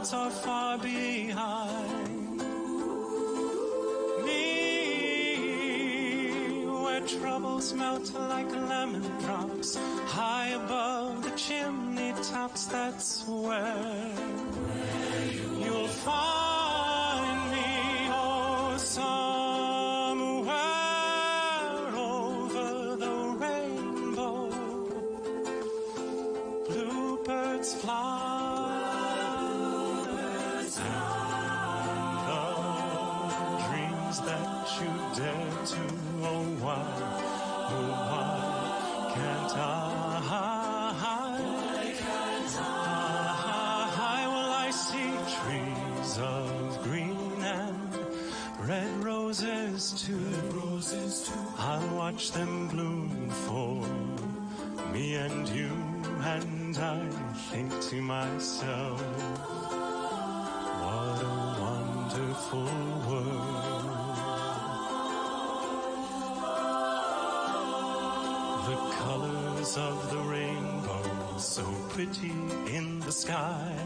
clouds are far behind me, where troubles melt like lemon drops high above the chimney tops. That's where you'll find me, oh, somewhere over the rainbow. Bluebirds fly. That you dare to, oh why can't I? Why can't I? Well, I see trees of green and red roses too. I'll watch them bloom for me and you, and I think to myself, what a wonderful world. The colors of the rainbow, so pretty in the sky,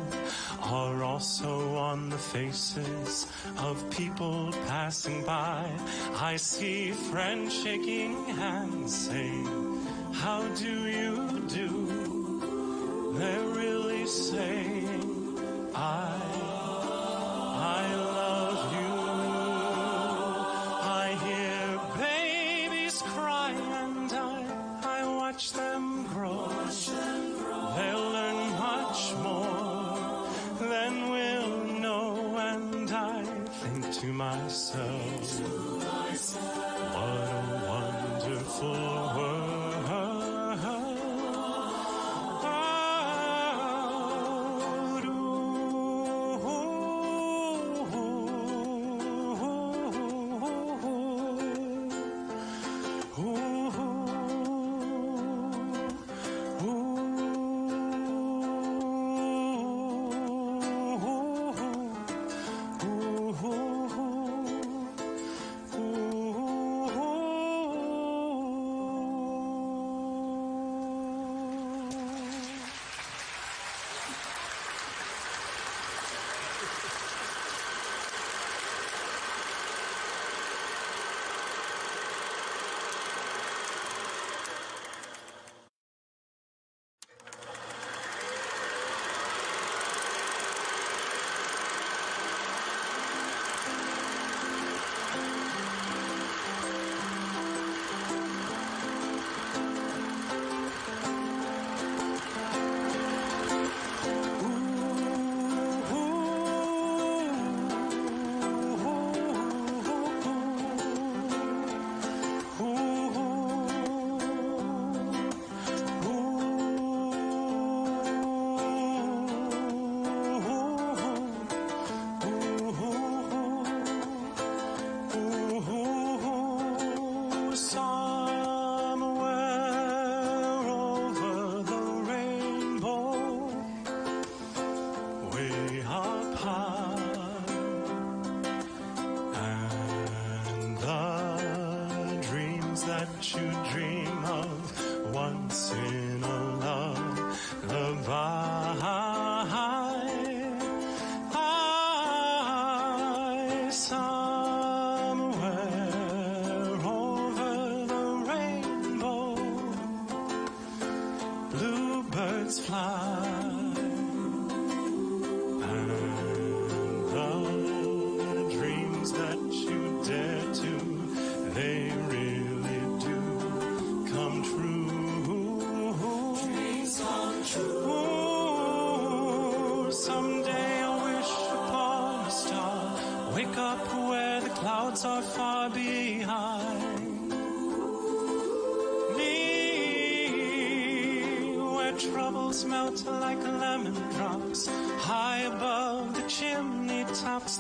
are also on the faces of people passing by. I see friends shaking hands saying, how do you do? They're really saying, I love you. I hear babies cry and I watch them grow. They'll learn much more than we'll know, and I think to myself, what a wonderful world.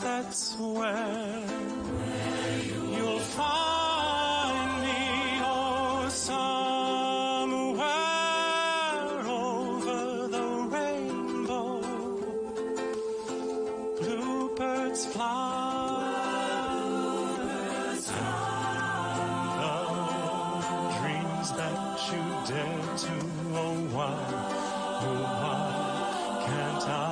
That's where you'll find me, oh, somewhere over the rainbow. Bluebirds fly, and the dreams that you dare to, oh, why can't I?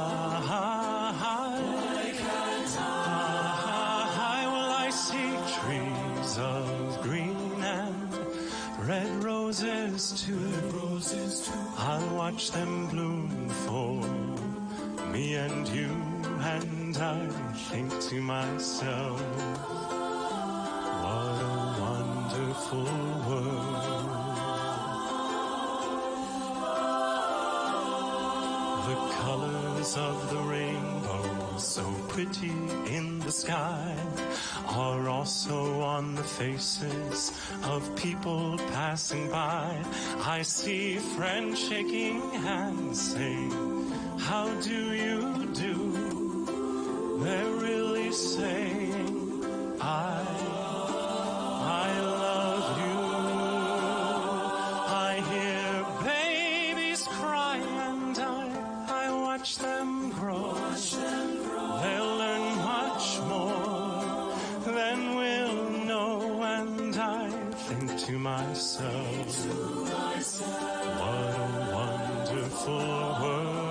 trees of green and red roses too. I'll watch them bloom for me and you, and I think to myself, what a wonderful world. The colors of the rainbow, so pretty in the sky, are also on the faces of people passing by. I see friends shaking hands saying, how do you do? They're really saying, I love you. I hear babies cry and I watch them grow. They'll learn much more than we'll know, and I think to myself, what a wonderful world.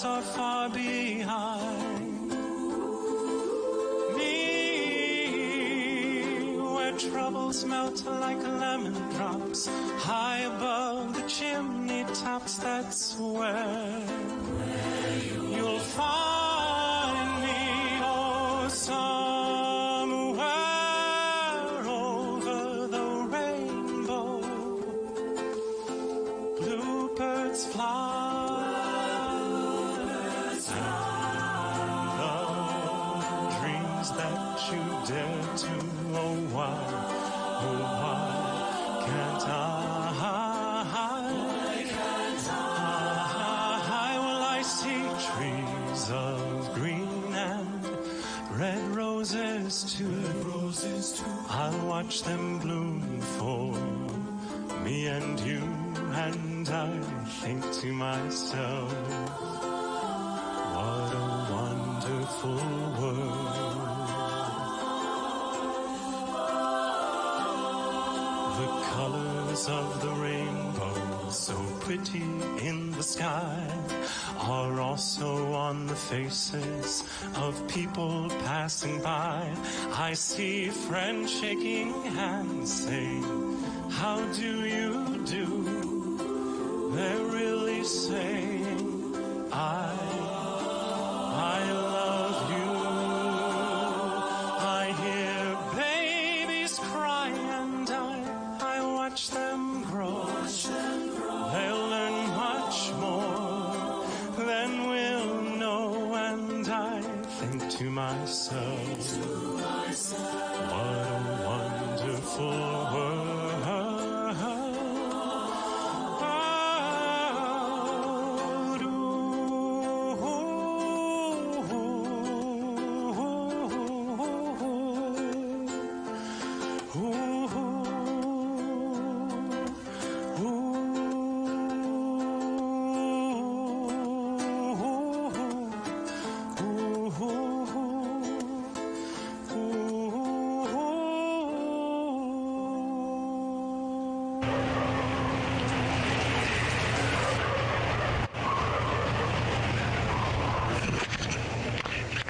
Are far behind me, where troubles melt like lemon drops high above the chimney tops. That's where you'll find me, oh, somewhere over the rainbow. Bluebirds fly. You dare to, oh why can't I? Well, I see trees of green and red roses too. I'll watch them bloom for me and you, and I think to myself, what a wonderful world. The colors of the rainbow, so pretty in the sky, are also on the faces of people passing by. I see friends shaking hands saying, how do you do? They're really saying, I love you. I hear babies cry and I watch them grow. They'll learn much more than we'll know, and I think to myself, what a wonderful world.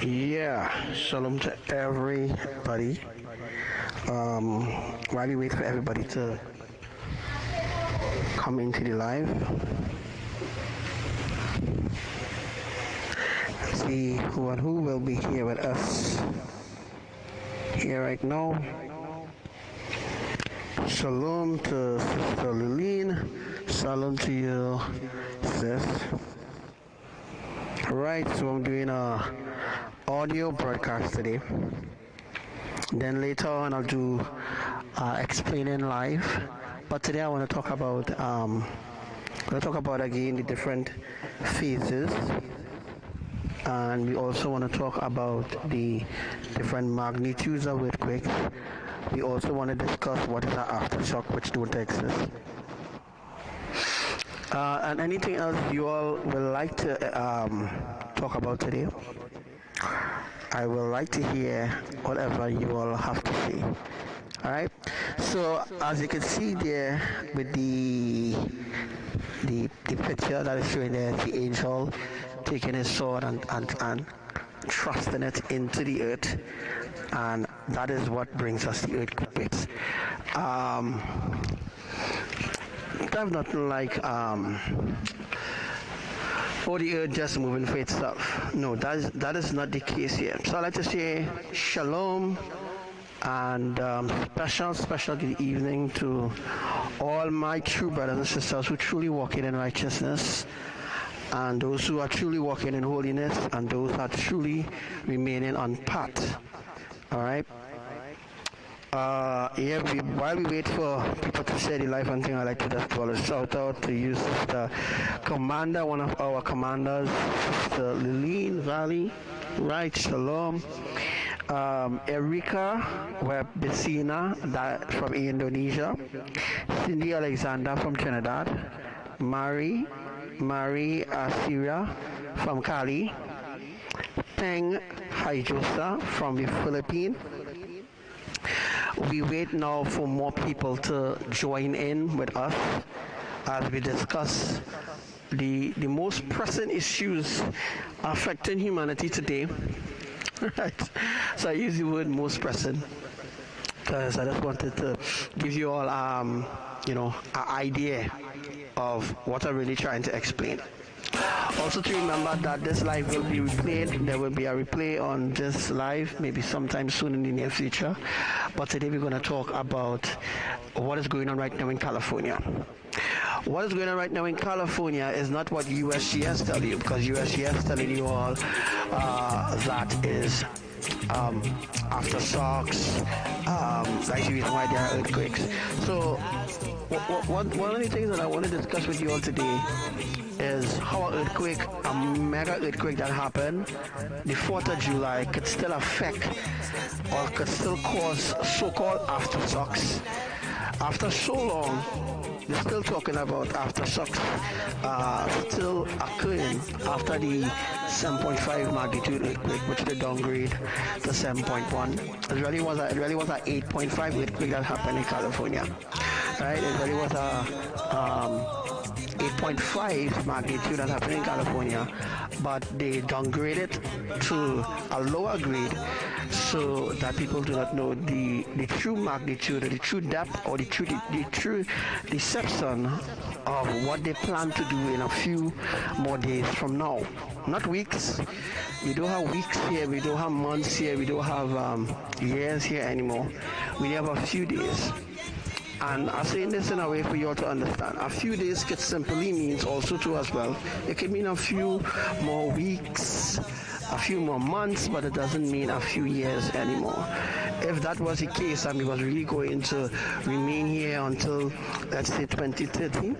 Yeah, shalom to everybody. While we wait for everybody to come into the live, let's see who and who will be here with us here right now. Shalom to Sister Lillian. Shalom to you, sis. Alright, so I'm doing a audio broadcast today. Then later on I'll do explaining live. But today I want to talk about again the different phases, and we also want to talk about the different magnitudes of earthquakes. We also want to discuss what is an aftershock, which don't exist. And anything else you all would like to talk about today, I would like to hear whatever you all have to say. Alright, so as you can see there with the picture that is showing there, the angel taking his sword and thrusting it into the earth, and that is what brings us the earthquakes. There's nothing like the earth just moving for itself. No, that is not the case here. So I'd like to say shalom and special good evening to all my true brothers and sisters who truly walking in righteousness, and those who are truly walking in holiness, and those who are truly remaining on path. All right. While we wait for people to share the life and thing, I'd like to just call a shout out to you, Sister Commander, one of our commanders, Sister Lillian Valley, right, shalom. Erika Webicina from Indonesia, Cindy Alexander from Trinidad, Mari Assyria from Cali, Teng Haijosa from the Philippines. We wait now for more people to join in with us as we discuss the most pressing issues affecting humanity today. Right. So I use the word most pressing because I just wanted to give you all an idea of what I'm really trying to explain. Also to remember that this live will be replayed. There will be a replay on this live maybe sometime soon in the near future. But today we're going to talk about what is going on right now in California. What is going on right now in California is not what USGS tell you, because USGS telling you all that is aftershocks, that's the reason why there are earthquakes. So one of the things that I want to discuss with you all today is how a mega earthquake that happened the 4th of July could still affect or could still cause so-called aftershocks. After so long, they're still talking about aftershocks still occurring after the 7.5 magnitude earthquake, which they downgrade to 7.1. It really was an 8.5 earthquake that happened in California. Right? It really was a 8.5 magnitude that happened in California, but they downgraded to a lower grade so that people do not know the true magnitude, or the true depth, or the true deception of what they plan to do in a few more days from now. Not weeks. We don't have weeks here, we don't have months here, we don't have years here anymore. We have a few days. And I'm saying this in a way for you all to understand. A few days could simply means also too as well. It could mean a few more weeks, a few more months, but it doesn't mean a few years anymore. If that was the case and we was really going to remain here until, let's say, 2030,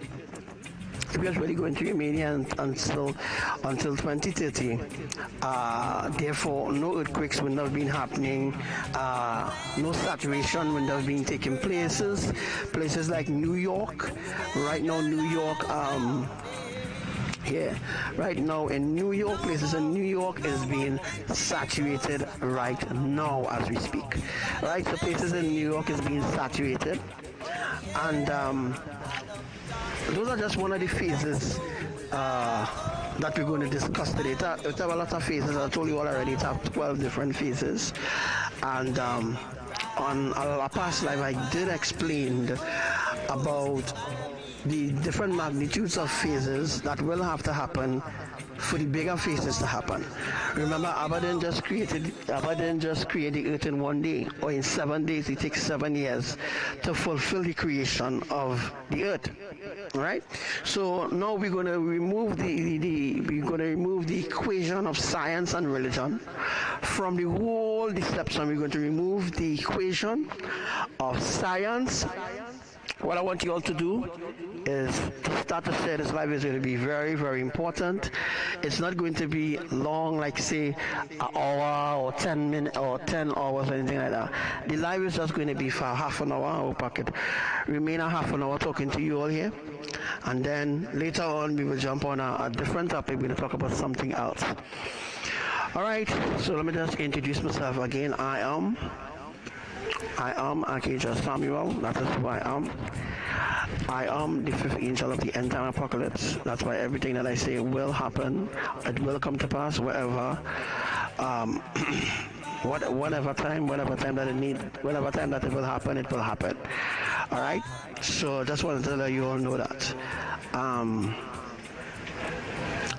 if we was really going to remain here until 2030, therefore no earthquakes would not have been happening, no saturation would not have been taking places like New York. Right now New York right now in New York, places in New York is being saturated right now as we speak. Right, so places in New York is being saturated, and those are just one of the phases that we're going to discuss today. It have a lot of phases. I told you all already. It have 12 different phases, and on a past life I did explain about the different magnitudes of phases that will have to happen for the bigger phases to happen. Remember, Abba didn't just create the earth in one day, or in 7 days. It takes 7 years to fulfill the creation of the earth. Right? So now we're going to remove the equation of science and religion from the whole deception. We're going to remove the equation of science. What I want you all to do is to start to say this live is going to be very, very important. It's not going to be long, like say an hour or 10 minutes or 10 hours or anything like that. The live is just going to be for half an hour. I hope I could remain a half an hour talking to you all here. And then later on we will jump on a different topic. We're going to talk about something else. All right, so let me just introduce myself again. I am Archangel Samuel. That is who I am. I am the fifth angel of the end time apocalypse. That's why everything that I say will happen. It will come to pass wherever, whatever time that it need, whatever time that it will happen, it will happen. All right. So just wanted to let you all know that.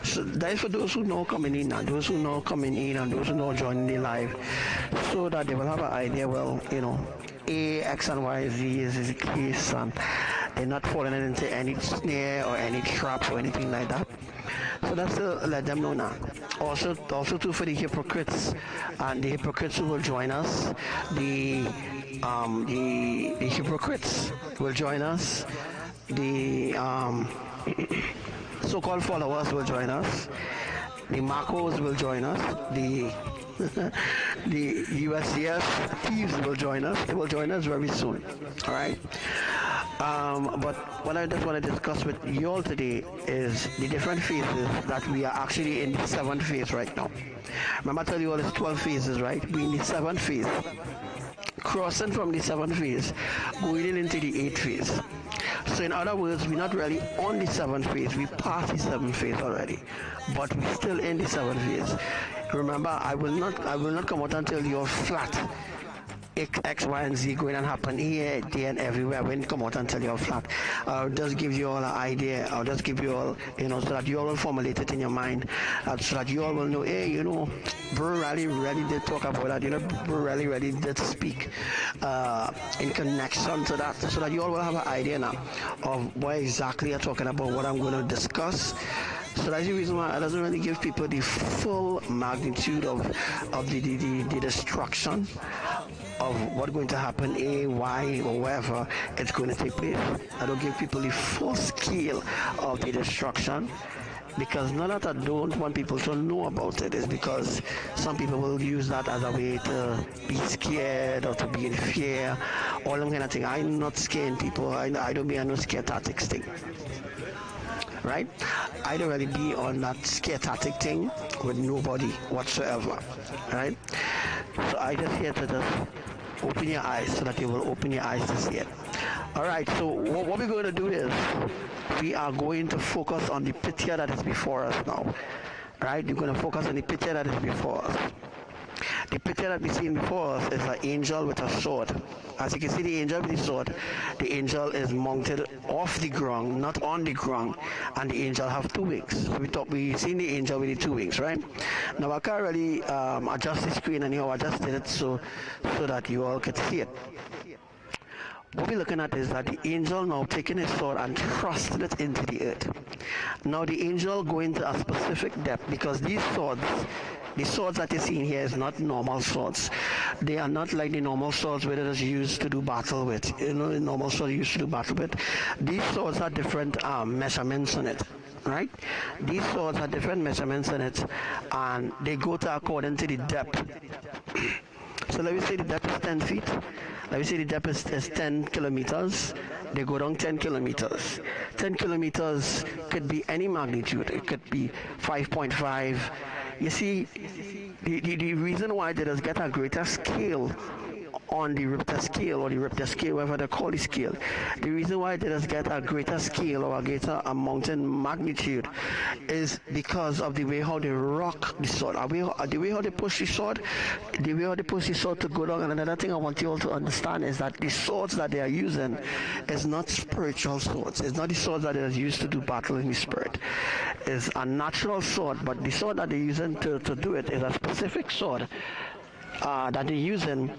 So that is for those who know coming in and those who know coming in and those who know joining the live, so that they will have an idea. Well, you know, A, X, and Y, Z is the case, and they're not falling into any snare or any traps or anything like that. So that's to let them know now. Also too, for the hypocrites and the hypocrites who will join us, the hypocrites will join us. The so-called followers will join us. The Marcos will join us. The USCS thieves will join us. They will join us very soon. All right. But what I just want to discuss with you all today is the different phases that we are actually in the 7th phase right now. Remember, I tell you all it's 12 phases, right? We're in the 7th phase. Crossing from the 7th phase, going into the 8th phase. So in other words, we're not really on the 7th phase. We passed the 7th phase already, but we're still in the 7th phase. Remember, I will not come out and tell you all flat X, Y, and Z going and happen here, there, and everywhere. I won't come out and tell you all flat. I'll just give you all an idea. I'll just give you all, so that you all will formulate it in your mind, so that you all will know, hey, Bro really did talk about that. Bro really did speak in connection to that, so that you all will have an idea now of what exactly I'm talking about, what I'm going to discuss. So that's the reason why it doesn't really give people the full magnitude of the destruction of what's going to happen, A, Y, or wherever it's going to take place. I don't give people the full scale of the destruction, because not that I don't want people to know about it, is because some people will use that as a way to be scared or to be in fear, all them kind of thing. I'm not scaring people. I don't be on no scare tactics thing. Right? I don't really be on that scare tactic thing with nobody whatsoever. Right? So I just here to just open your eyes, so that you will open your eyes to see it. Alright, so what we're going to do is we are going to focus on the picture that is before us now. Right? We're going to focus on the picture that is before us. The picture that we see before us is an angel with a sword. As you can see, the angel with the sword, the angel is mounted off the ground, not on the ground, and the angel have 2 wings. We seen the angel with the 2 wings, right? Now I can't really adjust the screen anyhow. I just did it so that you all could see it. What we're looking at is that the angel now taking his sword and thrusting it into the earth. Now the angel going to a specific depth, because these swords, the swords that you're seeing here is not normal swords. They are not like the normal swords where it is used to do battle with. The normal sword used to do battle with. These swords have different measurements on it. Right? These swords have different measurements in it, and they go to according to the depth. So let me say the depth is 10 feet. Let me say the depth is 10 kilometers. They go down 10 kilometers. 10 kilometers could be any magnitude. It could be 5.5. You see, the reason why they just get a greater scale on the Richter scale, or the Richter scale, whatever they call the scale. The reason why they just get a greater scale or a greater mountain magnitude is because of the way how they rock the sword, the way how they push the sword, to go down. And another thing I want you all to understand is that the swords that they are using is not spiritual swords. It's not the swords that they are used to do battle in the spirit. It's a natural sword, but the sword that they're using to do it is a specific sword that they're using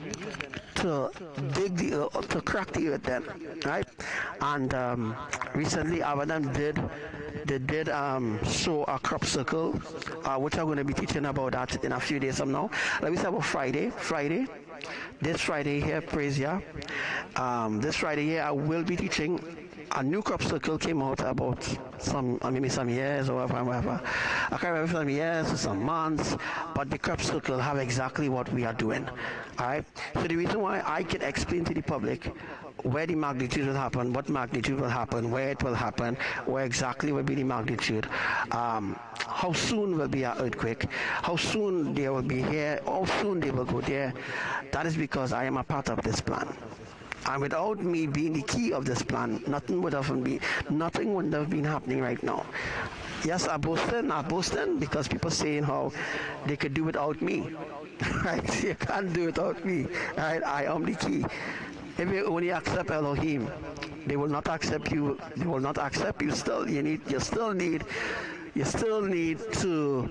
to dig the earth, to crack the earth then, right? And recently our them did show a crop circle, which I'm going to be teaching about that in a few days from now. Let me say about Friday. This Friday here, praise Yah. This Friday here, I will be teaching. A new crop circle came out about some years or whatever. I can't remember some years or some months, but the crop circle have exactly what we are doing. Alright? So the reason why I can explain to the public where the magnitude will happen, what magnitude will happen, where it will happen, where exactly will be the magnitude, how soon will be an earthquake, how soon they will be here, how soon they will go there. That is because I am a part of this plan. And without me being the key of this plan, nothing would have been happening right now. Yes, I'm boasting because people saying how they could do without me. Right? You can't do without me. Right? I am the key. If you only accept Elohim, they will not accept you. They will not accept you. You still need to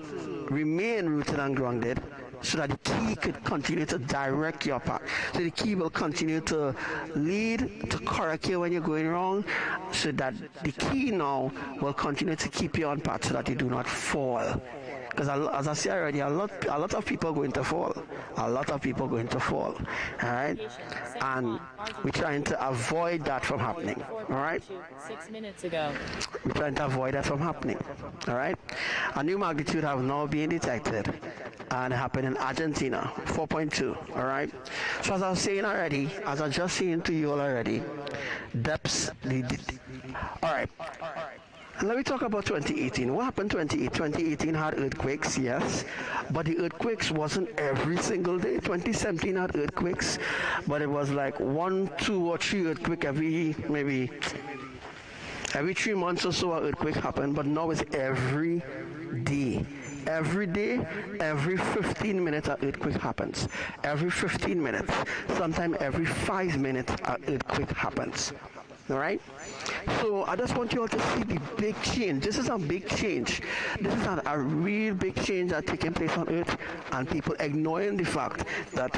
remain rooted and grounded, so that the key could continue to direct your path. So the key will continue to lead, to correct you when you're going wrong, so that the key now will continue to keep you on path so that you do not fall. Because as I said already, a lot of people are going to fall. A lot of people are going to fall. Alright? And we're trying to avoid that from happening. Alright? 6 minutes ago. We're trying to avoid that from happening. Alright? A new magnitude have now been detected. And it happened in Argentina, 4.2. Alright? So as I was saying already, as I just saying to you all already, depths. Alright. Let me talk about 2018. What happened 2018 had earthquakes, yes, but the earthquakes wasn't every single day. 2017 had earthquakes, but it was like 1, 2, or 3 earthquakes every 3 months or so. An earthquake happened, but now it's every day. Every day, every 15 minutes, an earthquake happens. Every 15 minutes, sometimes every 5 minutes, an earthquake happens. All right? So I just want you all to see the big change. This is a big change. This is a real big change that's taking place on Earth, and people ignoring the fact that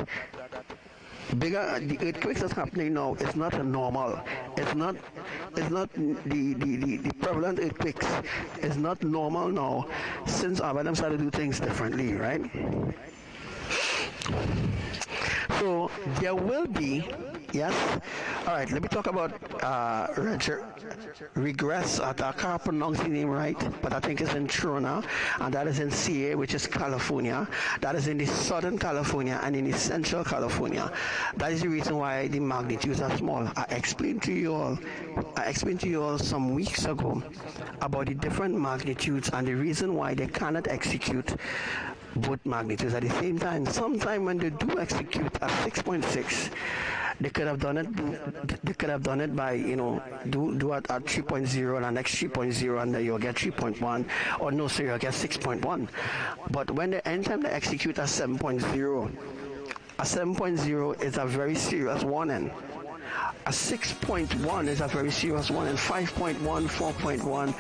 the earthquakes that's happening now is not a normal. It's not the prevalent earthquakes is not normal now, since Adam started to do things differently, right? So there will be, yes. All right, let me talk about regress. I can't pronounce the name right, but I think it's in Trona, and that is in CA, which is California. That is in the Southern California and in the Central California. That is the reason why the magnitudes are small. I explained to you all some weeks ago about the different magnitudes and the reason why they cannot execute both magnitudes at the same time. Sometime when they do execute at 6.6, they could have done it by, do at 3.0 and the next 3.0, and then you'll get 3.1, or no, so you'll get 6.1. But when anytime they execute at 7.0, a 7.0 is a very serious warning. A 6.1 is a very serious one, and 5.1, 4.1,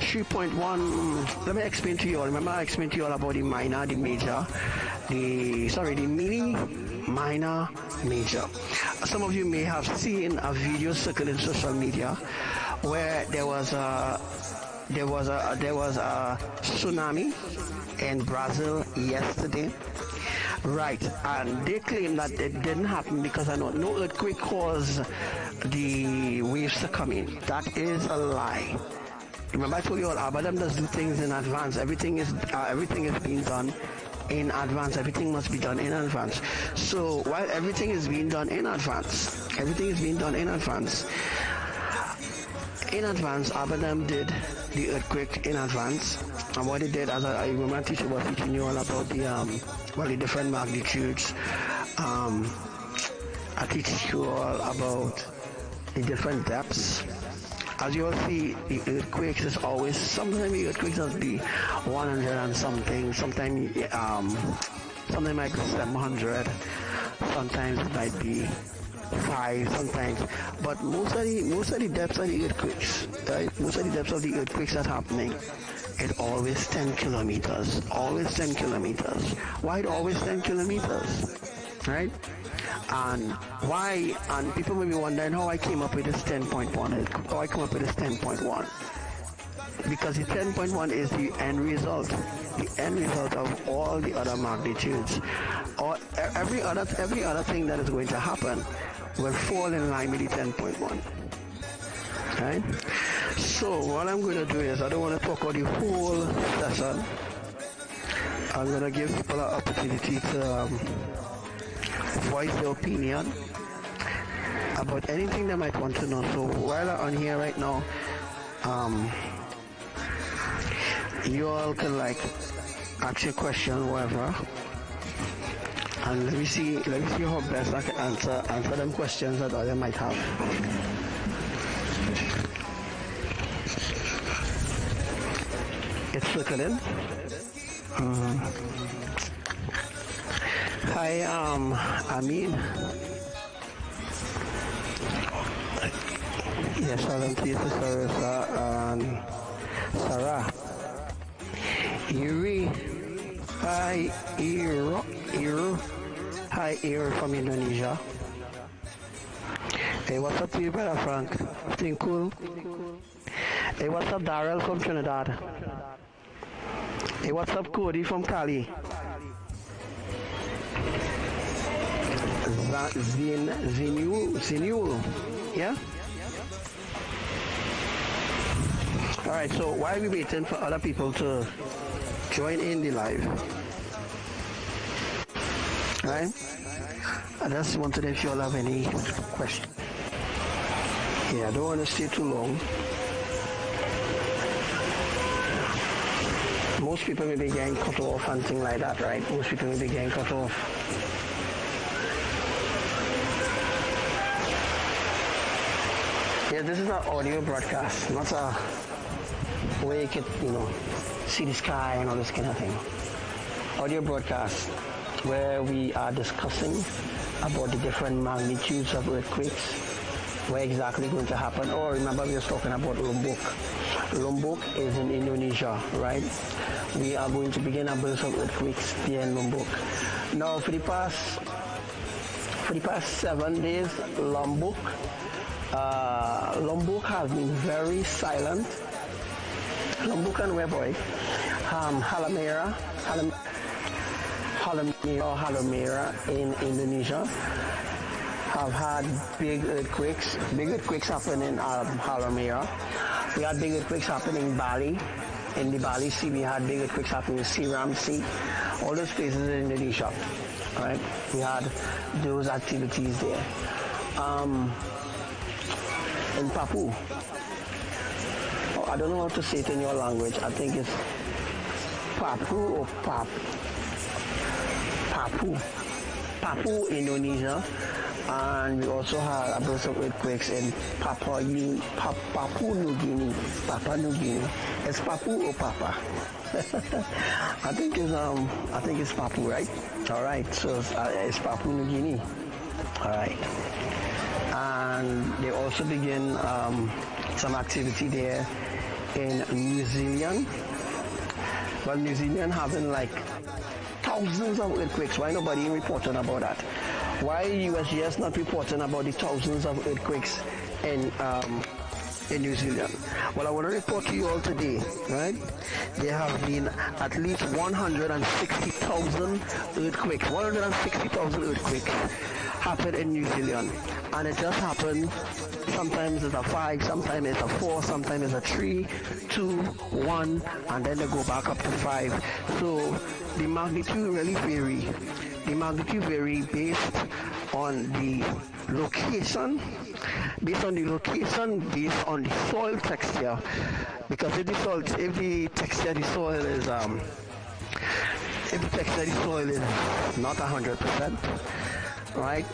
3.1. Let me explain to you all. Remember I explained to you all about the minor, the major, the mini, minor, major. Some of you may have seen a video circling in social media where there was a tsunami in Brazil yesterday. Right, and they claim that it didn't happen because no earthquake caused the waves to come in. That is a lie. Remember I told you all, Adam does do things in advance. Everything is being done in advance. Everything must be done in advance. So while everything is being done in advance, Adam did the earthquake in advance. And what he did, as I remember teacher was teaching you all about the different magnitudes, I teach you all about the different depths. As you all see, the earthquakes is always, sometimes the earthquakes must be 100 and something, sometimes something might be 700, sometimes it might be 5 sometimes, but most of the depths of the earthquakes, right? Most of the depths of the earthquakes that's happening, it always 10 kilometers, always 10 kilometers. Why it always 10 kilometers, right? And why, and people may be wondering how I came up with this 10.1, how I come up with this 10.1. Because the 10.1 is the end result of all the other magnitudes. Or every other thing that is going to happen will fall in line with the 10.1. Right? So what I'm going to do is, I don't want to talk about the whole session. I'm going to give people an opportunity to voice their opinion about anything they might want to know. So while I'm on here right now, you all can like ask your question, whatever, and let me see how best I can answer them questions that others might have. It's circling. Hi, Amin. Yes, Sharon, to you, Sister Rosa, and Sarah. Iri. Hi, Iru. Hi, Iru from Indonesia. Hey, what's up to you, brother Frank? Everything cool? Hey, what's up, Daryl from Trinidad? Hey, what's up, Cody from Cali? Zinul, yeah? Alright, so while we're waiting for other people to join in the live, right? I just wanted if you all have any questions. Yeah, I don't want to stay too long. Most people may be getting cut off and things like that, right? Most people may be getting cut off. Yeah, this is an audio broadcast, not a way you can, see the sky and all this kind of thing. Audio broadcast where we are discussing about the different magnitudes of earthquakes, where exactly going to happen. Oh, remember we were talking about Lombok. Lombok is in Indonesia, right? We are going to begin a burst of earthquakes here in Lombok. Now, for the past 7 days, Lombok has been very silent. Lombok and where, boy? Halmahera in Indonesia have had big earthquakes happen in Halmahera. We had big earthquakes happening in Bali. In the Bali Sea, we had big earthquakes happening in Seram Sea. All those places in Indonesia, right? We had those activities there. In Papua, I don't know how to say it in your language. I think it's Papua or Papua, Indonesia. And we also had a burst of earthquakes in Papua New Guinea. It's Papua or Papa? I think it's Papua, right? All right, so it's Papua New Guinea. All right. And they also begin some activity there in New Zealand. Well, New Zealand having like thousands of earthquakes. Why nobody reporting about that? Why USGS not reporting about the thousands of earthquakes in New Zealand? Well, I want to report to you all today, right? There have been at least 160,000 earthquakes. 160,000 earthquakes happened in New Zealand, and it just happened. Sometimes it's a 5, sometimes it's a 4, sometimes it's a 3, 2, 1, and then they go back up to 5. So the magnitude really vary. The magnitude vary based on the location, based on the soil texture. Because if the texture of the soil is not 100%, right?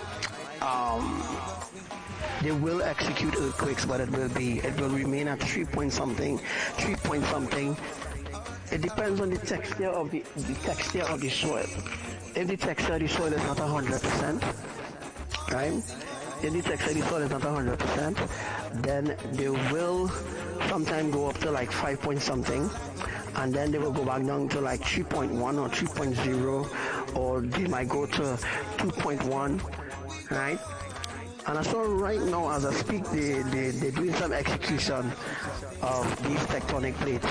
they will execute earthquakes, but it will remain at 3 point something. It depends on the texture of the texture of the soil. If the texture of the soil is not 100%, right? If the texture of the soil is not 100%, then they will sometimes go up to like 5 point something, and then they will go back down to like 3.1 or 3.0, or they might go to 2.1, right? And so right now, as I speak, they're doing some execution of these tectonic plates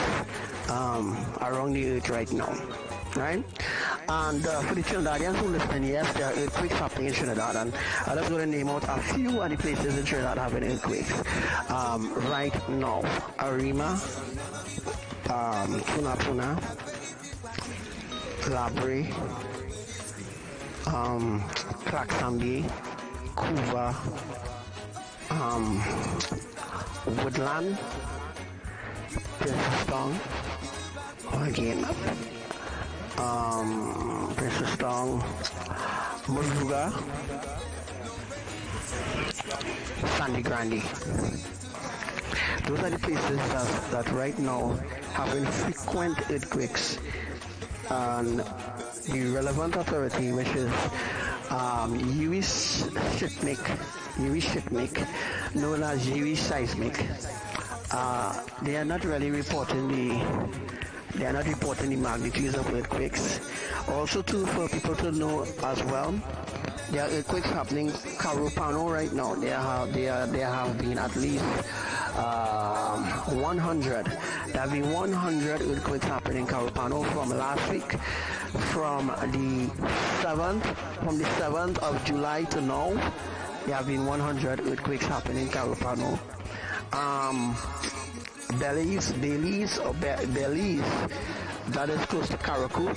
around the earth right now, right? And for the Trinidadians who listen, yes, there are earthquakes happening in Trinidad, and I'm just going to name out a few of the places in Trinidad having earthquakes right now. Arima, Tunapuna, Labre, Claxambi, Kuva, Woodland, Princess again, Princess Muruga, Sandy Grande. Those are the places that right now having frequent earthquakes, and the relevant authority, which is Yahrushalayim, known as Yahrushalayim, they are not really reporting the magnitudes of earthquakes. Also, too, for people to know as well, there are earthquakes happening Carupano right now. There have been at least 100. There have been 100 earthquakes happening in Carupano from last week, from the 7th of July to now. There have been 100 earthquakes happening in Carupano. Belize, that is close to Karaku,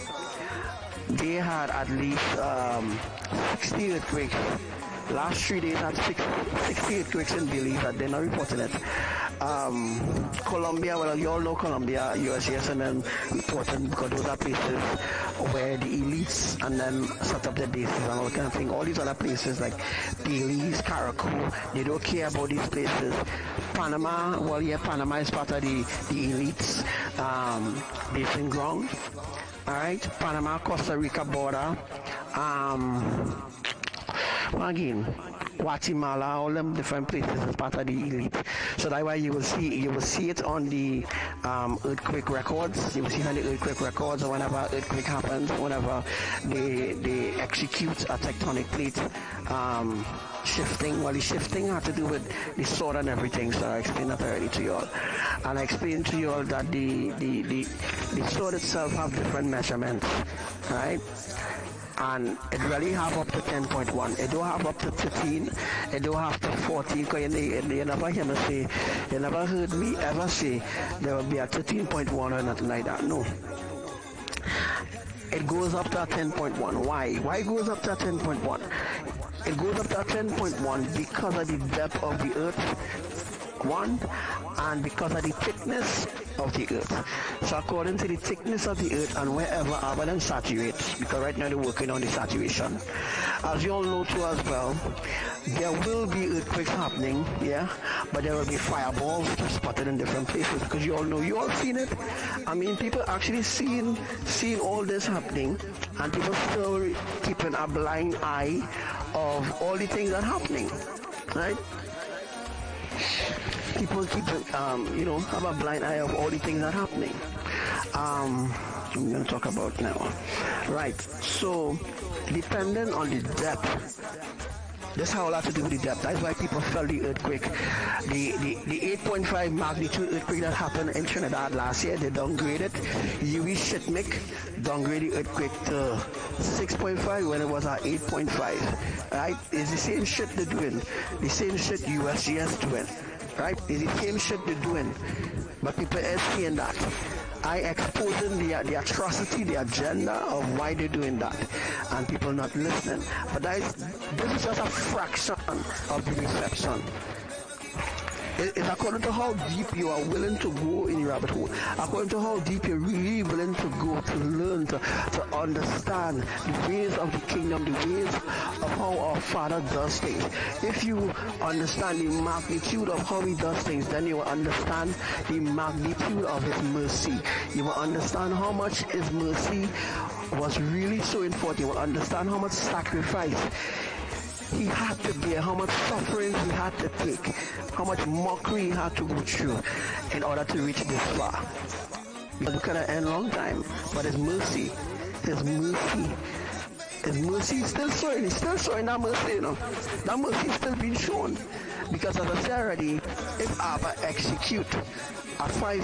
they had at least 60 earthquakes. Last 3 days had 60 earthquakes in Belize, that they're not reporting it. Colombia, well, you all know Colombia, USGS, and then reported, because those are places where the elites and then set up their bases and all that kind of thing. All these other places like Belize, Karaku, they don't care about these places. Panama, well, yeah, Panama is part of the elites basing ground. All right, Panama, Costa Rica border. Again, Guatemala, all them different places is part of the elite. So that's why you will see it on the earthquake records. You will see it on the earthquake records, or whenever earthquake happens, whenever they execute a tectonic plate shifting. Well, the shifting had to do with the sword and everything, so I explained that already to you all. And I explained to you all that the sword itself have different measurements, right? And it really have up to 10.1. It don't have up to 15. It don't have to 14. Because you never hear me say, you never heard me ever say there will be a 13.1 or nothing like that. No. It goes up to a 10.1. Why? Why it goes up to a 10.1? It goes up to a 10.1 because of the depth of the earth, one, and because of the thickness of the earth. So according to the thickness of the earth and wherever them saturates, because right now they're working on the saturation. As you all know too as well, there will be earthquakes happening, yeah, but there will be fireballs spotted in different places, because you all know, you all seen it. I mean, people actually seeing all this happening, and people still keeping a blind eye of all the things that are happening, right? People keep, have a blind eye of all the things that are happening. I'm going to talk about now. Right, so depending on the depth, this has a lot to do with the depth. That's why people felt the earthquake. The 8.5 magnitude earthquake that happened in Trinidad last year, they downgraded. Yahrushalayim downgraded the earthquake to 6.5 when it was at 8.5. Right? It's the same shit they're doing. The same shit USGS doing. Right? It's the same shit they're doing. But people are seeing that. I exposing the atrocity, the agenda of why they're doing that, and people not listening. But this is just a fraction of the reception. It's according to how deep you are willing to go in your rabbit hole. According to how deep you're really willing to go to learn, to understand the ways of the kingdom, the ways of how our Father does things. If you understand the magnitude of how He does things, then you will understand the magnitude of His mercy. You will understand how much His mercy was really so important. You will understand how much sacrifice He had to bear, how much suffering He had to take, how much mockery He had to go through in order to reach this far. Because we could have ended a long time, but His mercy is still showing. He's still showing that mercy, you know. That mercy is still being shown. Because as I said already, if I ever execute a if I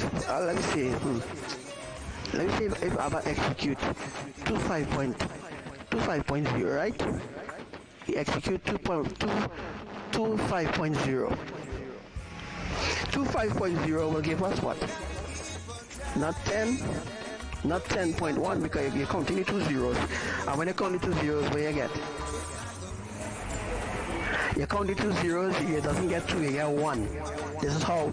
ever execute 25.0, right? He execute 25.0. 25.0 will give us what? Not 10, not 10.1, because you're counting the 2 zeros. And when you count the 2 zeros, what you get? You count the 2 zeros, it doesn't get 2, you get 1. This is how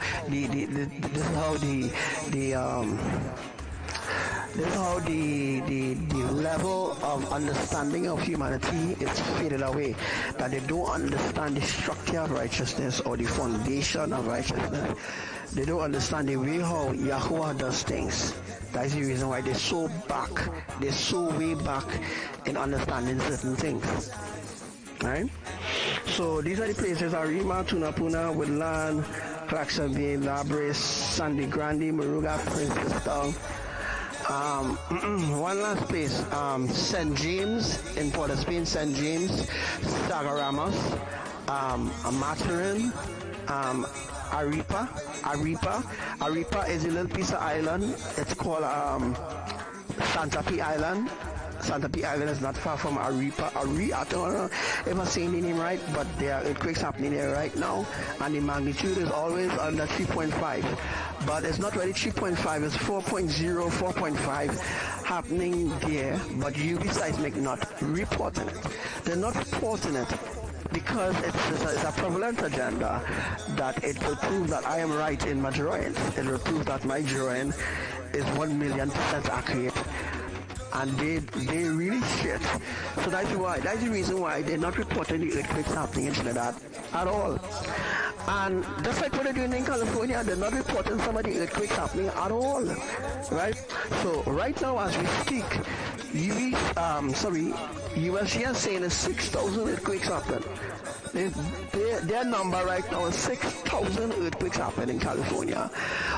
the level of understanding of humanity is faded away. That they don't understand the structure of righteousness or the foundation of righteousness. They don't understand the way how Yahuwah does things. That's the reason why they're so way back in understanding certain things. Right? So these are the places: Arima, Tunapuna, Woodland, Claxon Bay, Labris, Sandy Grande, Moruga, Princestown. One last place, St. James in Port of Spain, St. James, Sagaramos, Maturin, Aripa is a little piece of island. It's called Santa P Island. Santa P Island is not far from Aripa. I don't know if I'm saying the name right, but there are earthquakes happening there right now, and the magnitude is always under 3.5. But it's not really 3.5, it's 4.0, 4.5 happening there, but UV seismic not reporting it. They're not reporting it because it's a prevalent agenda that it will prove that I am right in my drawings. It will prove that my drawing is 1,000,000% accurate. And they really shit. So that's the reason why they're not reporting the earthquakes happening in Trinidad at all. And just like what they're doing in California, they're not reporting some of the earthquakes happening at all. Right? So right now as we speak, USGS saying there's 6,000 earthquakes happen. Their number right now is 6,000 earthquakes happen in California.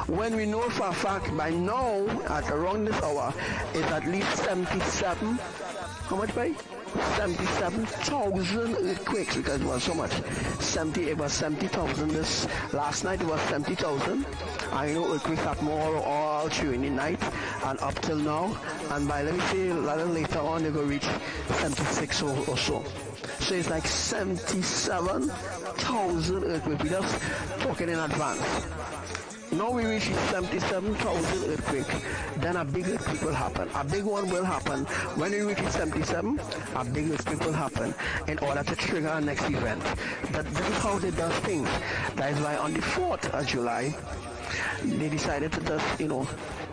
When we know for a fact by now, at around this hour, is at least 77. How much by? 77,000 earthquakes, because it was so much. It was 70,000 this last night. It was 70,000. I know earthquakes happen all through in the night and up till now. And by let me say a little later on, they're going to reach 76 or so. So it's like 77,000 earthquakes. We're just talking in advance. Now we reach 77,000 earthquake, then a big earthquake will happen. A big one will happen. When we reach 77, a big earthquake will happen in order to trigger our next event. This is how they do things. That is why on the 4th of July, they decided to just,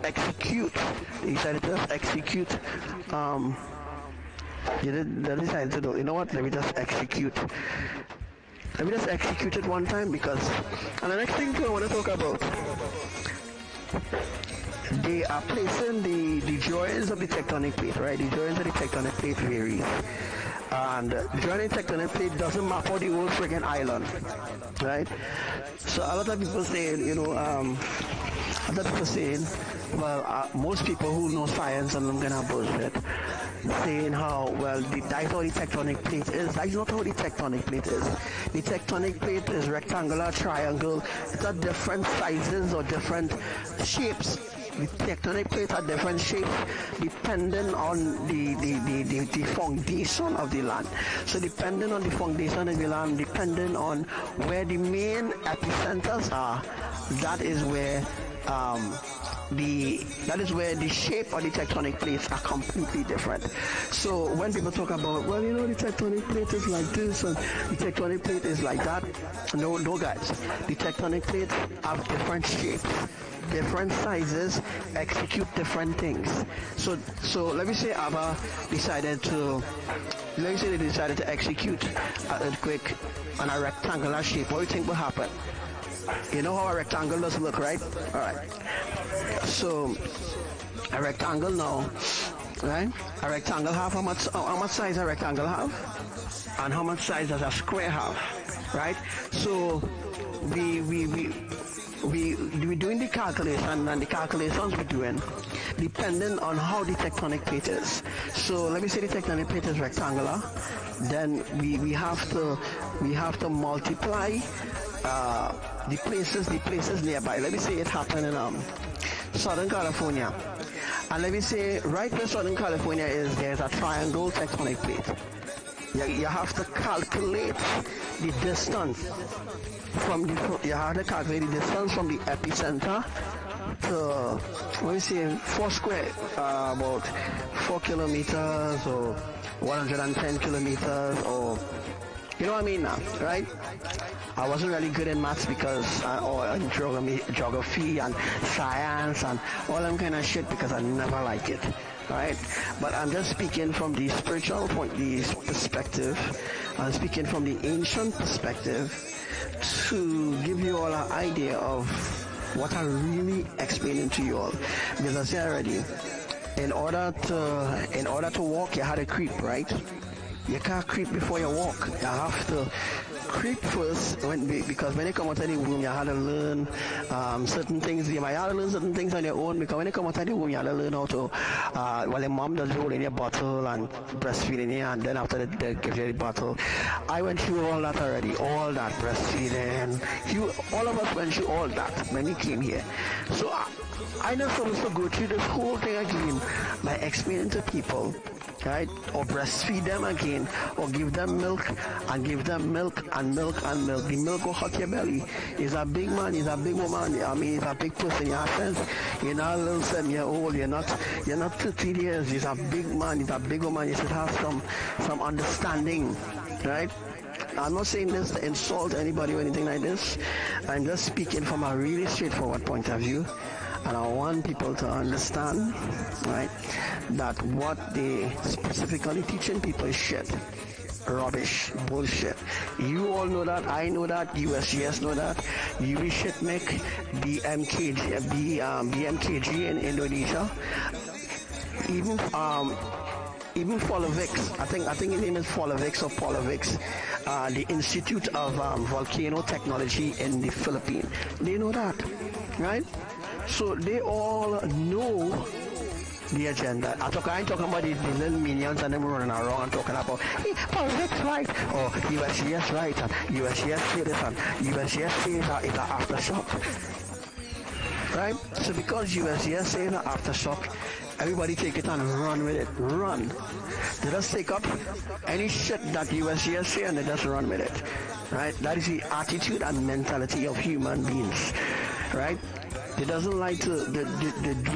execute. They decided to just execute. They decided to do, you know what? Let me just execute. Let me just execute it one time because, and the next thing I want to talk about, they are placing the joints of the tectonic plate, right? The joints of the tectonic plate varies. And the joint of the tectonic plate doesn't map out the whole friggin' island, right? So a lot of people saying, most people who know science and I'm gonna bullshit, saying how, well, that's how the tectonic plate is. That's not how the tectonic plate is. The tectonic plate is rectangular, triangle. It's at different sizes or different shapes. The tectonic plates are different shapes depending on the foundation of the land. So depending on the foundation of the land, depending on where the main epicenters are, that is where that is where the shape of the tectonic plates are completely different. So when people talk about, well, you know, the tectonic plate is like this and the tectonic plate is like that, no guys, the tectonic plates have different shapes, different sizes, execute different things. So let me say ABBA decided to execute an earthquake on a rectangular shape. What do you think will happen? You know how a rectangle does look, right? All right. So a rectangle now, right? A rectangle have how much size a rectangle have, and how much size does a square have, right? So we doing the calculation, and the calculations we're doing depending on how the tectonic plate is. So let me say the tectonic plate is rectangular, then we have to multiply the places nearby. Let me say it happened in Southern California, and let me say right where Southern California is, there's a triangle tectonic plate. You have to calculate the distance from the epicenter to, let me say, 4 square, about 4 kilometers or 110 kilometers, or you know what I mean now, right? I wasn't really good in maths because, or in geography and science and all that kind of shit, because I never like it, right? But I'm just speaking from the spiritual point, the perspective. I'm speaking from the ancient perspective to give you all an idea of what I'm really explaining to you all. Because I said already, in order to walk, you had to creep, right? You can't creep before you walk. You have to creep first, because when you come out of the womb, you had to learn certain things. You might have to learn certain things on your own, because when you come out of the womb, you have to learn how to, well, your mom does roll in your bottle and breastfeeding you, and then after they give you the bottle. I went through all that already, all that breastfeeding. All of us went through all that when we came here. So I not supposed to go through this whole thing again by explaining to people, right? Or breastfeed them again, or give them milk and give them milk and milk and milk. The milk will hurt your belly. He's a big man, he's a big woman, I mean, he's a big person. You have sense. You're not a little 7-year-old, you're not 13 years. He's a big man, he's a big woman. You should have some understanding, right? I'm not saying this to insult anybody or anything like this. I'm just speaking from a really straightforward point of view. And I want people to understand, right, that what they specifically teaching people is shit, rubbish, bullshit. You all know that, I know that, USGS know that. You shit make BMKG in Indonesia, even Folovix, I think his name is Folovix or Polovix, the Institute of Volcano Technology in the Philippines. They know that, right? So they all know the agenda. I ain't talking about the little minions and them running around and talking about, hey, politics right, or USGS right, and USGS say this, and USGS says that it's an aftershock. Right? So because USGS says an aftershock, everybody take it and run with it. Run. They just take up any shit that USGS say and they just run with it. Right? That is the attitude and mentality of human beings. Right? They do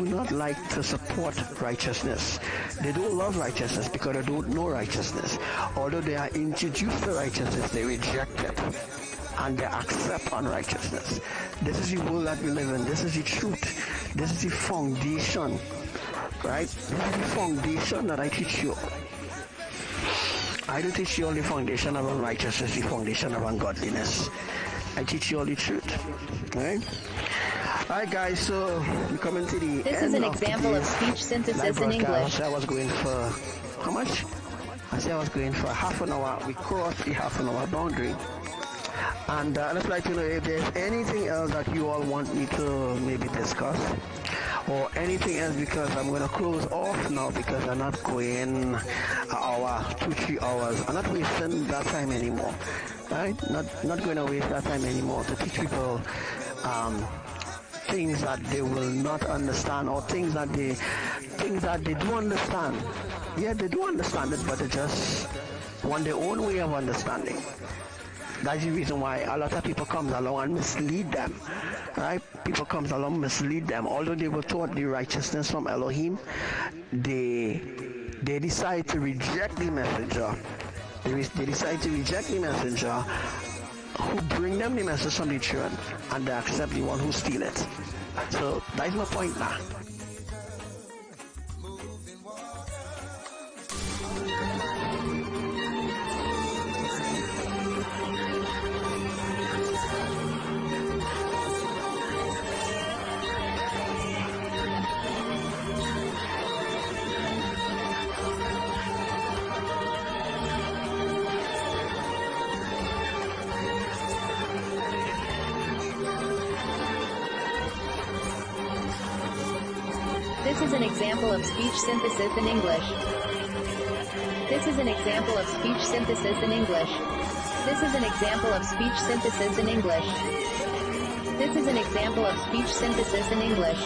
not like to support righteousness. They don't love righteousness because they don't know righteousness. Although they are introduced to righteousness, they reject it and they accept unrighteousness. This is the world that we live in. This is the truth. This is the foundation, right? This is the foundation that I teach you. I don't teach you all the foundation of unrighteousness, the foundation of ungodliness. I teach you all the truth, right? Alright guys, so we're coming to the This end is an of example of speech synthesis in English. I was going for, how much? I said I was going for half an hour. We crossed the half an hour boundary. And I'd just like to know if there's anything else that you all want me to maybe discuss. Or anything else, because I'm going to close off now because I'm not going an hour, 2-3 hours. I'm not wasting that time anymore. Right? Not going to waste that time anymore to teach people things that they will not understand, or things that they do understand. Yeah, they do understand it, but they just want their own way of understanding. That's the reason why a lot of people comes along and mislead them. Right? People comes along mislead them. Although they were taught the righteousness from Elohim, they decide to reject the messenger. They decide to reject the messenger who bring them the message from the throne, and they accept the one who steal it. So that's my point now. This is an example of speech synthesis in English. This is an example of speech synthesis in English. This is an example of speech synthesis in English. This is an example of speech synthesis in English.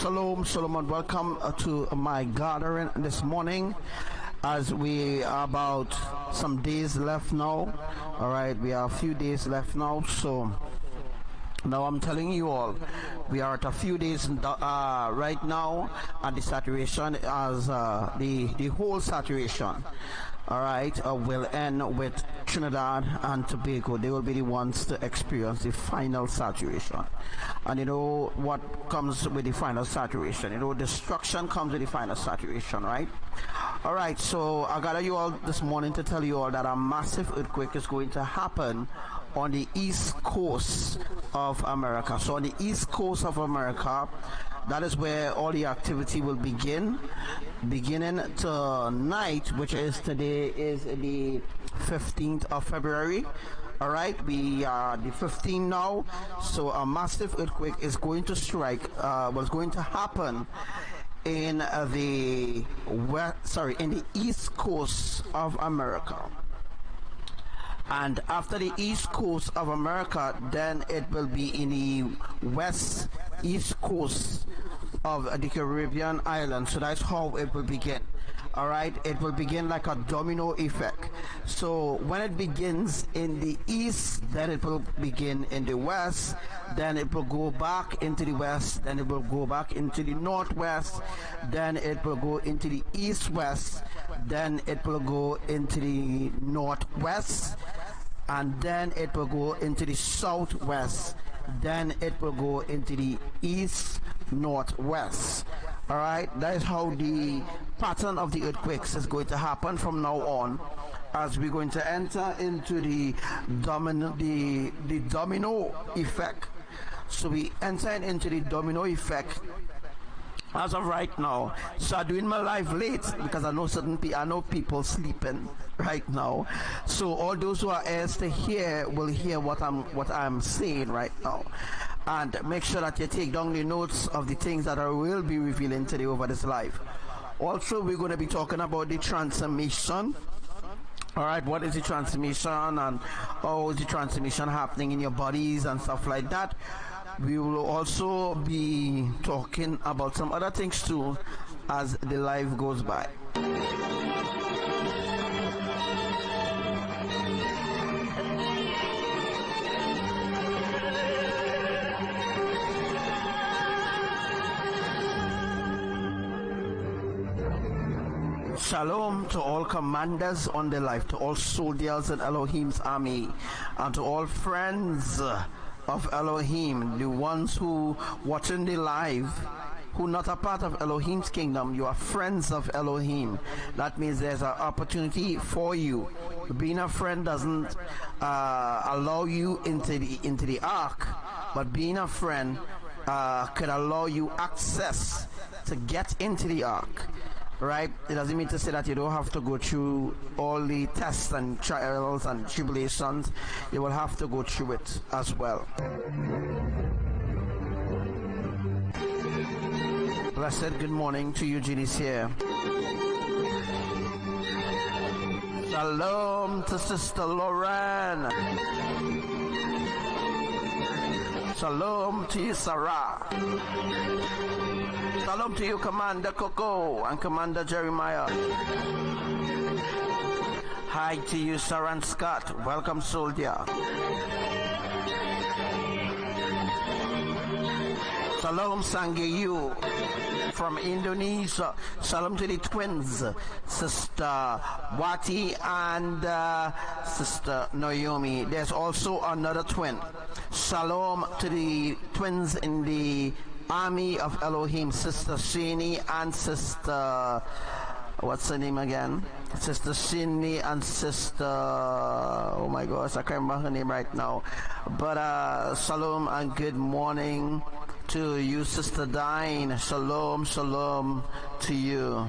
Shalom, shalom, and welcome to my gathering this morning. As we are about some days left now, all right, we are a few days left now. So now I'm telling you all, we are at a few days right now, and the saturation as the whole saturation. All right, will end with Trinidad and Tobago. They will be the ones to experience the final saturation. And you know what comes with the final saturation? You know, destruction comes with the final saturation, right? All right, so I gather you all this morning to tell you all that a massive earthquake is going to happen on the east coast of America. So on the east coast of America, that is where all the activity will begin. Beginning tonight, which is today, is the 15th of February. All right, we are the 15th now. So a massive earthquake is going to strike. Was going to happen in the east coast of America. And after the east coast of America, then it will be in the east coast of the Caribbean island. So that's how it will begin. All right, it will begin like a domino effect. So when it begins in the east, then it will begin in the west, then it will go back into the west, then it will go back into the northwest, then it will go into the east-west, then it will go into the northwest, and then it will go into the southwest, then it will go into the east northwest. All right, that is how the pattern of the earthquakes is going to happen from now on, as we're going to enter into the domino effect. So we enter into the domino effect as of right now. So I'm doing my live late because I know people sleeping right now. So all those who are heirs to hear will hear what I'm saying right now. And make sure that you take down the notes of the things that I will be revealing today over this live. Also, we're going to be talking about the transformation. All right, what is the transformation and how is the transformation happening in your bodies and stuff like that. We will also be talking about some other things too as the live goes by. Shalom to all commanders on the life, to all soldiers in Elohim's army, and to all friends of Elohim, the ones who watching the live, who not a part of Elohim's kingdom. You are friends of Elohim. That means there's an opportunity for you. Being a friend doesn't allow you into the ark, but being a friend could allow you access to get into the ark. Right? It doesn't mean to say that you don't have to go through all the tests and trials and tribulations. You will have to go through it as well. Blessed good morning to you, Eugene is here. Shalom to Sister Lauren. Shalom to you, Sarah. Shalom to you, Commander Coco and Commander Jeremiah. Hi to you, Sharon Scott. Welcome, soldier. Shalom, Sangayu from Indonesia. Shalom to the twins, Sister Wati and Sister Naomi. There's also another twin. Shalom to the twins in the army of Elohim, Sister Shyonye and Sister, what's her name again? Sister Shyonye and Sister, oh my gosh, I can't remember her name right now. But shalom and good morning to you, Sister Dine. Shalom, shalom to you.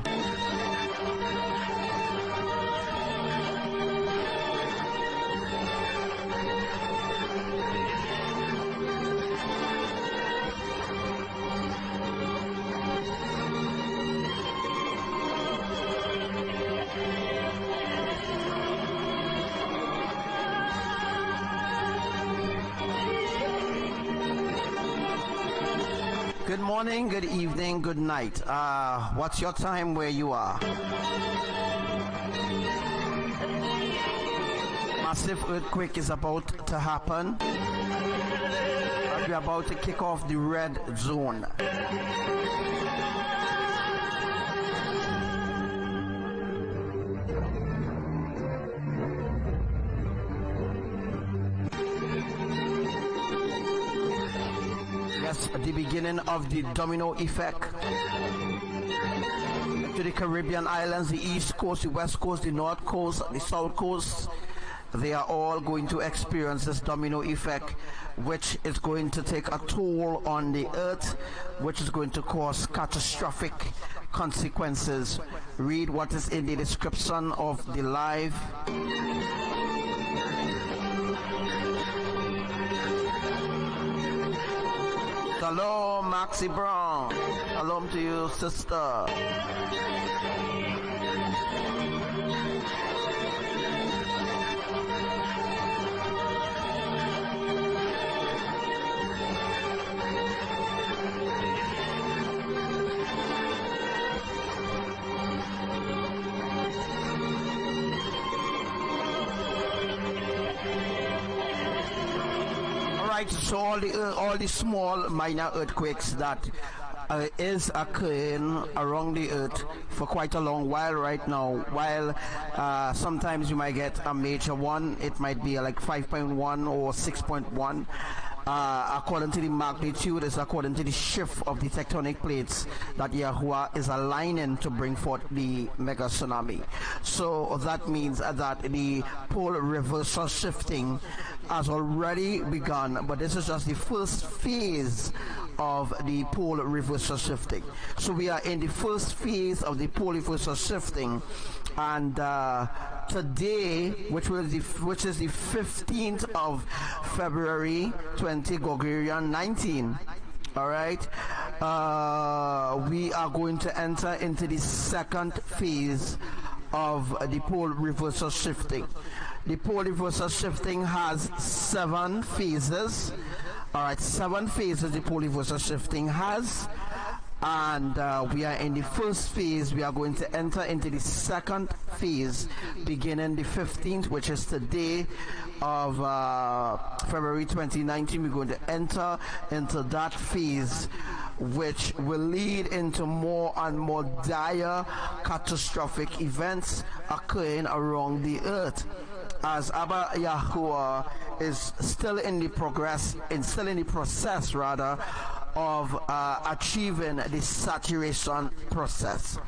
Good morning, good evening, good night. What's your time where you are? Massive earthquake is about to happen. We're about to kick off the red zone. Yes, the beginning of the domino effect. To the Caribbean islands, the east coast, the west coast, the north coast, the south coast, they are all going to experience this domino effect, which is going to take a toll on the earth, which is going to cause catastrophic consequences. Read what is in the description of the live. Shalom, Maxi Brown. Shalom to you, sister. So all the small minor earthquakes that is occurring around the earth for quite a long while right now, while sometimes you might get a major one, it might be like 5.1 or 6.1. According to the magnitude, is according to the shift of the tectonic plates that Yahuwah is aligning to bring forth the mega tsunami. So that means that the pole reversal shifting has already begun, but this is just the first phase of the pole reversal shifting. So we are in the first phase of the pole reversal shifting, and today, which is the 15th of February 20 Gregorian 19, all right, we are going to enter into the second phase of the pole reversal shifting. The pole reversal shifting has 7 phases. All right, 7 phases the pole reversal shifting has, and we are in the first phase. We are going to enter into the second phase beginning the 15th, which is today of February 2019. We're going to enter into that phase, which will lead into more and more dire catastrophic events occurring around the earth, as Abba Yahuwah is still in the process of achieving the saturation process.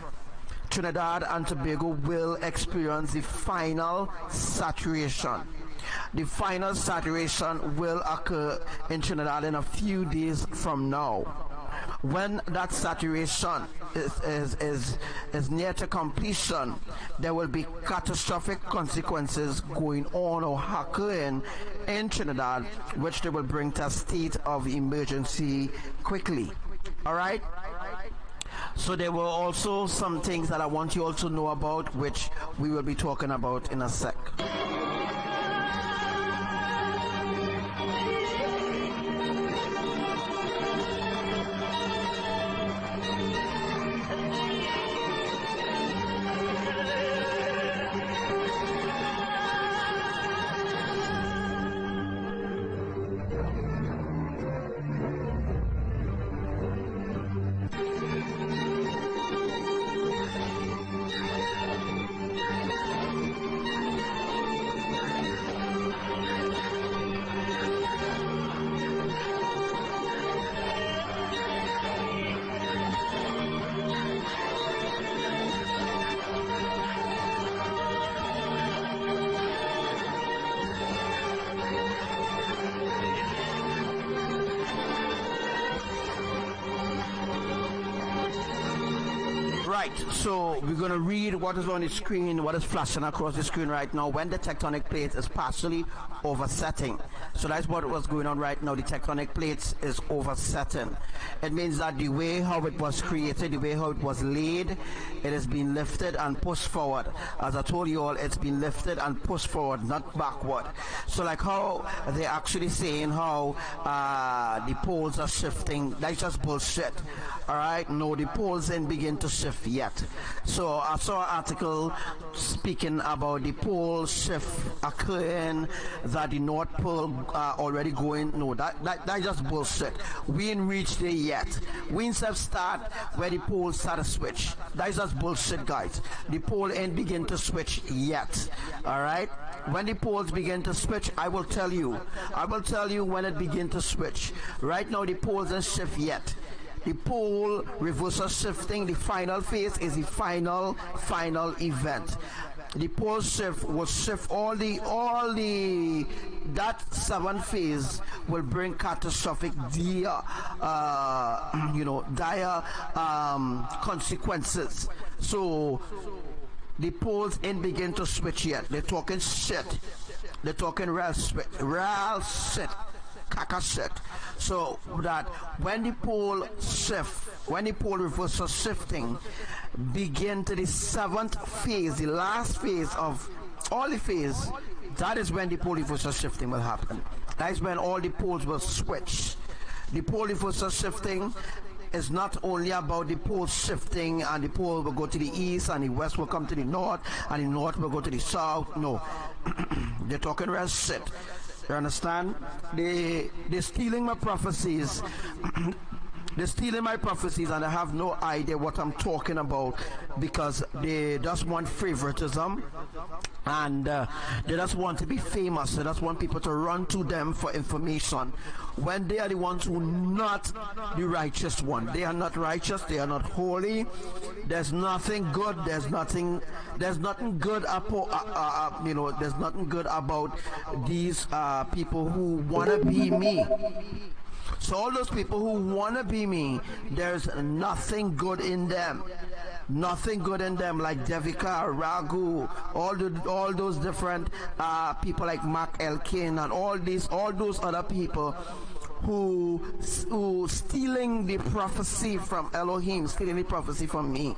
Trinidad and Tobago will experience the final saturation. The final saturation will occur in Trinidad in a few days from now. When that saturation is near to completion, there will be catastrophic consequences going on or occurring in Trinidad, which they will bring to a state of emergency quickly. All right? So there were also some things that I want you all to know about, which we will be talking about in a sec. right, so we're going to read what is on the screen, what is flashing across the screen right now. When the tectonic plate is partially oversetting, so that's what was going on right now. The tectonic plates is oversetting. It means that the way how it was created, the way how it was laid, it has been lifted and pushed forward. As I told you all, it's been lifted and pushed forward, not backward. So like how they're actually saying how the poles are shifting, that's just bullshit. All right, no, the poles didn't begin to shift yet. So I saw an article speaking about the pole shift occurring, that the North Pole already going. No, that's just bullshit. We ain't reached there yet. We ain't start where the poles start to switch. That's just bullshit, guys. The pole ain't begin to switch yet. All right. When the poles begin to switch, I will tell you. I will tell you when it begin to switch. Right now, the poles don't shift yet. The pole reversal shifting, the final phase is the final event. The pole shift will shift all the that 7th phase will bring catastrophic dire consequences. So the poles ain't begin to switch yet. They're talking shit. They're talking real shit. Caca shit. So that when the pole shift, when the pole reversal shifting begin to the 7th phase, the last phase of all the phase, that is when the pole reversal shifting will happen. That is when all the poles will switch. The pole reversal shifting is not only about the pole shifting and the pole will go to the east and the west will come to the north and the north will go to the south. No. They're talking real shit. You understand? They're stealing my prophecies. They're stealing my prophecies, and I have no idea what I'm talking about, because they just want favoritism, and they just want to be famous. They just want people to run to them for information, when they are the ones who are not the righteous one. They are not righteous. They are not holy. There's nothing good. There's nothing good about there's nothing good about these people who want to be me. So all those people who want to be me, there's nothing good in them. Nothing good in them, like Devika, Raghu, all those different people like Mark Elkin and all those other people who stealing the prophecy from Elohim, stealing the prophecy from me.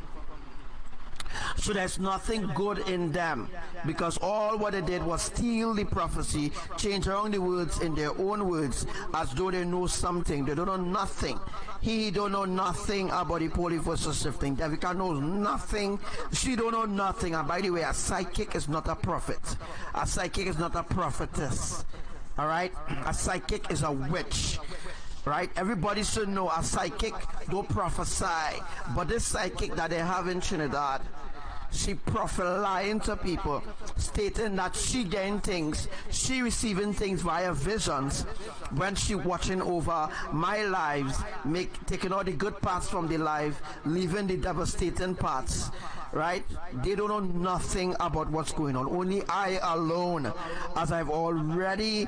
So there's nothing good in them, because all what they did was steal the prophecy, change around the words in their own words, as though they know something. They don't know nothing. He don't know nothing about the pole reversal shifting. Devika knows nothing. She don't know nothing. And by the way, a psychic is not a prophet. A psychic is not a prophetess. All right? A psychic is a witch. Right? Everybody should know a psychic don't prophesy. But this psychic that they have in Trinidad, she lying to people, stating that she getting things, she receiving things via visions, when she watching over my lives, taking all the good parts from the life, leaving the devastating parts. Right? They don't know nothing about what's going on. Only I alone, as I've already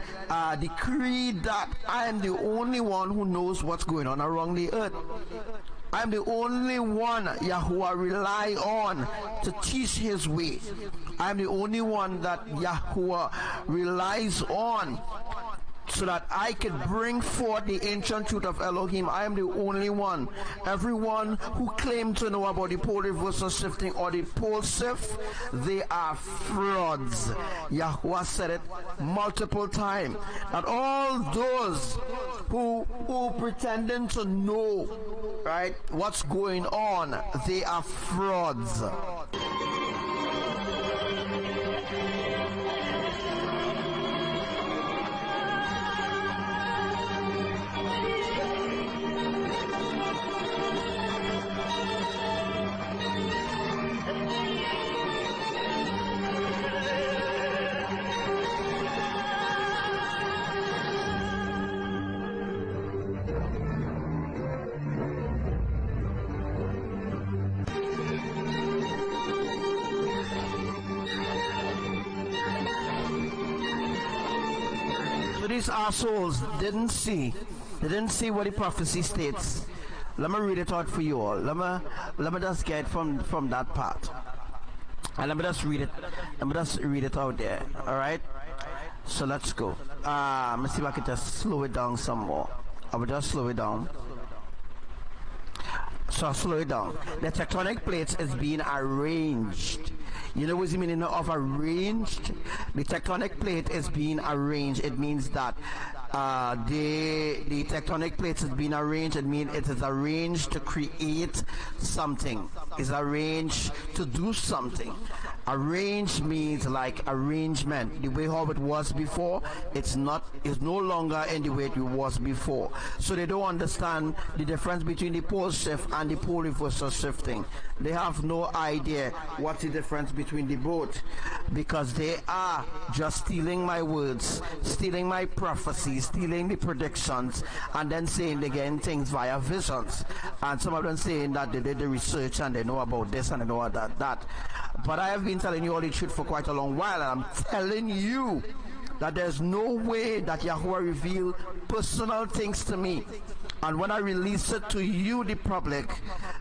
decreed that I am the only one who knows what's going on around the earth. I'm the only one Yahuwah rely on to teach his way. I'm the only one that Yahuwah relies on so that I could bring forth the ancient truth of Elohim. I am the only one. Everyone who claims to know about the pole reversal shifting or the pole shift, they are frauds. Yahuwah said it multiple times, that all those who pretending to know, right, what's going on, they are frauds. These assholes didn't see what the prophecy states. let me read it out for you all. Let me just get from that part. And let me just read it out there. All right. So let's go. Let me see if I can just slow it down some more. I will just slow it down. So I'll slow it down. The tectonic plates is being arranged. You know what's the meaning of arranged? The tectonic plate is being arranged. It means that the tectonic plates is being arranged. It means it is arranged to create something. It's arranged to do something. Arranged means like arrangement. The way how it was before, it's no longer in the way it was before. So they don't understand the difference between the pole shift and the pole reversal shifting. They have no idea what's the difference between the both, because they are just stealing my words, stealing my prophecies, stealing the predictions, and then saying again things via visions. And some of them saying that they did the research and they know about this and they know about that. But I have been telling you all the truth for quite a long while, and I'm telling you that there's no way that Yahuwah revealed personal things to me. And when I release it to you, the public,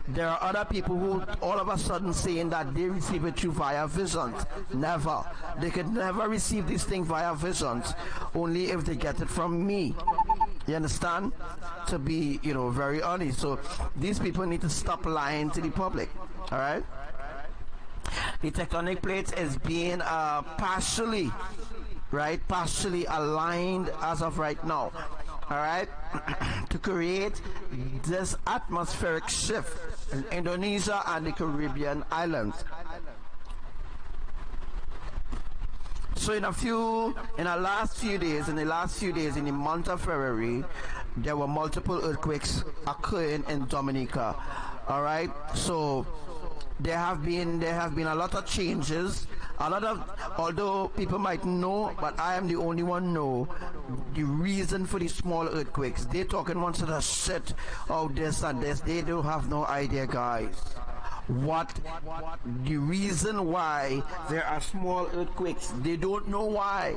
there are other people who all of a sudden saying that they receive it through via visions. Never. They could never receive this thing via visions, only if they get it from me. You understand? To be, very honest. So these people need to stop lying to the public. All right? The tectonic plate is being partially aligned as of right now. All right, to create this atmospheric shift in Indonesia and the Caribbean islands. So in the last few days, in the month of February, there were multiple earthquakes occurring in Dominica. All right, so there have been a lot of changes. Although people might know, but I am the only one know the reason for the small earthquakes. They're talking once of the shit, this and this. They don't have no idea, guys. What the reason why there are small earthquakes? They don't know why.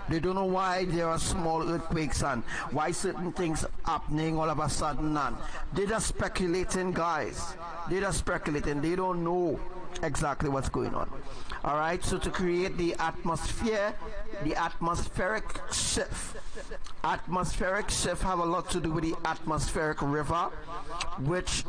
They don't know why there are small earthquakes and why certain things happening all of a sudden. And they're just speculating, guys. They're just speculating. They don't know exactly what's going on. All right, so to create the atmosphere, the atmospheric shift have a lot to do with the atmospheric river, which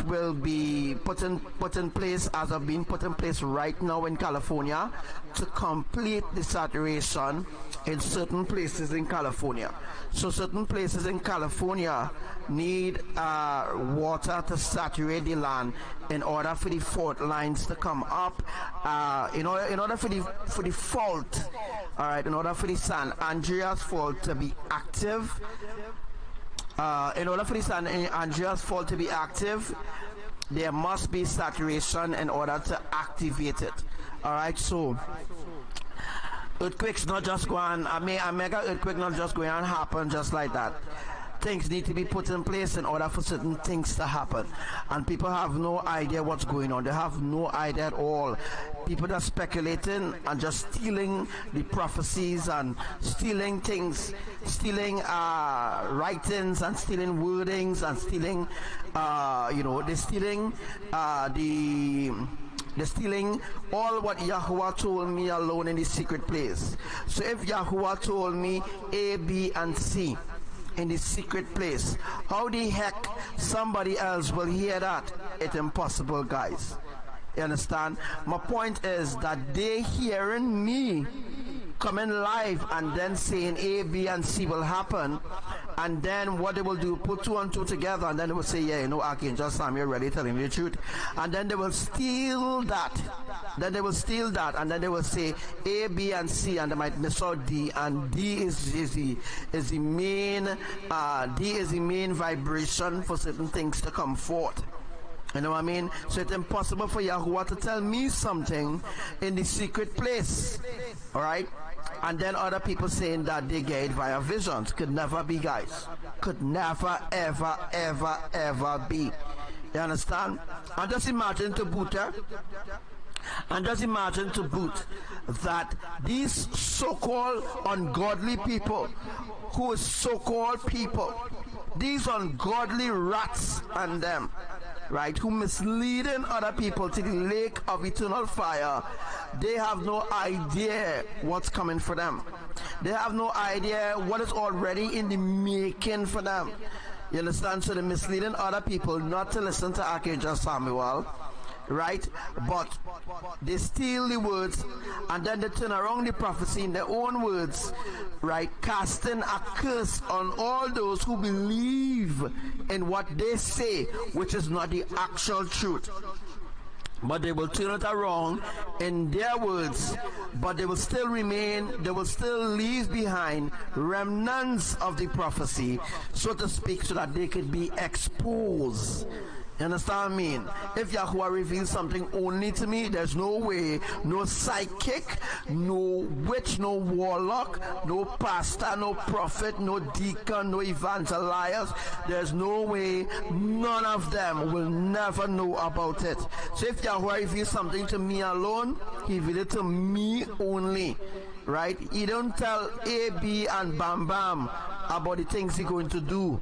will be put in place, as of being put in place right now in California, to complete the saturation in certain places in California. So certain places in California need water to saturate the land in order for the fault lines to come up, in order for the fault, all right, in order for the San Andreas fault to be active, there must be saturation in order to activate it. All right, so earthquakes not just going, a mega earthquake not just going to happen just like that. Things need to be put in place in order for certain things to happen, and people have no idea what's going on. They have no idea at all. People are speculating and just stealing the prophecies and stealing things, stealing writings and stealing wordings and stealing they're stealing all what Yahuwah told me alone in the secret place. So if Yahuwah told me A, B, and C in the secret place, how the heck somebody else will hear that? It's impossible, guys. You understand? My point is that they hearing me coming live and then saying A, B, and C will happen, and then what they will do, put two and two together, and then they will say, yeah, Archangel Sam, you're really telling me the truth. And then they will steal that. And then they will say A, B, and C, and they might miss out D, and D is the main vibration for certain things to come forth. You know what I mean? So it's impossible for Yahuwah to tell me something in the secret place. All right? And then other people saying that they get it via visions. Could never be, guys. Could never, ever, ever, ever be. You understand? And just imagine to boot that these so-called ungodly people, who is so-called people, these ungodly rats and them, right, who misleading other people to the lake of eternal fire, they have no idea what's coming for them. They have no idea what is already in the making for them. You understand? So they're misleading other people not to listen to Archangel Samuel, right? But they steal the words and then they turn around the prophecy in their own words, right? Casting a curse on all those who believe in what they say, which is not the actual truth. But they will turn it around in their words, but they will still remain, they will still leave behind remnants of the prophecy, so to speak, so that they could be exposed. You understand what I mean? If Yahuwah reveals something only to me, there's no way, no psychic, no witch, no warlock, no pastor, no prophet, no deacon, no evangelist, there's no way, none of them will never know about it. So if Yahuwah reveals something to me alone, he reveals it to me only. Right? He don't tell A, B, and Bam Bam about the things he's going to do.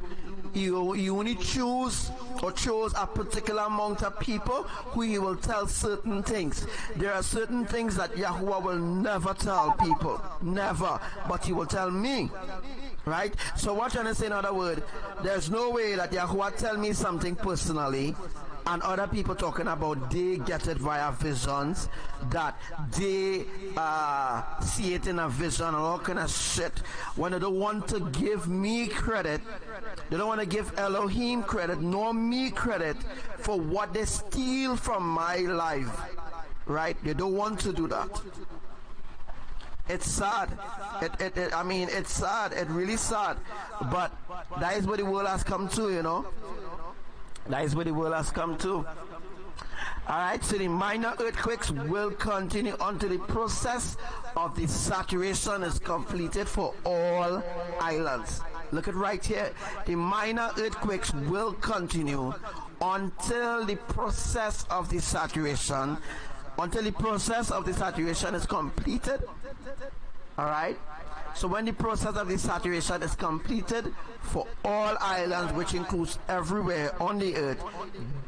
You only chose a particular amount of people who he will tell certain things. There are certain things that Yahuwah will never tell people, never, but he will tell me, right? So what I'm trying to say in other words, there's no way that Yahuwah tell me something personally and other people talking about they get it via visions, that they see it in a vision and all kind of shit, when they don't want to give me credit. They don't want to give Elohim credit nor me credit for what they steal from my life, right? They don't want to do that. It's sad. I mean, it's sad. It's really sad. But that is what the world has come to, you know. That is what the world has come to. Alright, so the minor earthquakes will continue until the process of the saturation is completed for all islands. Look at right here. The minor earthquakes will continue until the process of the saturation, is completed. Alright? So when the process of the saturation is completed for all islands, which includes everywhere on the earth,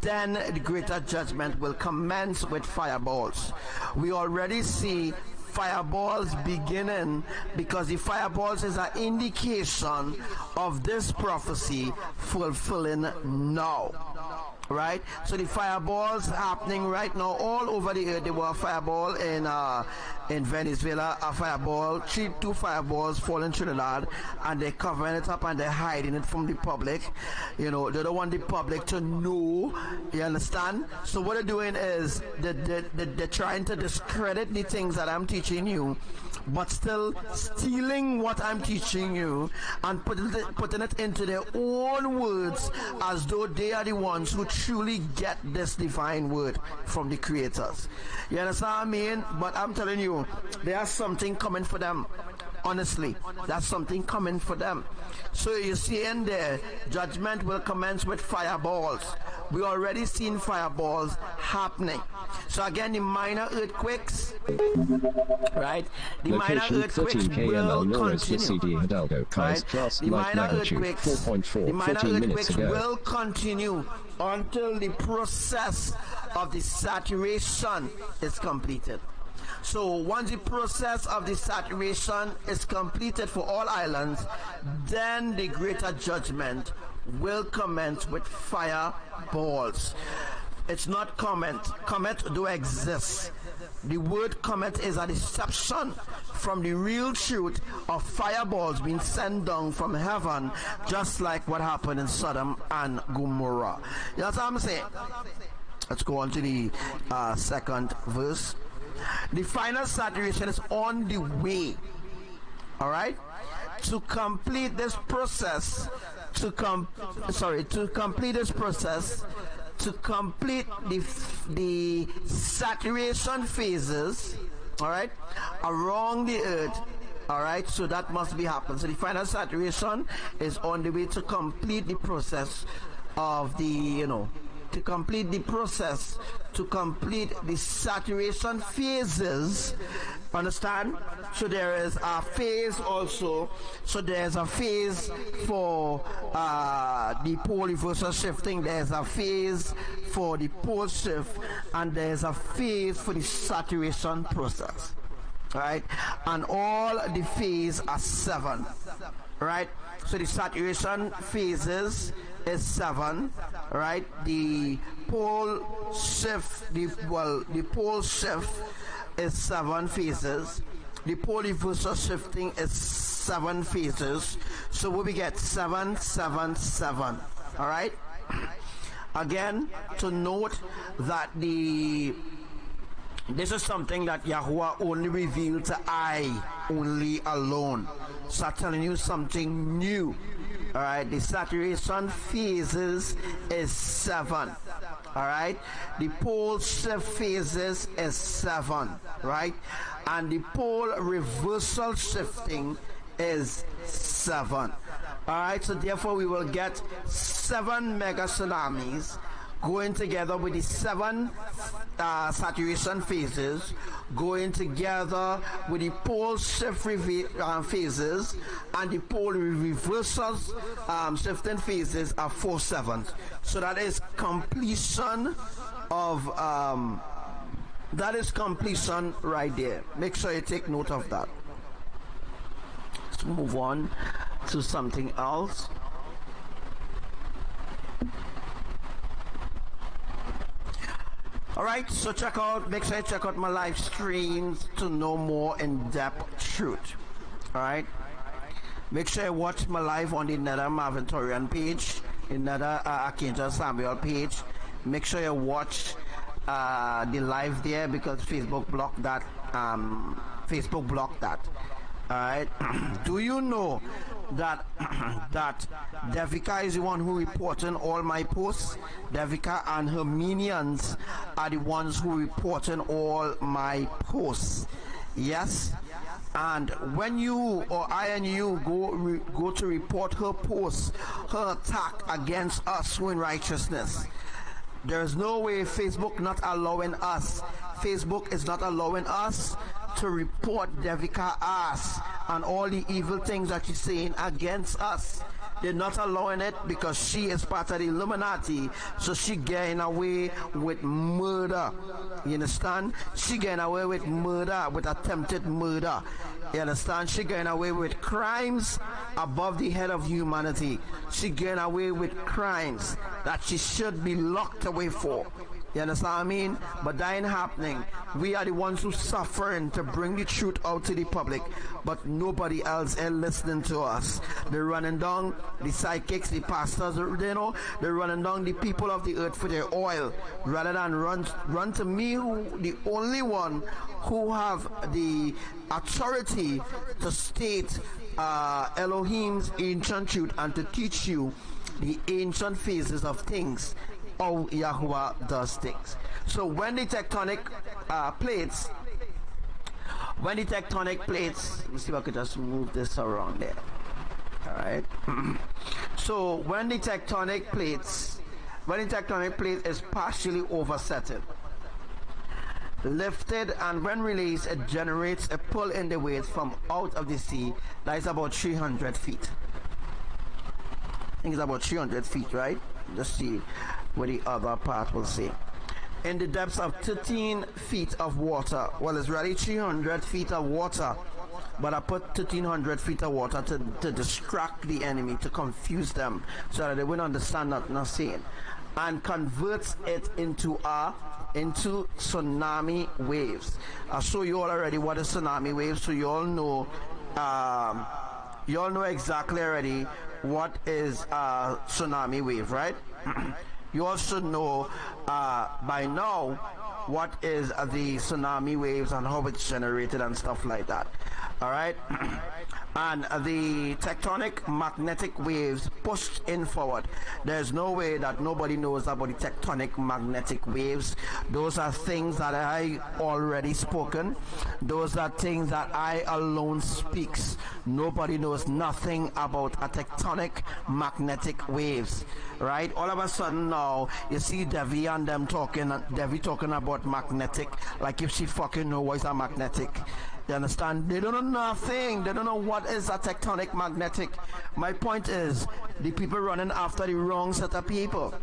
then the greater judgment will commence with fireballs. We already see fireballs beginning, because the fireballs is an indication of this prophecy fulfilling now. Right? So the fireballs happening right now all over the earth. There were a fireball in Venezuela, a fireball, two fireballs fall in Trinidad, and they're covering it up and they're hiding it from the public. You know, they don't want the public to know. You understand? So what they're doing is they're trying to discredit the things that I'm teaching you, but still stealing what I'm teaching you and putting it into their own words, as though they are the ones who truly get this divine word from the creators. You understand what I mean? But I'm telling you, there's something coming for them. Honestly, that's something coming for them. So you see in there, judgment will commence with fireballs. We already seen fireballs happening. So again, the minor earthquakes, right? The minor earthquakes will continue. Right? The minor earthquakes will continue until the process of the saturation is completed. So once the process of the saturation is completed for all islands, then the greater judgment will commence with fireballs. It's not comet. Comet do exist. The word comet is a deception from the real truth of fireballs being sent down from heaven, just like what happened in Sodom and Gomorrah. You know what I'm saying? Let's go on to the second verse. The final saturation is on the way. All right, to complete this process, to complete the saturation phases, all right, around the earth. All right, so that must be happening. So the final saturation is on the way to complete the process of the, to complete the process, to complete the saturation phases. Understand? So there is a phase also. So there's a phase for the pole reversal shifting, there's a phase for the pole shift, and there's a phase for the saturation process. Right? And all the phases are 7. Right? So the saturation phases is 7, right? The pole shift, the pole shift is 7 phases. The pole reversal shifting is 7 phases. So we get 7, 7, 7. All right. Again, to note that this is something that Yahuwah only revealed to I only alone. So I'm telling you something new. All right, the saturation phases is 7. All right, the pole shift phases is 7. Right, and the pole reversal shifting is 7. All right, so therefore we will get 7 mega tsunamis going together with the 7 saturation phases, going together with the pole shift phases, and the pole reversal shifting phases are 4 7s. So that is completion of completion right there. Make sure you take note of that. Let's move on to something else. Alright, so make sure you check out my live streams to know more in-depth truth. Alright, make sure you watch my live on the Nether Marvin Thurian page, the Nether Archangel Samuel page. Make sure you watch the live there, because Facebook blocked that. Alright, do you know that Devika is the one who reporting all my posts? Devika and her minions are the ones who reporting all my posts. Yes, and when you or I and you go to report her posts, her attack against us who in righteousness, there's no way Facebook not allowing us. Facebook is not allowing us to report Devika ass and all the evil things that she's saying against us. They're not allowing it because she is part of the Illuminati, so she getting away with murder. You understand? She getting away with murder, with attempted murder. You understand? She getting away with crimes above the head of humanity. She getting away with crimes that she should be locked away for. You understand what I mean? But that ain't happening. We are the ones who suffering to bring the truth out to the public, but nobody else is listening to us. They're running down the psychics, the pastors, you know, they're running down the people of the earth for their oil, rather than run to me, who the only one who have the authority to state Elohim's ancient truth and to teach you the ancient phases of things, how Yahuwah does things. So when the tectonic plates, let me see if I could just move this around there. All right. So when the tectonic plate is partially oversetted, lifted, and when released, it generates a pull in the waves from out of the sea that is about 300 feet. I think it's about 300 feet, right? Let's see what the other part will say. In the depths of 13 feet of water. Well, it's really 300 feet of water, but I put 1300 feet of water to distract the enemy, to confuse them, so that they wouldn't understand what I'm saying, and converts it into tsunami waves. I show you all already what is tsunami waves, so you all know exactly already what is a tsunami wave, right? You also know by now what is the tsunami waves and how it's generated and stuff like that. all right? And the tectonic magnetic waves pushed in forward. There's no way that nobody knows about the tectonic magnetic waves. Those are things that I already spoken. Those are things that I alone speaks. Nobody knows nothing about a tectonic magnetic waves, right? All of a sudden now you see Devi and them talking about magnetic, like if she fucking know what's a magnetic. You understand? They don't know nothing. They don't know what is a tectonic magnetic. My point is, the people running after the wrong set of people.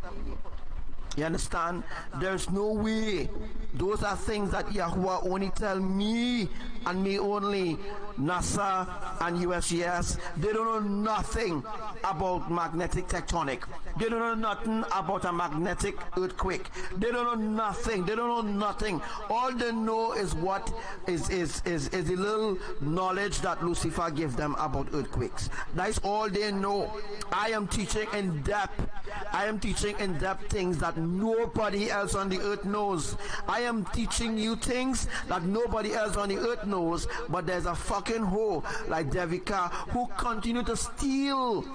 You understand? There's no way. Those are things that Yahuwah only tell me and me only. NASA and USGS, they don't know nothing about magnetic tectonic. They don't know nothing about a magnetic earthquake. They don't know nothing. They don't know nothing. All they know is what is the little knowledge that Lucifer gave them about earthquakes. That's all they know. I am teaching in depth. I am teaching in depth things that nobody else on the earth knows. I am teaching you things that nobody else on the earth knows, but there's a fucking hoe like Devika who continue to steal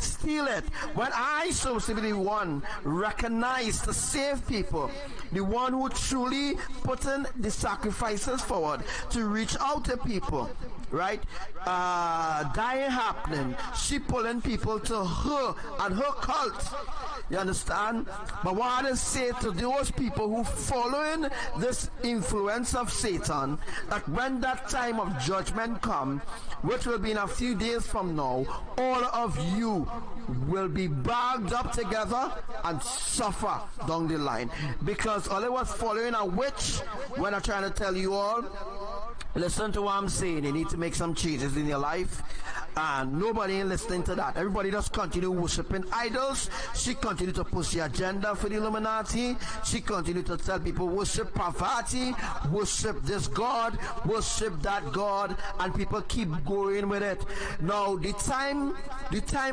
it. When I supposed to be the one recognized to save people, the one who truly put in the sacrifices forward to reach out to people, right? Dying happening, she pulling people to her and her cult. You understand? But what I say to those people who following this influence of Satan, that when that time of judgment come, which will be in a few days from now, all of you will be bagged up together and suffer down the line. Because all I was following a witch, when I'm trying to tell you all, listen to what I'm saying. You need to make some changes in your life. And nobody ain't listening to that. Everybody just continue worshiping idols. She continue to push the agenda for the Illuminati. She continue to tell people worship Parvati, worship this God, worship that God, and people keep going with it. Now the time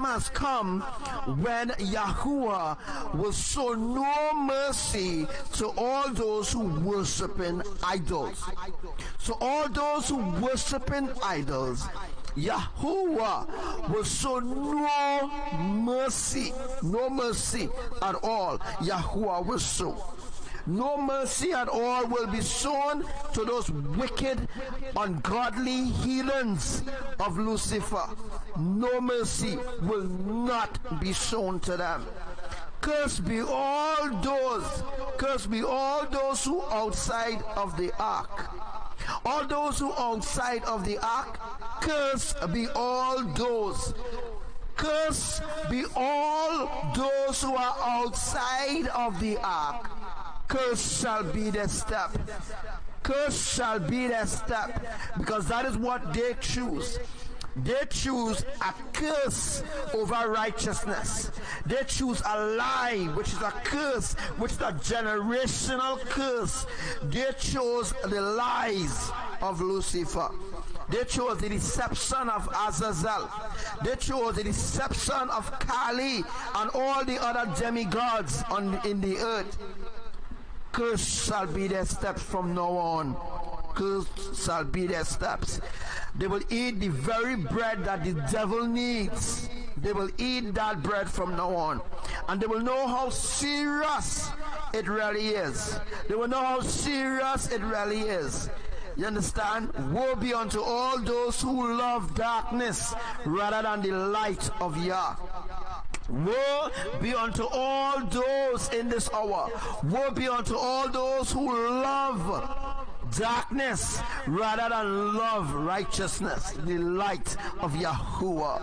has come when Yahuwah will show no mercy to all those who worshiping idols. So all those who worshiping idols, Yahuwah will show no mercy at all. Yahuwah will show. No mercy at all will be shown to those wicked, ungodly heathens of Lucifer. No mercy will not be shown to them. Cursed be all those who outside of the ark. All those who outside of the ark, cursed be all those. Cursed be all those who are outside of the ark. Cursed shall be their step. Cursed shall be their step, because that is what they choose. They choose a curse over righteousness. They choose a lie, which is a curse, which is a generational curse. They chose the lies of Lucifer. They chose the deception of Azazel. They chose the deception of Kali and all the other demigods in the earth. Cursed shall be their steps from now on. Cursed shall be their steps. They will eat the very bread that the devil needs. They will eat that bread from now on. And they will know how serious it really is. They will know how serious it really is. You understand? Woe be unto all those who love darkness rather than the light of Yah. Woe be unto all those in this hour. Woe be unto all those who love darkness rather than love righteousness, the light of Yahuwah.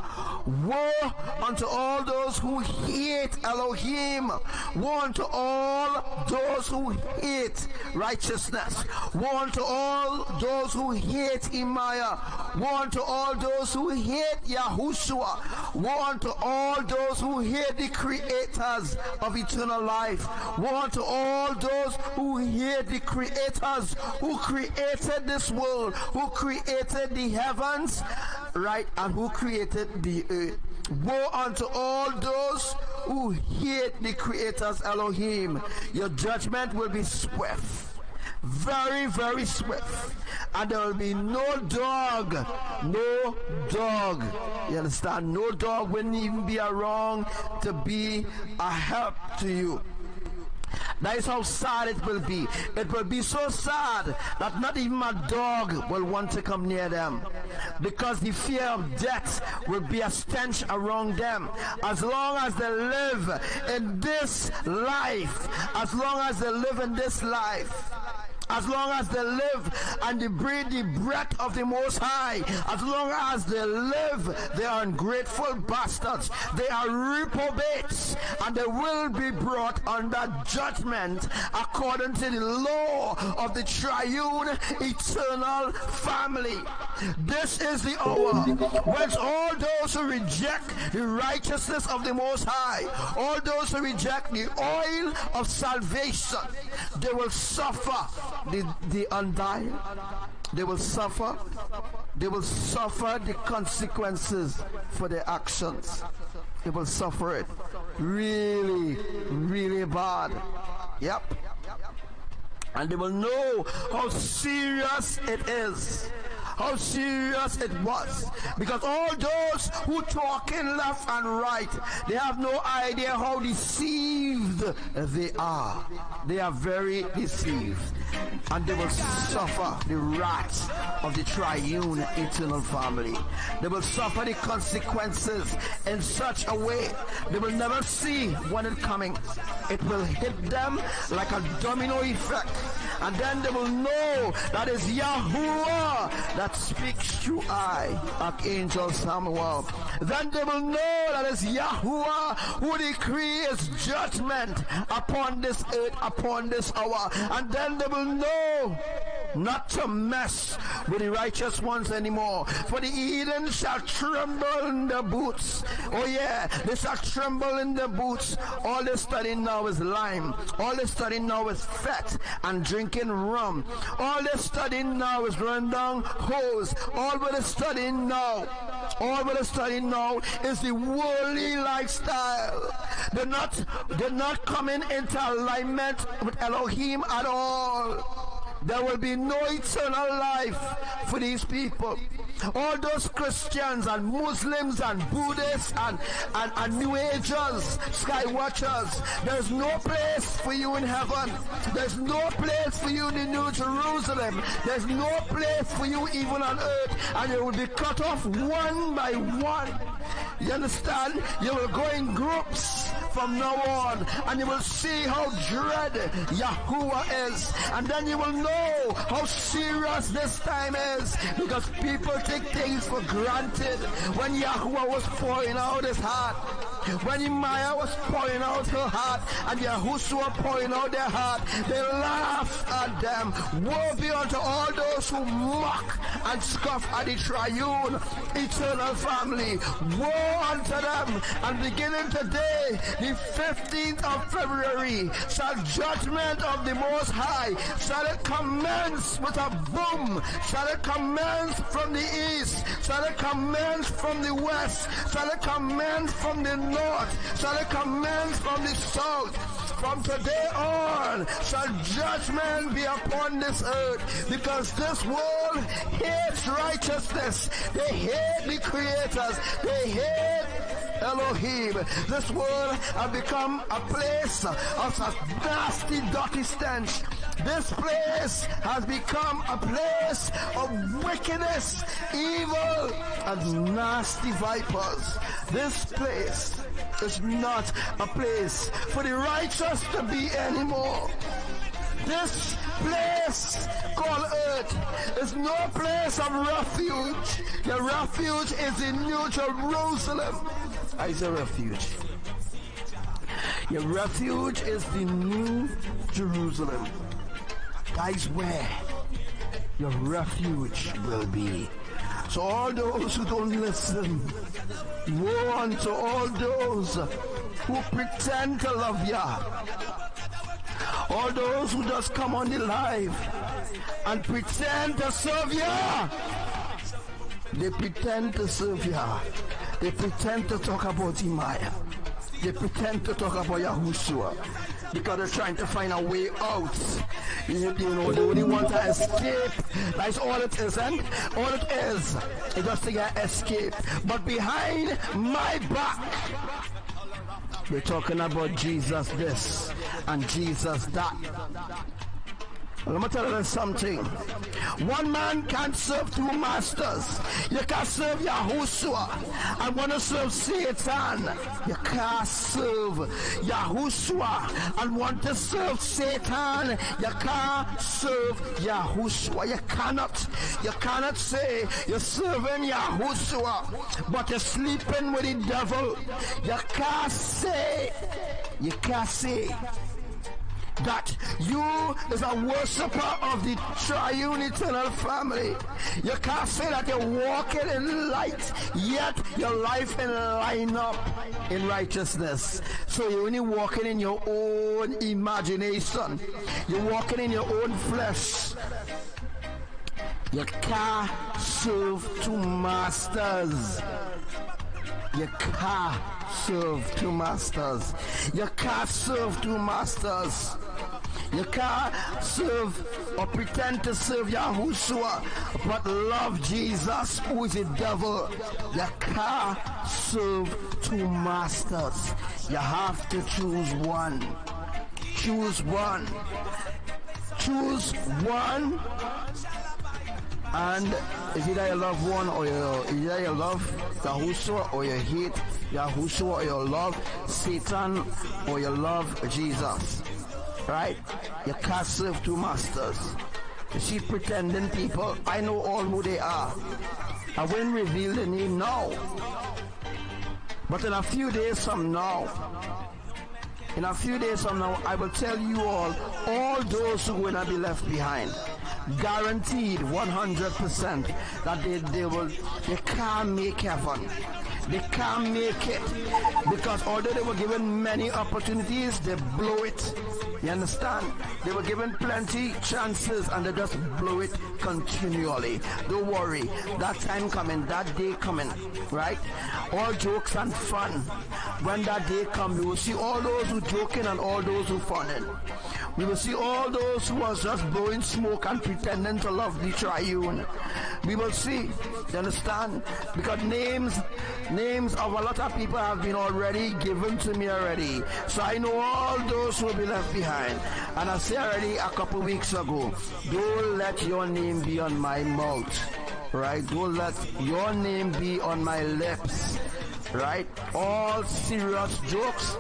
Woe unto all those who hate Elohim. Woe unto all those who hate righteousness. Woe unto all those who hate IMAYAH. Woe unto all those who hate Yahushua. Woe unto all those who hate the creators of eternal life. Woe unto all those who hate the creators who created this world, who created the heavens, right, and who created the earth. Woe unto all those who hate the creator's Elohim. Your judgment will be swift. Very, very swift. and there will be no dog. No dog. You understand? No dog will even be around to be a help to you. That is how sad it will be. It will be so sad that not even a dog will want to come near them, because the fear of death will be a stench around them. As long as they live in this life, as long as they live in this life, as long as they live and they breathe the breath of the Most High, as long as they live, they are ungrateful bastards. They are reprobates, and they will be brought under judgment according to the law of the triune eternal family. This is the hour when all those who reject the righteousness of the Most High, all those who reject the oil of salvation, they will suffer the undying. They will suffer the consequences for their actions. They will suffer it really, really bad. Yep. And they will know how serious it is, how serious it was, because all those who talking left and right, they have no idea how deceived they are. They are very deceived, and they will suffer the wrath of the triune eternal family. They will suffer the consequences in such a way they will never see when it's coming. It will hit them like a domino effect, and then they will know that is Yahuwah that speaks through Archangel Samuel. Then they will know that it's Yahuwah who decrees judgment upon this earth, upon this hour. And then they will know not to mess with the righteous ones anymore, for the heathen shall tremble in their boots. Oh yeah, they shall tremble in their boots. All they're studying now is lime. All they're studying now is fat and drinking rum. All they're studying now is running down hose. All what they're studying now, is the worldly lifestyle. They're not coming into alignment with Elohim at all. There will be no eternal life for these people. All those Christians and Muslims and Buddhists and New Agers, Sky Watchers, there's no place for you in heaven. There's no place for you in the New Jerusalem. There's no place for you even on earth. And you will be cut off one by one. You understand? You will go in groups from now on, and you will see how dread Yahuwah is. And then you will know how serious this time is, because people take things for granted. When Yahuwah was pouring out his heart, when IMAYAH was pouring out her heart, and YAHUSHUA pouring out their heart, they laugh at them. Woe be unto all those who mock and scoff at the triune eternal family. Woe unto them. And beginning today, the 15th of February, shall judgment of the Most High, shall it commence with a boom, shall it commence from the east, shall it commence from the west, shall it commence from the north, shall it commence from the south. From today on shall judgment be upon this earth, because this world hates righteousness. They hate the creators. They hate Elohim. This world has become a place of a nasty, dirty stench. This place has become a place of wickedness, evil, and nasty vipers. This place is not a place for the righteous to be anymore. This place called earth is no place of refuge. Your refuge is in New Jerusalem. Is a refuge. Your refuge is the New Jerusalem. That is where your refuge will be. So all those who don't listen, woe unto all those who pretend to love Yah. All those who just come on the live and pretend to serve Yah. They pretend to serve Yah. They pretend to talk about IMAYAH. They pretend to talk about Yahushua. because they're trying to find a way out. You know, they only want to escape. That's all it is, and all it is just to get escape. But behind my back, we're talking about Jesus this and Jesus that. Let me tell you something. One man can't serve two masters. You can't serve Yahushua and want to serve Satan. You can't serve Yahushua and want to serve Satan. You can't serve Yahushua. You cannot say you're serving Yahushua, but you're sleeping with the devil. You can't say that you is a worshiper of the triune eternal family. You can't say that you're walking in light, yet your life in line up in righteousness. So you're only walking in your own imagination. You're walking in your own flesh. You can't serve two masters. You can't serve two masters. You can't serve two masters. You can't serve or pretend to serve Yahushua but love Jesus, who is the devil. You can't serve two masters. You have to choose one. Choose one. Choose one. And it's either you love one or you love Yahushua, or you hate Yahushua, or you love Satan, or you love Jesus. Right? You can't serve two masters. You see pretending people, I know all who they are. I won't reveal the name now. But in a few days from now, I will tell you all those who will not be left behind. Guaranteed 100% that they can't make heaven. They can't make it, because although they were given many opportunities, they blow it. You understand? They were given plenty chances and they just blow it continually. Don't worry, that time coming, that day coming, right? All jokes and fun. When that day comes, we will see all those who joking and all those who funning. We will see all those who are just blowing smoke and pretending to love the triune. We will see, you understand? Because names of a lot of people have been already given to me already. So I know all those who will be left behind. And I said already a couple weeks ago, don't let your name be on my mouth. Right? Don't let your name be on my lips. Right? All serious jokes.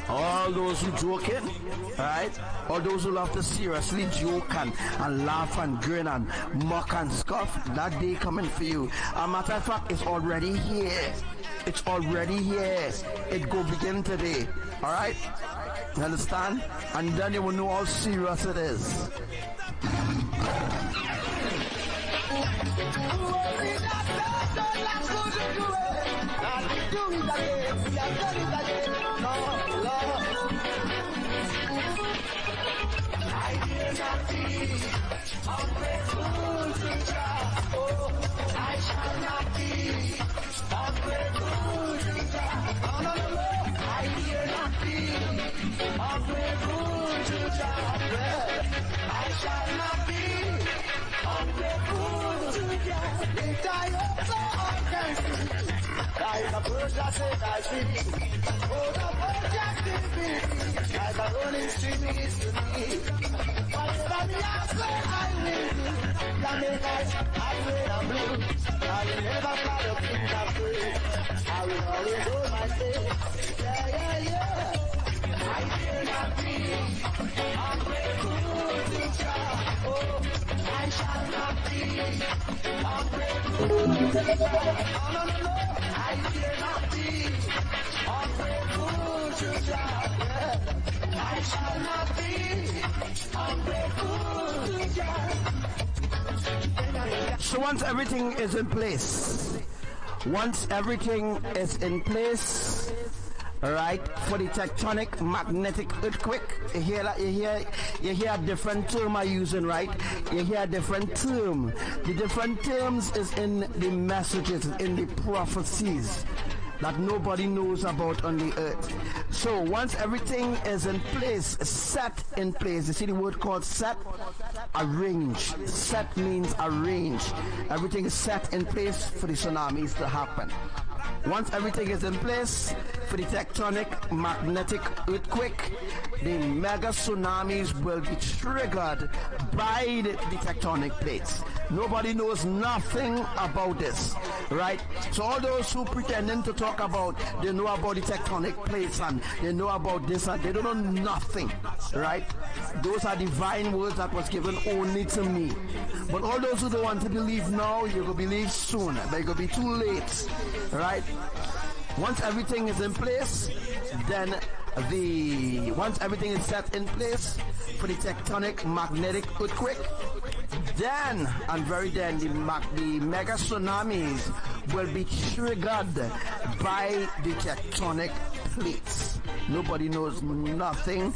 All those who joking, right? All those who love to seriously joke and laugh and grin and mock and scoff, that day coming for you. A matter of fact, it's already here. It's already here. It go begin today. Alright? You understand? And then you will know how serious it is. I shall not be ungrateful to God. I hear not be ungrateful to God. I shall not be ungrateful to God. If I also can like a bird that said I should be. Oh, the bird that did me. Like a rolling stream is to me. Whatever me ask, I will do. That make I will and blue. I will never fly up in that way. I will always hold my faith. Yeah, yeah, yeah. I dare not be ungrateful to God. Oh, I shall not be ungrateful to God. No, no, no. I dare not be ungrateful to God. Yeah. I shall not be ungrateful to God. So once everything is in place, right, for the tectonic magnetic earthquake, you hear a different term I'm using, right? You hear a different term. The different terms is in the messages, in the prophecies that nobody knows about on the earth. So once everything is in place, set in place, you see the word called set? Arrange. Set means arrange. Everything is set in place for the tsunamis to happen. Once everything is in place for the tectonic magnetic earthquake, the mega tsunamis will be triggered by the tectonic plates. Nobody knows nothing about this, right? So all those who pretending to talk about, they know about the tectonic plates and they know about this and they don't know nothing, right? Those are divine words that was given only to me. But all those who don't want to believe now, you will believe soon. But it will be too late, right? Once everything is in place, then once everything is set in place for the tectonic magnetic earthquake, then the mega tsunamis will be triggered by the tectonic plates. Nobody knows nothing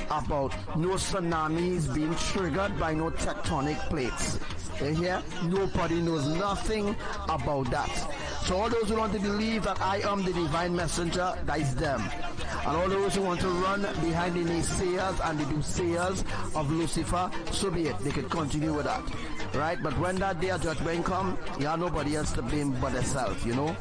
about no tsunamis being triggered by no tectonic plates. You hear? Nobody knows nothing about that. So all those who want to believe that I am the divine messenger, that is them. And all those who want to run behind the naysayers and the doomsayers of Lucifer, so be it. They can continue with that. Right? But when that day of judgment comes, you have nobody else to blame but themselves, you know?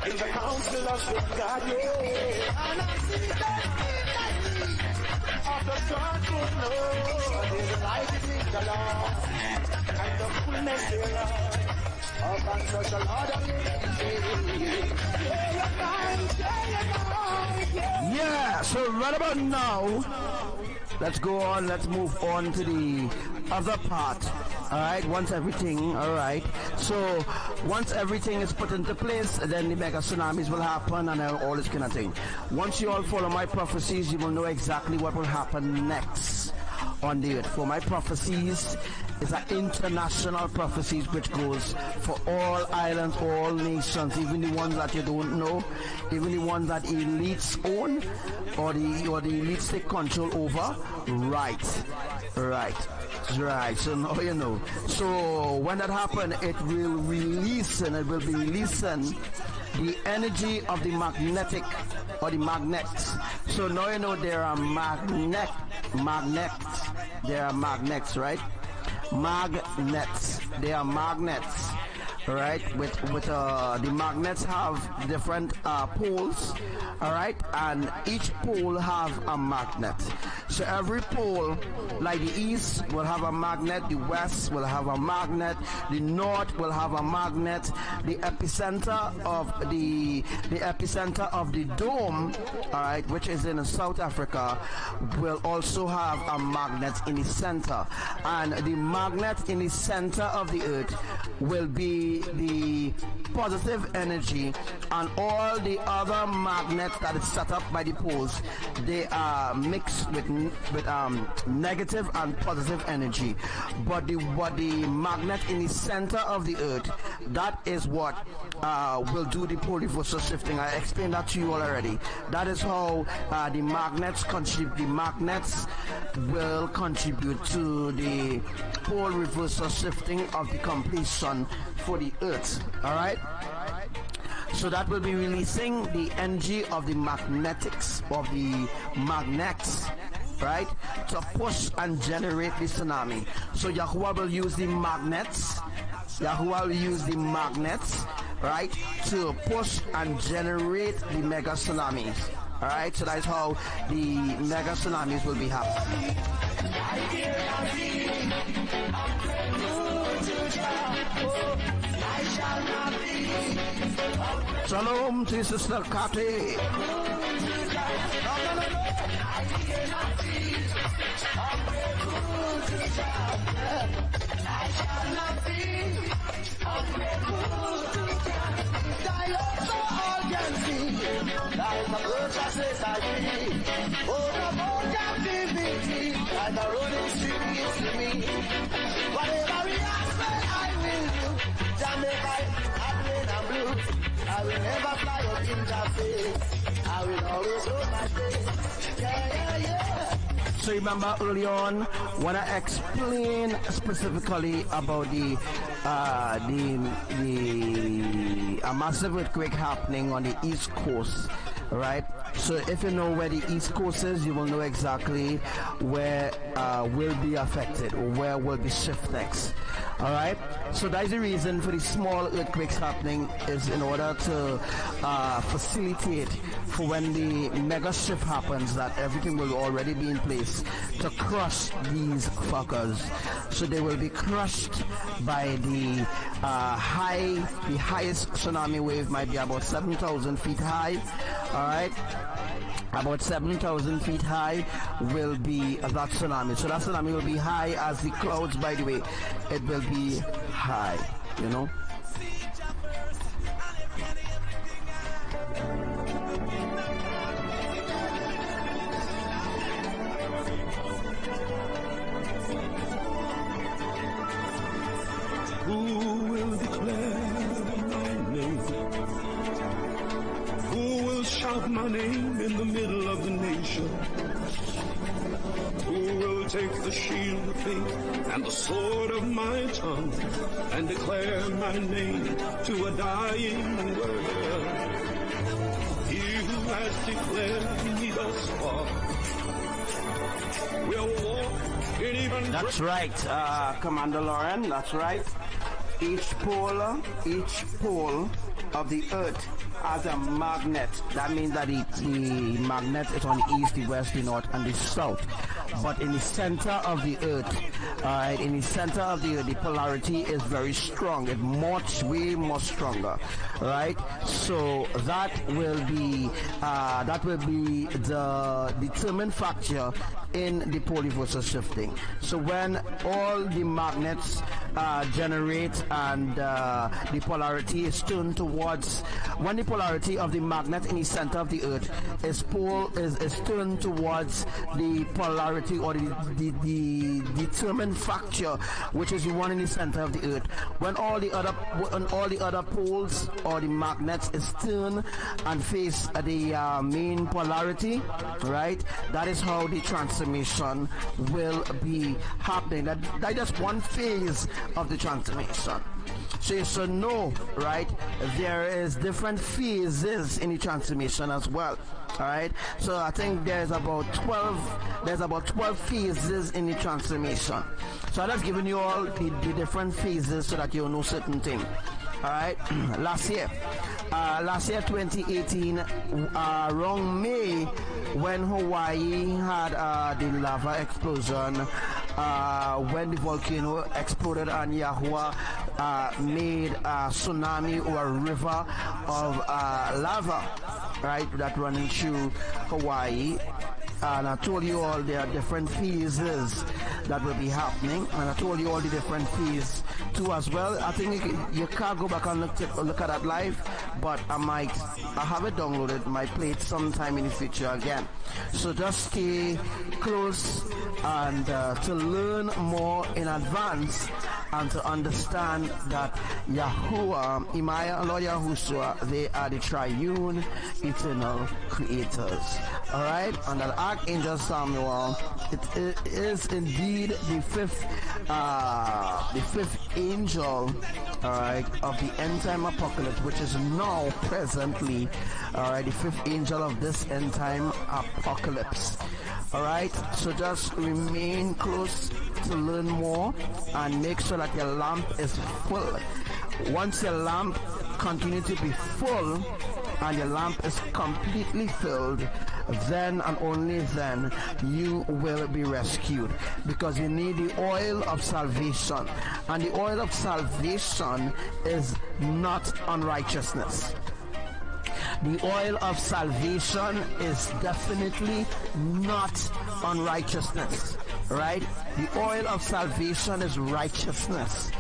In the council of God, and I see that of the God Lord, there's light in the Lord, and the fullness thereof, of and such a lot of Yeah, so right about now, let's go on, let's move on to the other part. Alright, once everything is put into place, then the mega tsunamis will happen and all this kind of thing. Once you all follow my prophecies, you will know exactly what will happen next on the earth. For my prophecies is an international prophecies which goes for all islands, all nations, even the ones that you don't know, even the ones that elites own or the elites take control over. Right, so now you know. So when that happens, it will be releasing the energy of the magnetic or the magnets. So now you know there are magnets, right? They are magnets, right? With the magnets have different poles, all right, and each pole have a magnet. So every pole, like the east will have a magnet, the west will have a magnet, the north will have a magnet, the epicenter of the dome, all right, which is in South Africa, will also have a magnet in the center, and the magnet in the center of the earth will be the positive energy, and all the other magnets that is set up by the poles, they are mixed with negative and positive energy. But the magnet in the center of the earth, that is what will do the pole reversal shifting. I explained that to you already. That is how the magnets contribute. The magnets will contribute to the pole reversal shifting of the completion for the earth. All right. So that will be releasing the energy of the magnetics, of the magnets, right, to push and generate the tsunami. So Yahuwah will use the magnets. Yahuwah will use the magnets, right, to push and generate the mega tsunamis. All right, so that's how the mega tsunamis will be happening. Shalom to Sister Kati. fear nothing. Ungrateful to God. I shall not fear. Ungrateful to God. Thy love so all can see. Like a Rosa says I be. Oh, the more captivity. Like a rolling stream is to me. Whatever we ask, I will do. Jamaica, hot rain and blue. I will never fly up in the face. I will always hold my face. Yeah, yeah, yeah. So remember early on when I explained specifically about the massive earthquake happening on the East Coast, right? So if you know where the East Coast is, you will know exactly where will be affected or where will be shift next. All right. So that's the reason for the small earthquakes happening, is in order to facilitate for when the mega shift happens, that everything will already be in place to crush these fuckers. So they will be crushed by the highest tsunami wave might be about 7,000 feet high. All right. About 7,000 feet high will be that tsunami. So that tsunami will be high as the clouds, by the way. It will be high, you know. Who will declare my name? Who will shout my name in the middle of the nation? Who will take the shield of faith and the sword of my tongue and declare my name to a dying world? He who has declared me thus far will walk in even... That's right, Commander Lauren, that's right. Each pole of the earth has a magnet. That means that the magnet is on the east, the west, the north, and the south. But in the center of the earth, in the center of the earth, the polarity is very strong. It's way more stronger, right? So that will be the determining factor in the pole versus shifting. So when all the magnets generate and the polarity is turned towards, when the polarity of the magnet in the center of the earth is turned towards the polarity or the determined factor, which is the one in the center of the earth, when all the other poles or the magnets is turned and face the main polarity, right? That is how the transformation will be happening. That is one phase of the transformation. So you should know, right, there is different phases in the transformation as well. Alright, so I think there's about 12 phases in the transformation. So I'm just giving you all the different phases so that you know certain things. Alright, last year 2018, around May, when Hawaii had the lava explosion, when the volcano exploded and Yahuwah made a tsunami or a river of lava, right, that running through Hawaii. And I told you all there are different phases that will be happening, and I told you all the different phases too as well. I think you can't go back and look at that live, but I have it downloaded, might play it sometime in the future again. So just stay close and to learn more in advance and to understand that Yahuwah, IMAYAH, and Lord Yahushua, they are the triune eternal creators. Alright, and that Archangel Samuel, it is indeed the fifth angel, alright, of the end time apocalypse, which is now presently, alright, the fifth angel of this end time apocalypse. Alright, so just remain close to learn more and make sure that your lamp is full. Once your lamp continues to be full and your lamp is completely filled, then and only then you will be rescued, because you need the oil of salvation, and the oil of salvation is not unrighteousness. The oil of salvation is definitely not unrighteousness, right? The oil of salvation is righteousness.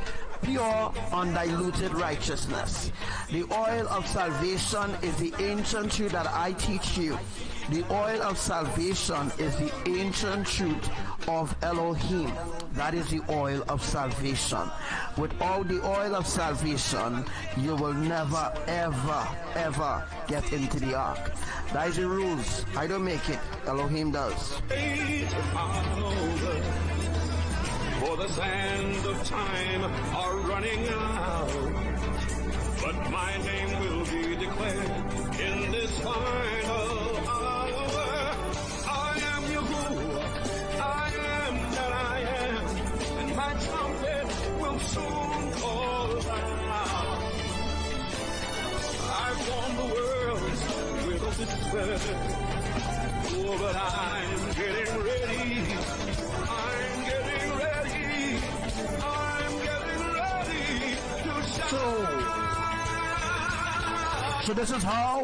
Pure, undiluted righteousness. The oil of salvation is the ancient truth that I teach you. The oil of salvation is the ancient truth of Elohim. That is the oil of salvation. Without the oil of salvation, you will never, ever, ever get into the ark. That is the rules. I don't make it. Elohim does. For the sands of time are running out, but my name will be declared in this final hour. I am Yahuwah, I am that I am, and my trumpet will soon call out. I've won the world with a whisper, oh, but I'm getting ready. I'm getting ready to shine. So this is how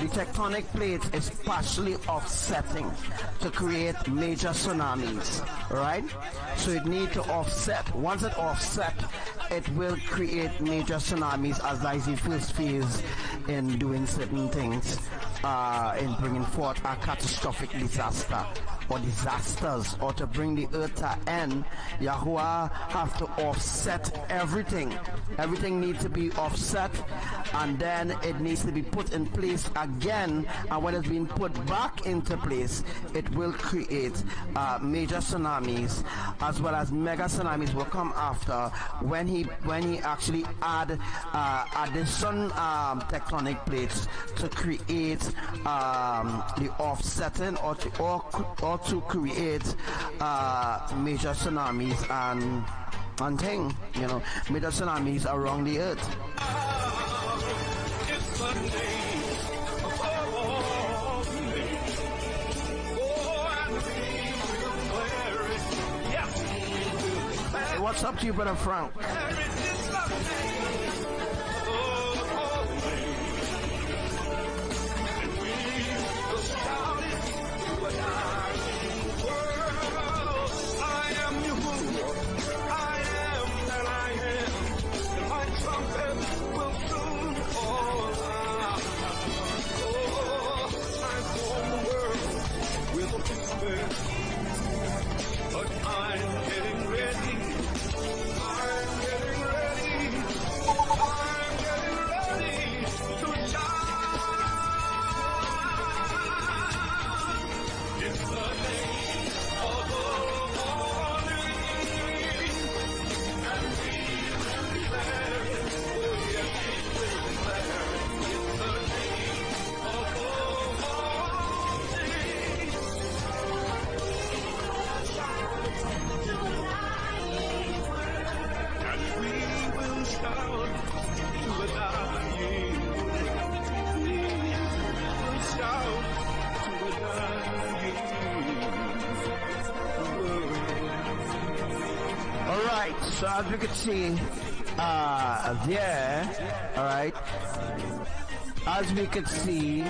the tectonic plate is partially offsetting to create major tsunamis, right? So it needs to offset. Once it offset, it will create major tsunamis, as that is the first phase in doing certain things, in bringing forth a catastrophic disaster or disasters, or to bring the earth to end. Yahuwah have to offset everything. Everything needs to be offset, and then it needs to be put in place again, and when it's been put back into place, it will create major tsunamis, as well as mega tsunamis will come after when he actually add addition tectonic plates to create the offsetting or to create major tsunamis and thing, you know, major tsunamis around the earth. Hey, what's up to you, Brother Frank? But I'm getting ready. I'm getting ready. I'm getting ready to shine. It's the name of the morning, and we will declare it. Oh yes, we will declare it. It's the name of the Alright, so as we can see there, alright, as we could see,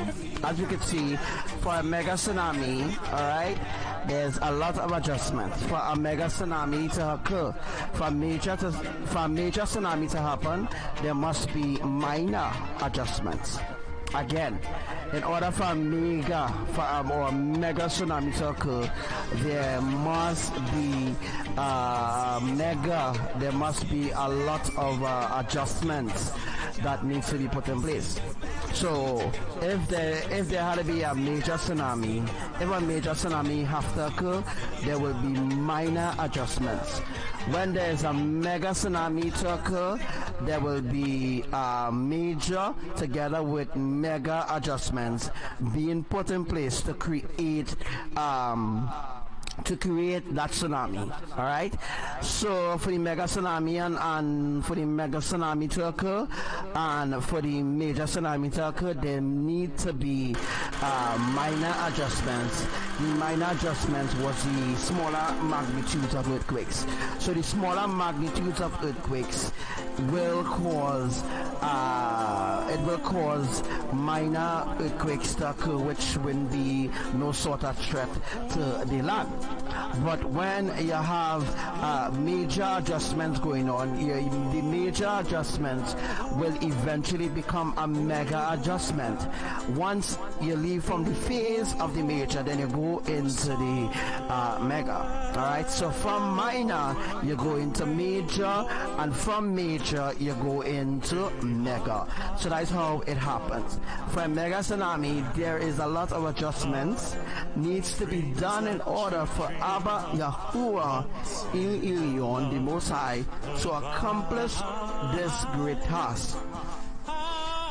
for a mega tsunami, alright, there's a lot of adjustments. For a mega tsunami to occur, for a major tsunami to happen, there must be minor adjustments. Again, in order for a mega tsunami to occur, there must be a lot of adjustments that needs to be put in place. So if there had to be a major tsunami, if a major tsunami have to occur, there will be minor adjustments. When there is a mega tsunami to occur, there will be major together with mega adjustments being put in place to create that tsunami. All right, so for the mega tsunami and for the mega tsunami to occur and for the major tsunami to occur, there need to be minor adjustments minor adjustments was the smaller magnitudes of earthquakes. So the smaller magnitudes of earthquakes will cause minor earthquakes to occur, which will be no sort of threat to the land. But when you have major adjustments going on, the major adjustments will eventually become a mega adjustment. Once you leave from the phase of the major, then you go into the mega. Alright, so from minor you go into major, and from major you go into mega. So that's how it happens. For a mega tsunami, there is a lot of adjustments needs to be done in order for Abba Yahuwah El Elyon, the Most High, to accomplish this great task.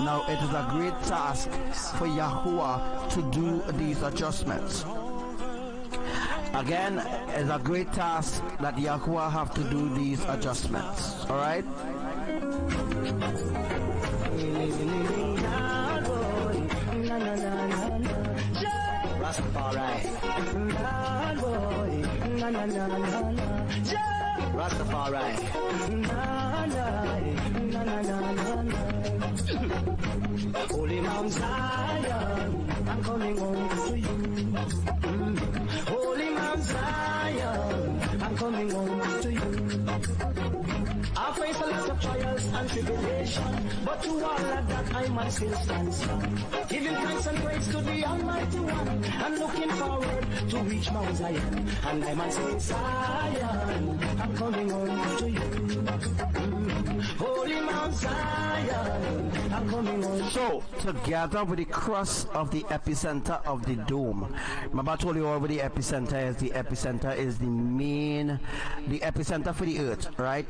Now it is a great task for Yahuwah to do these adjustments. Again, it's a great task that Yahuwah have to do these adjustments. Alright? Rastafari. Rastafari. Holy Mount Zion, I'm coming home to you. Holy Mount Zion, I'm coming home to you. I face a lot of trials and tribulation, but to all of that I must still stand strong. Giving thanks and praise to the Almighty One, and looking forward to reach Mount Zion. And I must say, Zion, I'm coming home to you. Holy Mount Zion, I'm coming home. So, together with the crust of the epicenter of the dome, Maba told you already the epicenter is the epicenter for the earth, right?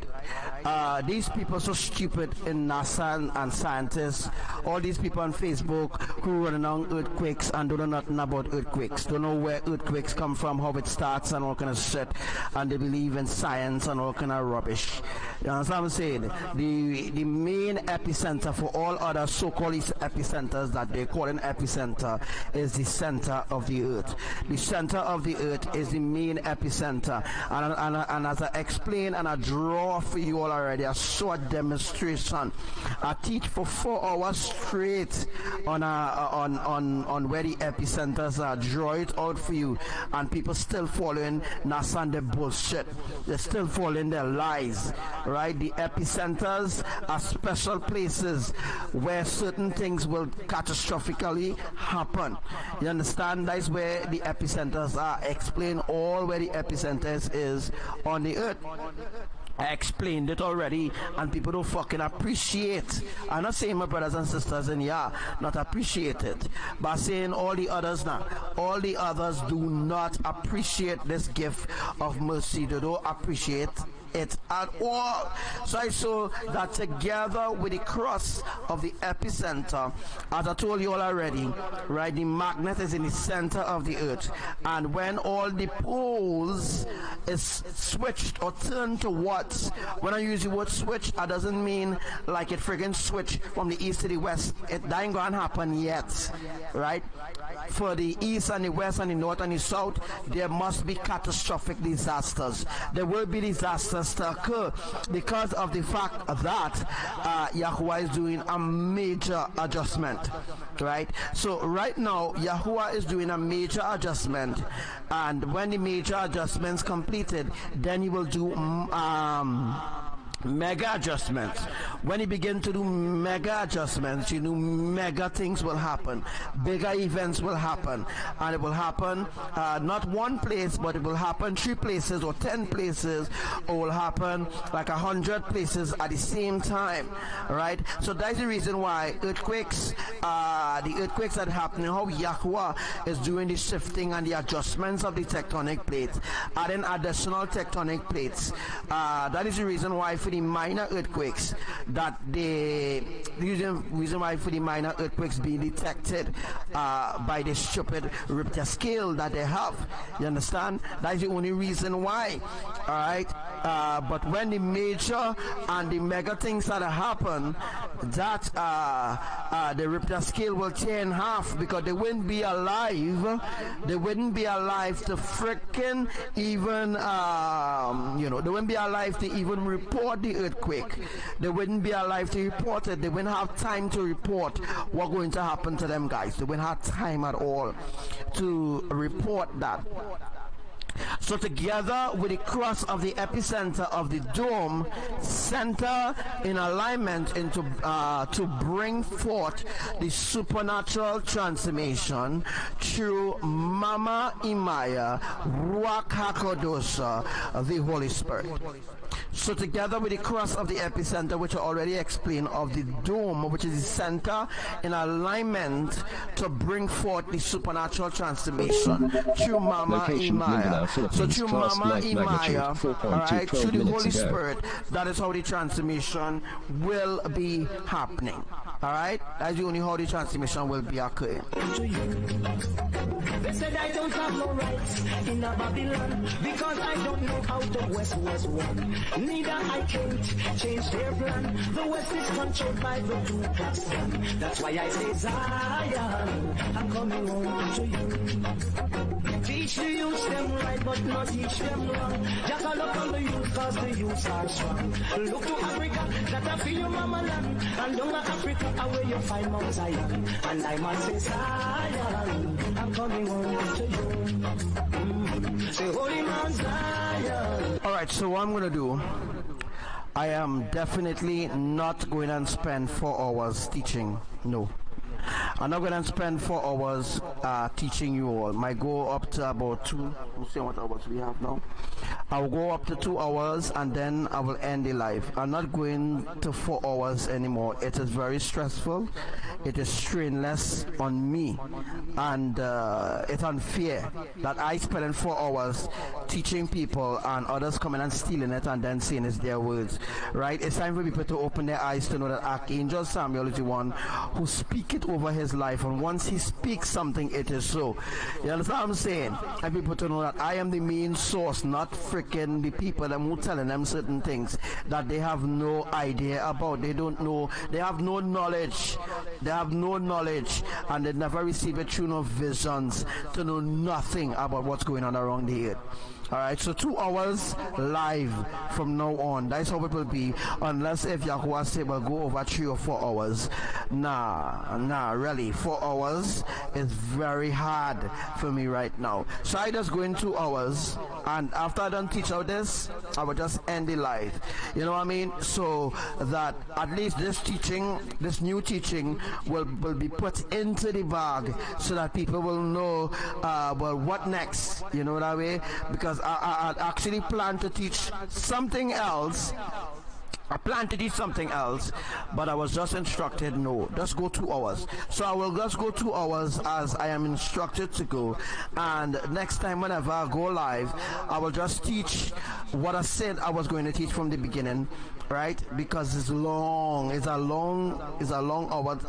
These people so stupid in NASA and scientists, all these people on Facebook who run on earthquakes and don't know nothing about earthquakes, don't know where earthquakes come from, how it starts and all kind of shit, and they believe in science and all kind of rubbish. You understand what I'm saying? The main epicenter for all other so-called epicenters that they call an epicenter is the center of the earth. The center of the earth is the main epicenter, and as I explain and I draw for you all already, I saw a demonstration. I teach for 4 hours straight on where the epicenters are. Draw it out for you, and people still following NASA and their bullshit. They're still following their lies, right? The epicenters are special places where certain things will catastrophically happen. You understand? That's where the epicenters are. Explain all where the epicenters is on the earth. I explained it already, and people don't fucking appreciate. I'm not saying my brothers and sisters in Yah not appreciate it, but I'm saying all the others now. All the others do not appreciate this gift of mercy. They don't appreciate it at all. So I saw that together with the cross of the epicenter, as I told you all already, right, the magnet is in the center of the earth, and when all the poles is switched or turned towards, when I use the word switch, that doesn't mean like it friggin' switch from the east to the west. It ain't gonna happen yet, right? For the east and the west and the north and the south, there must be catastrophic disasters. There will be disasters to occur because of the fact that Yahuwah is doing a major adjustment, right? So right now Yahuwah is doing a major adjustment, and when the major adjustments completed, then he will do mega adjustments. When you begin to do mega adjustments, you know, mega things will happen, bigger events will happen, and it will happen not one place, but it will happen 3 places or 10 places, or will happen like 100 places at the same time, right? So that's the reason why earthquakes, the earthquakes that happen, how Yahuwah is doing the shifting and the adjustments of the tectonic plates, adding additional tectonic plates. That is the reason why for the minor earthquakes that the reason why for the minor earthquakes being detected by the stupid Richter scale that they have. You understand? That's the only reason why. All right. but when the major and the mega things that happen, that the Richter scale will tear in half, because they wouldn't be alive. They wouldn't be alive to freaking even, they wouldn't be alive to even report the earthquake. They wouldn't be alive to report it. They wouldn't have time to report what's going to happen to them, guys. They wouldn't have time at all to report that. So together with the cross of the epicenter of the dome, center in alignment into to bring forth the supernatural transformation through Mama IMAYAH, Ruach HaKodesh, the Holy Spirit. So together with the cross of the epicenter, which I already explained, of the dome, which is the center in alignment to bring forth the supernatural transformation through Mama IMAYAH. So through Mama IMAYAH, alright, through the Holy Spirit, that is how the transformation will be happening. Alright, that's the only how the transformation will be occurring. They said I don't have no rights in a Babylon, because I don't know how the West was won. Neither I can't change their plan. The West is controlled by the Ku Klux Klan. That's why I say Zion, I'm coming home to you. Teach the youth them right, but not teach them wrong. Just look on the youth, cause the youth are strong. Look to Africa, that I feel your mama land. And down at Africa, where you find Mount Zion. And I must say Zion, I'm coming home to you. Say holy Mount Zion. Alright, so what I'm going to do, I am definitely not going to spend 4 hours teaching. No. I'm not going to spend 4 hours teaching you all. Might go up to about 2. We'll see what hours we have now. I will go up to 2 hours and then I will end the live. I'm not going to 4 hours anymore. It is very stressful. It is strainless on me, and it's unfair that I spend 4 hours teaching people and others coming and stealing it and then saying it's their words. Right? It's time for people to open their eyes to know that Archangel Samuel is the one who speaks it over his life, and once he speaks something, it is so. You understand what I'm saying? And people to know that I am the main source, not freaking the people that who telling them certain things that they have no idea about. They don't know. They have no knowledge. They have no knowledge, and they never receive a tune of visions to know nothing about what's going on around the earth. Alright, so 2 hours live from now on. That's how it will be, unless if Yahuwah say we'll go over 3 or 4 hours. Nah, really. 4 hours is very hard for me right now. So I just go in 2 hours, and after I done teach out this, I will just end the live. You know what I mean? So that at least this teaching, this new teaching, will be put into the bag, so that people will know, well, what next? You know what I mean? Because I actually plan to teach something else. I plan to teach something else, but I was just instructed, no, just go 2 hours. So I will just go 2 hours as I am instructed to go. And next time whenever I go live, I will just teach what I said I was going to teach from the beginning, right? Because it's long, it's a long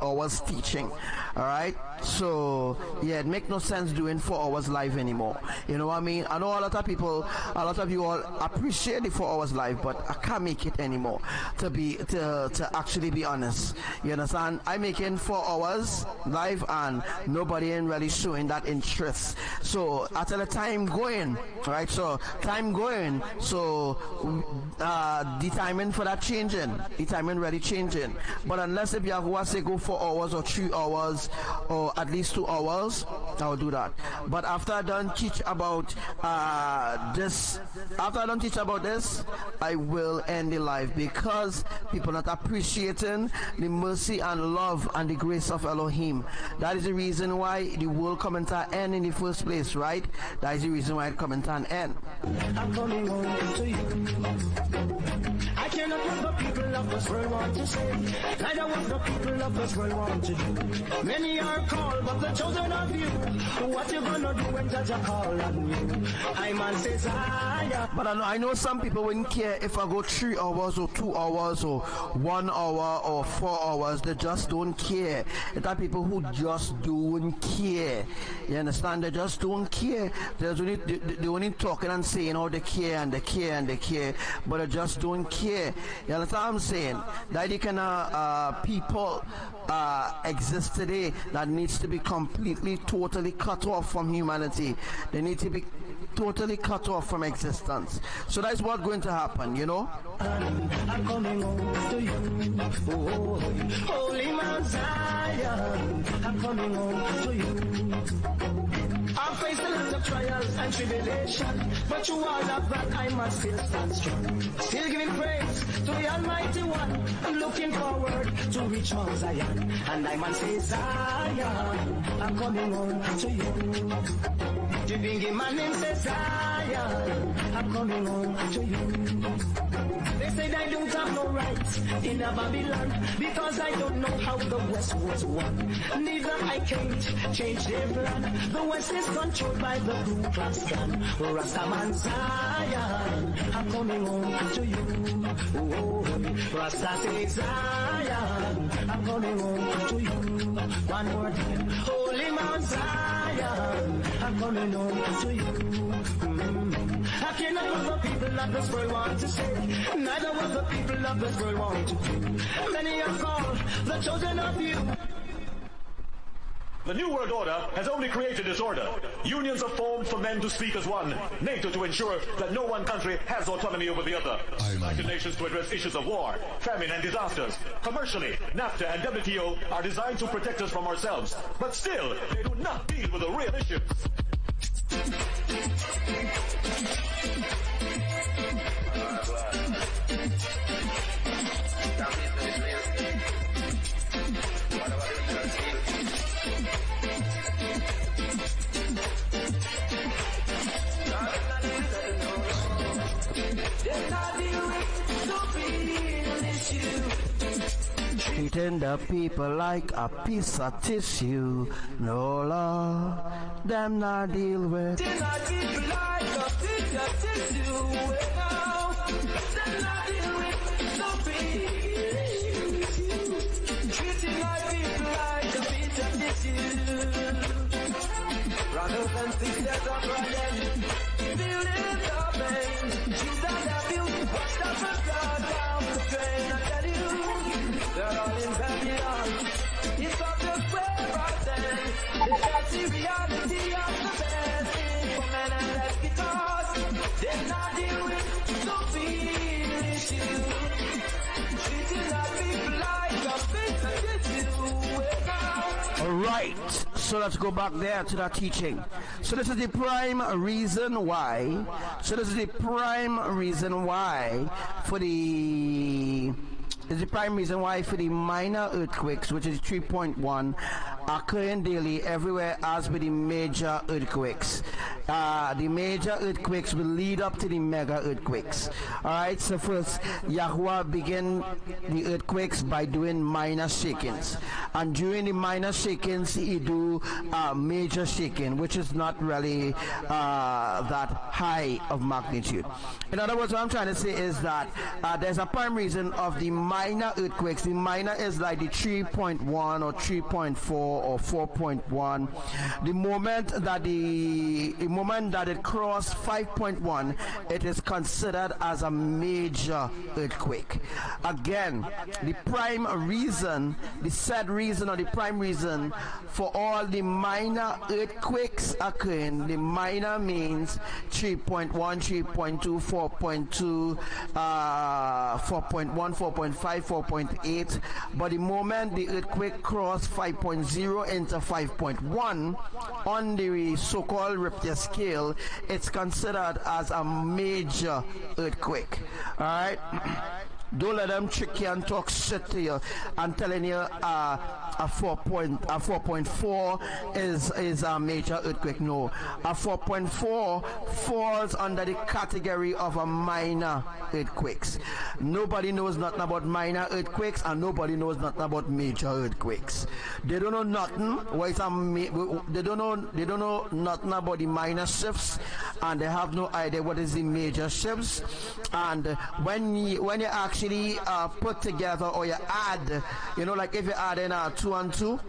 hours teaching. Alright? So yeah, it makes no sense doing 4 hours live anymore. You know what I mean? I know a lot of people, a lot of you all appreciate the 4 hours live, but I can't make it anymore, to actually be honest. You understand? I'm making 4 hours live and nobody ain't really showing that interest. So after the time going, right? So time going, so the timing for that changing, the timing really changing. But unless if Yahuwah say go 4 hours or 3 hours or at least 2 hours, I'll do that. But after I done teach about this, I will end the live, because people not appreciating the mercy and love and the grace of Elohim. That is the reason why the world come to an end in the first place, right? That is the reason why it come to an end. I'm coming home to you. I cannot not what the people of this world want to say, neither what the people of this world want to do. Many are called, but the chosen of you. What you gonna do when Judge call on you? I man says, But I know some people wouldn't care if I go 3 hours or 2 hours or 1 hour or 4 hours. They just don't care. There are people who just don't care. You understand? They just don't care. They're only talking and saying how they care and they care and they care, but they just don't care. You understand what I'm saying? That the kind of people exist today that needs to be completely, totally cut off from humanity. They need to be totally cut off from existence. So that's what's going to happen, you know? I'm coming home to you. Oh, Holy Mount Zion, I'm coming home to you. I've faced a lot of trials and tribulation, but you all of that I must still stand strong. Still giving praise to the Almighty One. I'm looking forward to reach Mount Zion, and I must say Zion, I'm coming home to you. The big man name says Zion, I'm coming home to you. They said I don't have no rights in a Babylon because I don't know how the West was won. Neither I can't change their plan. The West is controlled by the Ku Klux Klan. Rastaman Zion, I'm coming home to you. Oh, Rasta says Zion, I'm coming home to you. One more time, Holy Mount Zion, I'm coming home to you. I cannot what the people of this world want to say, neither what the people of this world want to do. Many are called, the chosen of you. The New World Order has only created disorder. Unions are formed for men to speak as one. NATO to ensure that no one country has autonomy over the other. United Nations to address issues of war, famine and disasters. Commercially, NAFTA and WTO are designed to protect us from ourselves. But still, they do not deal with the real issues. Treating the people like a piece of tissue. No law, them not deal with. Treating our people like a piece of tissue. Now, them not deal with stupid. Treating our people like a piece of tissue. Rather than fix their problem, feeling the pain. Jesus have you watched out for God down the drain. I tell you, they're all in Babylon. It's not just where I stand. It's got the reality of the best thing for men and less because they're not dealing with stupid issues. Treating our people like a piece of tissue. All right. So let's go back there to that teaching. So this is the prime reason why. So this is the prime reason why for the minor earthquakes, which is 3.1, occurring daily everywhere as with the major earthquakes. The major earthquakes will lead up to the mega earthquakes. Alright, so first, Yahuwah began the earthquakes by doing minor shakings. And during the minor shakings, he do major shaking, which is not really that high of magnitude. In other words, what I'm trying to say is that there's a prime reason of the minor earthquakes. The minor is like the 3.1 or 3.4 or 4.1. The moment that it crossed 5.1, it is considered as a major earthquake. Again, the prime reason, the said reason or the prime reason for all the minor earthquakes occurring, the minor means 3.1, 3.2, 4.2, 4.1, 4.5, 4.8, but the moment the earthquake crossed 5.0 into 5.1 on the so-called Richter scale, it's considered as a major earthquake. All right. Don't let them trick you and talk shit to you and telling you a 4.4 is a major earthquake. No, a 4.4 falls under the category of a minor earthquakes. Nobody knows nothing about minor earthquakes, and nobody knows nothing about major earthquakes. They don't know nothing. They don't know nothing about the minor shifts, and they have no idea what is the major shifts. And when you actually put together, or you add, like if you add in 2 and 2,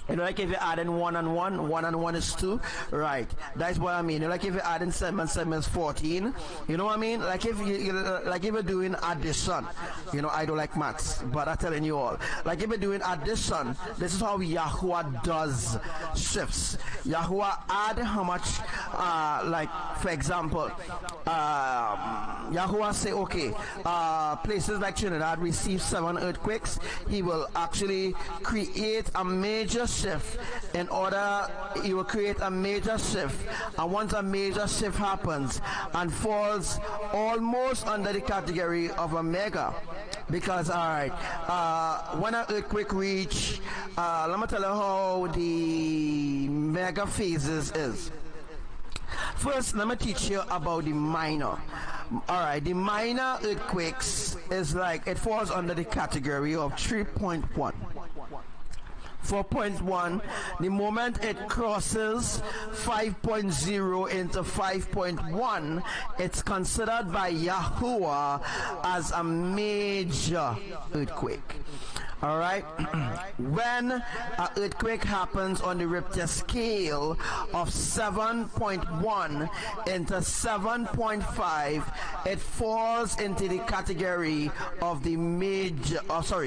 like if you add in 1 and 1, 1 and 1 is 2, right? That's what I mean. Like if you add in 7 and 7 is 14, you know what I mean? Like if you're doing addition, I don't like maths, but I'm telling you all. Like if you're doing addition, this is how Yahuwah does shifts. Yahuwah add how much, like for example, Yahuwah say, okay, places like Trinidad receive 7 earthquakes. He will actually create a major shift. In order, he will create a major shift, and once a major shift happens and falls almost under the category of a mega, because when an earthquake reach, let me tell you how the mega phases is. First, let me teach you about the minor. Alright, the minor earthquakes is like, it falls under the category of 3.1. 4.1, the moment it crosses 5.0 into 5.1, it's considered by Yahuwah as a major earthquake. All right. When an earthquake happens on the Richter scale of 7.1 into 7.5, it falls into the category of the major.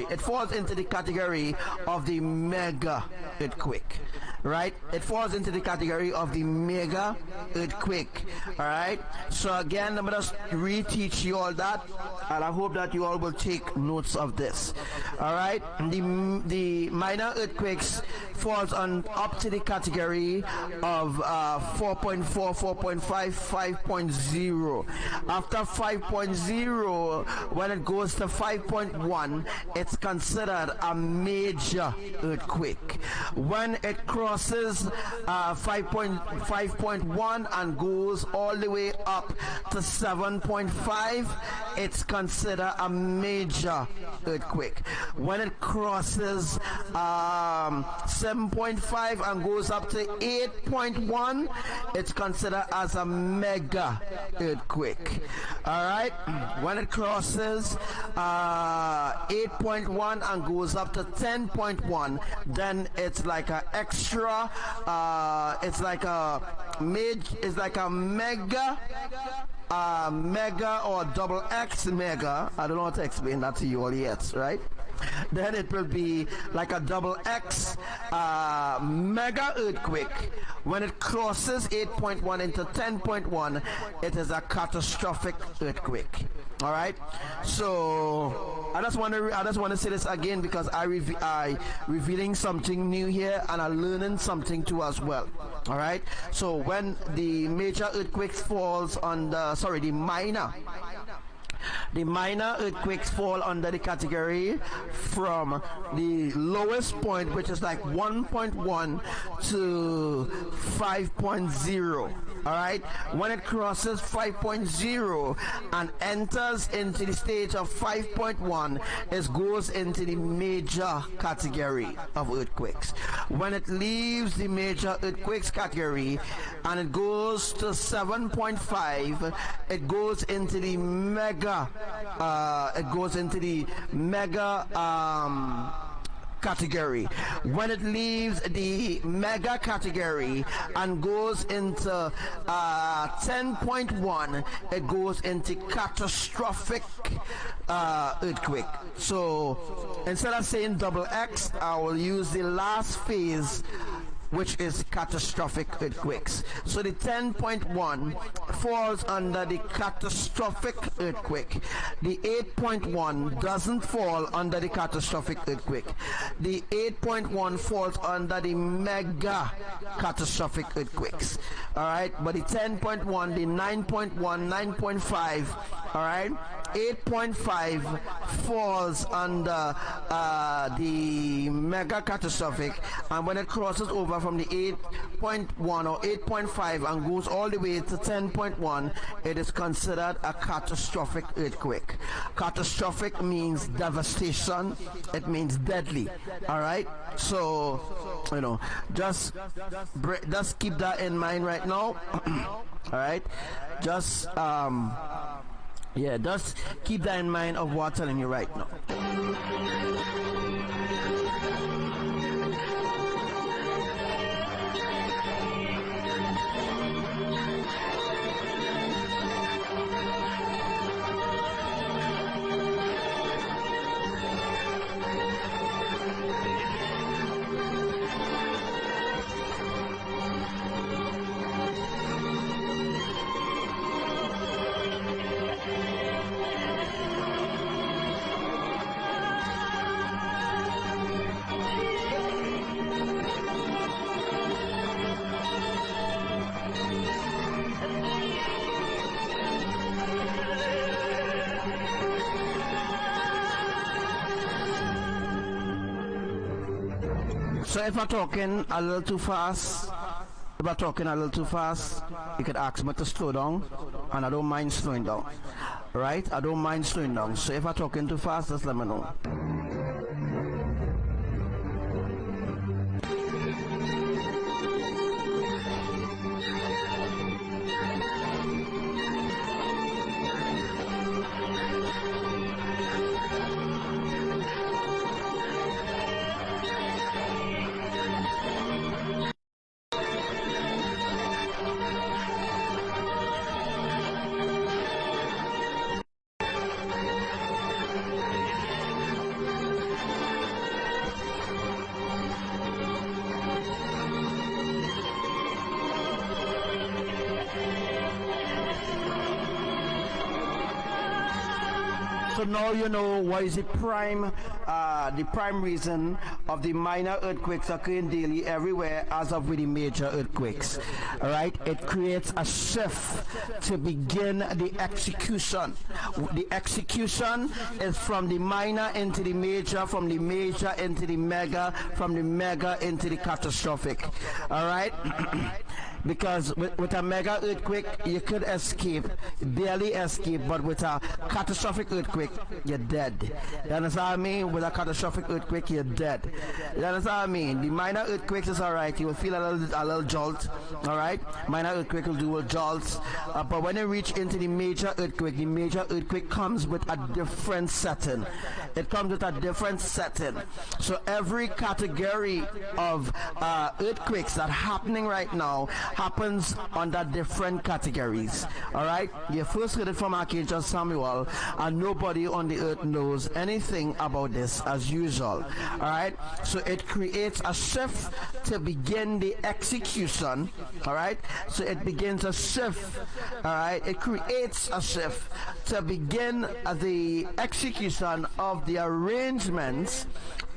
It falls into the category of the mega earthquake. Right? It falls into the category of the mega earthquake. All right. So again, let me just reteach you all that, and I hope that you all will take notes of this. All right. The minor earthquakes falls on up to the category of 4.4, 4.5, 5.0. After 5.0, when it goes to 5.1, it's considered a major earthquake. When it crosses 5.1 and goes all the way up to 7.5, it's considered a major earthquake. When it crosses 7.5 and goes up to 8.1, it's considered as a mega earthquake. All right. When it crosses 8.1 and goes up to 10.1, then it's like an extra. It's like a mega. Mega or double X mega. I don't know how to explain that to you all yet, right? Then it will be like a double X mega earthquake. When it crosses 8.1 into 10.1, it is a catastrophic earthquake. All right. So I just want to say this again, because I revealing something new here, and I'm learning something too as well. All right. So when the major earthquakes falls on the minor earthquakes fall under the category from the lowest point, which is like 1.1 to 5.0. All right. When it crosses 5.0 and enters into the stage of 5.1, it goes into the major category of earthquakes. When it leaves the major earthquakes category and it goes to 7.5, it goes into the mega. Category. When it leaves the mega category and goes into 10.1, it goes into catastrophic earthquake. So instead of saying double X, I will use the last phase, which is catastrophic earthquakes. So the 10.1 falls under the catastrophic earthquake. The 8.1 doesn't fall under the catastrophic earthquake. The 8.1 falls under the mega catastrophic earthquakes. All right, but the 10.1, the 9.1, 9.5, all right, 8.5 falls under the mega catastrophic, and when it crosses over from the 8.1 or 8.5 and goes all the way to 10.1, it is considered a catastrophic earthquake. Catastrophic means devastation, it means deadly. All right, so you know, just keep that in mind right now. All right, just just keep that in mind of what I'm telling you right now. So if I'm talking a little too fast, you could ask me to slow down, and I don't mind slowing down. Right? I don't mind slowing down. So if I'm talking too fast, just let me know. So now you know what is the prime reason of the minor earthquakes occurring daily everywhere as of with the major earthquakes. All right, it creates a shift to begin the execution. The execution is from the minor into the major, from the major into the mega, from the mega into the catastrophic. All right. Because with a mega earthquake you could escape, barely escape, but with a catastrophic earthquake you're dead. You understand what I mean? With a catastrophic earthquake you're dead. You understand what I mean? The minor earthquakes is alright, you will feel a little jolt. Alright, minor earthquake will do a jolt, but when you reach into the major earthquake comes with a different setting. It comes with a different setting. So every category of earthquakes that are happening right now happens under different categories. All right, you first heard it from Archangel Samuel, and nobody on the earth knows anything about this as usual. All right, so it creates a shift to begin the execution. All right, so it begins a shift. All right, it creates a shift to begin the execution of the arrangements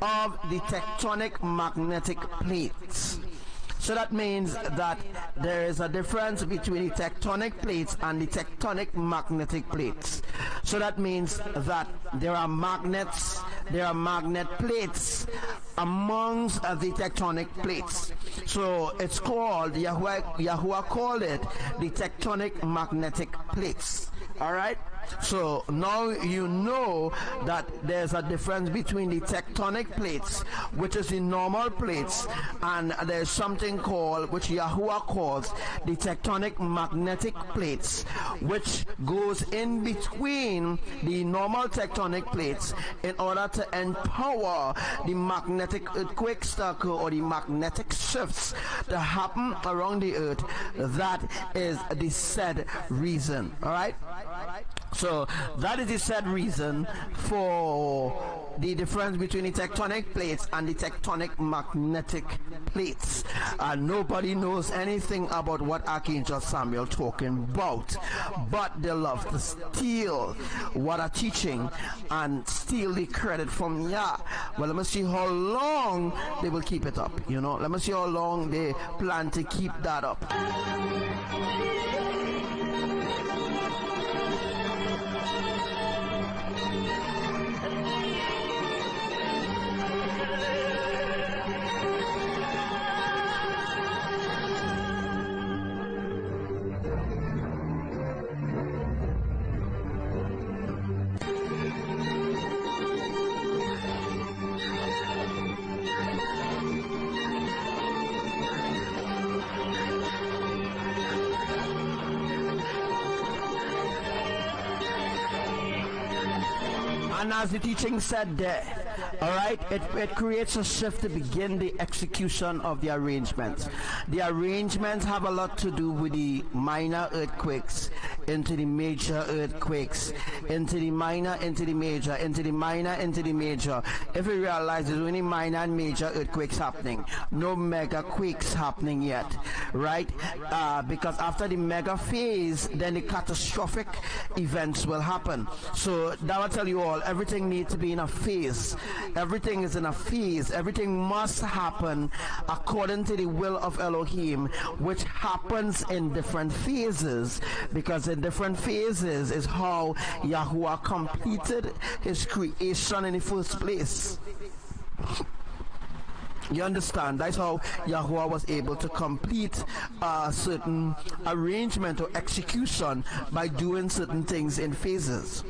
of the tectonic magnetic plates. So that means that there is a difference between the tectonic plates and the tectonic magnetic plates. So that means that there are magnets, there are magnet plates amongst the tectonic plates. So it's called, Yahuwah called it the tectonic magnetic plates. Alright? So now you know that there's a difference between the tectonic plates, which is the normal plates, and there's something called, which Yahuwah calls, the tectonic magnetic plates, which goes in between the normal tectonic plates in order to empower the magnetic earthquakes to occur, or the magnetic shifts to happen around the earth. That is the said reason. Alright? So that is the said reason for the difference between the tectonic plates and the tectonic magnetic plates. And nobody knows anything about what Archangel Samuel talking about, but they love to steal what I'm teaching and steal the credit from Yah. Well, let me see how long they will keep it up. You know, let me see how long they plan to keep that up. And as the teaching said there, all right, it creates a shift to begin the execution of the arrangements. The arrangements have a lot to do with the minor earthquakes into the major earthquakes, into the minor, into the major, into the minor, into the major. If we realize there's only minor and major earthquakes happening, no mega quakes happening yet, right? Because after the mega phase, then the catastrophic events will happen. So that will tell you all, everything needs to be in a phase. Everything is in a phase. Everything must happen according to the will of Elohim, which happens in different phases, because in different phases is how Yahuwah completed his creation in the first place. You understand? That's how Yahuwah was able to complete a certain arrangement or execution by doing certain things in phases.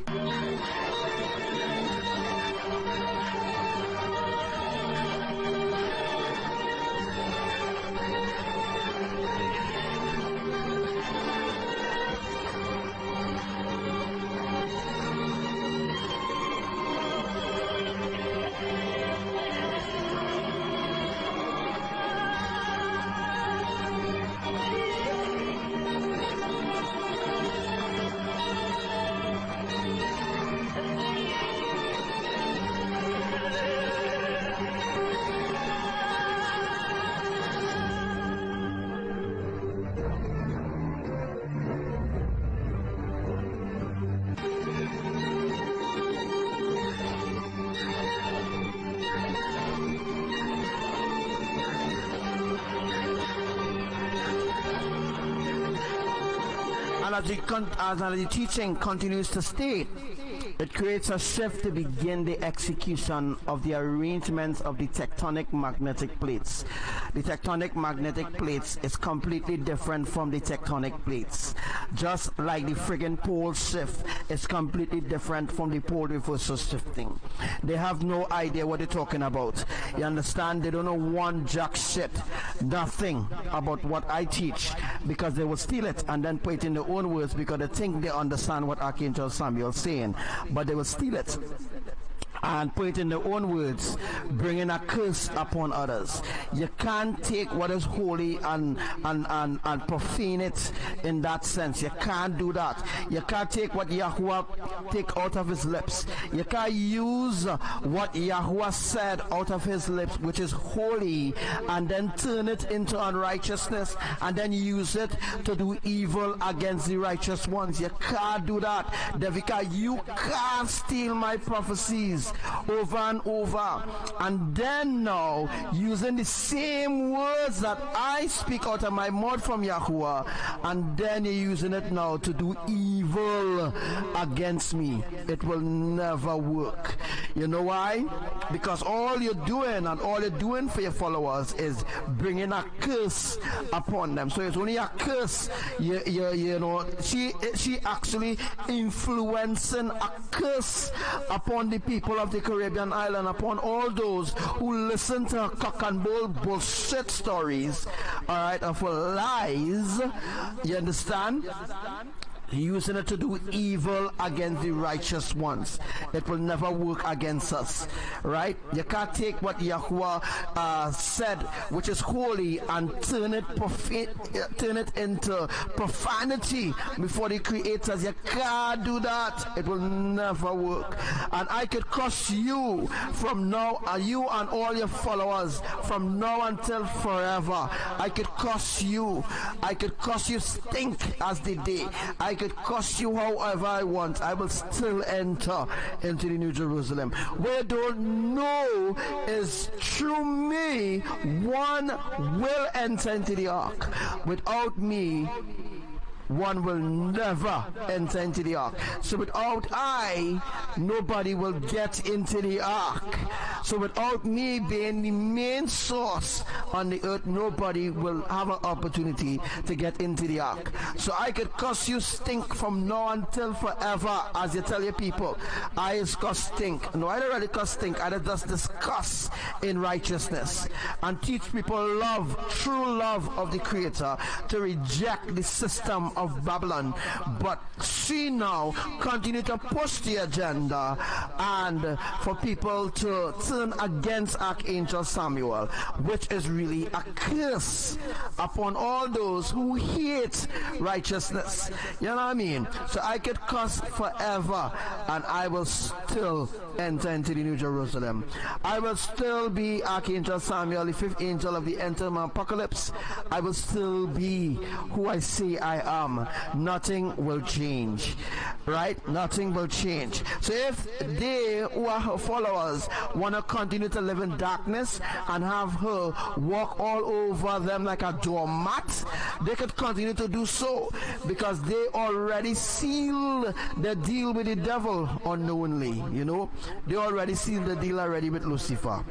As the teaching continues to state, it creates a shift to begin the execution of the arrangements of the tectonic magnetic plates. The tectonic magnetic plates is completely different from the tectonic plates. Just like the friggin' pole shift is completely different from the pole reversal shifting. They have no idea what they're talking about. You understand? They don't know one jack shit, nothing about what I teach, because they will steal it and then put it in their own words because they think they understand what Archangel Samuel's saying, but they will steal it and put it in their own words, bringing a curse upon others. You can't take what is holy and profane it in that sense. You can't do that. You can't take what Yahuwah take out of his lips. You can't use what Yahuwah said out of his lips, which is holy, and then turn it into unrighteousness and then use it to do evil against the righteous ones. You can't do that. Devika, you can't steal my prophecies over and over, and then now using the same words that I speak out of my mouth from Yahuwah, and then you're using it now to do evil against me. It will never work. You know why? Because all you're doing and all you're doing for your followers is bringing a curse upon them. So it's only a curse. You know, she actually influencing a curse upon the people of the Caribbean island, upon all those who listen to her cock and bull bullshit stories, all right, of lies. You understand? Using it to do evil against the righteous ones. It will never work against us, right? You can't take what Yahuwah said, which is holy, and turn it into profanity before the creators. You can't do that. It will never work. And I could curse you from now, you and all your followers, from now until forever. I could curse you. I could curse you stink as the day. I could cost you however I want. I will still enter into the New Jerusalem. What I don't know is through me, one will enter into the ark. Without me, one will never enter into the ark. So without I, nobody will get into the ark. So without me being the main source on the earth, nobody will have an opportunity to get into the ark. So I could curse you stink from now until forever, as you tell your people. I is curse stink. No, I don't really curse stink. I just discuss in righteousness and teach people love, true love of the Creator, to reject the system of Babylon. But she now continue to push the agenda and for people to turn against Archangel Samuel, which is really a curse upon all those who hate righteousness. You know what I mean? So I could curse forever and I will still enter into the New Jerusalem. I will still be Archangel Samuel, the fifth angel of the end time apocalypse. I will still be who I say I am. Nothing will change. Right? Nothing will change. So if they who are her followers want to continue to live in darkness and have her walk all over them like a doormat, they could continue to do so because they already seal the deal with the devil unknowingly. You know, they already sealed the deal already with Lucifer.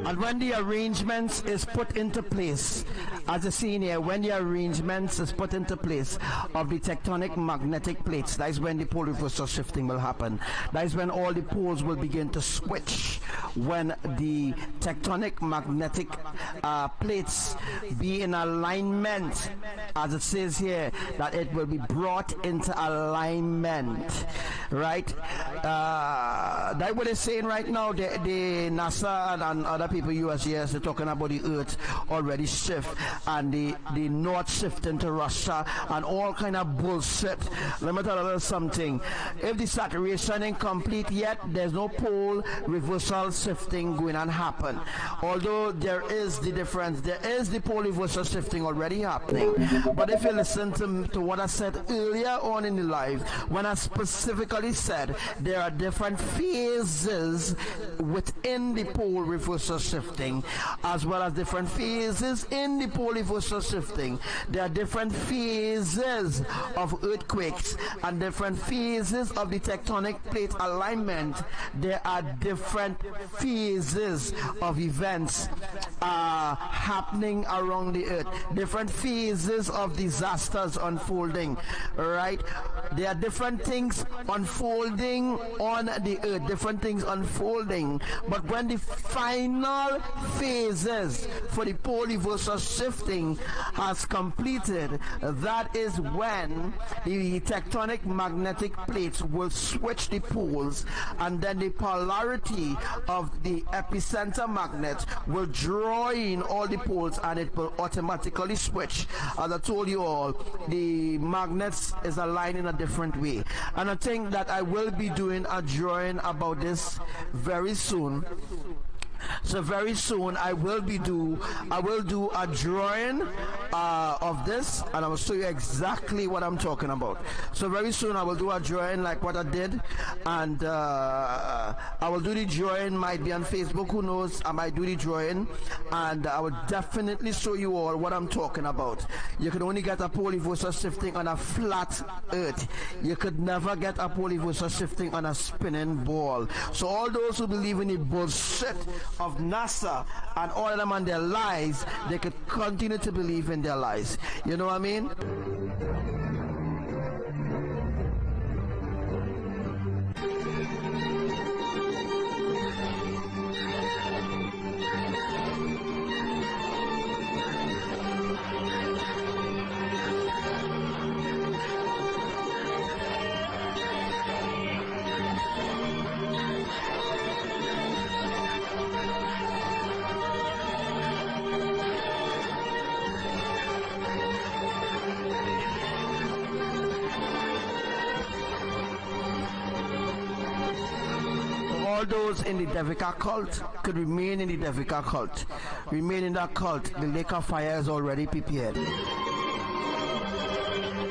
And when the arrangements is put into place, as a senior, when the arrangements is put into place of the tectonic magnetic plates, that is when the pole reversal shifting will happen. That is when all the poles will begin to switch. When the tectonic magnetic plates be in alignment, as it says here, that it will be brought into alignment, right? That's what they're saying right now. The NASA and other people, USGS, they're talking about the Earth already shift and the North shift into Russia and all kind of bullshit. Let me tell you a little something. If the saturation ain't complete yet, there's no pole reversal shifting going on happen. Although there is the difference, there is the pole reversal shifting already happening. But if you listen to what I said earlier on in the live, when I specifically said there are different phases within the pole reversal shifting, as well as different phases in the pole reversal shifting. There are different phases of earthquakes and different phases of the tectonic plate alignment. There are different phases of events happening around the earth, different phases of disasters unfolding, right? There are different things unfolding on the earth, different things unfolding. But when the final phases for the pole reversal shifting has completed, that is when the tectonic magnetic plates will switch the poles, and then the polarity of the epicenter magnet will draw in all the poles and it will automatically switch. As I told you all, the magnets is aligned in a different way, and I think that I will be doing a drawing about this very soon. So very soon I will do a drawing of this, and I will show you exactly what I'm talking about. So very soon I will do a drawing like what I did, and I will do the drawing, might be on Facebook, who knows. I might do the drawing, and I will definitely show you all what I'm talking about. You can only get a pole reversal shifting on a flat earth. You could never get a pole reversal shifting on a spinning ball. So all those who believe in the bullshit of NASA and all of them and their lies, they could continue to believe in their lies. You know what I mean? Those in the Devika cult could remain in the Devika cult. Remain in that cult. The lake of fire is already prepared.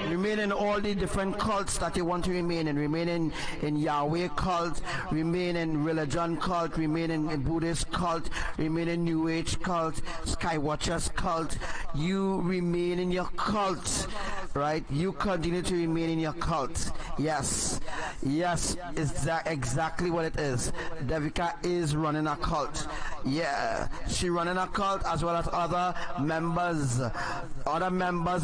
Remain in all the different cults that you want to remain in. Remain in Yahweh cult, remain in religion cult, remain in Buddhist cult, remain in New Age cult, Skywatchers cult. You remain in your cult, right? You continue to remain in your cult. Yes, yes, is that exactly what it is. Devika is running a cult. Yeah, she running a cult as well as other members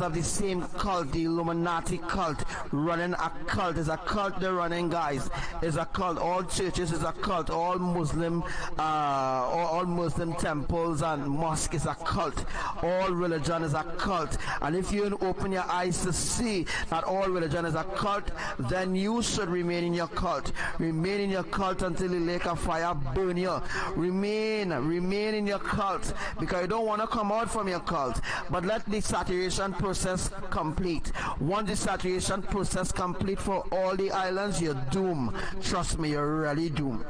of the same cult, the Illuminati cult, running a cult. Is a cult they're running, guys. Is a cult. All churches is a cult. All Muslim temples and mosques is a cult. All religion is a cult. And if you open your eyes to see that all religion is a cult, then you should remain in your cult. Remain in your cult until the lake of fire burn you. Remain in your cult, because you don't want to come out from your cult. But let the saturation process complete. Once the saturation process complete for all the islands, you're doomed. Trust me, you're really doomed.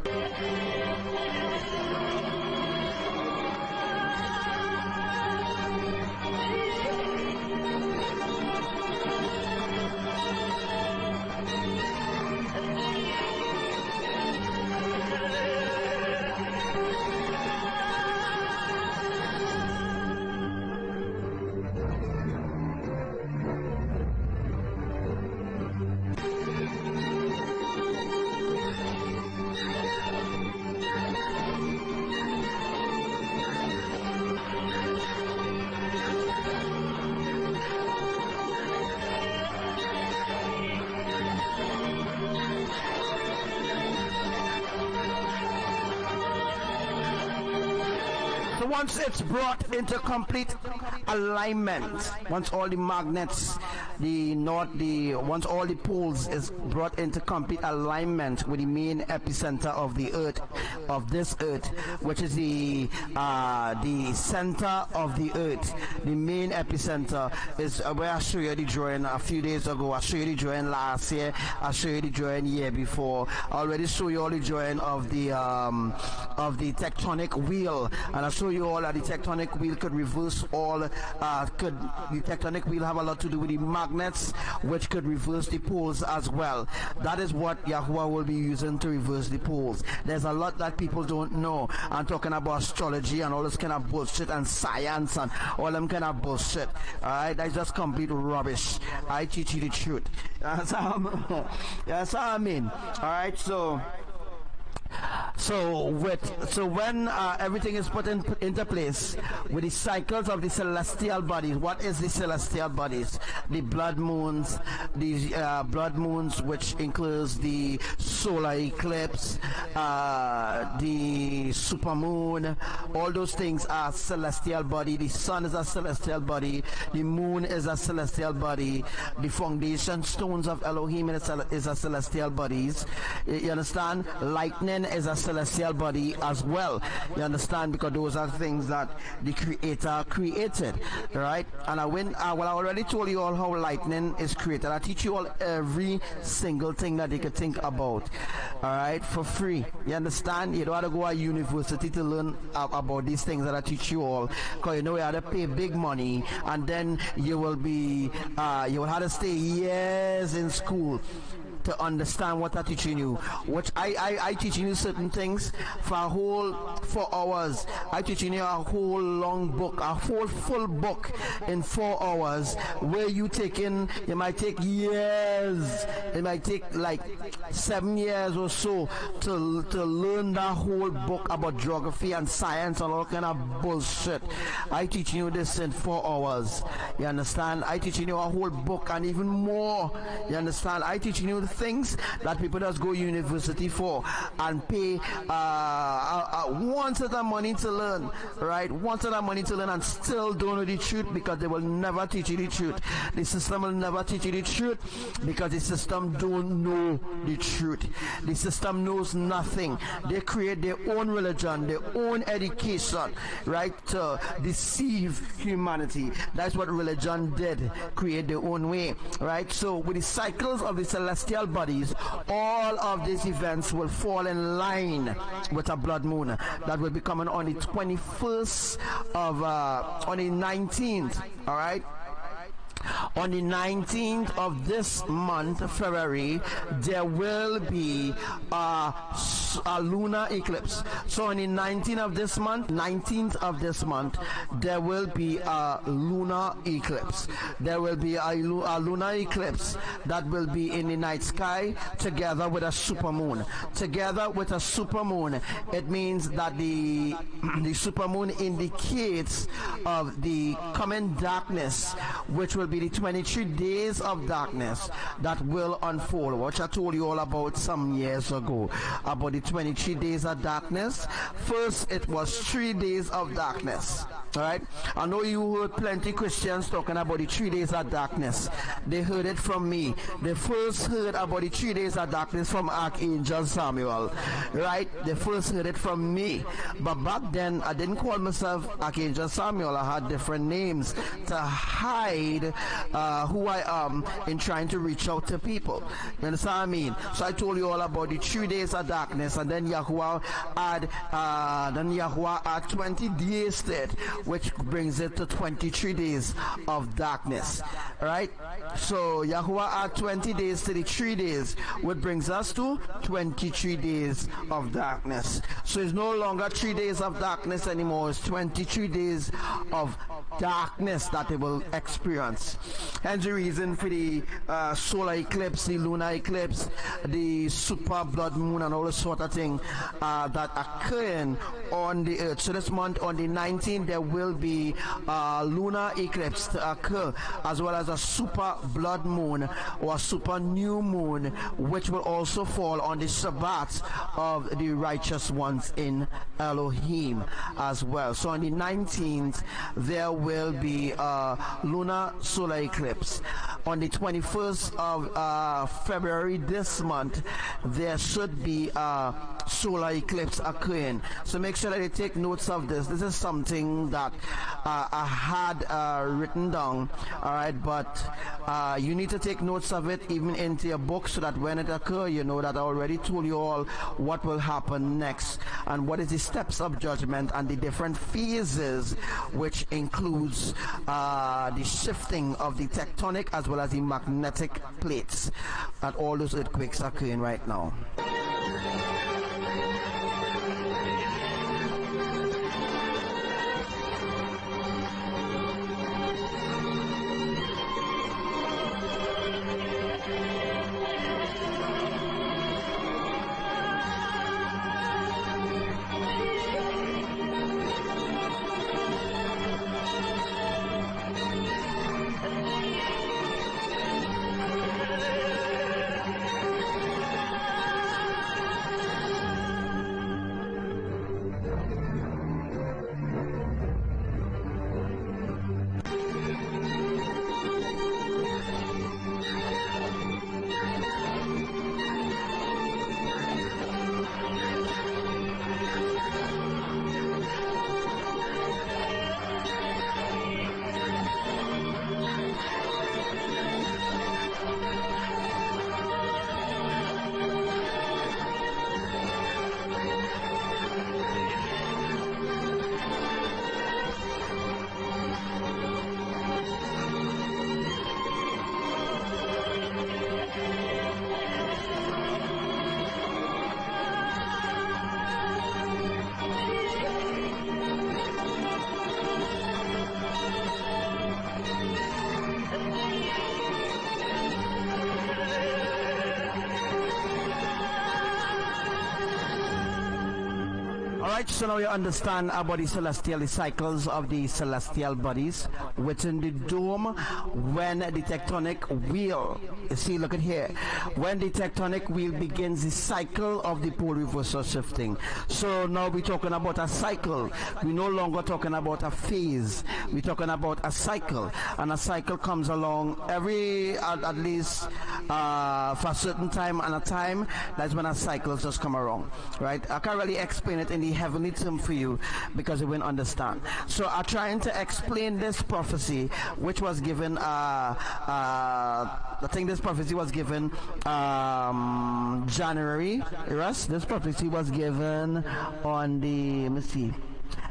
Once it's brought into complete alignment, once all the magnets, once all the poles is brought into complete alignment with the main epicenter of the earth, of this earth, which is the center of the earth, the main epicenter is where I showed you the drawing a few days ago. I showed you the drawing last year. I showed you the drawing year before. I already showed you all the drawing of the tectonic wheel, and I showed you all that the tectonic wheel could reverse all. The tectonic wheel have a lot to do with the magnets, which could reverse the poles as well. That is what Yahuwah will be using to reverse the poles. There's a lot that people don't know. I'm talking about astrology and all this kind of bullshit and science and all them kind of bullshit. Alright, that's just complete rubbish. I teach you the truth. That's what I mean. Alright, so when everything is put into place with the cycles of the celestial bodies. What is the celestial bodies? The blood moons, which includes the solar eclipse, the supermoon. All those things are celestial body. The sun is a celestial body. The moon is a celestial body. The foundation stones of Elohim is a celestial bodies. You understand? Lightning is a celestial body as well. You understand? Because those are things that the Creator created, right? And I already told you all how lightning is created. I teach you all every single thing that you could think about, all right, for free. You understand? You don't have to go to university to learn about these things that I teach you all, because you know you have to pay big money, and then you will have to stay years in school to understand what I'm teaching you. Which I teaching you certain things for a whole 4 hours. I teaching you a whole long book, a whole full book in 4 hours, where you might take years. It might take like 7 years or so to learn that whole book about geography and science and all kind of bullshit. I teaching you this in 4 hours. You understand? I teaching you a whole book and even more. You understand? I teaching you things that people just go university for and pay one set of money to learn, right? One set of money to learn, and still don't know the truth, because they will never teach you the truth. The system will never teach you the truth, because the system don't know the truth. The system knows nothing. They create their own religion, their own education, right, to deceive humanity. That's what religion did, create their own way, right? So with the cycles of the celestial bodies, all of these events will fall in line with a blood moon that will be coming on the 21st of on the 19th, all right, On the 19th of this month, February, there will be a lunar eclipse. So on the 19th of this month, there will be a lunar eclipse. There will be a lunar eclipse that will be in the night sky together with a supermoon. Together with a supermoon, it means that the supermoon indicates of the coming darkness, which will be the 23 days of darkness that will unfold, which I told you all about some years ago, about the 23 days of darkness. First, it was 3 days of darkness. All right, I know you heard plenty Christians talking about the 3 days of darkness. They heard it from me. They first heard about the 3 days of darkness from Archangel Samuel, right? They first heard it from me. But back then, I didn't call myself Archangel Samuel. I had different names to hide who I am in trying to reach out to people. You understand what I mean? So I told you all about the 3 days of darkness, and then Yahuwah had 20 days to it, which brings it to 23 days of darkness. Right? So Yahuwah had 20 days to the 3 days, which brings us to 23 days of darkness. So it's no longer 3 days of darkness anymore. It's 23 days of darkness that they will experience. Hence the reason for the solar eclipse, the lunar eclipse, the super blood moon, and all the sort of thing that occurring on the earth. So this month on the 19th, there will be a lunar eclipse to occur, as well as a super blood moon or a super new moon, which will also fall on the Sabbath of the righteous ones in Elohim as well. So on the 19th, there will be a lunar solar eclipse. On the 21st of February this month, there should be a solar eclipse occurring. So make sure that you take notes of this. This is something that I had written down, all right, but you need to take notes of it even into your book, so that when it occurs, you know that I already told you all what will happen next and what is the steps of judgment and the different phases, which includes the shifting of the tectonic as well as the magnetic plates that all those earthquakes are occurring right now. So now you understand about the celestial cycles of the celestial bodies within the dome. When the tectonic wheel, you see, look at here, when the tectonic wheel begins the cycle of the pole reversal shifting. So now we're talking about a cycle. We're no longer talking about a phase. We're talking about a cycle, and a cycle comes along every at least for a certain time and a time. That's when a cycle just come around, right? I can't really explain it in the heavenly term for you because you won't understand. So I'm trying to explain this prophecy, which was given I think this prophecy was given January. Russ, this prophecy was given on the, let me see,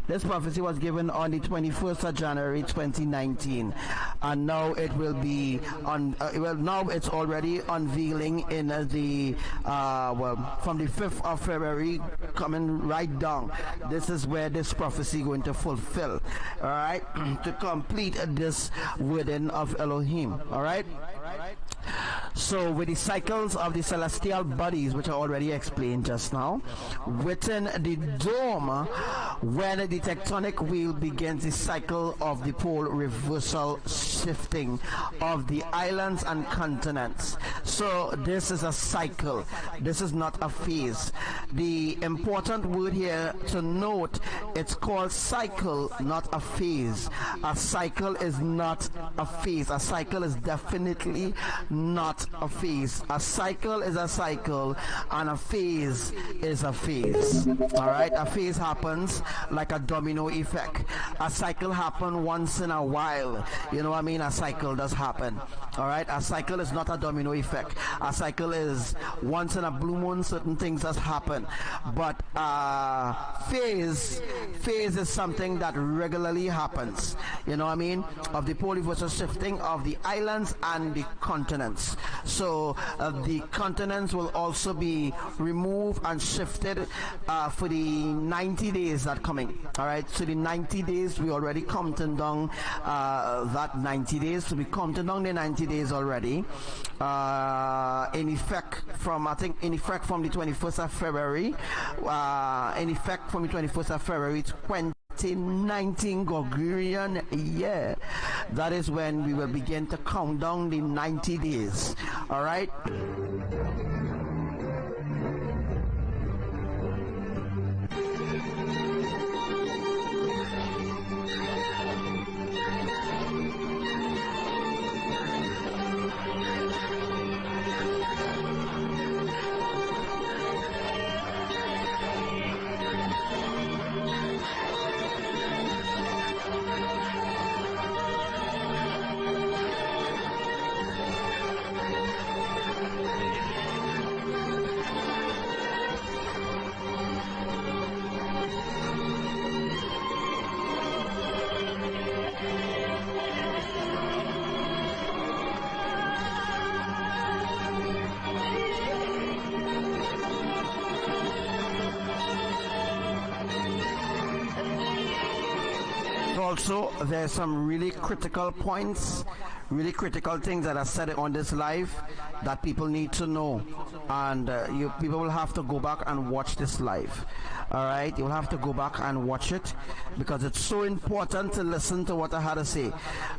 This prophecy was given on the 21st of January 2019, and now it will be on. Now it's already unveiling in the from the 5th of February coming right down. This is where this prophecy going to fulfill. All right, to complete this wording of Elohim. All right. So with the cycles of the celestial bodies, which I already explained just now, within the dome, when the tectonic wheel begins the cycle of the pole reversal shifting of the islands and continents. So this is a cycle. This is not a phase. The important word here to note, it's called cycle, not a phase. A cycle is not a phase. A cycle is definitely not a phase. A cycle is a cycle, and a phase is a phase. All right, a phase happens like a domino effect. A cycle happens once in a while. You know what I mean? A cycle does happen. All right, a cycle is not a domino effect. A cycle is once in a blue moon, certain things just happen. But phase is something that regularly happens. You know what I mean? Of the pole reversal shifting of the islands and the continents. So the continents will also be removed and shifted for the 90 days that coming. All right, so the 90 days, we already counting down that 90 days. So we counting down the 90 days already. In effect from, I think, in effect from the 21st of February. In effect from the 21st of February 2019 Gregorian year. That is when we will begin to count down the 90 days. All right. Also, there's some really critical points, really critical things that are said on this live that people need to know, and people will have to go back and watch this live. All right, you'll have to go back and watch it because it's so important to listen to what I had to say.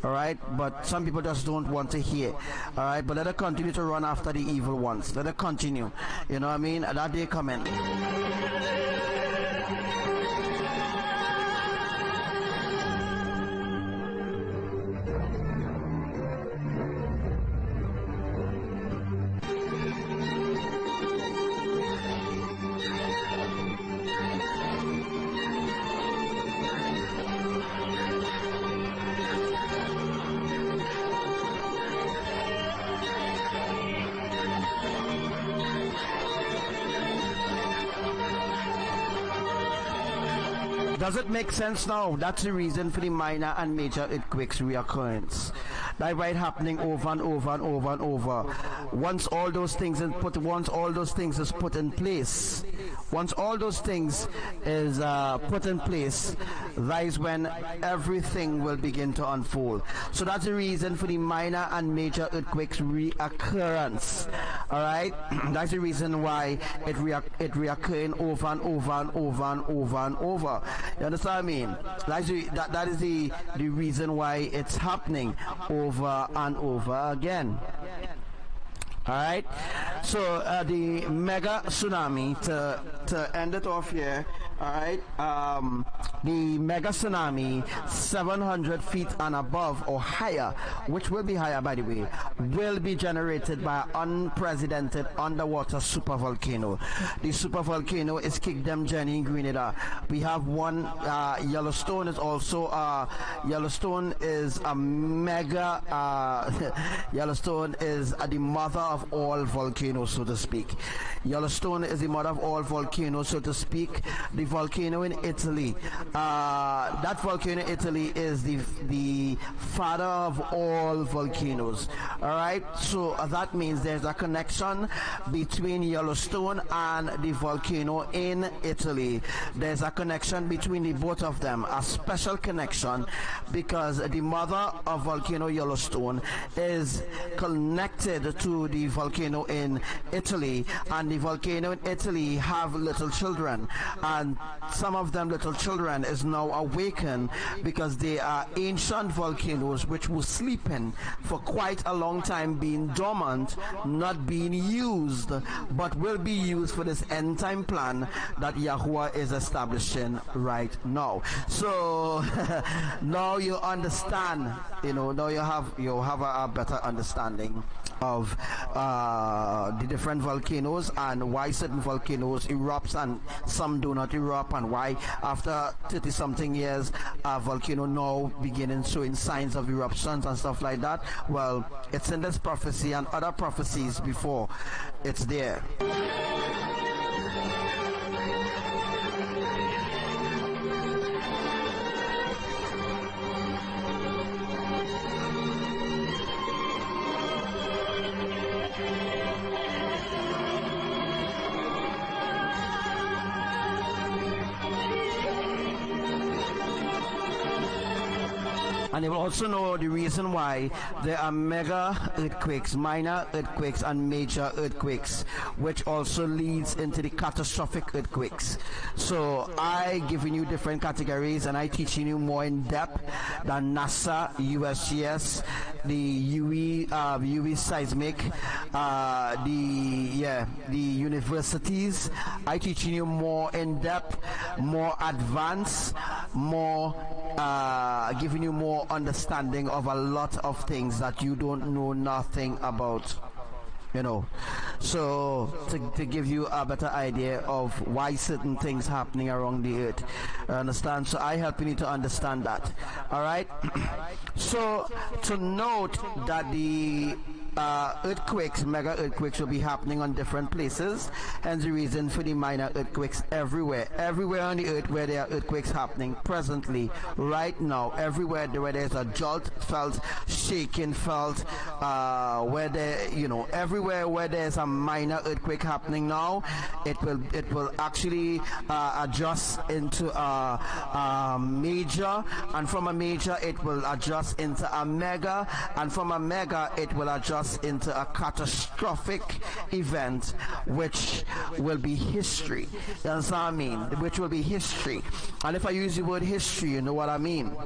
All right, but some people just don't want to hear. All right, but let it continue to run after the evil ones. Let it continue. You know what I mean? That day coming. Does it make sense now? That's the reason for the minor and major earthquakes reoccurrence. That right happening over and over and over and over. Once all those things is put in place, once all those things is put in place, that is when everything will begin to unfold. So that's the reason for the minor and major earthquakes reoccurrence. All right, that's the reason why it reoccurring over and over and over and over and over. You understand what I mean? That is the reason why it's happening over and over again. All right, so the mega tsunami, to end it off here. All right, the mega tsunami 700 feet and above or higher, which will be higher by the way, will be generated by an unprecedented underwater supervolcano. The supervolcano is Kingdom Jenny in Grenada. We have one. Yellowstone is also Yellowstone is a mega Yellowstone is the mother of all volcanoes, so to speak. Yellowstone is the mother of all volcanoes, so to speak. The volcano in Italy, that volcano Italy is the father of all volcanoes. All right, so that means there's a connection between Yellowstone and the volcano in Italy. There's a connection between the both of them, a special connection, because the mother of volcano Yellowstone is connected to the volcano in Italy, and the volcano in Italy have little children, and some of them little children is now awakened because they are ancient volcanoes which were sleeping for quite a long time, being dormant, not being used, but will be used for this end time plan that Yahuwah is establishing right now. So now you understand, now you have a better understanding of the different volcanoes and why certain volcanoes erupts and some do not erupt, and why after 30 something years a volcano now beginning showing signs of eruptions and stuff like that. Well, it's in this prophecy and other prophecies before it's there. And you will also know the reason why there are mega earthquakes, minor earthquakes, and major earthquakes, which also leads into the catastrophic earthquakes. So I giving you different categories, and I teaching you more in depth than NASA, USGS, the UE seismic, the universities. I teaching you more in depth, more advanced, more giving you more understanding of a lot of things that you don't know nothing about, so to give you a better idea of why certain things happening around the earth. Understand? So I help you to understand that. All right. So to note that the earthquakes, mega earthquakes, will be happening on different places, and the reason for the minor earthquakes everywhere on the earth where there are earthquakes happening presently, right now, everywhere where there's a jolt felt, shaking felt, where there, everywhere where there's a minor earthquake happening now, it will actually adjust into a major, and from a major it will adjust into a mega, and from a mega it will adjust into a catastrophic event, which will be history. You understand what I mean? Which will be history. And if I use the word history, you know what I mean.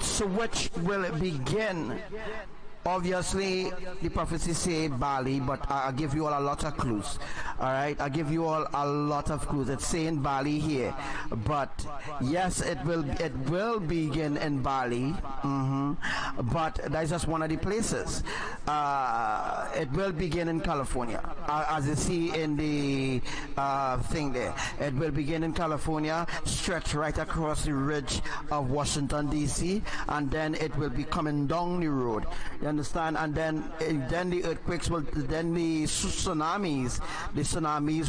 So which will begin? Obviously, the prophecy say Bali, but I'll give you all a lot of clues. All right, I'll give you all a lot of clues. It's saying Bali here, but yes, it will begin in Bali. But that's just one of the places. It will begin in California, as you see in the thing there. It will begin in California, stretch right across the ridge of Washington D.C., and then it will be coming down the road. You understand? And then the earthquakes will, then the tsunamis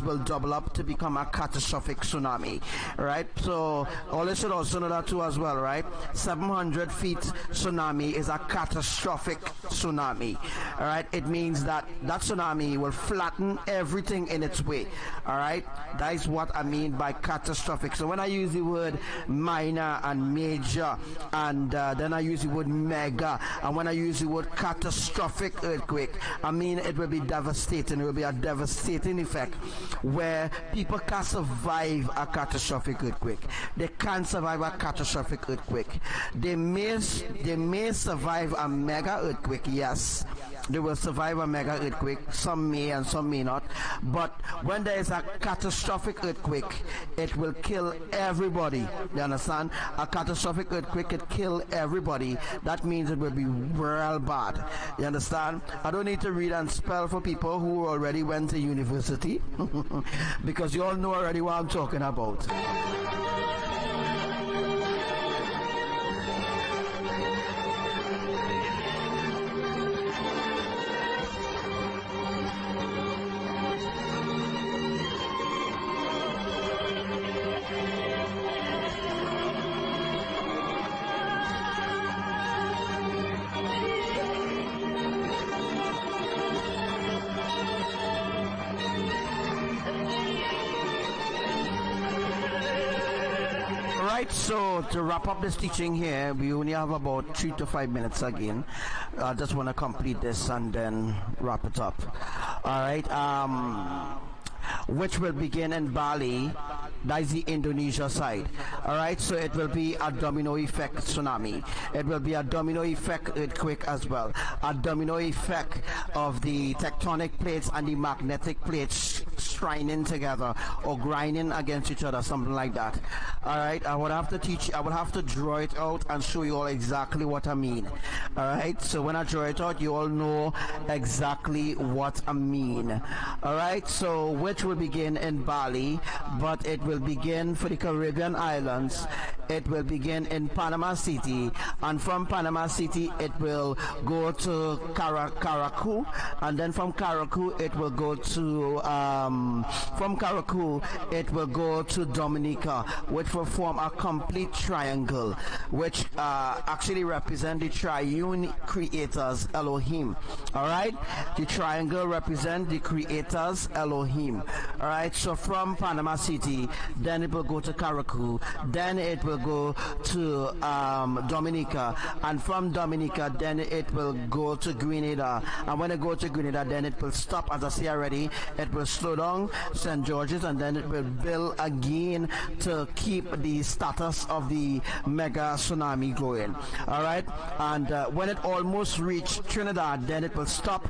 will double up to become a catastrophic tsunami, right? So all you should also know that too as well, right? 700 feet tsunami is a catastrophic tsunami, all right? It means that tsunami will flatten everything in its way, all right? That is what I mean by catastrophic. So when I use the word minor and major, and then I use the word mega, and when I use the word catastrophic earthquake, I mean it will be devastating. It will be a devastating effect where people can't survive a catastrophic earthquake. They can't survive a catastrophic earthquake. They may survive a mega earthquake, yes, they will survive a mega earthquake. Some may and some may not. But when there is a catastrophic earthquake, it will kill everybody. You understand? A catastrophic earthquake could kill everybody. That means it will be real bad. You understand? I don't need to read and spell for people who already went to university because you all know already what I'm talking about. So to wrap up this teaching here, we only have about 3 to 5 minutes again. I just want to complete this and then wrap it up. All right. Which will begin in Bali. That is the Indonesia side. All right, so it will be a domino effect tsunami. It will be a domino effect earthquake as well. A domino effect of the tectonic plates and the magnetic plates strining together or grinding against each other, something like that. All right, I would have to draw it out and show you all exactly what I mean. All right, so when I draw it out, you all know exactly what I mean. All right, so which will begin in Bali, but it will begin for the Caribbean islands. It will begin in Panama City, and from Panama City it will go to Caracu, and then from Caracu it will go to Dominica, which will form a complete triangle, which actually represent the triune creators Elohim. All right, the triangle represent the creators Elohim. All right, so from Panama City, then it will go to Caracu, then it will go to Dominica, and from Dominica then it will go to Grenada, and when it go to Grenada then it will stop, as I say already, it will slow down St. George's, and then it will build again to keep the status of the mega tsunami going. All right, and when it almost reach Trinidad, then it will stop,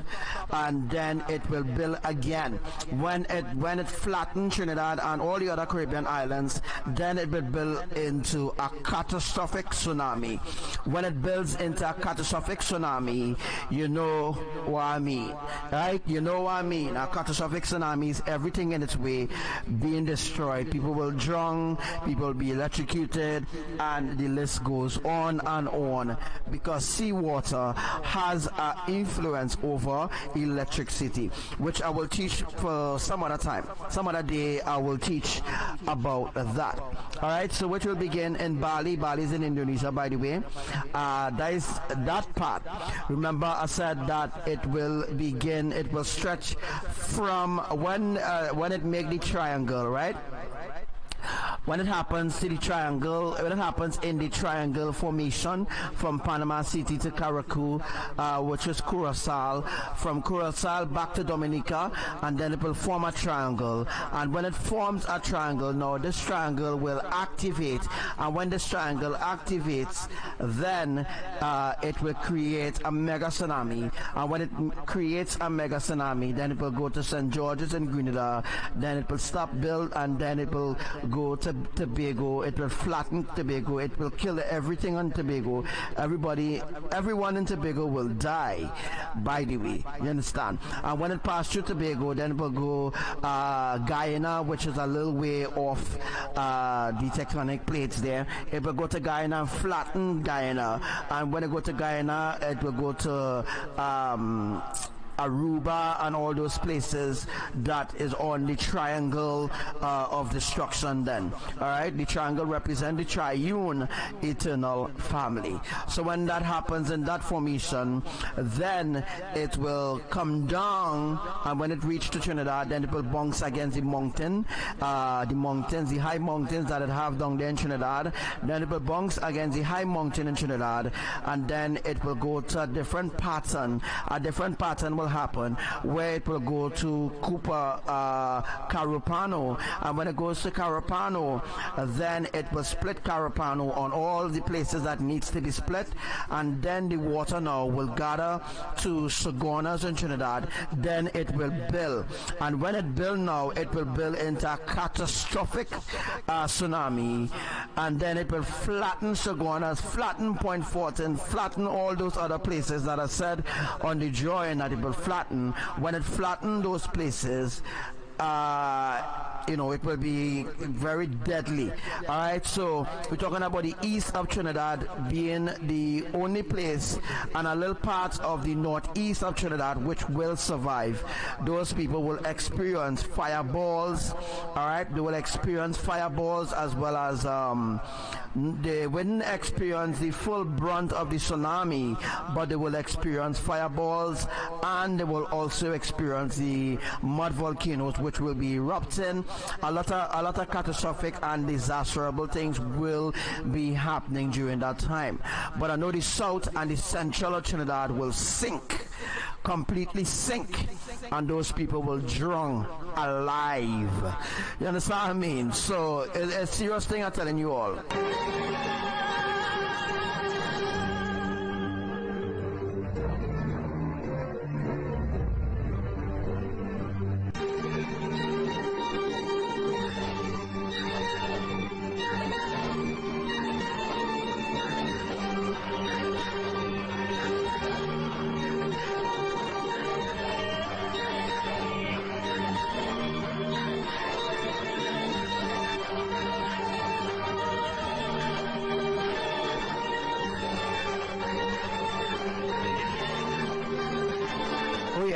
and then it will build again. When it flattens Trinidad and all the other Caribbean islands, then it will build into a catastrophic tsunami. When it builds into a catastrophic tsunami, you know what I mean, right? You know what I mean. A catastrophic tsunami is everything in its way being destroyed. People will drown, people will be electrocuted, and the list goes on and on, because seawater has an influence over electricity, which I will teach for some other time. Some other day I will teach about that. All right, so which will begin in Bali. Bali is in Indonesia, by the way. That is that part. Remember I said that it will begin, it will stretch from when it make the triangle, right? When it happens to the triangle, when it happens in the triangle formation from Panama City to Caracu, which is Curacao, from Curacao back to Dominica, and then it will form a triangle. And when it forms a triangle, now this triangle will activate, and when this triangle activates, then it will create a mega tsunami. And when it creates a mega tsunami, then it will go to St. George's in Grenada, then it will stop, build, and then it will go to Tobago. It will flatten Tobago. It will kill everything on Tobago. Everyone in Tobago will die, by the way. You understand? And when it passes through Tobago, then it will go Guyana, which is a little way off the tectonic plates there. It will go to Guyana and flatten Guyana. And when it go to Guyana, it will go to Aruba and all those places that is on the triangle of destruction then. All right, the triangle represents the triune eternal family. So when that happens in that formation, then it will come down, and when it reaches to Trinidad, then it will bounce against the mountain, the high mountains that it have down there in Trinidad. Then it will bounce against the high mountain in Trinidad, and then it will go to a different pattern. A different pattern will happen, where it will go to Cooper Carupano, and when it goes to Carupano, then it will split Carupano on all the places that needs to be split, and then the water now will gather to Sagonas in Trinidad. Then it will build, and when it build now, it will build into a catastrophic tsunami, and then it will flatten Sagonas, flatten Point Fortin, flatten all those other places that are said on the drawing that it will flatten. When it flatten those places, you know, it will be very deadly. All right, so we're talking about the east of Trinidad being the only place, and a little part of the northeast of Trinidad which will survive. Those people will experience fireballs. All right, they will experience fireballs, as well as they wouldn't experience the full brunt of the tsunami, but they will experience fireballs, and they will also experience the mud volcanoes which will be erupting. A lot of catastrophic and disastrous things will be happening during that time. But I know the south and the central of Trinidad will sink, completely sink, and those people will drown alive. You understand what I mean? So it's a serious thing, I'm telling you all.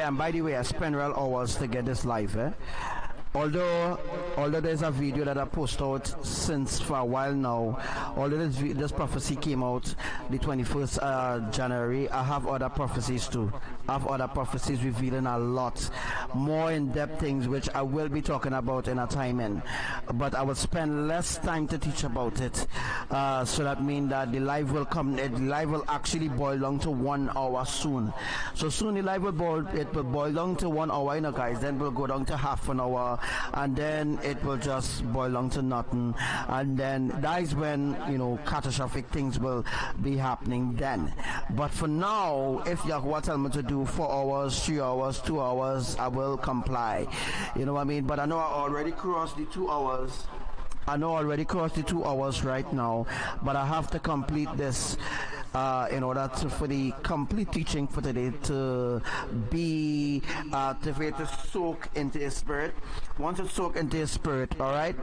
And by the way, I spent real hours to get this live, although there's a video that I posted out since for a while now, although this prophecy came out the 21st January, I have other prophecies too. I have other prophecies revealing a lot more in-depth things which I will be talking about in a time in, but I will spend less time to teach about it. So that means that the live will come, the live will actually boil down to 1 hour soon. So soon the live will boil down to 1 hour, you know guys, then we'll go down to half an hour, and then it will just boil down to nothing, and then that is when, you know, catastrophic things will be happening then. But for now, if Yahuwah tell me to do 4 hours, 3 hours, 2 hours, I will comply. You know what I mean? But I know I already crossed the 2 hours. I know I already crossed the 2 hours right now, but I have to complete this in order for the complete teaching for today to be to soak into his spirit. Once it soak into his spirit, all right.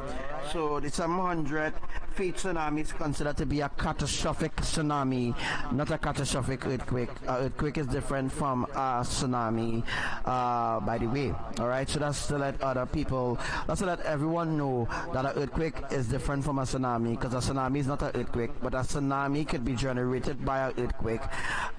So the 700 feet tsunami is considered to be a catastrophic tsunami, not a catastrophic earthquake. Earthquake is different from a tsunami, by the way. All right. So that's to let other people, that's to let everyone know that an earthquake is different from a tsunami, because a tsunami is not an earthquake, but a tsunami could be generated by an earthquake.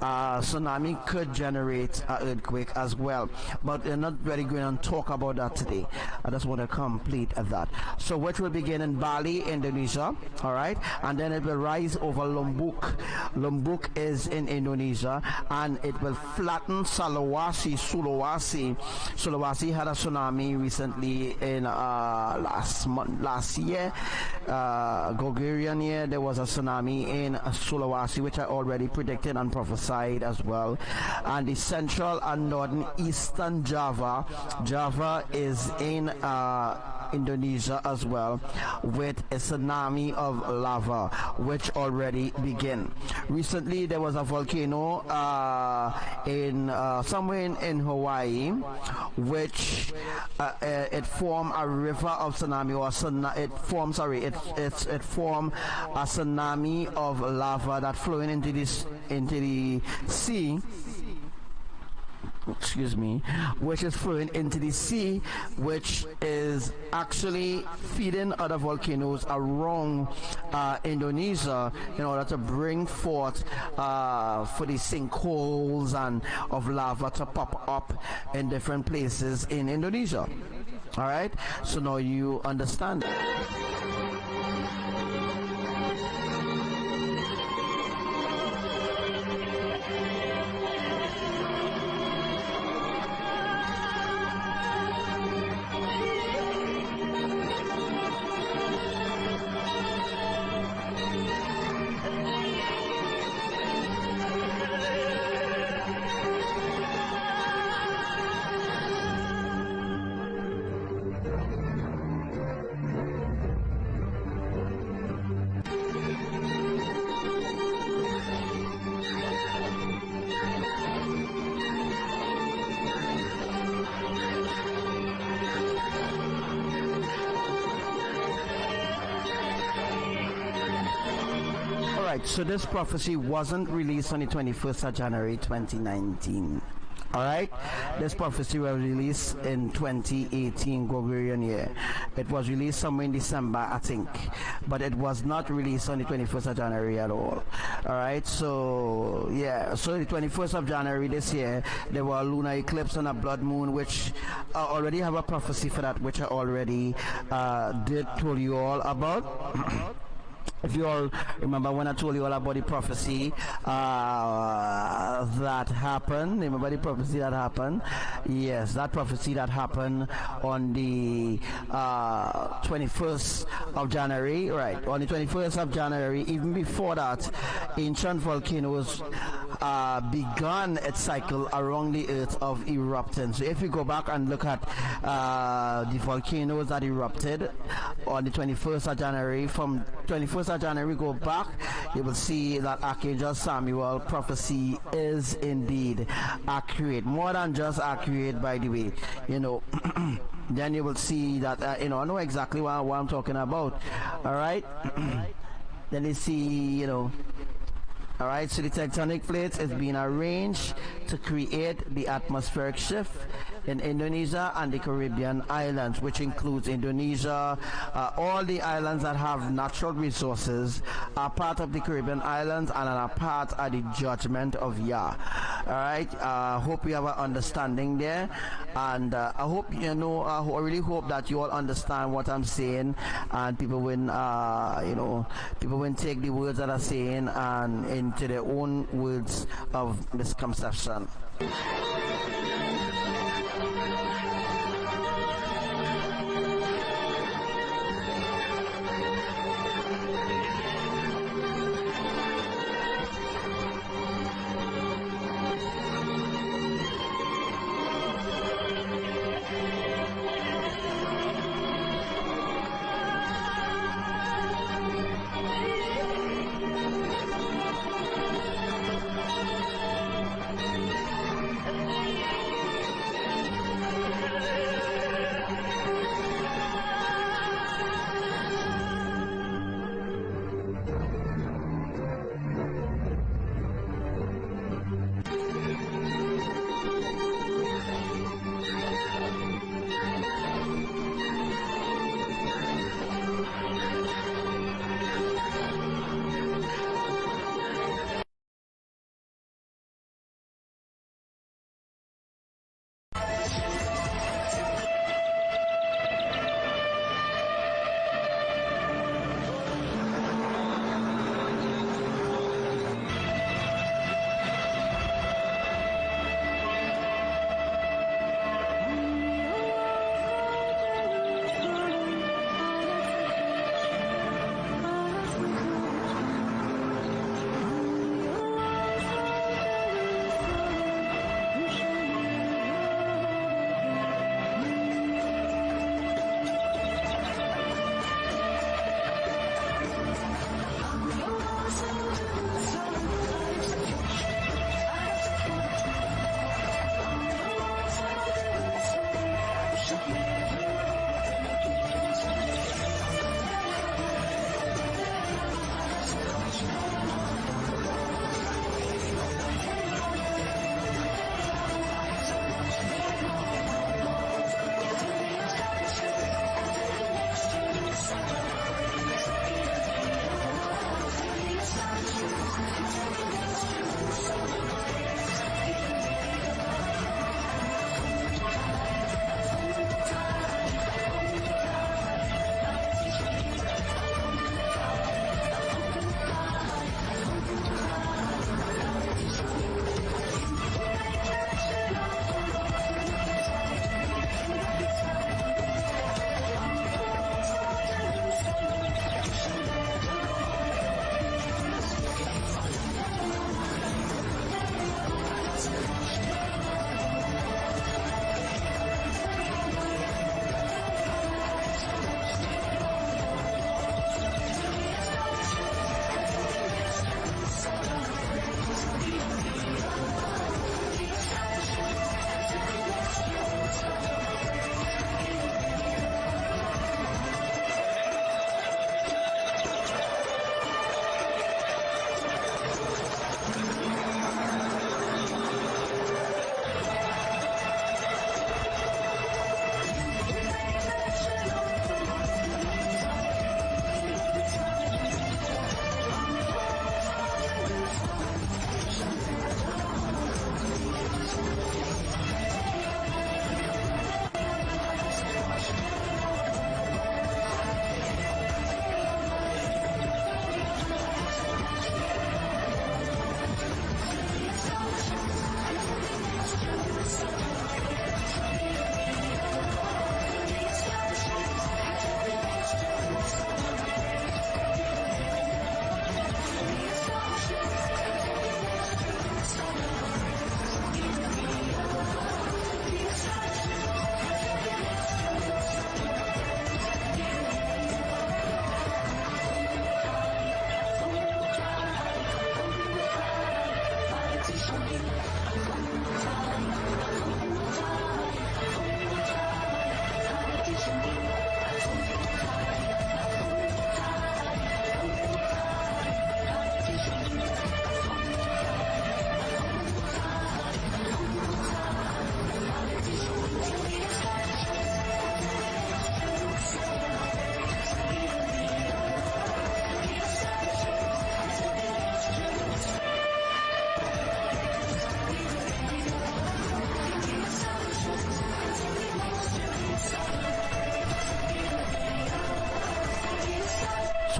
Tsunami could generate an earthquake as well, but we're not really going to talk about that today. I just want to complete that. So which will begin in Bali, Indonesia, all right, and then it will rise over Lombok. Lombok is in Indonesia, and it will flatten Sulawesi. Sulawesi had a tsunami recently in last year, Gregorian year. There was a tsunami in Sulawesi, which I already predicted and prophesied as well. And the central and northern eastern Java is in Indonesia as well, with a tsunami of lava which already began. Recently there was a volcano in somewhere in Hawaii, which it formed a river of tsunami, or it formed a tsunami of lava that flowing into the sea, excuse me, which is flowing into the sea, which is actually feeding other volcanoes around Indonesia in order to bring forth for the sinkholes and of lava to pop up in different places in Indonesia. All right, so now you understand. right, so this prophecy wasn't released on the 21st of January 2019. All right, this prophecy was released in 2018 Gregorian year. It was released somewhere in December, I think, but it was not released on the 21st of January at all. All right, so yeah, so the 21st of January this year, there were a lunar eclipse and a blood moon, which I already have a prophecy for that, which I already did told you all about. If you all remember when I told you all about the prophecy that happened, remember the prophecy that happened? Yes, that prophecy that happened on the 21st of January, right? On the 21st of January, even before that, ancient volcanoes began its cycle around the earth of erupting. So if you go back and look at the volcanoes that erupted on the 21st of January, from 21st of January go back, you will see that Archangel Samuel prophecy is indeed accurate, more than just accurate, by the way, you know. Then you will see that you know, I know exactly what I'm talking about. All right. Then you see, you know. All right, so the tectonic plates is being arranged to create the atmospheric shift in Indonesia and the Caribbean islands, which includes Indonesia. All the islands that have natural resources are part of the Caribbean islands and are part of the judgment of Yah. All right, hope you have an understanding there, and I hope you know. I really hope that you all understand what I'm saying, and people will, you know, people will take the words that I'm saying and into their own words of misconception.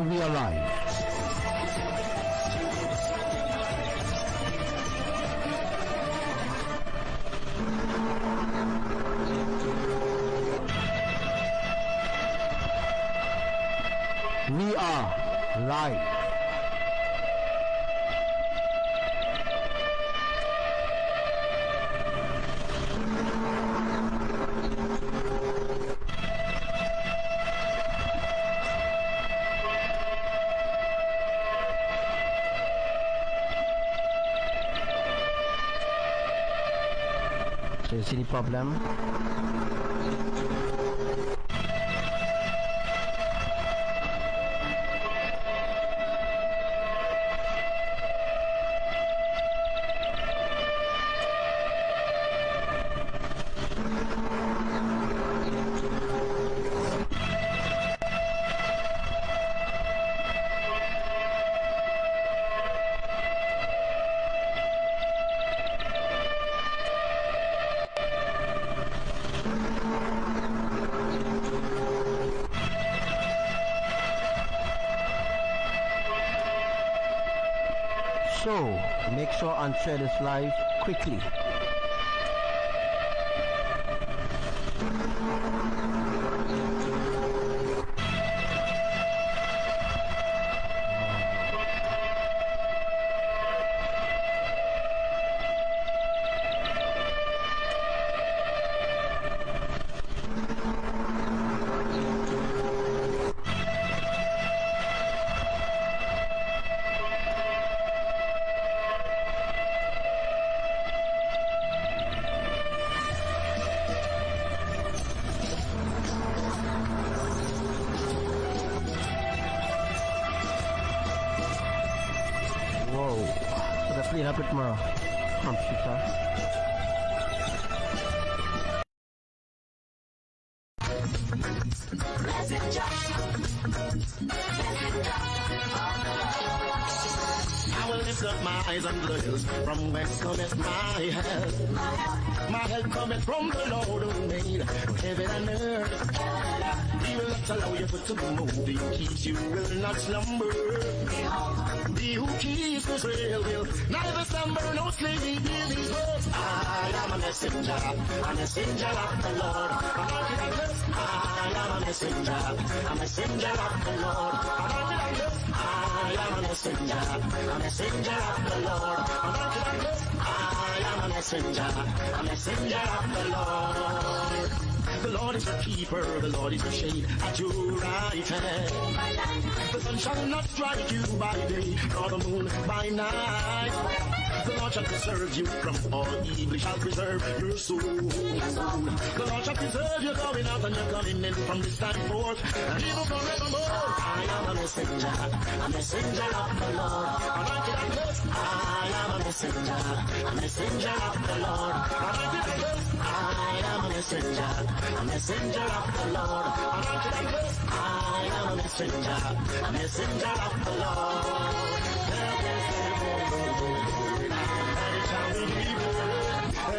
we are live. We are live. So you see the problem? So, make sure and share this live quickly. Clean up it more. Computer. I will lift up my eyes unto the hills, from whence cometh my help. My help cometh from the Lord who made heaven and earth. He will not allow your foot to be moved. He keeps you, will not slumber. He who keeps Israel will neither slumber nor sleep. He hears his words. I am a messenger of the Lord. I am a messenger of the Lord. I am a messenger of the Lord. I am a messenger of the Lord. The Lord is your keeper, the Lord is your shade at your right hand. The sun shall not strike you by day, nor the moon by night. The Lord shall preserve you from all evil, shall preserve your soul. The Lord shall preserve your going out and your coming in from this time forth, and even forevermore. I am a messenger of the Lord. Anointed and blessed. I am a messenger of the Lord. Anointed and blessed. I am a messenger of the Lord. Anointed and blessed. I am a messenger of the Lord.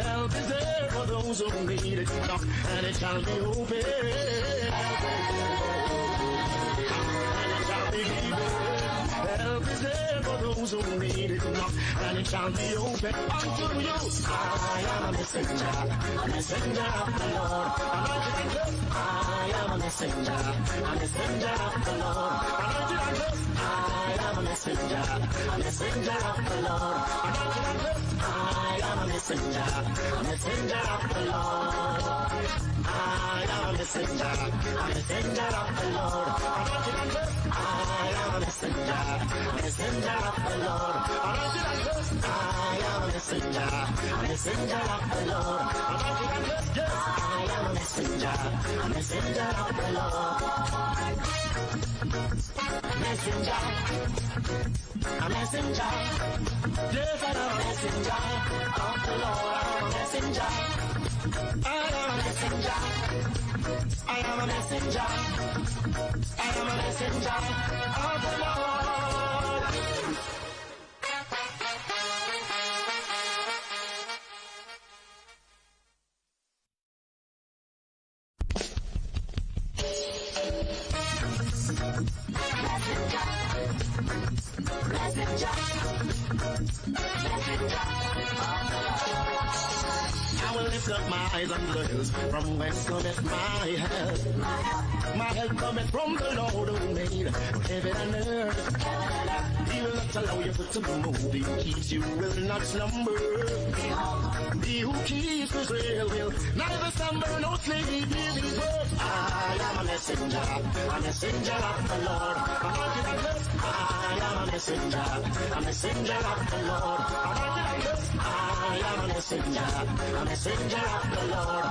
Help is there for those who need it, knock and it shall be open. And it shall be given. Help is there for those who need it, knock and it shall be open unto you. I am a messenger of the Lord. Anointed and blessed. I am a messenger of the Lord. Anointed and blessed. I am a messenger of the Lord. Anointed and blessed. I am a messenger of the Lord. I am a messenger of the Lord. Anointed and blessed. I am a messenger of the Lord. Anointed and blessed. I am a messenger of the Lord. Anointed and blessed. Yes, I am a messenger of the Lord. Messenger, a messenger. Yes, I am a messenger of the Lord. I am a messenger. I am a messenger. I am a messenger. I am a messenger of the Lord. Messenger. I will lift up my eyes unto the hills, from whence cometh my help. My help cometh from the Lord who made heaven and earth. He will not allow your foot to be moved. He who keeps you will not slumber. He who keeps Israel will neither slumber nor sleep. Hear these words. I am a messenger of the Lord. I am a messenger of the Lord. I am a messenger of the Lord.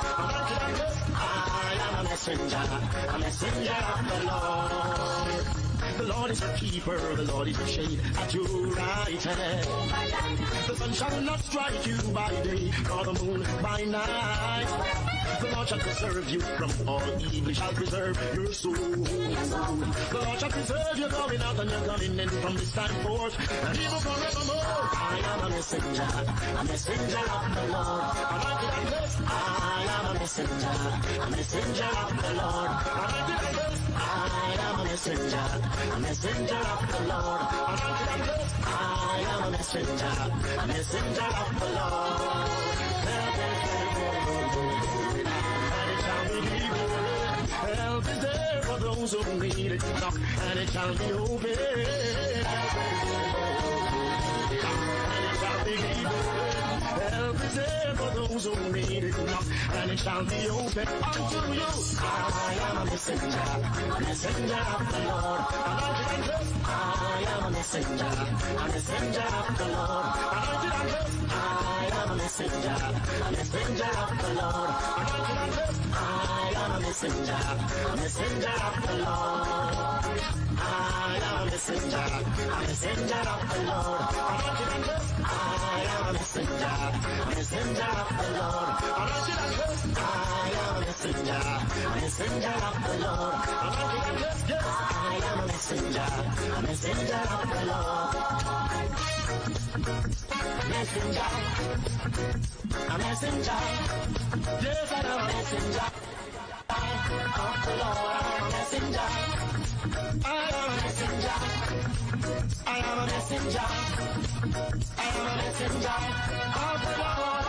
I am a messenger of the Lord. The Lord is your keeper, the Lord is your shade at your right hand. The sun shall not strike you by day, nor the moon by night. The Lord shall preserve you from all evil, He shall preserve your soul. The Lord shall preserve your going out and your coming in from this time forth, and even forevermore. I am a messenger of the Lord. Anointed and blessed. I am a messenger of the Lord. Anointed and blessed. I am a messenger of the Lord. Anointed and blessed. I am a messenger of the Lord. Help is there for those who need it. Knock and it shall be open. And it shall be given. Help is there for those who need it. Knock and it shall be open unto you. I am a messenger of the Lord. Anointed and blessed. I am a messenger of the Lord. Anointed and blessed. I am a messenger of the Lord. Anointed and blessed. I am a messenger of the Lord. I am a messenger of the Lord. Anointed and blessed. I am a messenger of the Lord. Anointed and blessed. I am a messenger of the Lord. Anointed and blessed. Yes, I am a messenger of the Lord. A messenger. Yes, I am a messenger of the Lord. I am a messenger. I am a messenger. I am a messenger. I am a messenger of the Lord.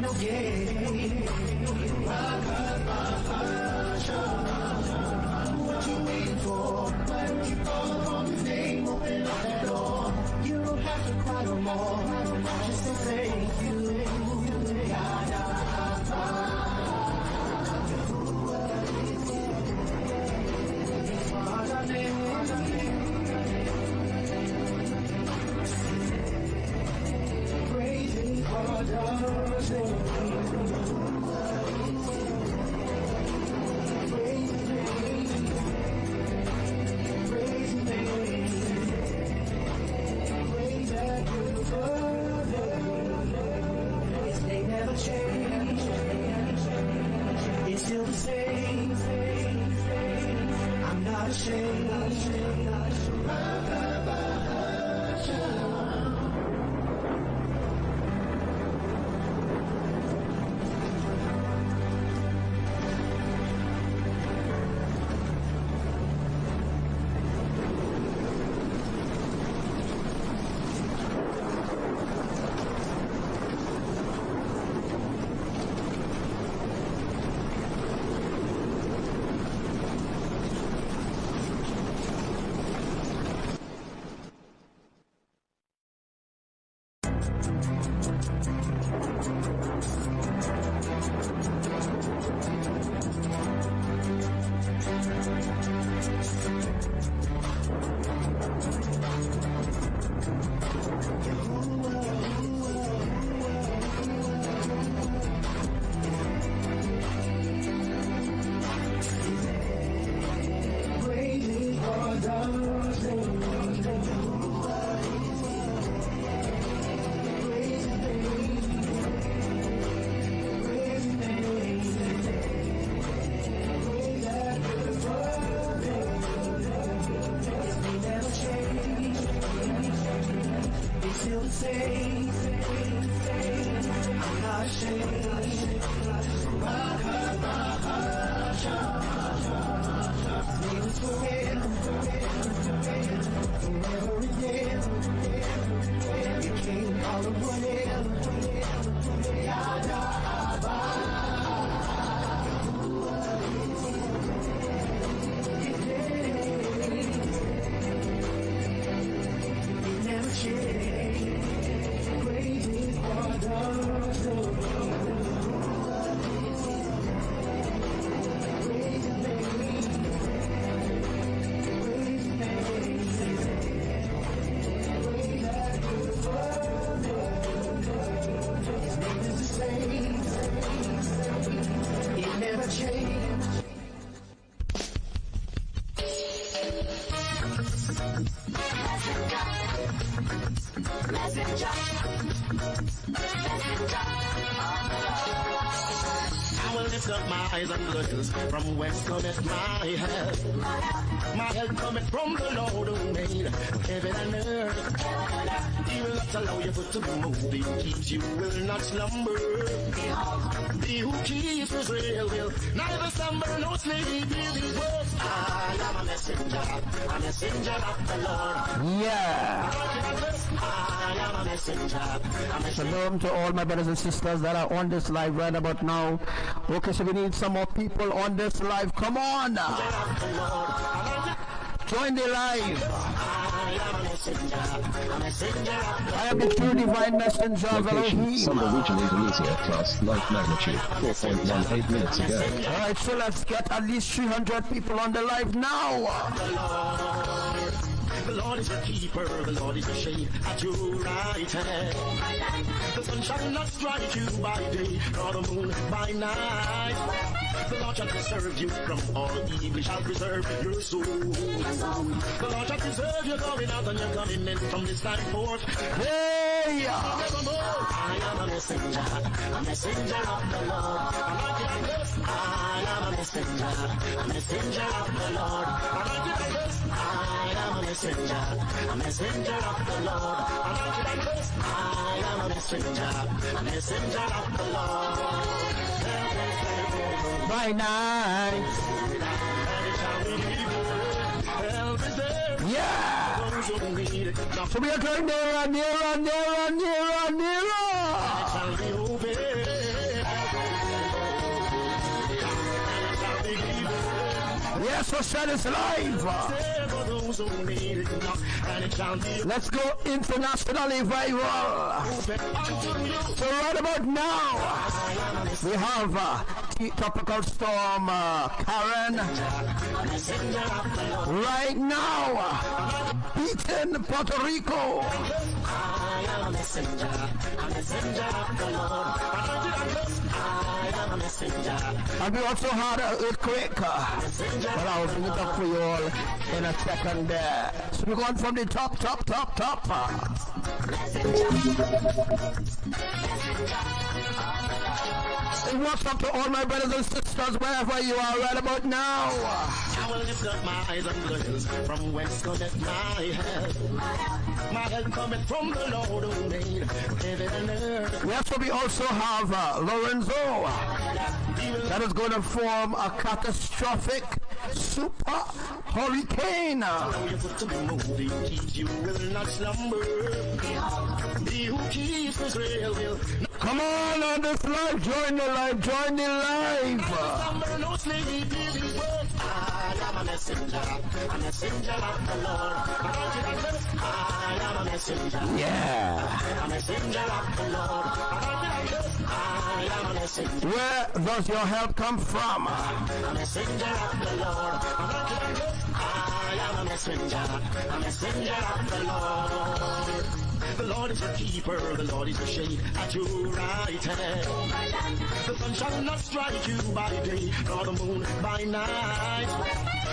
no gain. What you waiting for? Why don't you call upon his name? Open up that door. You don't have to cry no more. Just say thank you. Praising for God's name. It's still the same. I'm not ashamed. From whence cometh my help? My help cometh from the Lord who made heaven and earth. He will not allow your foot to be moved. He keeps you, will not slumber. He who keeps Israel will neither slumber nor sleep. Hear these words: I am a messenger of the Lord. Yeah. I am a messenger. Shalom to all my brothers and sisters that are on this live right about now. Okay, so we need some more people on this live. Come on. Join the live. I am the true divine messenger of Elohim. Sunday region Indonesia, class light magnitude 4.18 minutes ago. Alright, so let's get at least 300 people on the live now. The Lord is your keeper, the Lord is your shade at your right hand. The sun shall not strike you by day, nor the moon by night. The Lord shall preserve you from all evil, shall preserve your soul. The Lord shall preserve you going out and you're coming in from this time forth. Hey! I am a messenger of the Lord. I am a messenger of the Lord. I am a messenger of the Lord. I am a messenger of the Lord. By night. Yeah. So we are going nearer. Yes, Rosa is live. Let's go internationally viral. So right about now, we have tropical storm Sharon. Right now, beating Puerto Rico. I am a messenger of the Lord. I am a messenger. And we also had an earthquake. But I'll bring it up for you all in a second there. So we're going from the top. And what's up to all my brothers and sisters wherever you are right about now? I will lift up my eyes and glance from whence cometh my help. My help cometh from the Lord who made heaven and earth. Yes, so we also have Lorenzo. That is going to form a catastrophic super hurricane. You will not slumber. He who keeps Israel will come on this live, join the live. No sleep in his word. I am a messenger of the Lord. I am a messenger. Yeah. A messenger of the Lord. I am a messenger. Where does your help come from? A messenger of the Lord. I am a messenger of the Lord. The Lord is your keeper, the Lord is your shade at your right hand. The sun shall not strike you by day, nor the moon by night.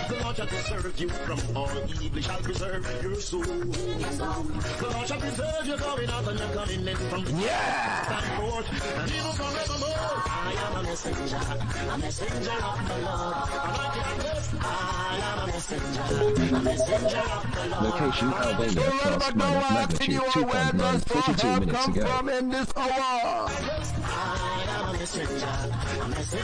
The Lord shall preserve you from all evil, shall preserve your soul. The Lord shall preserve you going out and you're coming in from the time forth, and he will forevermore. I am a messenger of the Lord. I am a messenger of the Lord. Location Albania plus minus magnitude 2.9 42 minutes ago. From in this hour.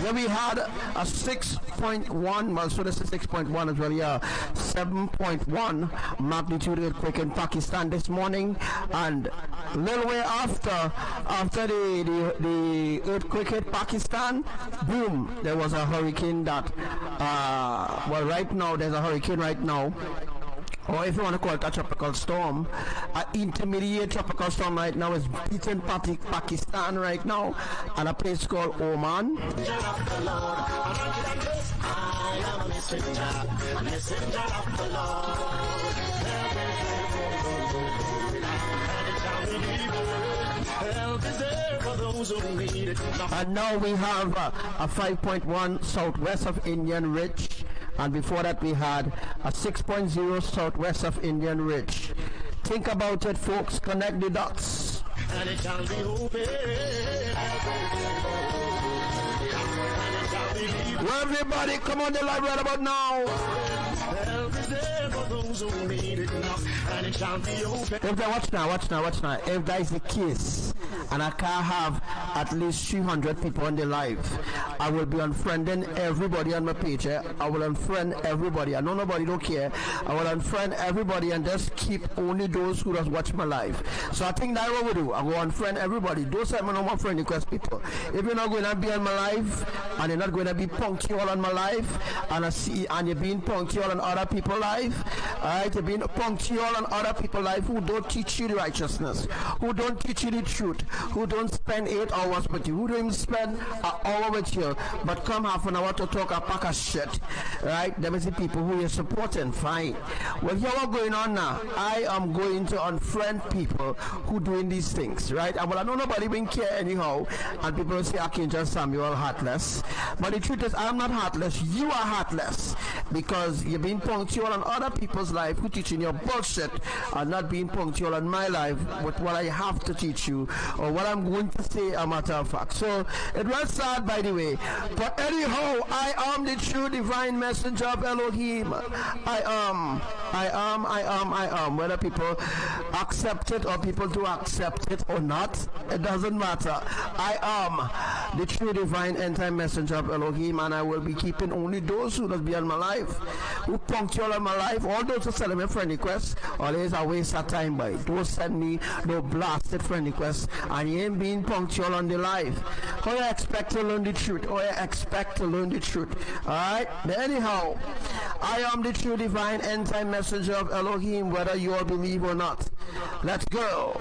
Then we had a 6.1, well, so this is 6.1 as well, yeah, 7.1 magnitude earthquake in Pakistan this morning, and a little way after the earthquake hit Pakistan, boom, there was a hurricane that, well, right now, there's a hurricane right now, or if you want to call it a tropical storm, an intermediate tropical storm right now is beating Pakistan right now, and a place called Oman. And now we have a 5.1 southwest of Indian Ridge. And before that we had a 6.0 southwest of Indian Ridge. Think about it, folks. Connect the dots. And it shall be open. Well, everybody, come on the live right about now. Help is there for those who need it now, and it shall be open. If they watch now. If that is the case, and I can't have at least 300 people on the live, I will be unfriending everybody on my page. I will unfriend everybody. I know nobody don't care. I will unfriend everybody and just keep only those who just watch my live. So I think that's what we do. I will unfriend everybody. Don't say I'm not friend request people. If you're not going to be on my live and you're not going to be punctual on my live, and you're being punctual on other people's live, alright, you're being punctual on other people's live who don't teach you the righteousness, who don't teach you the truth, who don't spend 8 hours with you, who don't even spend an hour with you, but come half an hour to talk a pack of shit, right? Them is the people who you're supporting, fine. Well, here what's going on now. I am going to unfriend people who doing these things, right? Well, I know nobody will care anyhow, and people will say, Archangel Samuel heartless, but the truth is, I'm not heartless. You are heartless, because you're being punctual on other people's life who teaching you bullshit, and not being punctual on my life with what I have to teach you, or what I'm going to say, a matter of fact. So it was sad, by the way, but anyhow, I am the true divine messenger of Elohim. I am. Whether people accept it or people do accept it or not, it doesn't matter. I am the true divine end-time messenger of Elohim, and I will be keeping only those who will be on my life, who punctual in my life. All those who send me friend requests, always a waste of time, boy. Don't send me no blasted friend requests, and you ain't being punctual on the life. How you expect to learn the truth? How you expect to learn the truth? Alright? But anyhow, I am the true divine end time messenger of Elohim, whether you all believe or not. Let's go.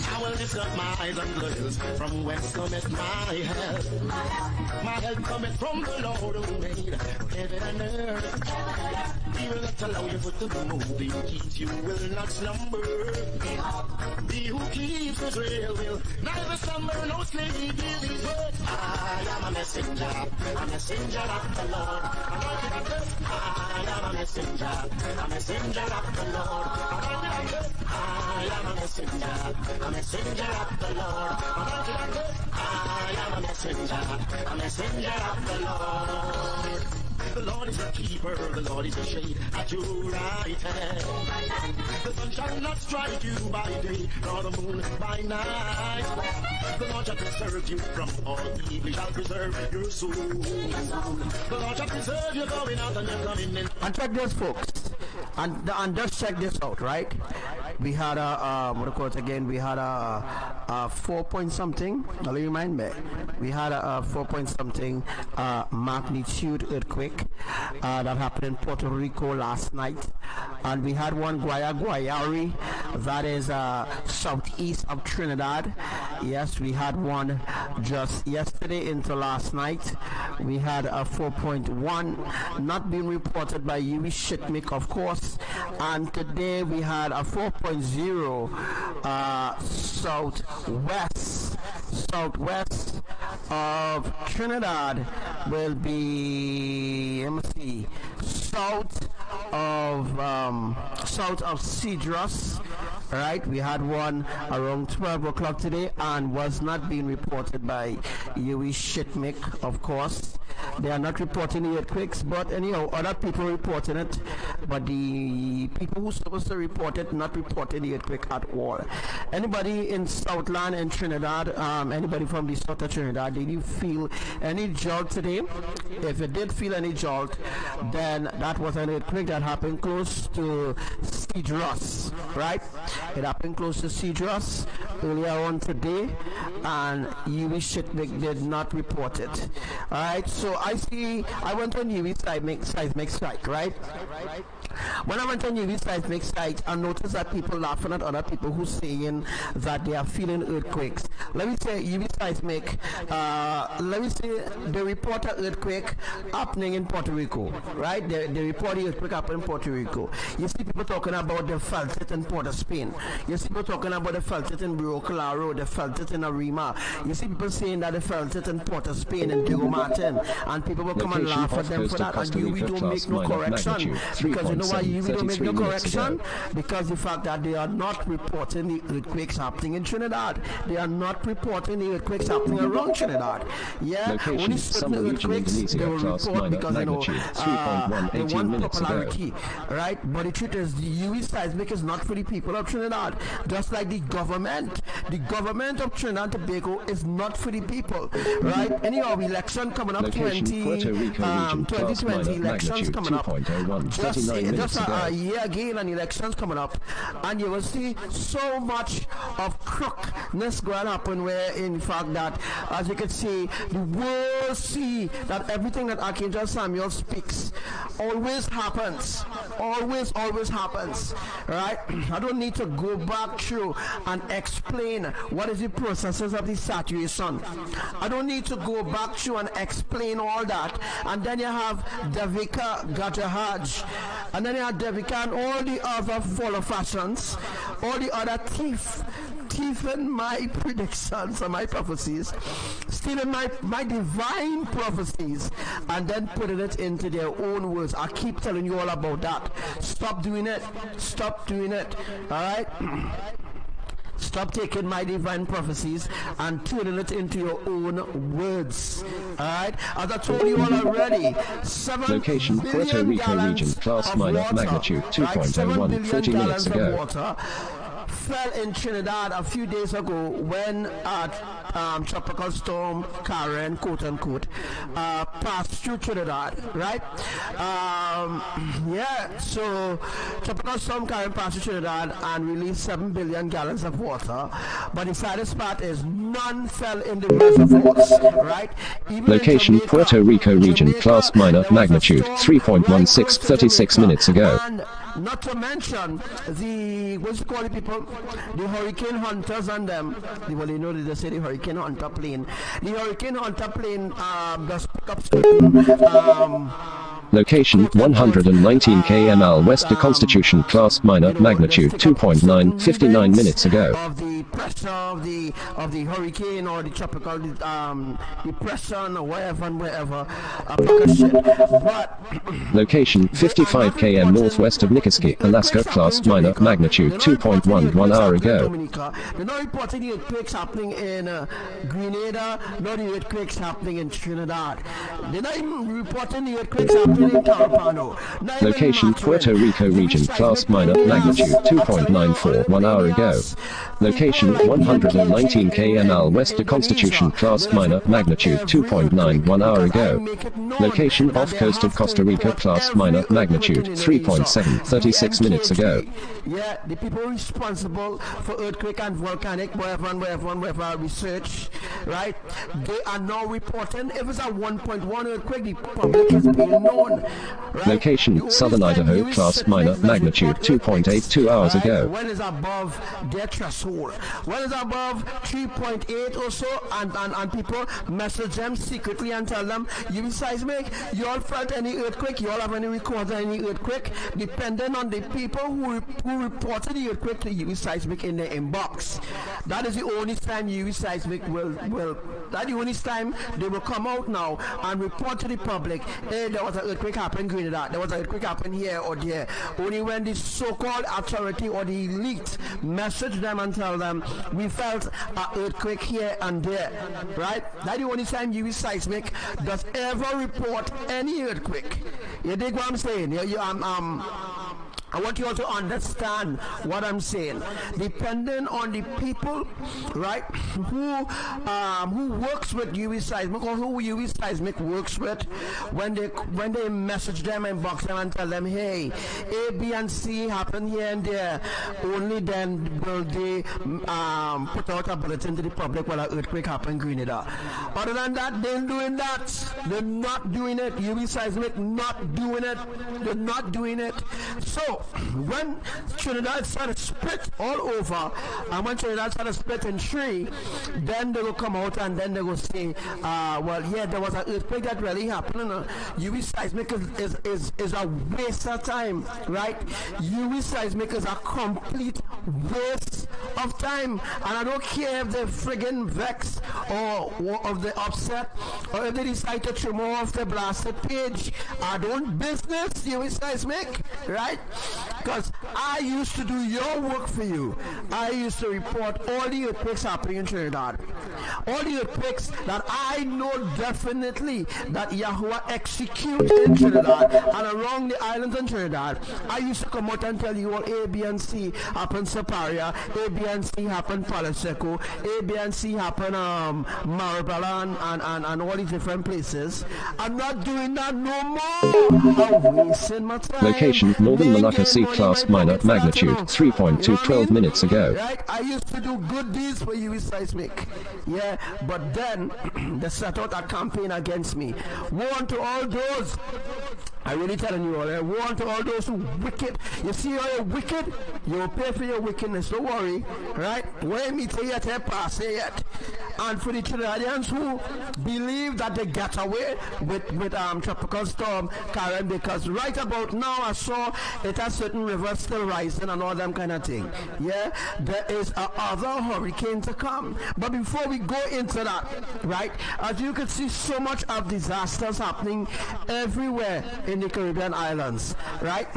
I will lift up my eyes and glance from whence cometh my help. My help cometh from the Lord who made heaven and earth. He will not allow your foot to be moved. He who keeps you will not slumber. He who keeps Israel will neither slumber nor sleep. His word. I am a messenger of the Lord. I am a messenger of the Lord. I am a messenger of the Lord. I am a messenger of the Lord. The Lord is a keeper, the Lord is a shade at your right hand. The sun shall not strike you by day, nor the moon by night. The Lord shall preserve you from all evil, shall preserve your soul. The Lord shall preserve you going out and you're coming in. And check this, folks. And just check this out, right? We had a, what do you call it again? We had a 4 point something. I'll remind me. We had a 4 point something magnitude earthquake that happened in Puerto Rico last night. And we had one Guayari, that is southeast of Trinidad. Yes, we had one just yesterday into last night. We had a 4.1 not being reported by YAHUSHUA, of course. And today we had a 4.0 southwest of Trinidad will be, let me see, south of Cedros. Right, we had one around 12 o'clock today and was not being reported by YAHUSHUA, of course. They are not reporting the earthquakes, but anyhow, other people reporting it. But the people who supposed to report it, not reporting the earthquake at all. Anybody in Southland and Trinidad, anybody from the south of Trinidad, did you feel any jolt today? If you did feel any jolt, then that was an earthquake that happened close to Cedros, right? It happened close to Cedros earlier on today, and YAHUSHUA did not report it. Alright, so I went on YAHUSHUA seismic site, right? When I went on YAHUSHUA seismic site, I noticed that people laughing at other people who saying that they are feeling earthquakes. Let me say YAHUSHUA seismic, let me say they report an earthquake happening in Puerto Rico, right? They report the earthquake happening in Puerto Rico. You see people talking about they felt it in Port of Spain. You see people talking about they felt it in Rio Claro, they felt it in Arima. You see people saying that they felt it in Port of Spain and Diego Martin, and people will come and laugh at them for that, and we don't make no correction, because you know why we don't make no correction? Because the fact that they are not reporting the earthquakes happening in Trinidad. They are not reporting the earthquakes happening around Trinidad. Yeah, only certain earthquakes they will report because they want popularity, right? But the truth is the YAHUSHUA seismic is not for the people of Trinidad. Just like the government of Trinidad and Tobago is not for the people, right? Anyhow, election coming up, 2020 elections coming up. Just a year again, and elections coming up, and you will see so much of crookedness going to happen, where in fact that, as you can see, the world see that everything that Archangel Samuel speaks always happens, always happens, right? I don't need to go back through and explain what is the processes of the saturation. I don't need to go back through and explain all that. And then you have Devika Gajahaj, and then you have Devika and all the other follow fashions, all the other thieving my predictions and my prophecies, stealing my divine prophecies, and then putting it into their own words. I keep telling you all about that. Stop doing it. All right? Stop taking my divine prophecies and turning it into your own words. Alright? As I told you all already, 7 Location Puerto Rico region, class minor, magnitude 2.01, 40 minutes ago. Fell in Trinidad a few days ago when tropical storm Karen, quote unquote, passed through Trinidad, right? Yeah, so tropical storm Karen passed through Trinidad and released 7 billion gallons of water. But the saddest part is none fell in the reservoirs, right? Even location Jamaica, Puerto Rico region, Jamaica, class minor, magnitude 3.16, 36 minutes ago. And not to mention the, what's it called, the people, the hurricane hunters and them, well, you know, they say the hurricane hunter plane. The hurricane hunter plane does pick up certain, location 119 kml west to Constitution, class minor, magnitude 2.9, 59 minutes ago. Of the pressure of the hurricane or the tropical depression or wherever and wherever, but location 55 km northwest of Nikiski, Alaska, class minor, magnitude 2.1, 1 hour ago. They're not reporting the earthquakes happening in Grenada, nor the earthquakes happening in Trinidad. They're not even reporting the earthquakes happening in Carapano. Location Puerto Rico region, class minor, magnitude 2.94, 1 hour ago. Location 119 kml west to Constitution, class minor, magnitude 2.9, 1 hour ago. Location off coast of Costa Rica, class minor, magnitude 3.7, 36 minutes ago. Yeah, the people responsible for earthquake and volcanic wherever research, right? They are now reporting if it's a 1.1 earthquake, the public is being known. Right? Location Southern Idaho, class minor, magnitude 2.8, 2 hours ago. When it's above their threshold, when it's above 3.8 or so, and people message them secretly and tell them, you seismic, you all felt any earthquake, you all have any records of any earthquake, depending on the people who reported the earthquake to you seismic in their inbox. That is the only time you seismic will that's the only time they will come out now and report to the public, hey, there was an earthquake happening in Grenada, there was an earthquake happening here or there. Only when the so-called authority or the elite message them and tell them, we felt an earthquake here and there, right? That's the only time you seismic does ever report any earthquake. You dig what I'm saying? I want you all to understand what I'm saying. Depending on the people, right, who works with UV Seismic or who UV Seismic works with, when they message them and box them and tell them, hey, A, B, and C happen here and there, only then will they put out a bulletin to the public while an earthquake happened in Grenada. Other than that, they're doing that. They're not doing it. UV Seismic not doing it. They're not doing it. So when Trinidad started split all over, and when Trinidad started split in three, then they will come out and then they will say, well, yeah, there was an earthquake that really happened. UV seismic is a waste of time, right? UV seismic is a complete waste of time, and I don't care if they're friggin' vexed or if they're upset or if they decide to trim off the blasted page. I don't business UV seismic, right? Because I used to do your work for you. I used to report all the earthquakes happening in Trinidad. All the earthquakes that I know definitely that Yahuwah executes in Trinidad and around the islands in Trinidad. I used to come out and tell you all A, B, and C happen Separia, A, B, and C happen Palaseco, A, B, and C happen Marvin and all these different places. I'm not doing that no more. I'm wasting my time. Location Northern Malacca Sea, class minor, magnitude 3.2, 12 minutes ago. Right? I used to do good deeds for you with seismic. Yeah, but then they set out a campaign against me. Woe unto all those, I'm really telling you all, woe unto all those who wicked. You see how you're wicked? You will pay for your wickedness, don't worry. Right? When me tell you to pass yet. And for the Trinidadians who believe that they get away with tropical storm Karen, because right about now I saw it has certain rivers still rising and all them kind of thing. Yeah, there is another hurricane to come. But before we go into that, right, as you can see, so much of disasters happening everywhere in the Caribbean islands, right?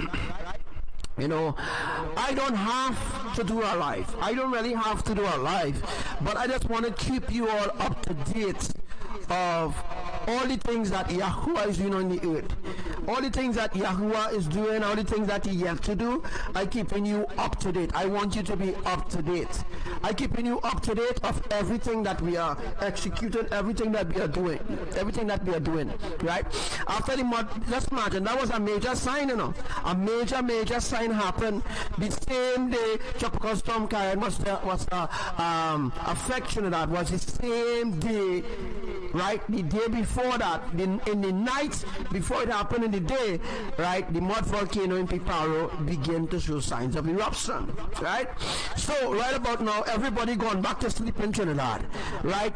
You know, I don't have to do a live. I don't really have to do a live, but I just want to keep you all up to date of all the things that Yahuwah is doing on the earth. All the things that Yahuwah is doing, all the things that he yet to do, I'm keeping you up to date. I want you to be up to date. I'm keeping you up to date of everything that we are executing, everything that we are doing, right? After the just imagine, that was a major sign, you know. A major sign happened the same day Tropical Storm Karen was affection that was the same day, right? The day before that, in the night before it happened in the day, right? The mud volcano in Piparo began to show signs of eruption, right? So right about now, everybody gone back to sleep in Trinidad, right?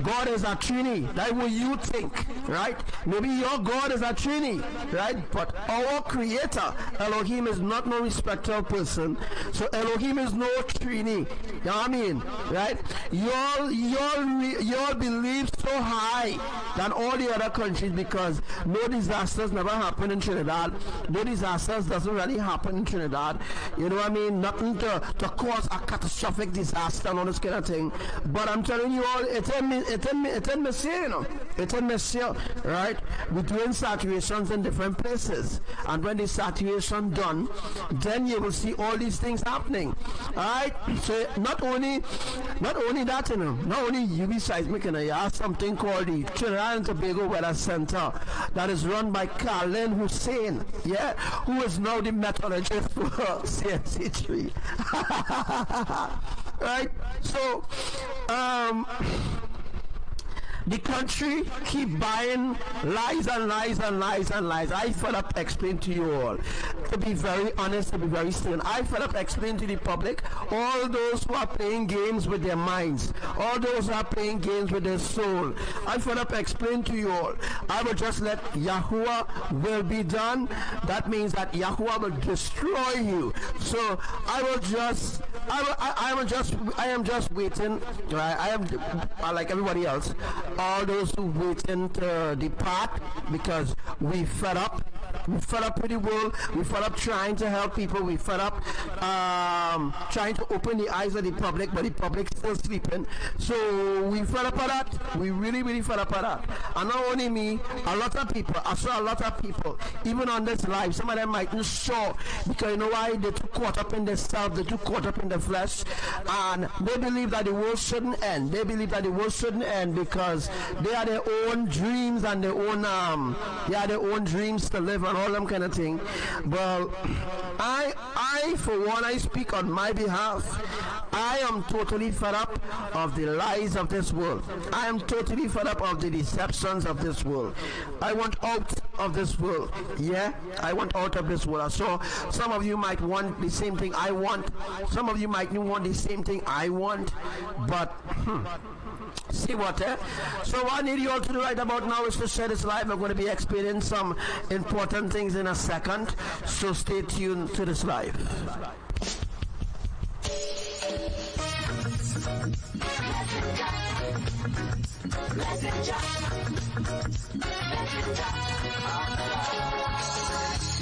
God is a Trinity. That's what you think, right? Maybe your God is a Trinity, right? But our Creator, Elohim, is not no respecter of person. So Elohim is no Trinity. You know what I mean, right? Y'all believe so high than all the other countries because no disasters never happen in Trinidad. No disasters doesn't really happen in Trinidad. You know what I mean? Nothing to cause a catastrophic disaster and all this kind of thing. But I'm telling you all, it's in Messiah, you know. It's in Messiah, right? We're doing saturations in different places. And when the saturation done, then you will see all these things happening. Alright? So not only that, you know, not only UV seismic, you know, you have something called the Trinidad and Tobago Weather Center that is run by Khaled Hussein, yeah, who is now the meteorologist for CNC3. Right? So, the country keep buying lies and lies and lies and lies. I fed up explain to you all. To be very honest, to be very stern, I fed up explain to the public, all those who are playing games with their minds, all those who are playing games with their soul. I fed up explain to you all. I will just let Yahuwah will be done. That means that Yahuwah will destroy you. So I am just waiting. Right? I am like everybody else. All those who waiting to depart because we fed up. We fed up with the world. We fed up trying to help people. We fed up trying to open the eyes of the public, but the public still sleeping. So we fed up at that. We really fed up at that. And not only me, a lot of people. I saw a lot of people, even on this live. Some of them mightn't show because you know why? They're too caught up in themselves. They're too caught up in the flesh, and they believe that the world shouldn't end. They believe that the world shouldn't end because they have their own dreams and their own dreams to live and all them kind of thing. But I for one, I speak on my behalf. I am totally fed up of the lies of this world. I am totally fed up of the deceptions of this world. I want out of this world. Yeah, I want out of this world. So some of you might want the same thing I want. Some of you might not want the same thing I want. But see what, So what I need you all to do right about now is to share this live. I'm going to be explaining some important things in a second. So stay tuned to this live.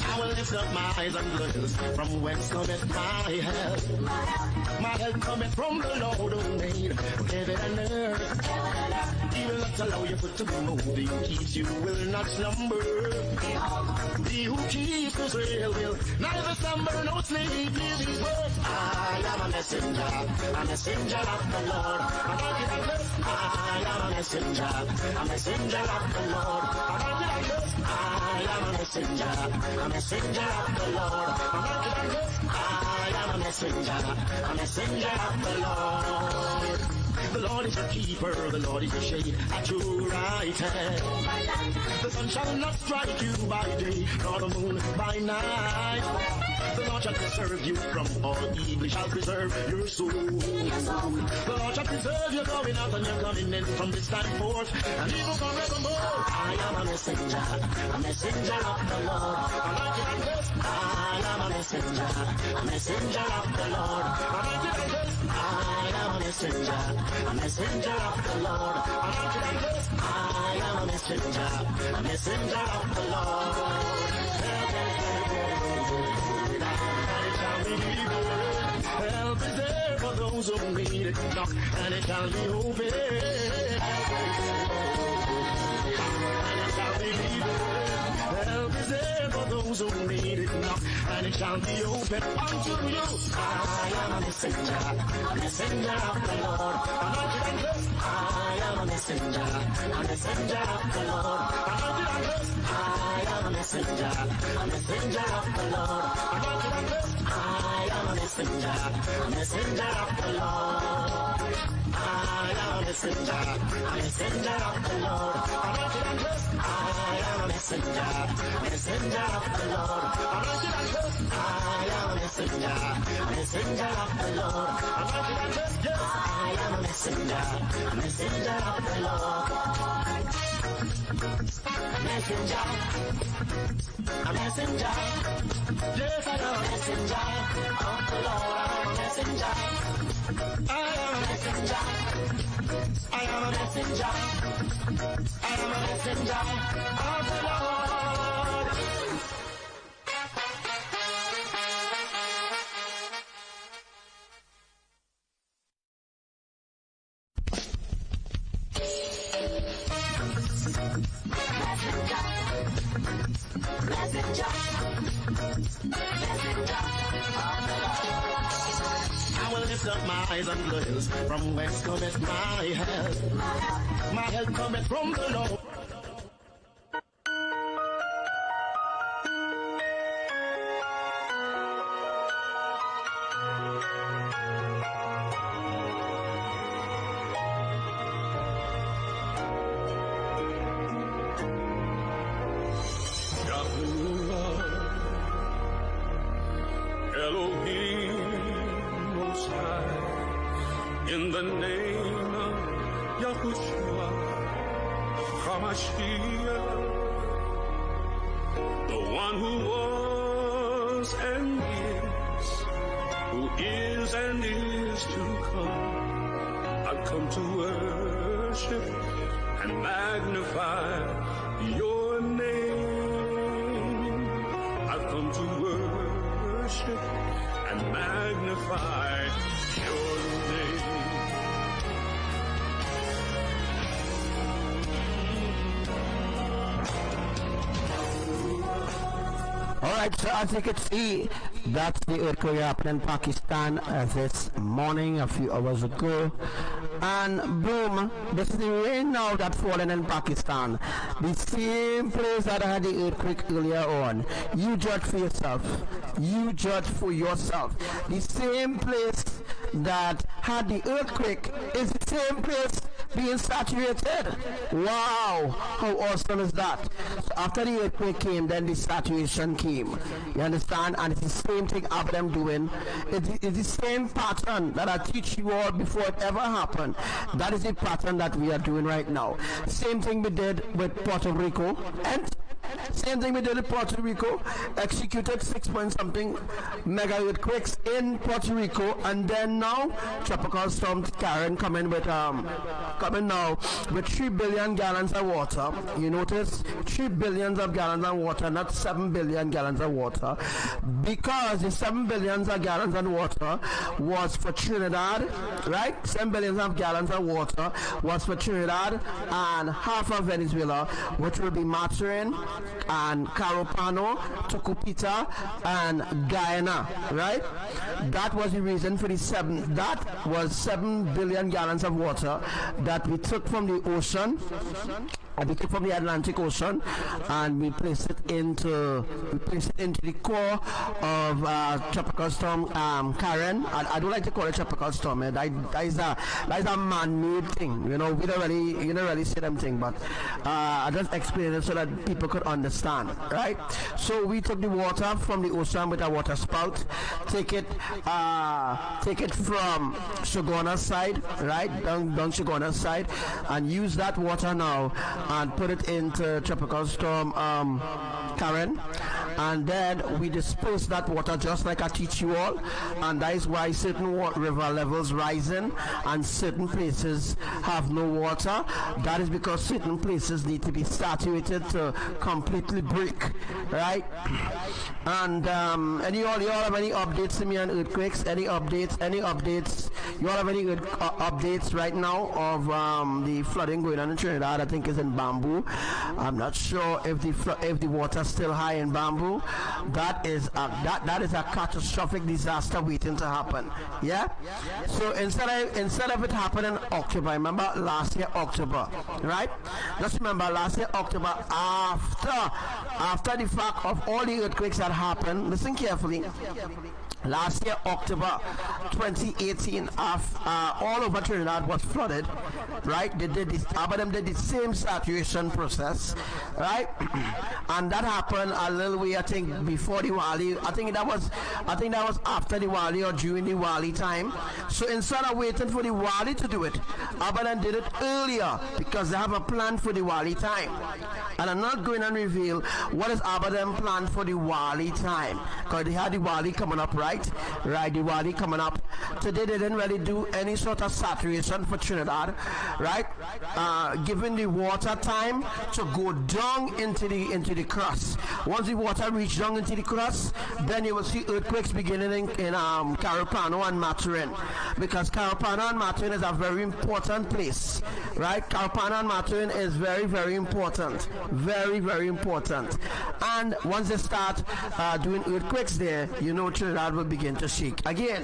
I will lift up my eyes and look from whence cometh my help. My help cometh from the Lord who made heaven and earth. He will not allow your foot to be moved. He keeps you, will not slumber. He who keeps Israel will neither slumber nor sleep. Hear these words. I am a messenger of the Lord. I am a messenger of the Lord. I am a messenger of the Lord. I am a messenger of the Lord. The Lord is your keeper, the Lord is your shade at your right hand. The sun shall not strike you by day, nor the moon by night. The Lord shall preserve you from all evil, shall preserve your soul. The Lord shall preserve your going out and your coming in from this time forth, and even forevermore. I am a messenger of the Lord. I am a messenger of the Lord. I am a messenger of the Lord. I am a messenger of the Lord. Help is there for those who need it. Knock and it shall be open. And it shall be given. Help is there for those who need it. Knock and it shall be open unto you. I am a messenger of the Lord. Anointed and blessed. I am a messenger of the Lord. Anointed and blessed. I am a messenger of the Lord. Anointed and blessed. I am a messenger of the Lord. I am a messenger of the Lord. Anointed and blessed. I am a messenger of the Lord. Anointed and blessed. I am a messenger of the Lord. Anointed and blessed. Yes, I am a messenger of the Lord. Messenger, a messenger. Yes, I am a messenger of the Lord. I am a messenger. I am a messenger. I am a messenger. I am a messenger of the Lord. I will lift up my eyes unto the hills, from whence cometh my help. My help cometh from the Lord. Elohim Most High, in the name of Yahushua, HaMashiach, the one who was and is to come. I've come to worship and magnify your name. I've come to worship and magnify your name. Alright, so as you can see, that's the earthquake happening in Pakistan this morning, a few hours ago. And boom, this is the rain now that's falling in Pakistan. The same place that had the earthquake earlier on. You judge for yourself. You judge for yourself. The same place that had the earthquake is the same place being saturated. Wow, how awesome is that? So after the earthquake came, then the saturation came. You understand? And it's the same thing after them doing. It's the same pattern that I teach you all before it ever happened. That is the pattern that we are doing right now. Same thing we did with Puerto Rico, and same thing we did in Puerto Rico. Executed 6 point something mega earthquakes in Puerto Rico, and then now tropical storm Sharon coming now with 3 billion gallons of water. You notice 3 billions of gallons of water, not 7 billion gallons of water, because the 7 billions of gallons of water was for Trinidad, right? 7 billions of gallons of water was for Trinidad and half of Venezuela, which will be Marvin and Carapano, Tocopita and Guyana, right? That was the reason for the 7 billion gallons of water that we took from the ocean, we took from the Atlantic Ocean, and we placed it into the core of tropical storm Karen. I don't like to call it tropical storm. That is a man-made thing. You know, we don't really say them thing, but I just explain it so that people could understand, right? So we took the water from the ocean with a water spout, take it from Shoguna's side, right, down Shoguna's side, and use that water now and put it into tropical storm Karen, and then we disperse that water just like I teach you all, and that is why certain river levels rising and certain places have no water. That is because certain places need to be saturated to completely break, right? And you all have any updates to me on earthquakes? Any updates? You all have any updates right now of the flooding going on in Trinidad? I think is in Bamboo. I'm not sure if the water's still high in Bamboo. That is a catastrophic disaster waiting to happen. Yeah. So instead of it happening in October, remember last year October, right? Just remember last year October, after the fact of all the earthquakes that happened. Listen carefully. Last year, October 2018, all over Trinidad was flooded, right? They did this, them did the same saturation process, right? And that happened a little way, I think, before Diwali. I think that was after Diwali or during Diwali time. So instead of waiting for Diwali to do it, Abadan did it earlier because they have a plan for Diwali time. And I'm not going to reveal what is Abadan plan for Diwali time because they had Diwali coming up, right? Right, Diwali coming up. Today they didn't really do any sort of saturation for Trinidad, right? Giving the water time to go down into the crust. Once the water reaches down into the crust, then you will see earthquakes beginning in Carapano and Maturin, because Carapano and Maturin is a very important place, right? Carapano and Maturin is very, very important, very, very important. And once they start doing earthquakes there, you know Trinidad will begin to shake again.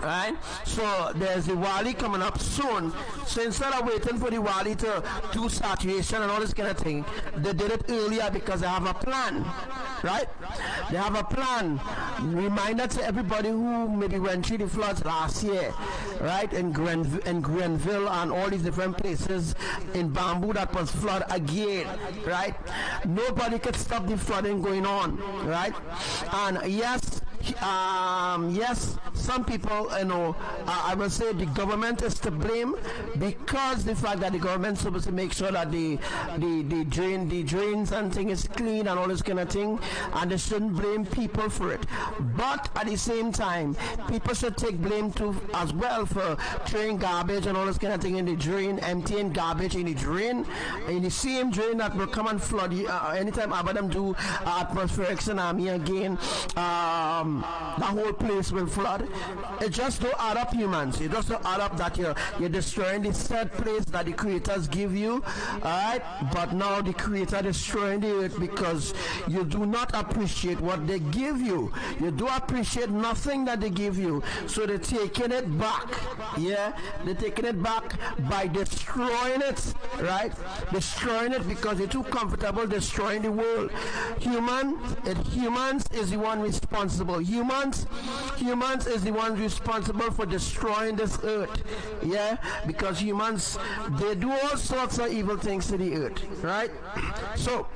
Right? So there's Diwali coming up soon. So instead of waiting for Diwali to do saturation and all this kind of thing, they did it earlier because they have a plan. Right? They have a plan. Reminder to everybody who maybe went through the floods last year, right? In Grenville and all these different places in Bamboo that was flooded again, right? Nobody could stop the flooding going on, right? And yes, some people, I will say the government is to blame because the fact that the government is supposed to make sure that the drains and thing is clean and all this kind of thing, and they shouldn't blame people for it. But at the same time, people should take blame too as well for throwing garbage and all this kind of thing in the drain, emptying garbage in the drain, in the same drain that will come and flood you anytime Abadam do atmospheric tsunami again. The whole place will flood. It just don't add up, humans. It just don't add up that you're destroying the said place that the creators give you, alright? But now the creator destroying the earth because you do not appreciate what they give you. You do appreciate nothing that they give you. So they're taking it back. Yeah? They're taking it back by destroying it, right? Destroying it because they're too comfortable destroying the world. Humans is the one responsible. Humans is the ones responsible for destroying this earth. Yeah, because humans, they do all sorts of evil things to the earth, right? So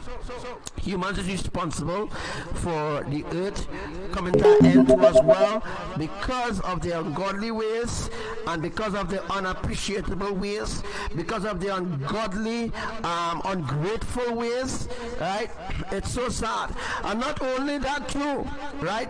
humans is responsible for the earth coming to an end to as well because of their ungodly ways and because of their unappreciable ways, because of their ungodly, ungrateful ways, right? It's so sad. And not only that too, right?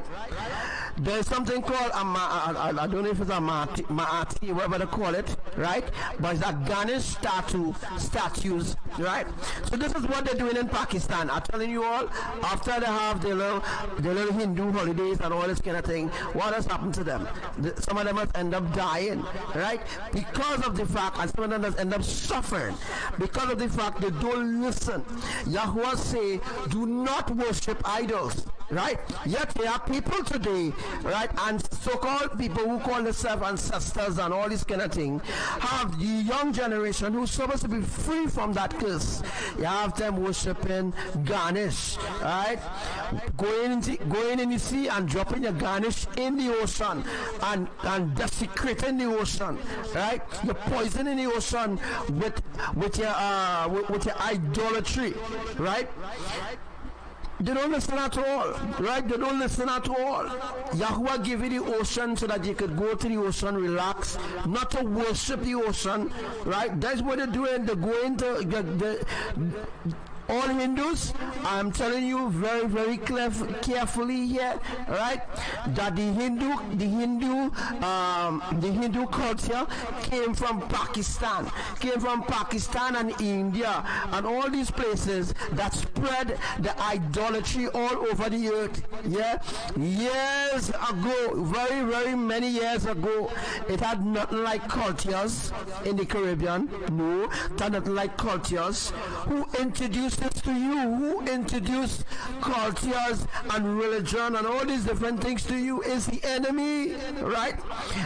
There's something called I don't know if it's a Maati, whatever they call it, right? But it's a Ganesh statues, right? So this is what they're doing in Pakistan. I'm telling you all, after they have their little Hindu holidays and all this kind of thing, what has happened to them? Some of them must end up dying, right? Because of the fact, and some of them must end up suffering because of the fact they don't listen. Yahuwah say, do not worship idols, right? Yet there are people today, right, and so-called people who call themselves ancestors and all this kind of thing, have the young generation who's supposed to be free from that curse. You have them worshiping Ganesh, right? Going in the sea and dropping your Ganesh in the ocean and desecrating the ocean, right? You're poisoning the ocean with your idolatry, right? They don't listen at all, right? They don't listen at all. Yahuwah gave you the ocean so that you could go to the ocean, relax, not to worship the ocean, right? That's what they're doing. They're going to all Hindus, I'm telling you very, very carefully here, right? That the Hindu culture came from Pakistan and India and all these places that spread the idolatry all over the earth. Yeah, years ago, very, very many years ago, it had nothing like cultures in the Caribbean. No, it had nothing like cultures. Who introduced it to you? Who introduced cultures and religion and all these different things to you? Is the enemy, right?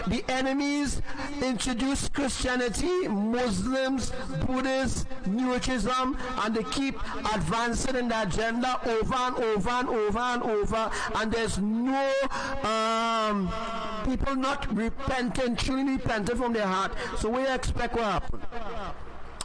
The enemies introduced Christianity, Muslims, Buddhists, New Ageism, and they keep advancing in the agenda over and over and over and over, and there's no people not repenting, truly repenting from their heart. So what do you expect will happen?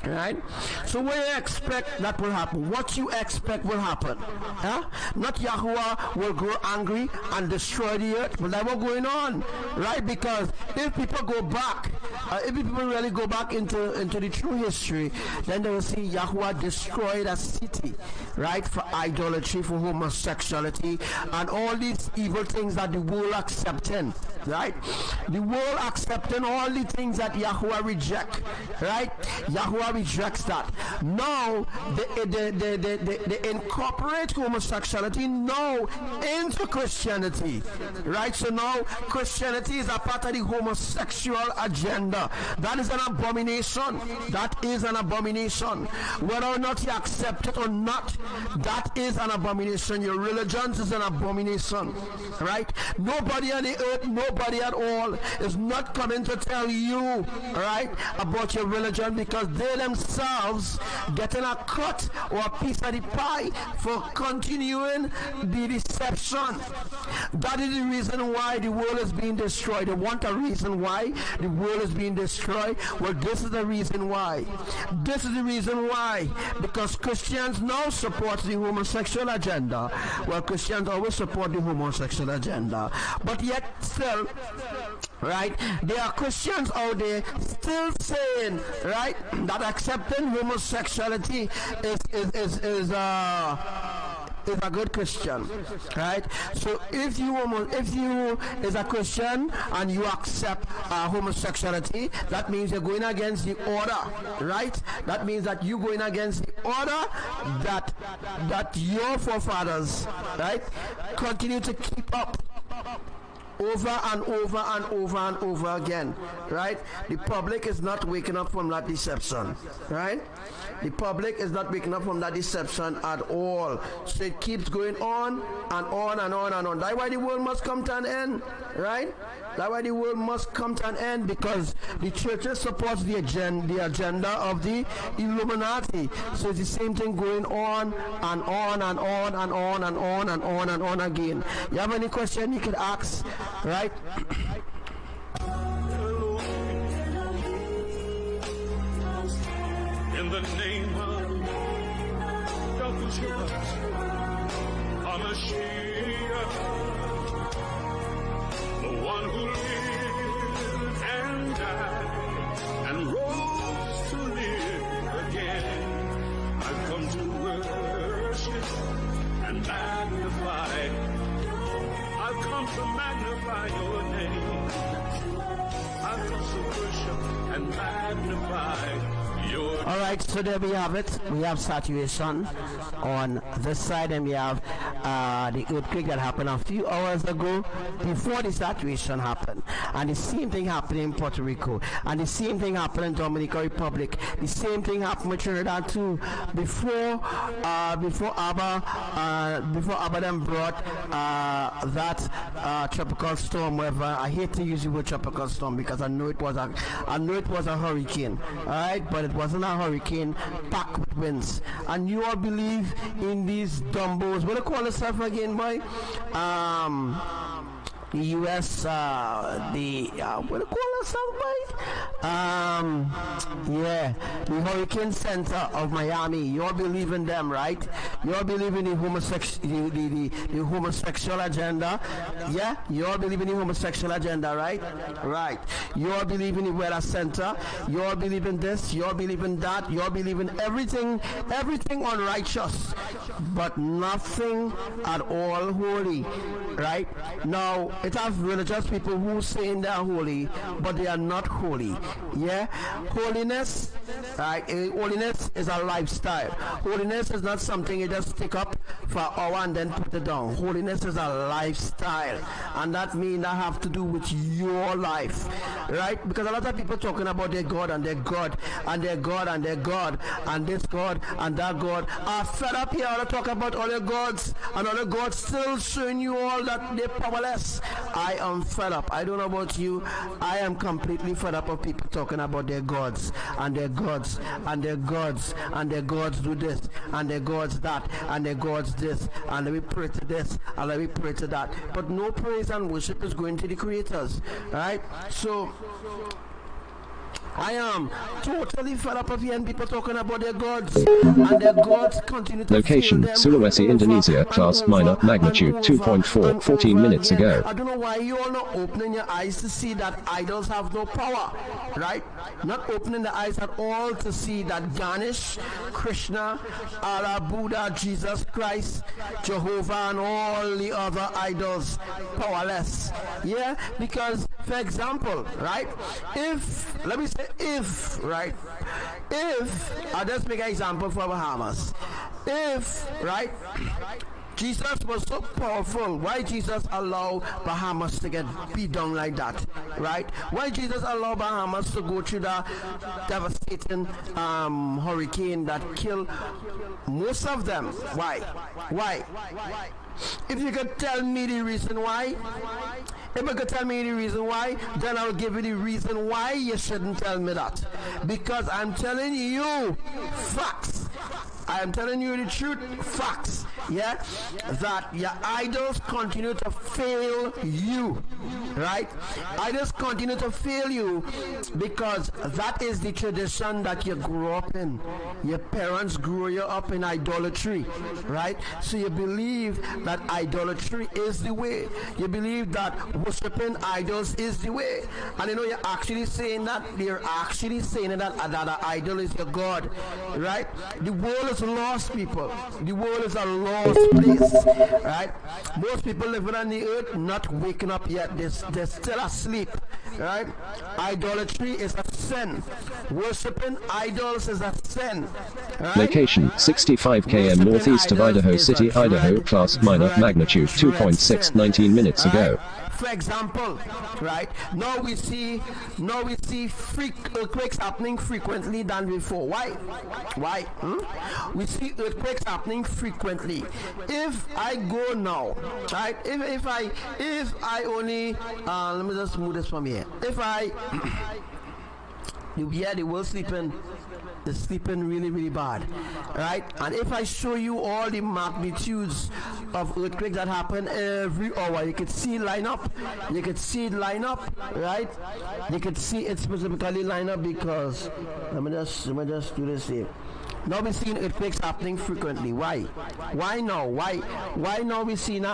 Right? So what you expect that will happen? What you expect will happen? Huh? Not Yahuwah will grow angry and destroy the earth. But that's what's going on, right? Because if people go back, if people really go back into the true history, then they will see Yahuwah destroyed a city, right? For idolatry, for homosexuality, and all these evil things that the world accepting, right? The world accepting all the things that Yahuwah reject, right? Yahuwah rejects that. Now they incorporate homosexuality now into Christianity, right? So now Christianity is a part of the homosexual agenda. That is an abomination. That is an abomination. Whether or not you accept it or not, that is an abomination. Your religion is an abomination, right? Nobody on the earth, nobody at all is not coming to tell you, right, about your religion, because they themselves getting a cut or a piece of the pie for continuing the deception. That is the reason why the world is being destroyed. They want a reason why the world is being destroyed. Well, this is the reason why. This is the reason why. Because Christians now support the homosexual agenda. Well, Christians always support the homosexual agenda. But yet still, right, there are Christians out there still saying, right, that accepting homosexuality is a good Christian, right? So if you is a Christian and you accept homosexuality, that means you're going against the order, right? That means that you're going against the order that your forefathers, right, continue to keep up over and over and over and over again, right? The public is not waking up from that deception, right? The public is not waking up from that deception at all. So it keeps going on and on and on and on. That's why the world must come to an end, right? That's why the world must come to an end, because the churches support the agenda of the Illuminati. So it's the same thing going on and on and on and on and on and on and on again. You have any question you could ask, right? In the name of Yahushua, HaMashiach, the one who lived and died and rose to live again, I've come to worship and magnify. I've come to magnify your name. I've come to worship and magnify. All right, so there we have it. We have saturation on this side, and we have the earthquake that happened a few hours ago before the saturation happened. And the same thing happened in Puerto Rico, and the same thing happened in Dominican Republic. The same thing happened with Trinidad too. Before Abba then brought that tropical storm. Whether I hate to use the word tropical storm because I know it was a hurricane. All right, but it wasn't a hurricane packed with winds. And you all believe in these dumbos. What do you call yourself again, boy? the U.S. What do you call it, yeah, the Hurricane Center of Miami. You all believe in them, right? You all believe in the homosexual agenda. Yeah, you all believe in the homosexual agenda, right? Right. You all believe in the Weather Center. You all believe in this. You all believe in that. You all believe in everything unrighteous, but nothing at all holy, right? Now, it has religious people who say they are holy, but they are not holy. Yeah, holiness, right? Holiness is a lifestyle. Holiness is not something you just stick up for an hour and then put it down. Holiness is a lifestyle, and that means that have to do with your life, right? Because a lot of people talking about their God and their God and their God and their God and this God and that God are fed up here to talk about all your gods, and all your gods still showing you all that they're powerless. I am fed up. I don't know about you. I am completely fed up of people talking about their gods and their gods and their gods and their gods do this and their gods that and their gods this, and let me pray to this and let me pray to that. But no praise and worship is going to the creators, right? So I am totally fed up of hearing people talking about their gods, and their gods continue to Location, Sulawesi, Indonesia, class minor, magnitude 2.4, 14 minutes ago. I don't know why you all not opening your eyes to see that idols have no power, right? Not opening the eyes at all to see that Ganesh, Krishna, Allah, Buddha, Jesus Christ, Jehovah, and all the other idols powerless. Yeah, because, for example, right, let me say if, right, if, I'll just make an example for Bahamas. If, right, Jesus was so powerful, why Jesus allowed Bahamas to get beat down like that, right? Why Jesus allowed Bahamas to go through the devastating hurricane that killed most of them? Why? Why? If you could tell me the reason why, if you could tell me the reason why, then I'll give you the reason why you shouldn't tell me that. Because I'm telling you facts. I am telling you the truth, facts, yeah, that your idols continue to fail you, right? Idols continue to fail you because that is the tradition that you grew up in. Your parents grew you up in idolatry, right? So you believe that idolatry is the way. You believe that worshiping idols is the way. And you know, you're actually saying that, they're actually saying that an idol is your God, right? The world is lost, people. The world is a lost place, right? Most people living on the earth not waking up yet. They're still asleep, right? Idolatry is a sin. Worshipping idols is a sin, right? Location 65 km northeast of Idaho City, Idaho, class minor, magnitude 2.6, 19 minutes ago. For example, right, now we see earthquakes happening frequently than before. Why? We see earthquakes happening frequently. If I go now, right, if I only let me just move this from here. If I the world sleeping. They're sleeping really, really bad, right? And if I show you all the magnitudes of earthquakes that happen every hour, you could see it line up. You could see it line up, right? You could see it specifically line up because let me just do this here. Now we're seeing earthquakes happening frequently. Why? Why now? Why now we're seeing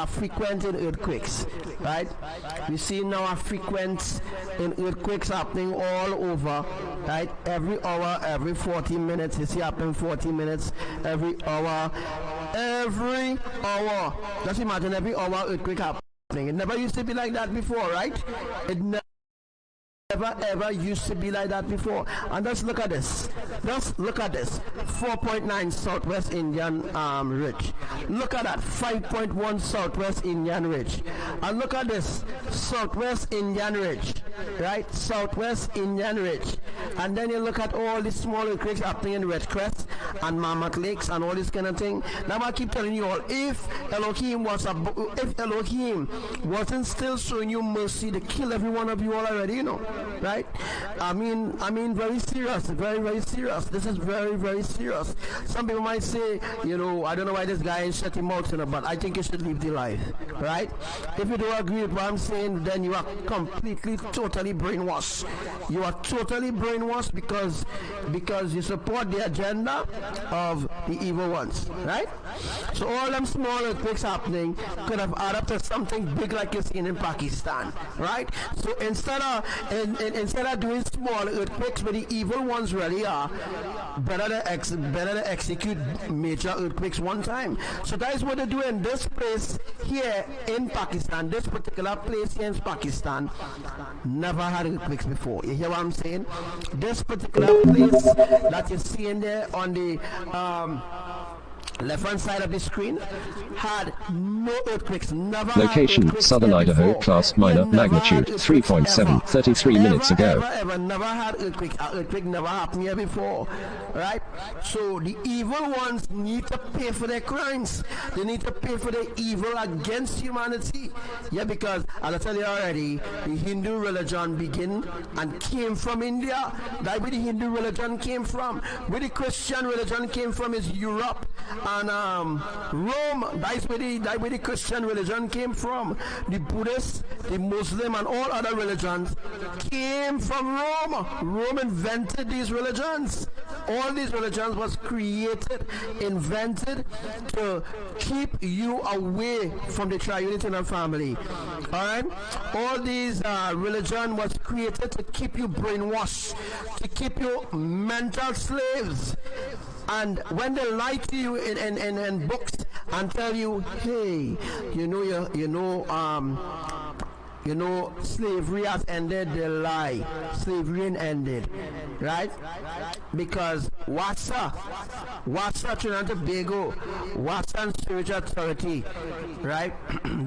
frequent in earthquakes, right? We're seeing now a frequent in earthquakes happening all over, right? Every hour, every 40 minutes. You see happening 40 minutes, every hour. Just imagine every hour earthquake happening. It never used to be like that before, right? It never ever used to be like that before. And just look at this. 4.9 Southwest Indian Ridge. Look at that. 5.1 Southwest Indian Ridge. And look at this. Southwest Indian Ridge. Right? Southwest Indian Ridge. And then you look at all these small earthquakes happening in Red Crest and Mammoth Lakes and all this kind of thing. Now I keep telling you all, if Elohim wasn't still showing you mercy to kill every one of you all already, you know, right? I mean, very serious, very, very serious. This is very, very serious. Some people might say, you know, I don't know why this guy is shut him out, you know, but I think you should leave the life, right? If you don't agree with what I'm saying, then you are completely, totally brainwashed. You are totally brainwashed because you support the agenda of the evil ones, right? So all them small earthquakes happening could have added up to something big like you're seeing in Pakistan, right? So instead of doing small earthquakes where the evil ones really are, better to execute major earthquakes one time. So that is what they do in this place here in Pakistan. This particular place here in Pakistan never had earthquakes before. You hear what I'm saying? This particular place that you're seeing there on the left hand side of the screen had no earthquakes. Never. Location Southern Idaho, class minor, magnitude 3.7, 33 minutes ago. Never had earthquake. Earthquake never happened here before, right? So the evil ones need to pay for their crimes. They need to pay for their evil against humanity. Yeah, because I'll tell you already, the Hindu religion began and came from India. That's where the Hindu religion came from. Where the Christian religion came from is Europe and Rome. That's where the Christian religion came from. The Buddhist, the Muslim, and all other religions came from Rome. Rome invented these religions. All these religions was created, invented to keep you away from the Triunitarian family. All right? All these religion was created to keep you brainwashed, to keep you mental slaves. And when they lie to you in books and tell you, hey, slavery has ended, they lie. Slavery ain't ended, right? Because WASA, Trinidad and Tobago, WASA and Spiritual Authority, right?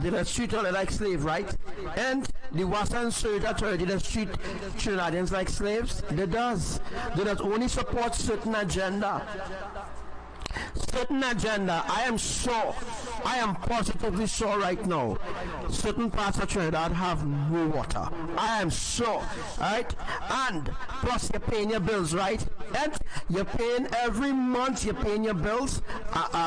They don't treat all like slaves, right? And the WASA and Spiritual Authority, they treat Trinidadians like slaves. They does. They does only support certain agenda. Certain agenda, I am sure, I am positively sure right now, certain parts of Trinidad have no water. I am sure, right? And plus you're paying your bills, right? And you're paying every month, you're paying your bills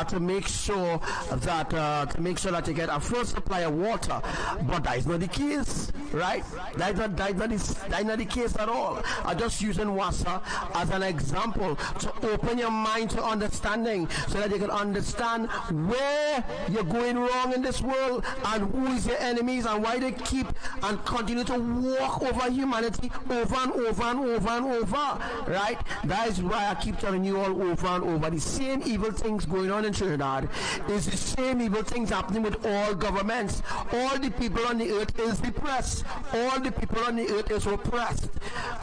to make sure that you get a full supply of water. But that is not the case, right? That's not the case at all. I'm just using WASA as an example to open your mind to understanding, so that you can understand where you're going wrong in this world and who is your enemies and why they keep and continue to walk over humanity over and over and over and over, right? That is why I keep telling you all over and over, the same evil things going on in Trinidad is the same evil things happening with all governments. All the people on the earth is depressed. All the people on the earth is oppressed.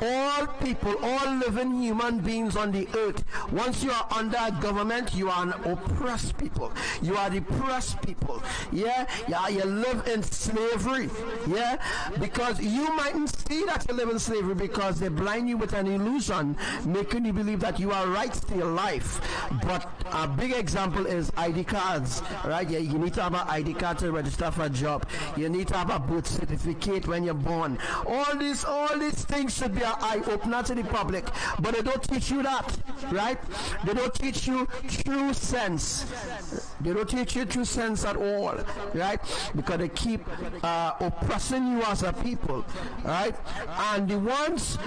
All people, all living human beings on the earth, once you are under a government, you are an oppressed people. You are depressed people. Yeah, you live in slavery. Yeah, because you mightn't see that you live in slavery because they blind you with an illusion, making you believe that you are right to your life. But a big example is ID cards, right? Yeah, you need to have an ID card to register for a job. You need to have a birth certificate when you're born. All these things should be an eye-opener to the public, but they don't teach you that, right? They don't teach you true sense. They don't teach you true sense at all, right? Because they keep oppressing you as a people, right? And the ones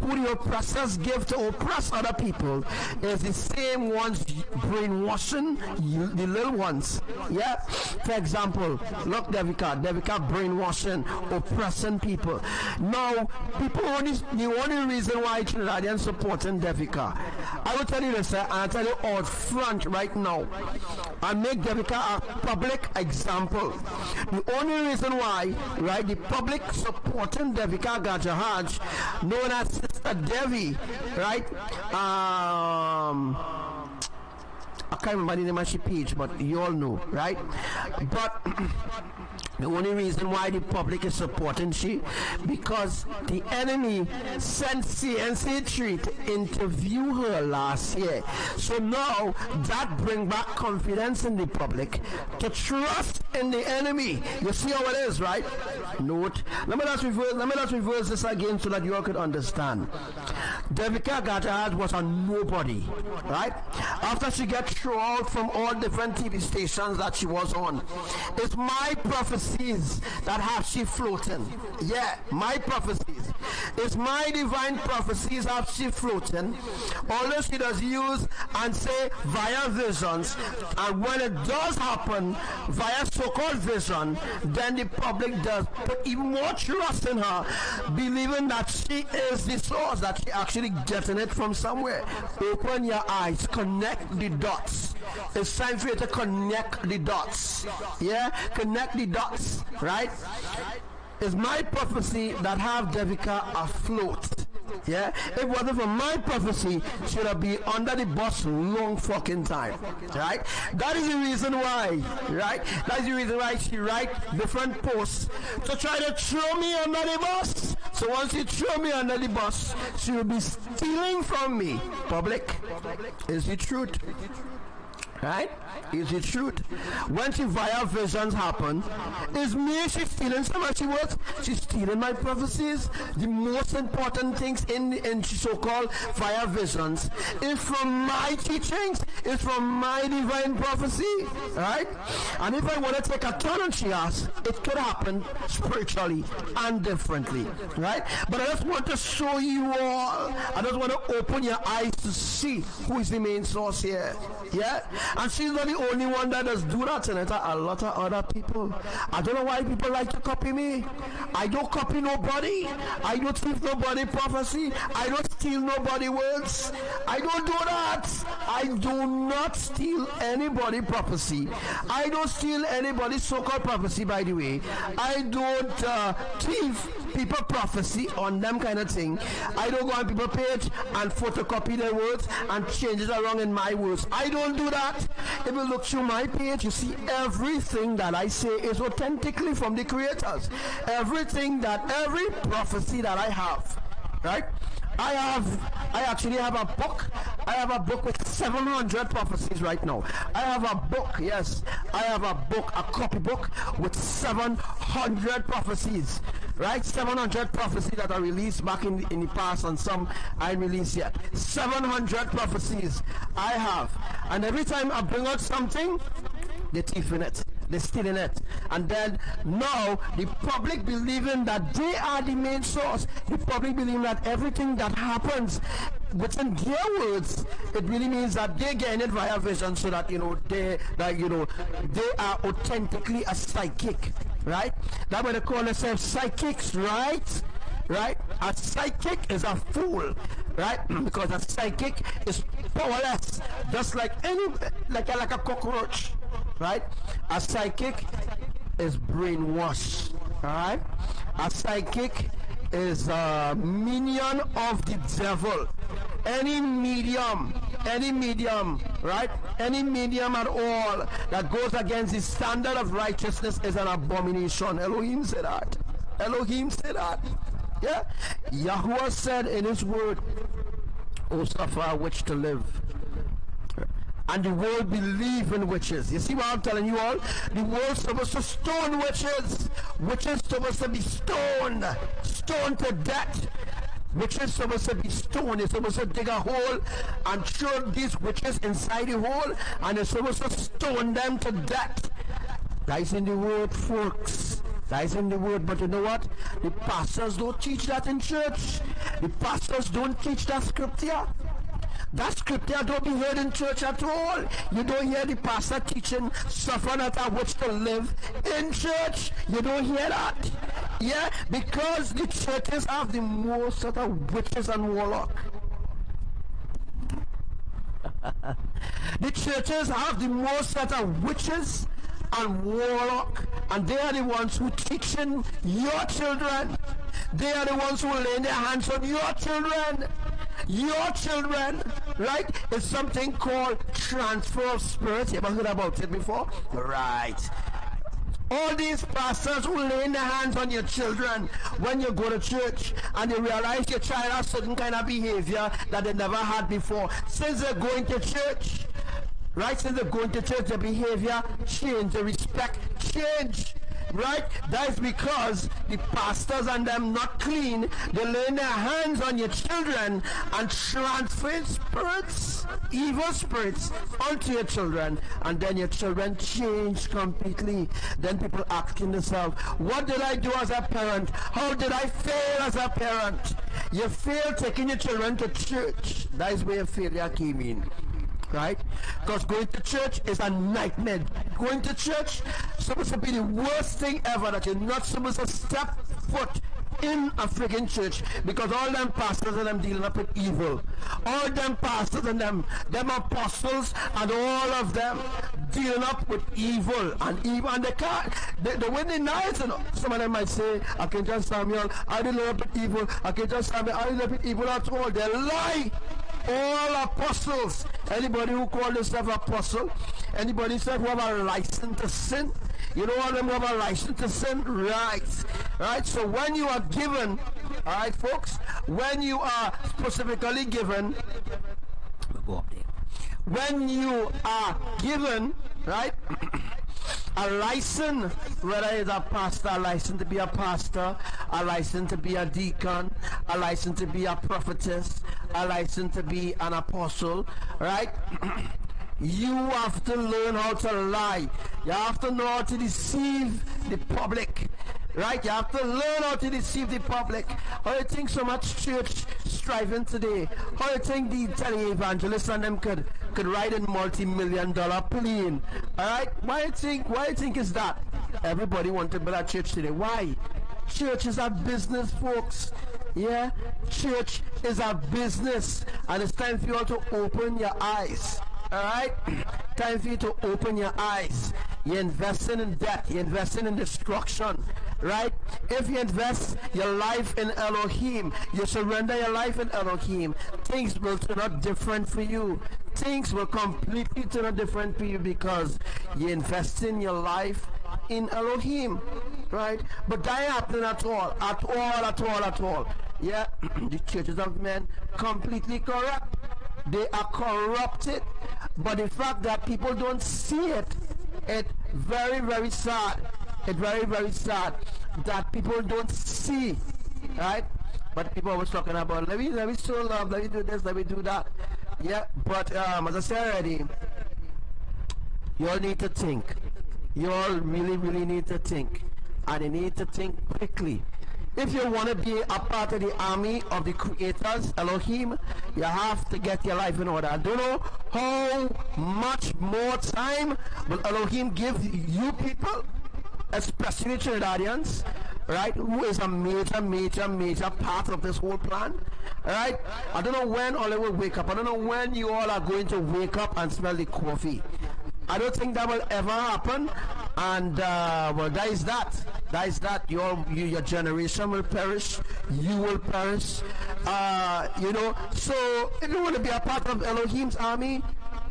who the oppressors give to oppress other people is the same ones brainwashing the little ones. Yeah. For example, look, Devika brainwashing, oppressing people. Now, the only reason why Trinidadians supporting Devika, I will tell you this, and I'll tell you out front right now, I make Devika a public example. The only reason why, right, the public supporting Devika Gajahaj, known as Sister Devi, right, I can't remember the name of she page, but you all know, right? But The only reason why the public is supporting she, because the enemy sent CNC3 to interview her last year. So now that brings back confidence in the public to trust in the enemy. You see how it is, right? Note. Let me just reverse this again so that you all could understand. Devika Gatahad was a nobody, right? After she got thrown out from all different TV stations that she was on. It's my prophecies that have she floating. Yeah, my prophecies. It's my divine prophecies have she floating. Although she does use and say via visions, and when it does happen via so-called vision, then the public does put even more trust in her, believing that she is the source, that she actually getting it from somewhere. Open your eyes, connect the dots. It's time for you to connect the dots. Yeah, connect the dots, right? It's my prophecy that have Devika afloat. Yeah, if it wasn't for my prophecy, she would have been under the bus long fucking time. Right? That is the reason why. Right? That is the reason why she write different posts to try to throw me under the bus. So once she throw me under the bus, she will be stealing from me. Public, is the truth. Right? Is it truth? When she via visions happen, is me she's stealing some of she was? She's stealing my prophecies. The most important things in so-called via visions is from my teachings, is from my divine prophecy. Right? And if I want to take a turn on she asks, it could happen spiritually and differently. Right? But I just want to show you all, I just want to open your eyes to see who is the main source here. Yeah? And she's not the only one that does do that, and a lot of other people. I don't know why people like to copy me. I don't copy nobody. I don't steal nobody prophecy. I don't steal nobody words. I don't do that. I do not steal anybody prophecy. I don't steal anybody's so-called prophecy, by the way. I don't thief people prophecy on them kind of thing. I don't go on people's page and photocopy their words and change it around in my words. I don't do that. If you look through my page, you see everything that I say is authentically from the creators. Every prophecy that I have, right? I actually have a book. I have a book with 700 prophecies right now. I have a book, yes. I have a book, a copybook with 700 prophecies. Right? 700 prophecies that are released back in the past, and some I released yet. 700 prophecies I have. And every time I bring out something, they thief in it. They steal in it. And then now the public believing that they are the main source. The public believing that everything that happens within their words, it really means that they're getting it via vision, so that they are authentically a psychic. Right? That's why they call themselves psychics, right? Right? A psychic is a fool, right? Because a psychic is powerless, just like a cockroach, right? A psychic is brainwashed, right? A psychic is a minion of the devil. Any medium, right? Any medium at all that goes against the standard of righteousness is an abomination. Elohim said that. Elohim said that. Yeah. Yahuwah said in his word, "O suffer a witch to live." And the world believe in witches. You see what I'm telling you all? The world's supposed to stone witches. Witches supposed to be stoned to death. Witches supposed to be stoned. They're supposed to dig a hole and throw these witches inside the hole, and they're supposed to stone them to death. That's in the word, folks. That's in the word. But you know what? The pastors don't teach that in church. The pastors don't teach that scripture. That scripture don't be heard in church at all. You don't hear the pastor teaching suffer not a witch to live in church. You don't hear that. Yeah, because the churches have the most sort of witches and warlock. The churches have the most sort of witches and warlock, and they are the ones who teaching your children. They are the ones who lay their hands on your children. Your children, right? It's something called transfer of spirit. You ever heard about it before? Right. All these pastors who laying their hands on your children when you go to church and you realize your child has certain kind of behavior that they never had before. Since they're going to church, right? Since they're going to church, their behavior change, the respect change. Right? That is because the pastors and them not clean. They lay their hands on your children and transfer spirits, evil spirits, onto your children, and then your children change completely. Then people asking themselves, what did I do as a parent? How did I fail as a parent? You failed taking your children to church. That is where your failure came in. Right? Because going to church is a nightmare. Going to church is supposed to be the worst thing ever, that you're not supposed to step foot in a freaking church, because all them pastors and them dealing up with evil. All them pastors and them apostles and all of them dealing up with evil and evil, and they can't, the way they nice, you know. Some of them might say, I can just Samuel, I didn't up with evil, I can just Samuel, I didn't up with evil at all. They lie. All apostles. Anybody who call themselves apostle, anybody said who have a license to sin, you know all them who have a license to sin, right? Right? So when you are given, all right, folks, when you are specifically given, when you are given, right, a license, whether it's a pastor, a license to be a pastor, a license to be a deacon, a license to be a prophetess, a license to be an apostle, right? You have to learn how to lie. You have to know how to deceive the public. Right? You have to learn how to deceive the public. How you think so much church striving today? How you think the televangelists and them could ride in multi-million-dollar plane? Alright? Why you think is that? Everybody want to build a church today. Why? Church is a business, folks. Yeah? Church is a business. And it's time for you all to open your eyes. Alright? Time for you to open your eyes. You're investing in debt. You're investing in destruction. Right? If you invest your life in Elohim, you surrender your life in Elohim, things will turn out different for you. Things will completely turn out different for you because you invest in your life in Elohim. Right? But that ain't happening at all. At all. Yeah? The churches of men completely corrupt. They are corrupted. But the fact that people don't see it, it's very, very sad. It's very, very sad that people don't see, right? But people always talking about, let me show love, let me do this, let me do that. Yeah, but as I said already, you all need to think. You all really, really need to think. And you need to think quickly. If you want to be a part of the army of the creators, Elohim, you have to get your life in order. I don't know how much more time will Elohim give you people, especially Trinidadians, right, who is a major part of this whole plan, right? I don't know when all will wake up. I don't know when you all are going to wake up and smell the coffee. I don't think that will ever happen, and well, that is that. Your generation will perish. You will perish. You know. So if you want to be a part of Elohim's army,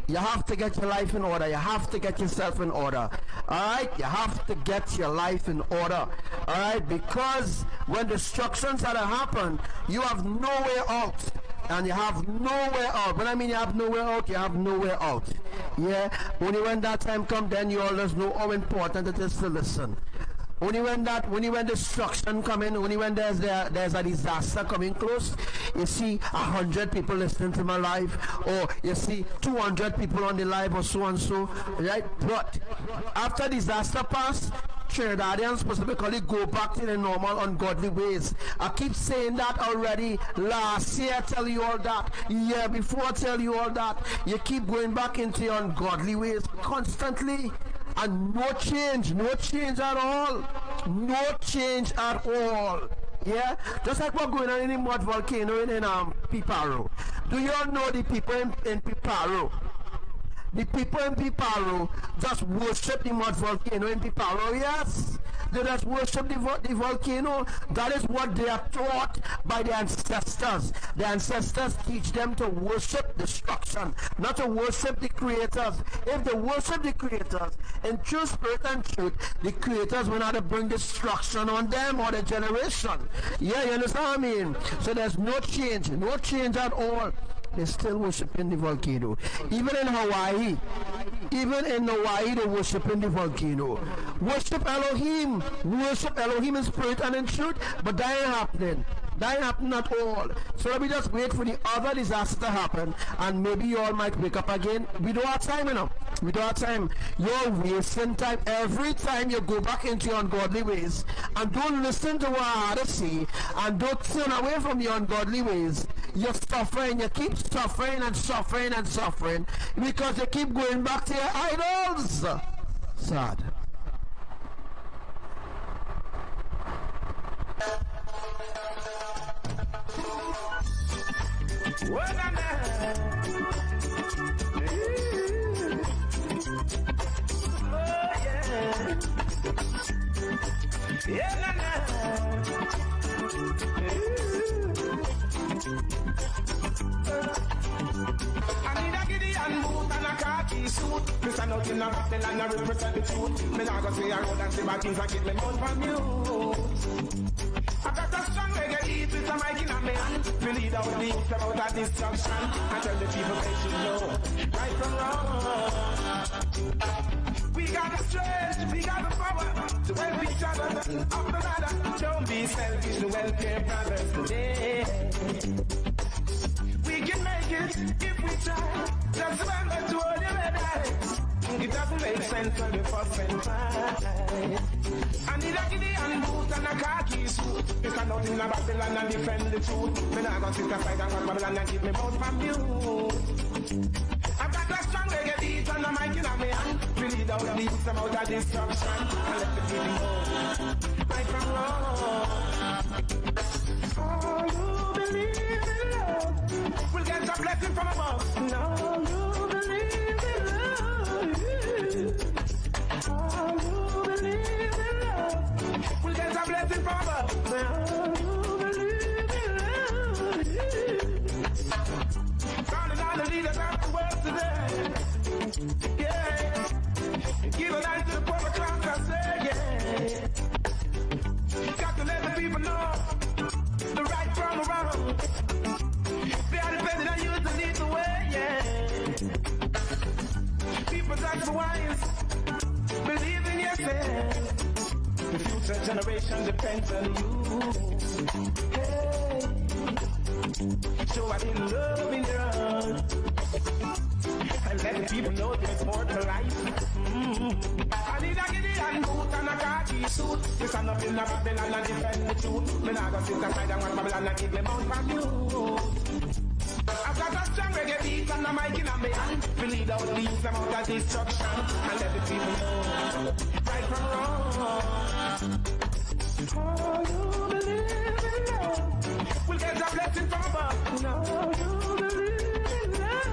you have to get your life in order. You have to get yourself in order. Alright? You have to get your life in order. Alright? Because when destructions are to happen, you have no way out. And you have nowhere out. When I mean you have nowhere out, you have nowhere out. Yeah? Only when that time comes, then you always know how important it is to listen. Only when destruction coming, only when there's a disaster coming close, you see 100 people listening to my live, or you see 200 people on the live, or so and so, right? But after disaster pass, Trinidadians specifically go back to the normal ungodly ways. I keep saying that already. Last year I tell you all that. Year before I tell you all that. You keep going back into your ungodly ways constantly. And no change at all. No change at all. Yeah? Just like what's going on in the mud volcano in Piparo. Do you all know the people in Piparo? The people in Piparo just worship the mud volcano in Piparo, yes? They just worship the volcano. That is what they are taught by the ancestors. The ancestors teach them to worship destruction, not to worship the creators. If they worship the creators in true spirit and truth, the creators will not bring destruction on them or the generation. Yeah, you understand what I mean? So there's no change at all. They're still worshiping the volcano. Even in Hawaii, they worship in the volcano. Worship Elohim. Worship Elohim in spirit and in truth, but that ain't happening. That ain't happening at all. So let me just wait for the other disaster to happen, and maybe you all might wake up again. We don't have time, you know. We don't have time. You're wasting time. Every time you go back into your ungodly ways and don't listen to what I had to say and don't turn away from your ungodly ways, you're suffering. You keep suffering and suffering and suffering because you keep going back to your idols. Sad. This and nothing about the land, I represent the truth. Me not gonna say I road and say bad things, I get me out from you. I got a strong reggae heat with a mic in a me hand. We lead out the youth about a destruction and tell the people they should know right from wrong. We got the strength, we got the power to help each other up the ladder. Don't be selfish to help your brothers today. We can make it if we try. Just remember to hold your head high. It doesn't make sense when we fuss and fight. I need a guinea and boot and a khaki suit. Because nothing about the land and defend the truth. Me not gonna sit aside and go Babylon and keep me out from you. I've got a strong reggae beat and a mic in my hand. We lead out the youth about that destruction and let the people know right from wrong. Oh, you believe in love, we'll get a blessing from above. No, you believe in love. Oh, you believe in love, we'll get a blessing from above. No, you believe in love. Calling all the leaders of the world today. Yeah, give a life to the poor class, I say, yeah. Got to let the people know the right from wrong. They are depending on you to lead the way, yeah. People that's wise, believe in yourself. The future generation depends on you. Hey, show I didn't love in your heart. And let the people know there's more to life. I need a guinea and boot and a khaki suit. This is nothing about the land and defend the truth. Me not gonna sit aside and watch Babylon and keep them out from you. I've got a strong reggae beat and a mic in my hand. We lead out the youth about that destruction and let the people know right from wrong. Oh, you believe in love, we'll get a blessing from above. No, you believe in love.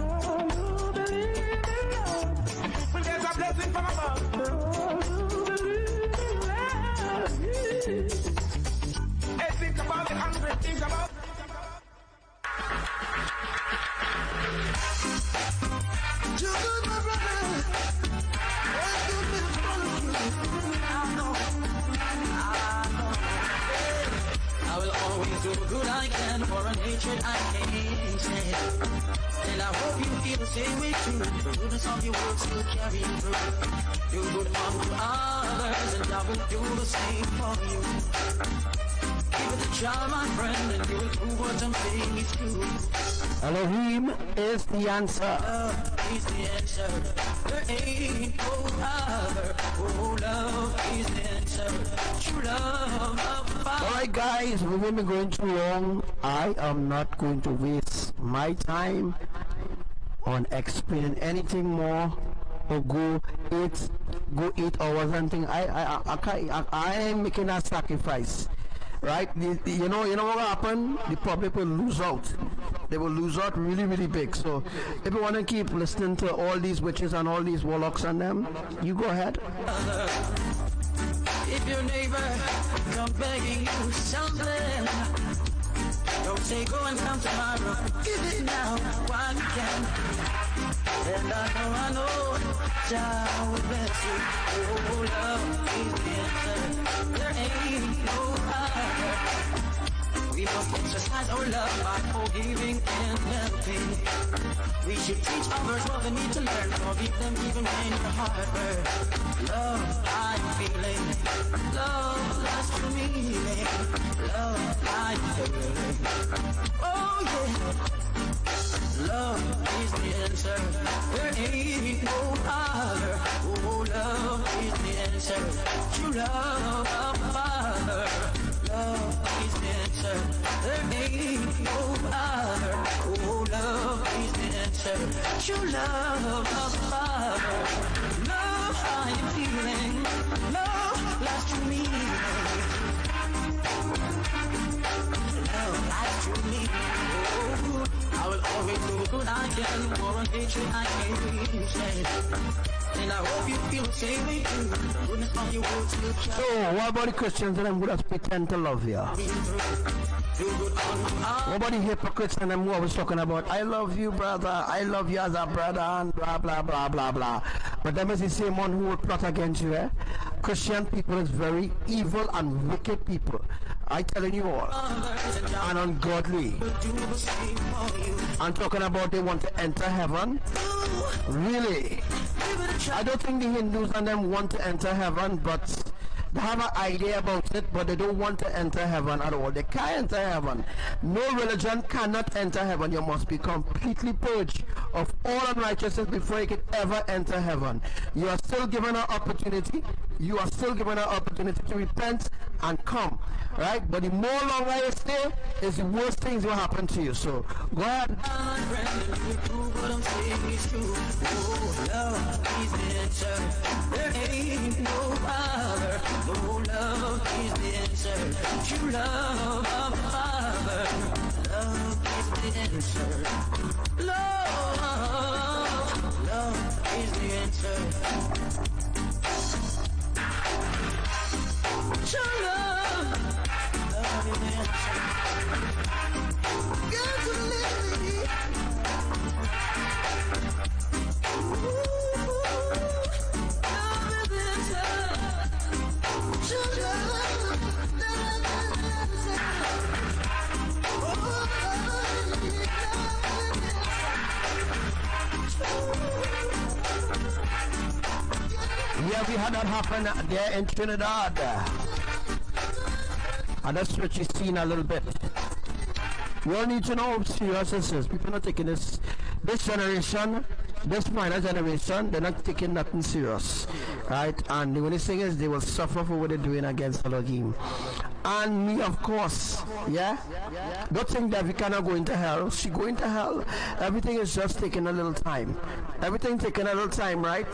Oh, you believe in love, we'll get a blessing from above. No, you believe in love. Hey, think about the hungry, think about. You good, my brother. Oh, you good, I know. I will always do the good I can for a hatred I can't stand. And I hope you feel the same way too. The goodness of your words will carry you through. Do good unto others, and I will do the same for you. Keep it a child, my friend, and you will prove what I'm saying is true. Elohim is the answer. Love is the answer. There ain't no other. Oh, love is the answer. True love. Alright guys, we won't be going too long. I am not going to waste my time on explaining anything more or go 8 hours and thing. I am making a sacrifice. Right? You know what will happen? The public will lose out. they will lose out really, really big. So if you want to keep listening to all these witches and all these warlocks and them, you go ahead. If your neighbor come begging you something, don't say go and come tomorrow. Give it now while you can. And I know, Jah will bless you. Oh, love is the answer. There ain't no other. We must exercise our love by forgiving and helping. We should teach others what they need to learn. Forgive them even when your heart burns. Love, I'm feeling. Love, that's true meaning. Love, I'm feeling. Oh yeah. Love is the answer. There ain't no other. Oh, love is the answer. True love of Father. Love is the answer. There ain't no other. Oh, love is the answer. True love of Father. Love, I am feeling. Love, that's true meaning. Love, that's true meaning. Oh, I will always do what I can for a hatred I can't stand. And I hope you feel the same way too. The goodness of your words will So, what about the Christians and them who just pretend to love you? What about the hypocrites and them who always talking about, I love you, brother, I love you as a brother, and blah, blah, blah, blah, blah. But them is the same one who will plot against you, eh? Christian people is very evil and wicked people. I telling you all. And ungodly. I'm talking about they want to enter heaven. Really? I don't think the Hindus and them want to enter heaven, but they have an idea about it, but they don't want to enter heaven at all. They can't enter heaven. No religion cannot enter heaven. You must be completely purged of all unrighteousness before you can ever enter heaven. You are still given an opportunity. You are still given an opportunity to repent and come. Right? But the more longer you stay, is the worst things will happen to you. So go ahead. Oh, love is the answer. True love of Father. Love is the answer. Love is the answer. True love. Love is the answer. Got to live me. Yeah, we had that happen there in Trinidad. And that's what you've seen a little bit. You all need to know how serious this is. People are not taking this generation, this minor generation, they're not taking nothing serious. Right? And the only thing is they will suffer for what they're doing against Elohim. And me, of course, yeah? Don't think that we cannot go into hell. She go into hell. Everything is just taking a little time. Everything taking a little time, right?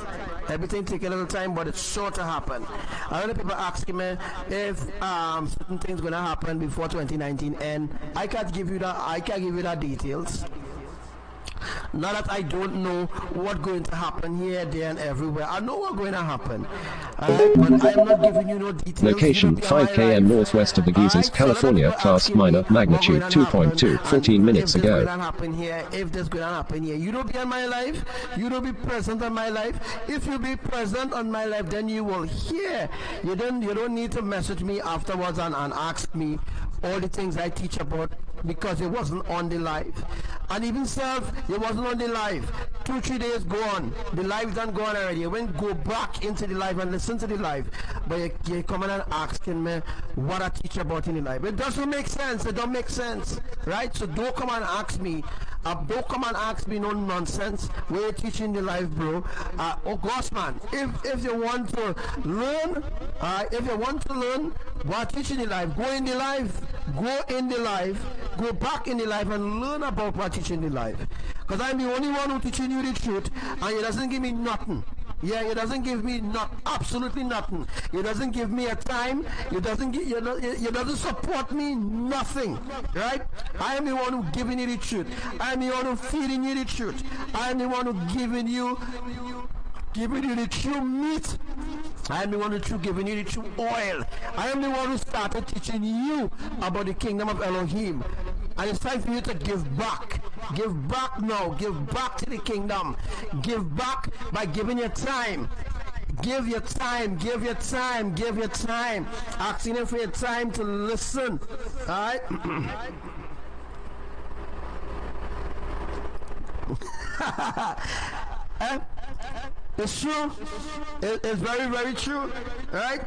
Everything taking a little time, but it's sure to happen. A lot of people asking me if certain things gonna happen before 2019 end. I can't give you that details. Not that I don't know what's going to happen here, there, and everywhere. I know what's going to happen. But I'm not giving you no details. Location 5 km northwest of the Geysers, California, class minor, magnitude 2.2, 14 minutes ago. If this going to happen here, if this going to happen here, you don't be in my life, you don't be present in my life. If you be present on my life, then you will hear. You don't need to message me afterwards and ask me all the things I teach about, because it wasn't on the live. And even self, it wasn't on the live. 2-3 days gone. The live done gone already. You went go back into the live and listen to the live. But you come in and asking me what I teach about in the live. It doesn't make sense. It don't make sense. Right? So don't come and ask me. Don't come and ask me no nonsense. Where you teaching the live, bro? Oh gosh, man. If you want to learn, what teaching the live, go in the live. Go in the live. Go back in the live and learn about what teaching the live. Because I'm the only one who teaching you the truth, and it doesn't give me nothing. Yeah, he doesn't give me absolutely nothing. He doesn't give me a time. He doesn't support me, nothing. Right? I am the one who giving you the truth. I am the one who feeding you the truth. I am the one who giving you the true meat. I am the one who giving you the true oil. I am the one who started teaching you about the kingdom of Elohim. And it's time for you to give back. Give back now. Give back to the kingdom. Give back by giving your time. Give your time. Give your time. Give your time. Asking him for your time to listen. Alright? It's true. It's very, very true. Right?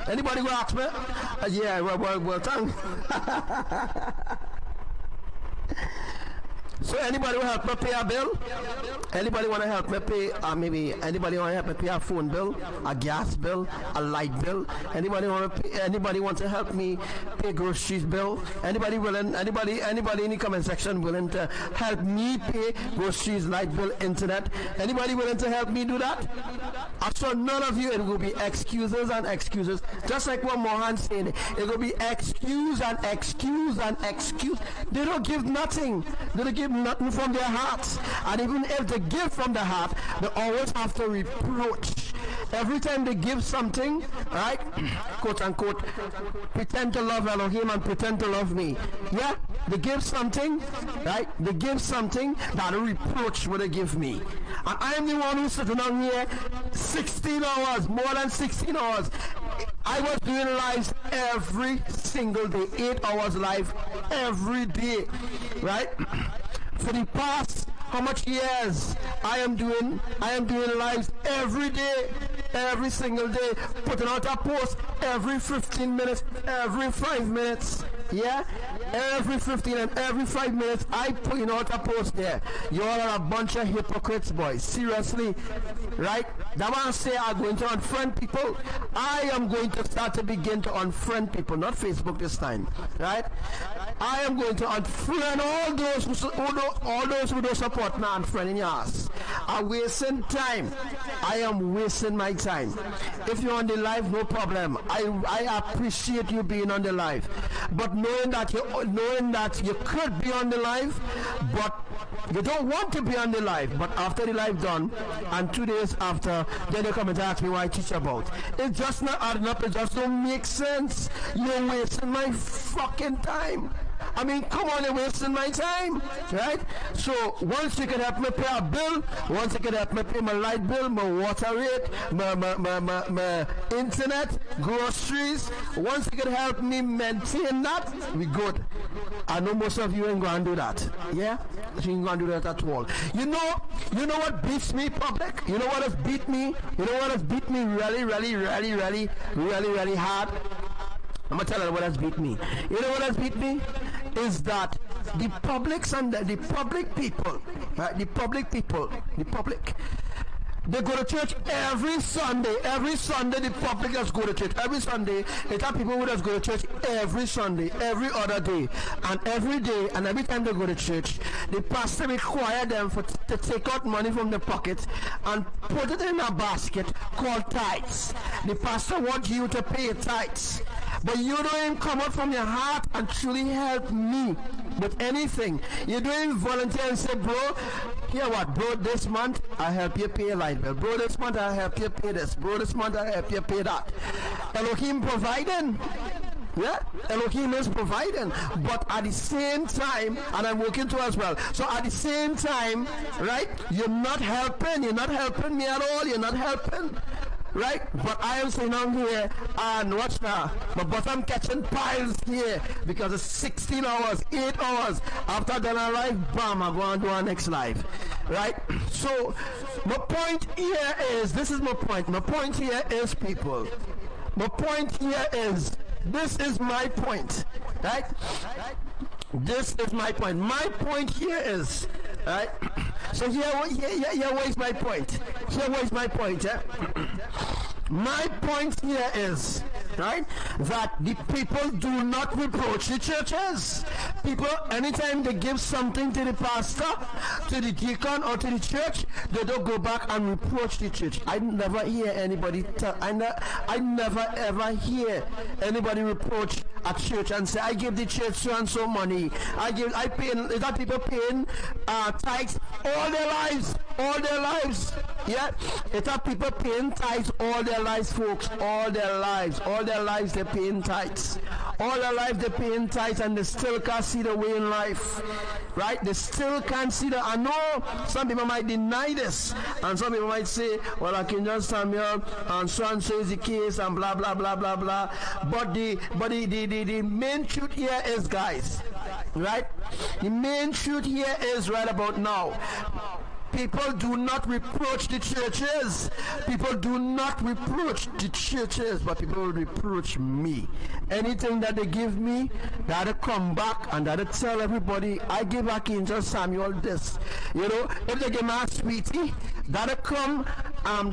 Anybody will ask me? Yeah, well, thanks. So anybody will help me pay a bill? Anybody want to help me pay, maybe anybody want to help me pay a phone bill, a gas bill, a light bill? Anybody want to help me pay groceries bill? Anybody willing? Anybody in the comment section willing to help me pay groceries, light bill, internet? Anybody willing to help me do that? I saw none of you. It will be excuses and excuses. Just like what Mohan said, it will be excuse and excuse and excuse. They don't give nothing. They don't give nothing from their hearts. And even if they give from the heart, they always have to reproach. Every time they give something, right, quote unquote, pretend to love Elohim and pretend to love me. Yeah, they give something, right? They give something that a reproach would they give me. And I am the one who's sitting on here 16 hours, more than 16 hours. I was doing lives every single day, 8 hours live every day, right? For the past how much years I am doing lives every day, every single day, putting out a post every 15 minutes, every 5 minutes. Yeah, every 15 and every 5 minutes I put out a post there. You all are a bunch of hypocrites, boys. Seriously, right? That one say I'm going to unfriend people. I am going to start to begin to unfriend people, not Facebook this time, right? I am going to unfriend all those who don't support me. Unfriending your ass. I'm wasting time. I am wasting my time. If you're on the live, no problem. I appreciate you being on the live, but knowing that you could be on the live, but you don't want to be on the live. But after the live done, and 2 days after, then you come and ask me what I teach about. It's just not adding up. It just don't make sense. You're wasting my fucking time. I mean, come on, you're wasting my time, right? So once you can help me pay a bill, once you can help me pay my light bill, my water rate, my internet, groceries, once you can help me maintain that, we good. I know most of you ain't going to do that. Yeah? You ain't going to do that at all. You know what beats me, public? You know what has beat me? You know what has beat me really hard? I'm going to tell you what has beat me. You know what has beat me? Is that the publics and the public people, right? The public, they go to church every Sunday. Every Sunday, the public just go to church. Every Sunday, there are people who just go to church every Sunday, every other day. And every day, and every time they go to church, the pastor require them to take out money from the pocket and put it in a basket called tithes. The pastor wants you to pay tithes. But you don't even come out from your heart and truly help me with anything. You don't even volunteer and say, bro, here what, bro, this month I help you pay a light bill. Bro, this month I help you pay this. Bro, this month I help you pay that. Elohim providing. Yeah, Elohim is providing, but at the same time, and I'm working too as well. So at the same time, right, you're not helping me at all. You're not helping. Right? But I am sitting on here and watch now. But I'm catching piles here because it's 16 hours, 8 hours. After done a live, bam, I go on to our next live. Right? So my point here is, this is my point. My point here is, people. My point here is, this is my point. Right? This is my point. My point here is, right? So here where's my point? Here where's my point? Yeah? My point here is, right, that the people do not reproach the churches. people, anytime they give something to the pastor, to the deacon, or to the church, they don't go back and reproach the church. I never hear anybody I never ever hear anybody reproach a church and say, I give the church so and so money. I pay. Is that people paying tithes all their lives? All their lives. Yeah. Is that people paying tithes all their lives, folks? All their lives. All their lives they're paying tithes. All their life they're paying tithes, and they still can't see the way in life. Right? They still can't see the. I know some people might deny this, and some people might say, well, Archangel Samuel and so is the case, and blah blah blah blah blah. But the main truth here is, guys, right? The main truth here is right about now. People do not reproach the churches. People do not reproach the churches, but people reproach me. Anything that they give me, that'll come back and that'll tell everybody, I give Archangel Samuel this. You know, if they give me a sweetie, that'll come on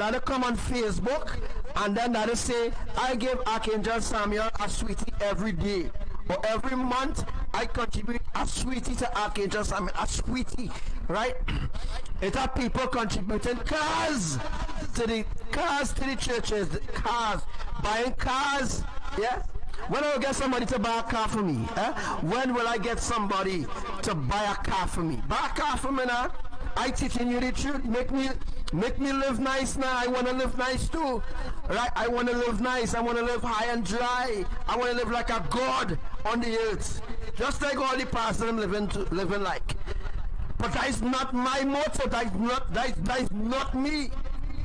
Facebook, and then that'll say, I give Archangel Samuel a sweetie every day. Or every month, I contribute a sweetie to Archangel Samuel, a sweetie, right? It's our people contributing cars to the churches, cars, buying cars, yeah? When will I get somebody to buy a car for me? When will I get somebody to buy a car for me? Buy a car for me now. I teaching you the truth. Make me live nice now. I want to live nice too. Right? I want to live nice. I want to live high and dry. I want to live like a god on the earth. Just like all the pastors I'm living like. But that is not my motto. That is not me.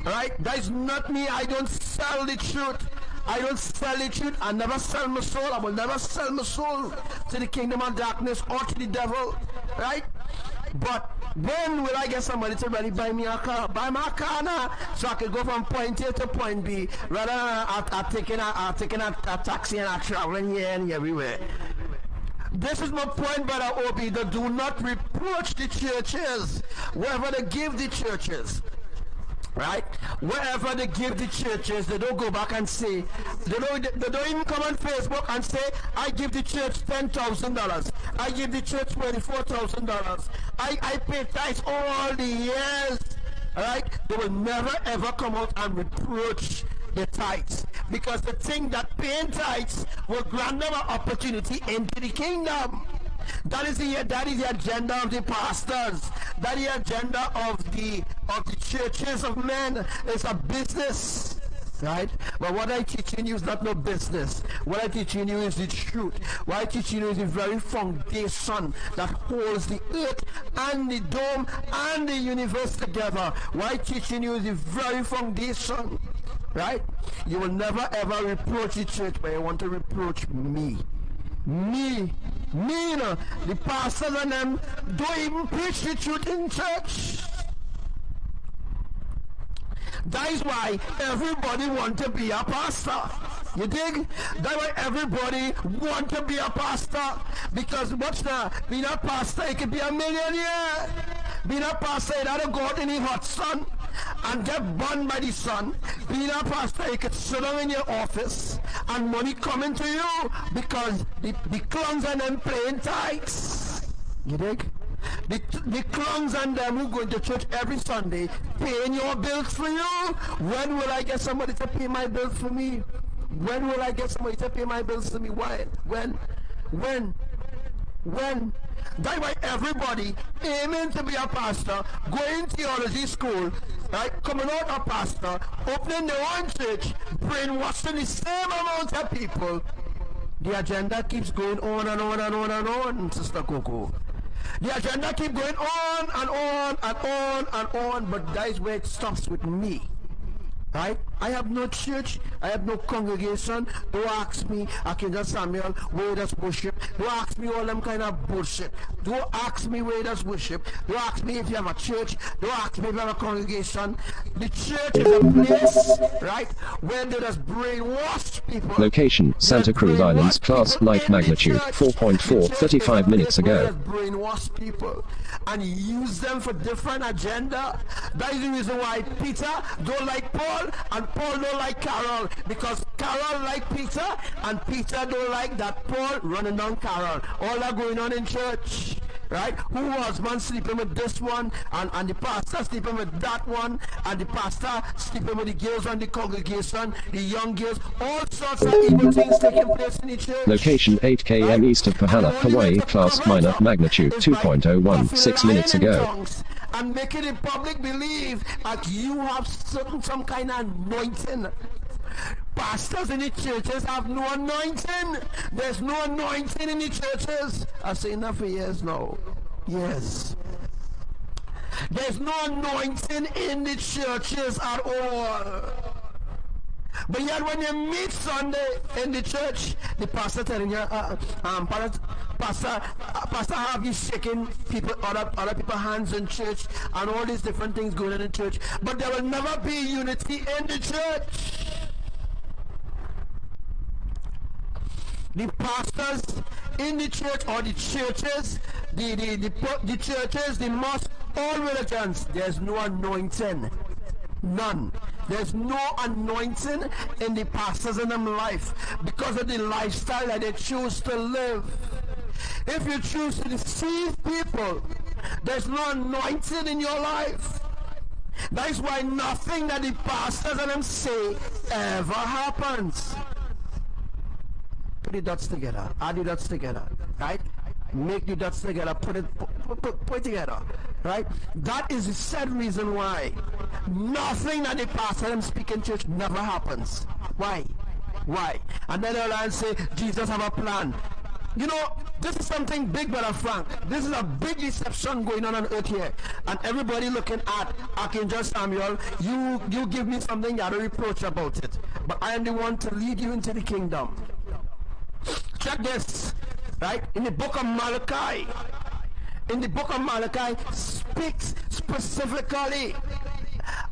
Right? That is not me. I don't sell the truth. I don't sell the truth. I never sell my soul. I will never sell my soul to the kingdom of darkness or to the devil. Right? But when will I get somebody to really buy me a car? Buy my car now, so I can go from point A to point B, rather than taking a taxi and traveling here and everywhere. This is my point, Brother Obi. They do not reproach the churches, wherever they give the churches. Right? Wherever they give the churches, they don't go back and say, they don't even come on Facebook and say, I give the church $10,000. I give the church $24,000. I pay tithes all the years. Right? They will never ever come out and reproach the tithes, because they think that paying tithes will grant them an opportunity into the kingdom. That is the agenda of the pastors. That is the agenda of the churches of men. It's a business, right? But what I teaching you is not no business. What I teaching you is the truth. What I teaching you is the very foundation that holds the earth and the dome and the universe together. What I teaching you is the very foundation, right? You will never ever reproach the church, but you want to reproach me. Me, no. The pastors and them don't even preach the truth in church. That is why everybody want to be a pastor. You dig? That's why everybody want to be a pastor. Because watch now, being a pastor, you can be a millionaire. Being a pastor, you don't go out in the hot sun and get burned by the sun. Being a pastor, you can sit down in your office and money coming to you because the clowns and them playing tithes. You dig? The clowns and them who go to church every Sunday paying your bills for you. When will I get somebody to pay my bills for me? When will I get somebody to pay my bills for me? Why? When? That's why everybody aiming to be a pastor, going to theology school, right, coming out a pastor, opening their own church, brainwashing the same amount of people. The agenda keeps going on and on and on and on, Sister Coco. The agenda keeps going on and on and on and on, but that is where it stops with me. Right? I have no church, I have no congregation. Don't ask me, Archangel Samuel, where does worship? Don't ask me all them kind of bullshit. Don't ask me where does worship. Don't ask me if you have a church. Don't ask me if you have a congregation. The church is a place, right, where they just brainwash people. Location, Santa Cruz Islands, class light magnitude, 4.4, 35 minutes ago. Brainwash people and use them for different agenda. That is the reason why Peter don't like Paul and Paul don't like Carol because Carol like Peter and Peter don't like that Paul running down Carol. All that going on in church. Right? Who was man sleeping with this one and the pastor sleeping with that one and the pastor sleeping with the girls on the congregation, the young girls, all sorts of evil things taking place in the church. Location 8 km east of Pahala, Hawaii, class minor, magnitude 2.01, 6 minutes ago. And making the public believe that you have some kind of anointing. Pastors in the churches have no anointing. There's no anointing in the churches. I've seen that for years now. Yes. There's no anointing in the churches at all. But yet when you meet Sunday in the church, the pastor telling you, pastor have you shaking people, other people's hands in church and all these different things going on in church. But there will never be unity in the church. The pastors in the church or the churches, the churches, the mosques, all religions, there's no anointing. None. There's no anointing in the pastors in their life because of the lifestyle that they choose to live. If you choose to deceive people, there's no anointing in your life. That is why nothing that the pastors and them say ever happens. Put the dots together, add the dots together, right? Make the dots together, put it together, right? That is the said reason why nothing that the pastor and speak in church never happens. Why? And then they'll say, Jesus have a plan. You know, this is something big, Brother Frank. This is a big deception going on earth here. And everybody looking at Archangel Samuel, you give me something, you have a reproach about it. But I am the one to lead you into the kingdom. Check this, right? In the book of Malachi, speaks specifically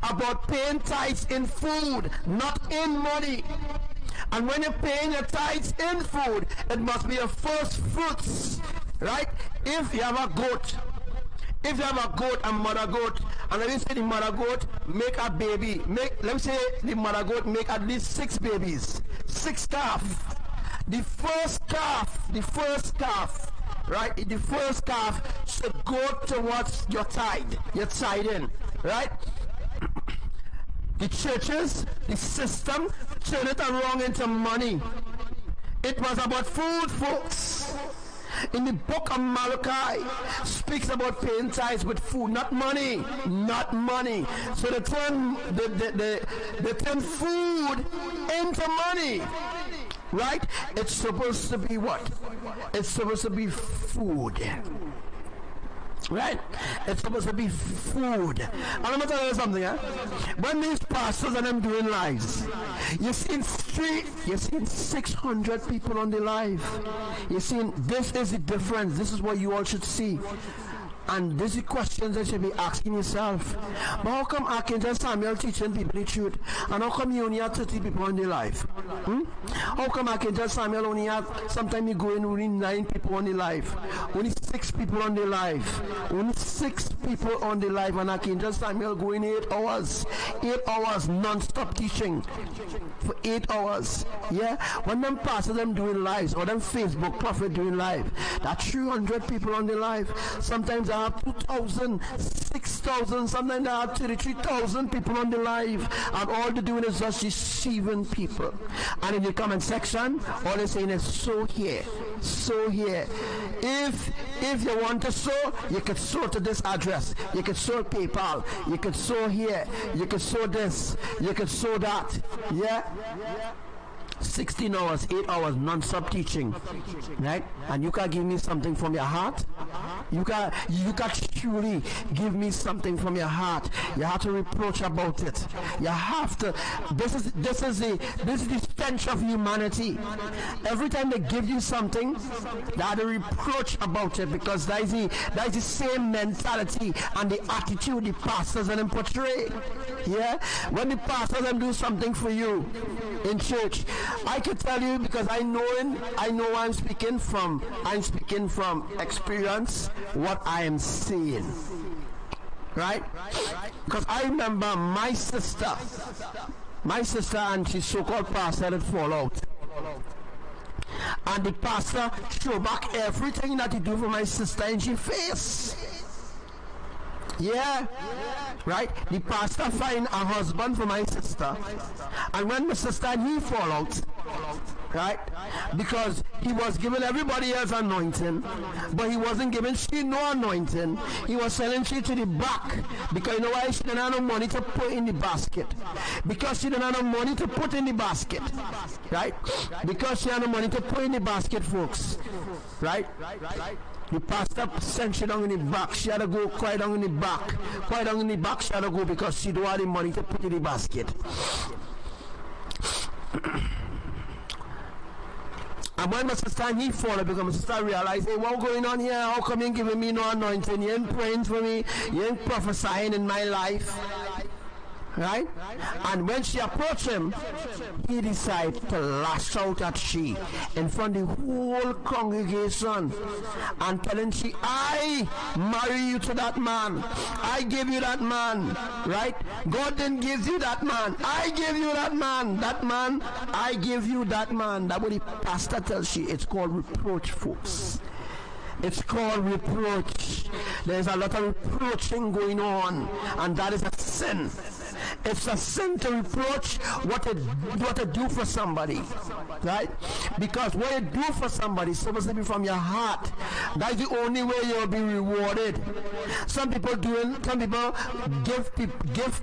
about paying tithes in food, not in money. And when you're paying your tithes in food, it must be your first fruits, right? If you have a goat, a mother goat, and let me say the mother goat make a baby, let me say the mother goat make at least 6 babies, 6 calf. The first calf, right? The first calf should go towards your tithing, right? The churches, the system, turn it around into money. It was about food, folks. In the book of Malachi, speaks about paying tithes with food, not money, So they turn food into money. Right? It's supposed to be what? It's supposed to be food. Right? It's supposed to be food. And I'm going to tell you something, when these pastors and them doing lives, you seen 600 people on the live. You seen, this is the difference. This is what you all should see. And these are questions that you should be asking yourself. But how come Archangel Samuel teaching people the truth? And how come you only have 30 people on the live? How come Archangel Samuel only have, sometimes you go in only 9 people on the live? Only 6 people on the live. Only 6 people on the live, and Archangel Samuel going 8 hours. 8 hours non-stop teaching. For 8 hours. Yeah? When them pastors them doing lives, or them Facebook prophet doing live, that's 300 people on the live. Sometimes I have 2,000, 6,000, sometimes I have 33,000 people on the live, and all they're doing is just deceiving people. And in the comment section, all they're saying is sow here, sow here. If you want to sow, you can sow to this address. You can sow PayPal. You can sow here. You can sow this. You can sow that. Yeah. 16 hours, 8 hours non-stop teaching, right? And you can give me something from your heart. You can truly give me something from your heart. You have to reproach about it. You have to. This is the stench of humanity. Every time they give you something, they have to reproach about it, because that is the same mentality and the attitude the pastors and them portray. Yeah, when the pastors and do something for you in church, I can tell you, because I know I'm speaking from experience what I am seeing. Right? Because I remember my sister My sister and his so-called pastor had fall out. And the pastor threw back everything that he do for my sister in her face. Yeah, right? The pastor find a husband for my sister. And when my sister and he fall out, right? Because he was giving everybody else anointing, but he wasn't giving she no anointing. He was selling she to the back. Because you know why? She didn't have no money to put in the basket. Because she didn't have no money to put in the basket. Right? Because she had no money to put in the basket, folks. Right? The pastor sent she down in the back. She had to go quite down in the back. Quite down in the back she had to go because she don't have the money to put in the basket. And when my sister and he fall, because my sister realized, hey, what's going on here? How come you ain't giving me no anointing? You ain't praying for me. You ain't prophesying in my life. Right? And when she approached him, he decided to lash out at she in front of the whole congregation and telling she, I marry you to that man. I give you that man. Right? God didn't give you that man. I give you that man. That man, I give you that man. That's what the pastor tells she. It's called reproach, folks. It's called reproach. There's a lot of reproaching going on, and that is a sin. It's a sin to reproach what to do for somebody, right? Because what you do for somebody is supposed to be from your heart. That's the only way you'll be rewarded. Some people give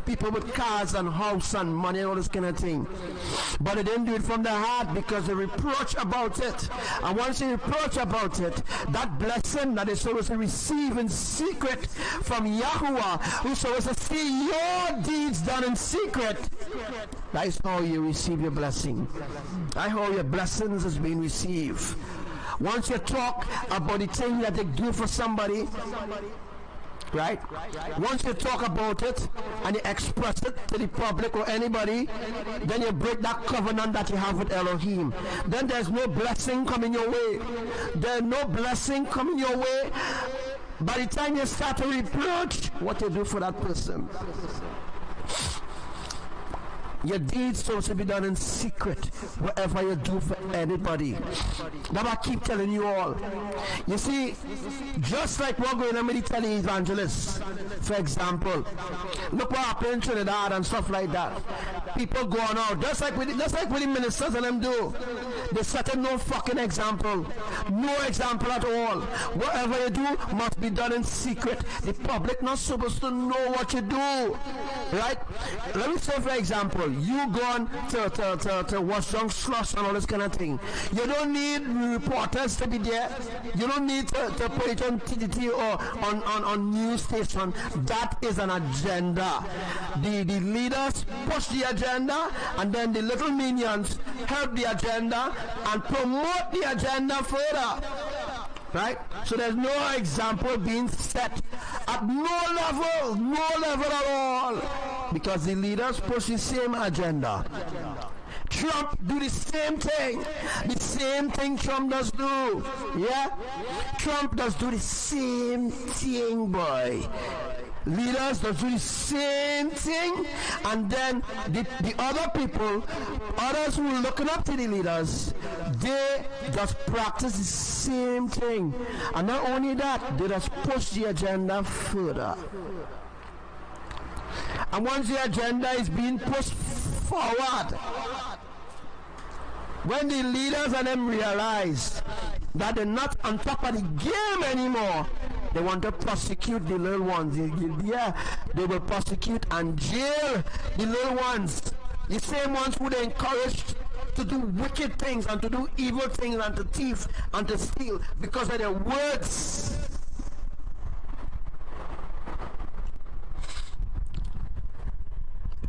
people with cars and house and money and all this kind of thing, but they didn't do it from their heart because they reproach about it. And once you reproach about it, that blessing that is supposed to receive in secret from Yahuwah, who's supposed to see your deeds done in secret, that's how you receive your blessing. That's how your blessings is being received. Once you talk about the thing that they do for somebody, right? Once you talk about it and you express it to the public or anybody, then you break that covenant that you have with Elohim. Then there's no blessing coming your way. There's no blessing coming your way. By the time you start to reproach what you do for that person, your deeds supposed to be done in secret, whatever you do for anybody. That I keep telling you all. You see, just like we're going on with the televangelists, for example, look what happened in Trinidad and stuff like that. People going out, just like with the ministers and them do. They set no fucking example. No example at all. Whatever you do must be done in secret. The public not supposed to know what you do. Right? Let me say, for example, you gone to wash down slush and all this kind of thing. You don't need reporters to be there. You don't need to put it on TDT or on news station. That is an agenda. The leaders push the agenda, and then the little minions help the agenda and promote the agenda further. Right? So there's no example being set at no level at all. Because the leaders push the same agenda. Trump do the same thing Trump does do. Yeah? Trump does do the same thing, boy. Leaders does do the same thing, and then the other people, others who are looking up to the leaders, they just practice the same thing. And not only that, they just push the agenda further. And once the agenda is being pushed forward, when the leaders and them realize that they're not on top of the game anymore, they want to prosecute the little ones. They will prosecute and jail the little ones. The same ones who they encouraged to do wicked things and to do evil things and to thief and to steal because of their words.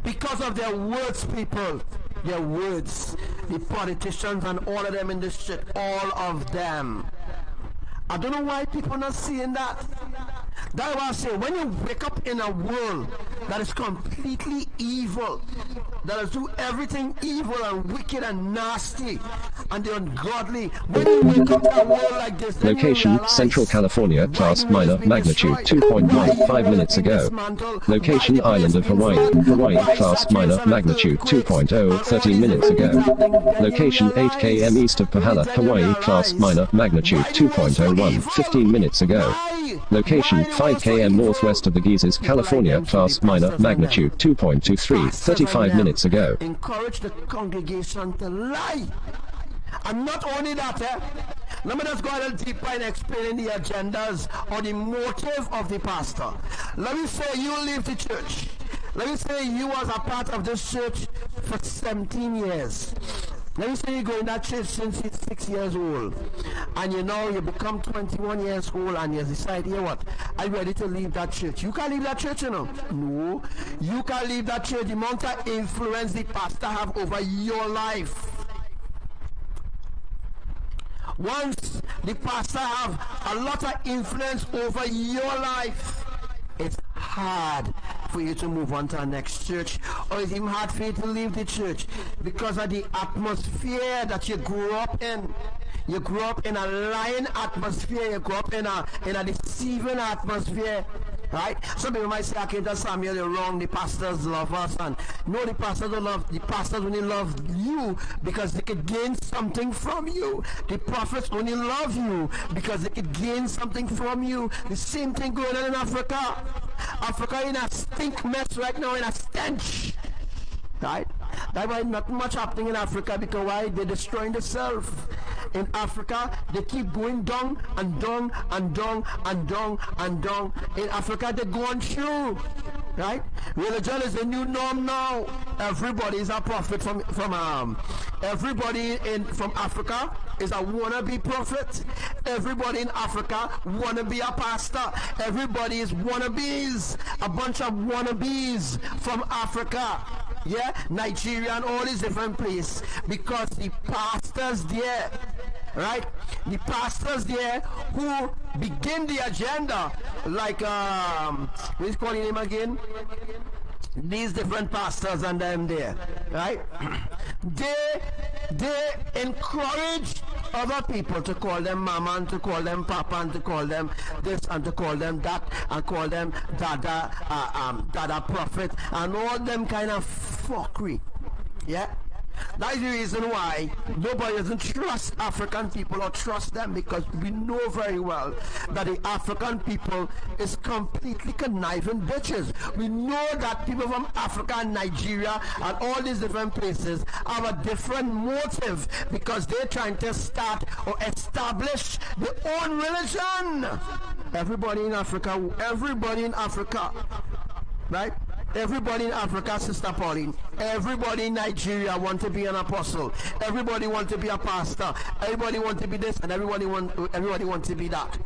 Because of their words, people. Their words. The politicians and all of them in this shit. All of them. I don't know why people are not seeing that. That's why I say, when you wake up in a world that is completely evil, that is do everything evil and wicked and nasty and the ungodly, when you wake up in a world like this, then location, you realize, Central California, class minor, magnitude 2.1, 5 minutes ago. Location, island of Hawaii, Hawaii, class minor, magnitude 2.0, 13 minutes ago. Location, 8 km east of Pahala, Hawaii, class minor, magnitude 2.01, 15 minutes ago. Location, 5 km northwest of the Geysers, California, class minor, magnitude 2.23, 35 minutes ago. Encourage the congregation to lie. And not only that, let me just go a little deeper in explaining the agendas or the motive of the pastor. Let me say you leave the church. Let me say you was a part of this church for 17 years. Let me say you go in that church since you're 6 years old. And you know you become 21 years old and you decide, you know what, I'm ready to leave that church. You can't leave that church, you know. No. You can't leave that church. The amount of influence the pastor have over your life. Once the pastor have a lot of influence over your life, it's hard for you to move on to the next church, or it's even hard for you to leave the church because of the atmosphere that you grew up in. You grew up in a lying atmosphere. You grew up in a deceiving atmosphere. Right? Some people might say, okay, that's Samuel, you're wrong, the pastors love us. And no, the pastors don't love, the pastors only love you because they could gain something from you. The prophets only love you because they could gain something from you. The same thing going on in Africa. Africa in a stink mess right now, in a stench. Right? That's why not much happening in Africa, because why? They're destroying themselves. In Africa, they keep going down and down and down and down and down. In Africa, they're going through. Right? Religion is the new norm now. Everybody is a prophet from Africa is a wannabe prophet. Everybody in Africa wanna be a pastor. Everybody is wannabes. A bunch of wannabes from Africa. Yeah, Nigeria and all these different places, because the pastors there, right? The pastors there who begin the agenda, like what's calling him again? These different pastors and them there, right? They encourage other people to call them mama and to call them papa and to call them this and to call them that and call them dada prophet and all them kind of fuckery. Yeah. That is the reason why nobody doesn't trust African people or trust them, because we know very well that the African people is completely conniving bitches. We know that people from Africa and Nigeria and all these different places have a different motive, because they're trying to start or establish their own religion. Everybody in Africa, right? Everybody in Africa, Sister Pauline, everybody in Nigeria want to be an apostle. Everybody want to be a pastor. Everybody want to be this, and everybody want to be that.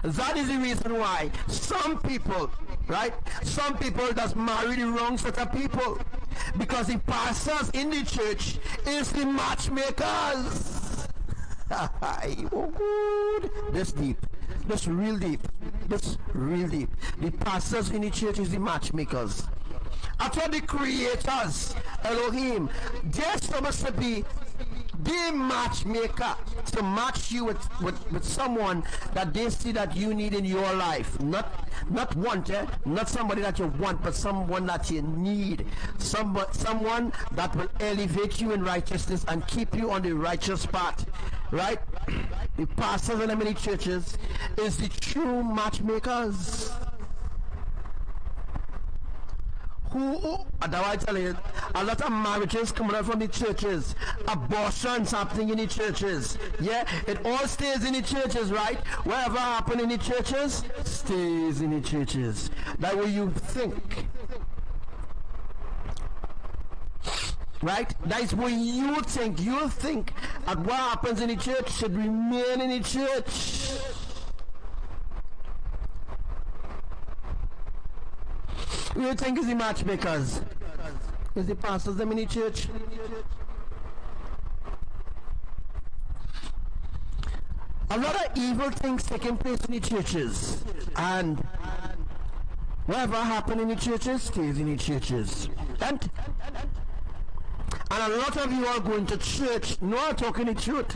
That is the reason why some people, right? Some people just marry the wrong set of people, because the pastors in the church is the matchmakers. Oh, good. This deep. This real deep. This real deep. The pastors in the church is the matchmakers. After the creators, Elohim, they're supposed to be the matchmaker, to match you with someone that they see that you need in your life. Not wanted, not somebody that you want, but someone that you need. Someone that will elevate you in righteousness and keep you on the righteous path. Right? The pastors in the many churches is the true matchmakers. I tell you, a lot of marriages coming out from the churches, abortions happening in the churches. Yeah, it all stays in the churches, right? Whatever happens in the churches stays in the churches. That way you think. Right? That's what you think. You think that what happens in the church should remain in the church. Who you think is the matchmakers? Is the pastors them in the church? a lot of evil things taking place in the churches, and whatever happened in the churches stays in the churches. And a lot of you are going to church not talking the truth.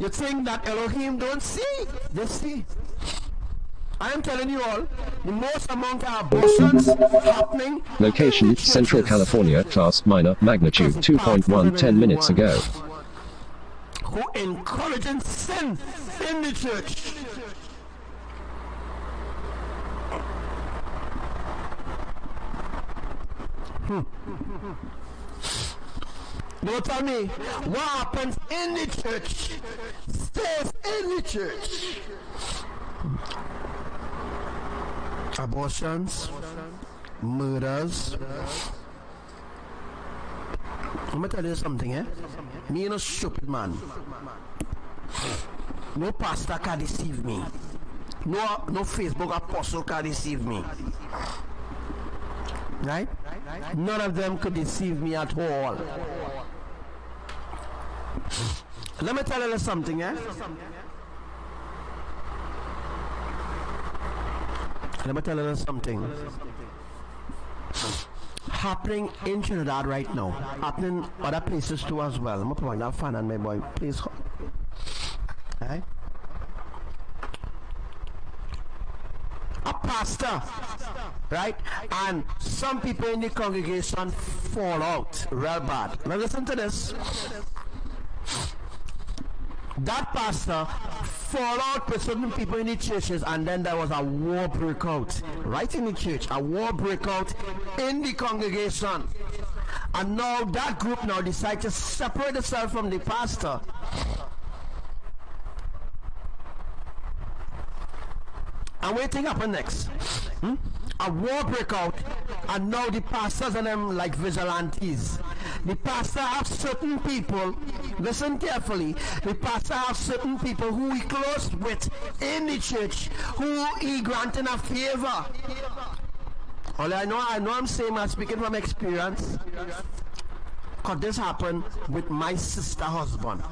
You think that Elohim don't see? They see. I am telling you all, the most amount of abortions happening. Location, Central California, class minor, magnitude 2.1, 10 minutes ago. Who encouraging sin in the church. Don't tell me what happens in the church stays in the church. Abortions, murders. I'm gonna tell you something, eh? Me no stupid man. No pastor can deceive me. No Facebook apostle can deceive me. Right? None of them could deceive me at all. Let me tell you something, eh? Let me tell you something. Happening in Trinidad right now. Happening other places too as well. I'm gonna put that fan on my boy. Please. Right? A pastor, right? And some people in the congregation fall out real bad. Now listen to this. That pastor fall out with certain people in the churches, and then there was a war breakout right in the church. A war breakout in the congregation, and now that group now decide to separate itself from the pastor. And what do you think happened next? A war break out, and now the pastors and them like vigilantes. The pastor have certain people, listen carefully, the pastor have certain people who he close with in the church, who he granting a favor. All I know I'm saying, I'm speaking from experience, because this happened with my sister husband.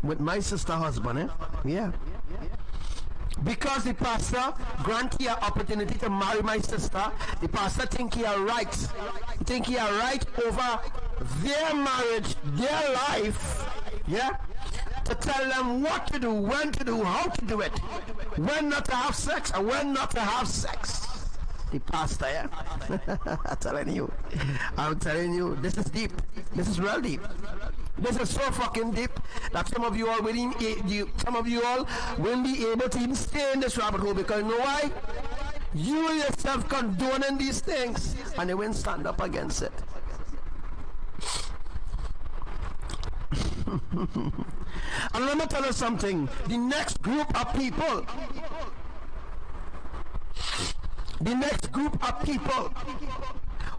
With my sister husband, eh? Yeah. Because the pastor grant you an opportunity to marry my sister, the pastor think he are right. He think he are right over their marriage, their life, yeah? To tell them what to do, when to do, how to do it, when not to have sex and when not to have sex. The pastor, yeah? I'm telling you, this is deep. This is real deep. This is so fucking deep that some of you all will be able to even stay in this rabbit hole, because you know why? You yourself condoning these things, and they won't stand up against it. And let me tell you something. The next group of people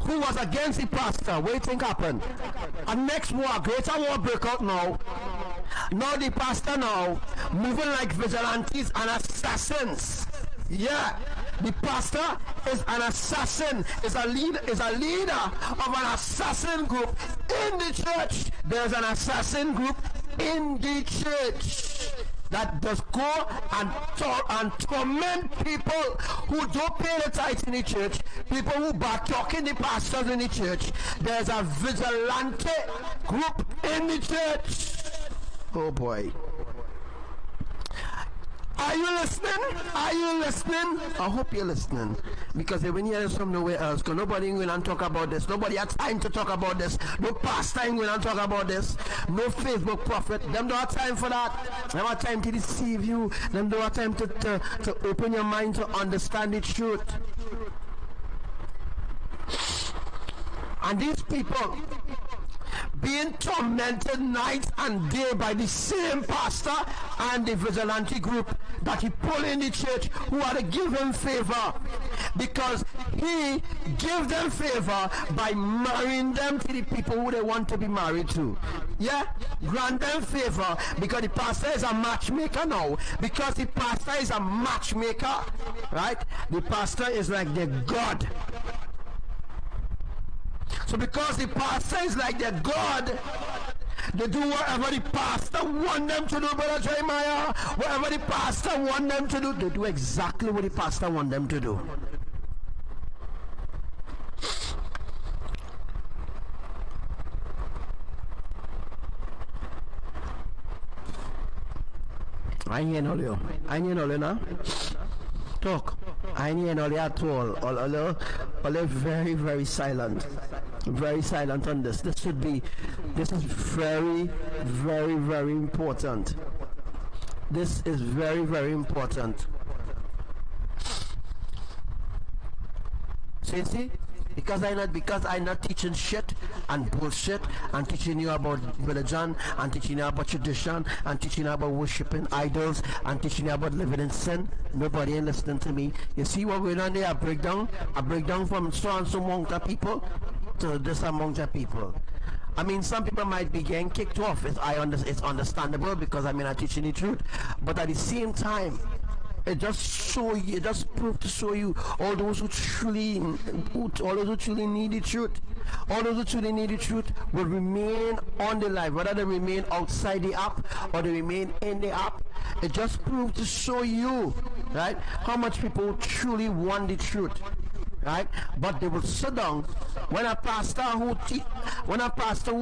who was against the pastor, what do you think happened? A next war, greater war break out now. Now the pastor now moving like vigilantes and assassins. Yeah, the pastor is an assassin, is a leader of an assassin group in the church. There's an assassin group in the church that does go and torment people who don't pay the tithe in the church, people who bad talking the pastors in the church. There's a vigilante group in the church. Oh boy. Are you listening? Are you listening? I hope you're listening, because they will hear this from nowhere else, because nobody will not talk about this. Nobody has time to talk about this. No pastor will not talk about this. No Facebook prophet. Them don't have time for that. They don't have time to deceive you. Them don't have time to open your mind to understand the truth. And these people being tormented night and day by the same pastor and the vigilante group that he pull in the church, who are to give him favor, because he give them favor by marrying them to the people who they want to be married to. Yeah, grant them favor, because the pastor is a matchmaker now. Because the pastor is a matchmaker, right? The pastor is like the God. So because the pastor is like their God, They do whatever the pastor want them to do, Brother Jeremiah. Whatever the pastor want them to do, they do exactly what the pastor want them to do. I ain't hear all you. I ain't hear all you now. Talk. I ain't hear all you at all. All very, very silent. Very silent on this. This is very, very, very important. This is very, very important. So you see? Because I'm not teaching shit and bullshit and teaching you about religion and teaching you about tradition and teaching you about worshiping idols and teaching you about living in sin. Nobody ain't listening to me. You see what we're doing there? A breakdown from so and so among the people to this among the people. I mean, some people might be getting kicked off. It's understandable because I'm not teaching the truth. But at the same time, it just proved to show you all those who truly need the truth. All those who truly need the truth will remain on the life, whether they remain outside the app or they remain in the app. It just proved to show you, right, how much people truly want the truth. Right, but they will sit down when a pastor who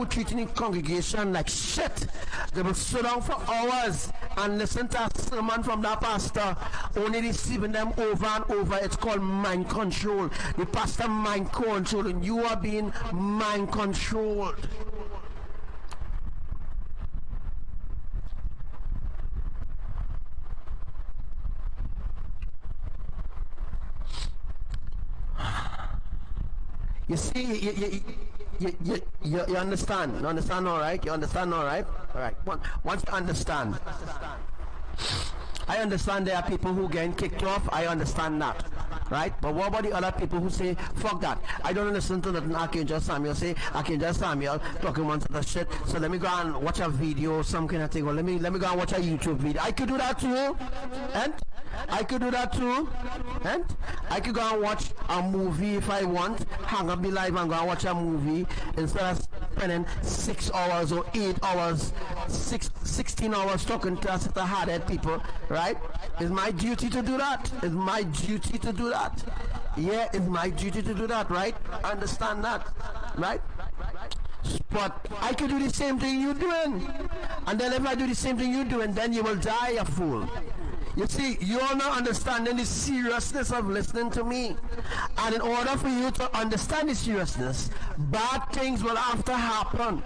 treating the congregation like shit. They will sit down for hours and listen to a sermon from that pastor, only deceiving them over and over. It's called mind control. The pastor mind control, and you are being mind controlled. You see, you understand. You understand all right? You understand all right? All right. Once you understand. I understand there are people who getting kicked off. I understand that. Right? But what about the other people who say, fuck that. I don't listen to nothing Archangel Samuel say. Archangel Samuel talking one sort of shit. So let me go and watch a video or some kind of thing. Or let me go and watch a YouTube video. I could do that too. And I could do that too. And I could go and watch a movie if I want. Hang up the live and go and watch a movie instead of spending 6 hours or 8 hours, 16 hours talking to a set of hard-headed people. Right? It's my duty to do that. It's my duty to do that. Yeah, it's my duty to do that, right? Understand that, right? But I could do the same thing you're doing. And then if I do the same thing you're doing, then you will die a fool. You see, you're not understanding the seriousness of listening to me. And in order for you to understand the seriousness, bad things will have to happen.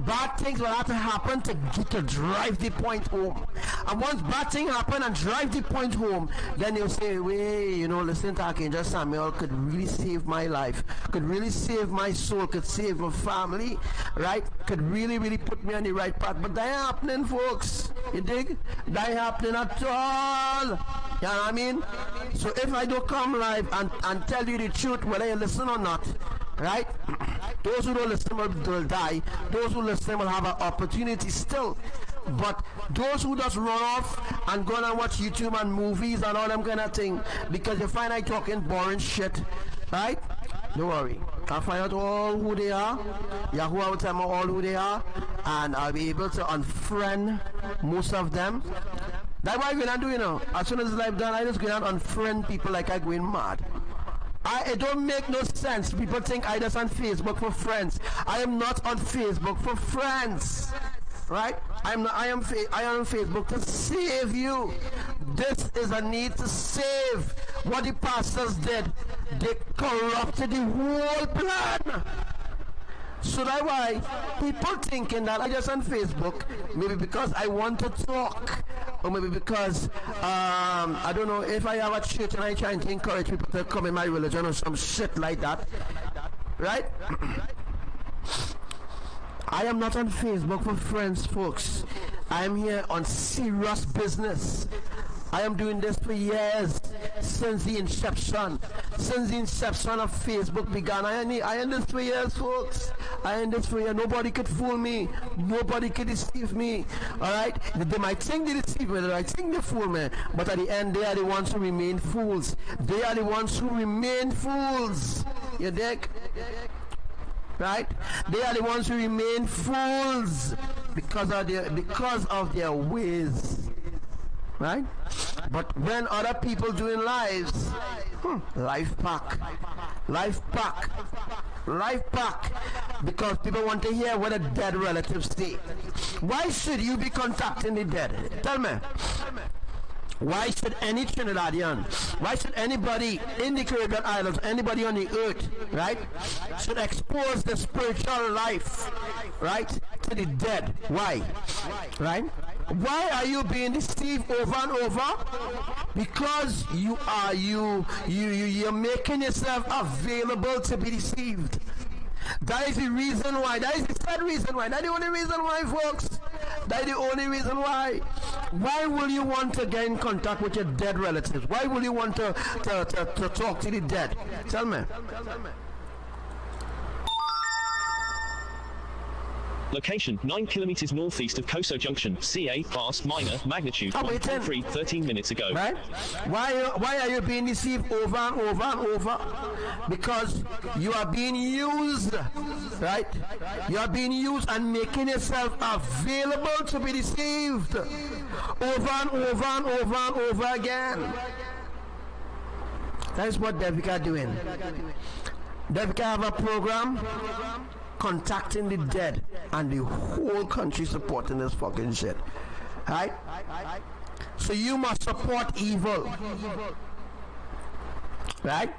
Bad things will have to happen to drive the point home. And once bad things happen and drive the point home, then you'll say, wait, you know, listening to Archangel Samuel could really save my life, could really save my soul, could save my family, right? Could really, really put me on the right path. But that ain't happening, folks. You dig? That ain't happening at all. You know what I mean? So if I don't come live and tell you the truth, whether you listen or not, right? Those who don't listen will die. Those who listen will have an opportunity still. But those who just run off and go and watch YouTube and movies and all them kind of thing, because you find I talking boring shit, right? Don't worry. I'll find out all who they are. Yahuwah will tell me all who they are, and I'll be able to unfriend most of them. That's what I'm going to do, you know. As soon as the live done, I just go and unfriend people like I'm going mad. It don't make no sense. People think I just on Facebook for friends. I am not on Facebook for friends. Right? I am on Facebook to save you. This is a need to save. What the pastors did, they corrupted the whole plan. So that's why people thinking that I just on Facebook, maybe because I want to talk, or maybe because I don't know, if I have a church and I trying to encourage people to come in my religion or some shit like that, right? I am not on Facebook for friends, folks. I am here on serious business. I am doing this for years, since the inception. Since the inception of Facebook began. I am this for years, folks. I am this for years. Nobody could fool me. Nobody could deceive me. Alright? They might think they deceive me. They might think they fool me. But at the end, they are the ones who remain fools. They are the ones who remain fools. You dig? Right? They are the ones who remain fools. because of their ways, right? But when other people doing lives, life pack, because people want to hear what a dead relative say. Why should you be contacting the dead? Tell me. Why should any Trinidadian, why should anybody in the Caribbean islands, anybody on the earth, right, should expose the spiritual life, right, to the dead? Why? Right? Why are you being deceived over and over? Because you're making yourself available to be deceived. That is the reason why. That is the third reason why. That's the only reason why, folks. That's the only reason why. Why will you want to get in contact with your dead relatives? Why will you want to talk to the dead? Tell me. Location 9 kilometers northeast of Koso Junction, CA, fast minor, magnitude 1.3, 13 minutes ago. Right? Why are you being deceived over and over and over? Because you are being used, right? You are being used and making yourself available to be deceived over and over and over and over again. That is what Devika doing. Devika have a program contacting the dead, and the whole country supporting this fucking shit. Right? So you must support evil. Right?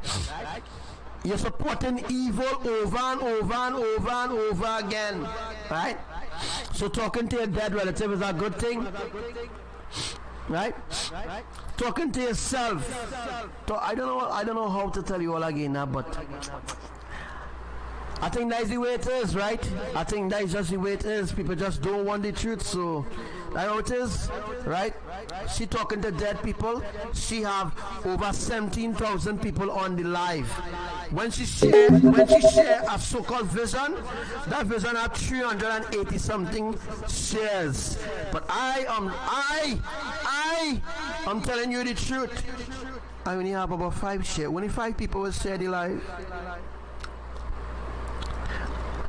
You're supporting evil over and over and over and over again. Right? So talking to your dead relative is a good thing. Right? Talking to yourself. I don't know how to tell you all again now, but I think that's the way it is, right? I think that's just the way it is. People just don't want the truth, so that's how it is, right? She talking to dead people. She have over 17,000 people on the live. When she share a so-called vision, that vision have 380 something shares. But I'm telling you the truth. I only have about 5 shares. Only 5 people will share the live.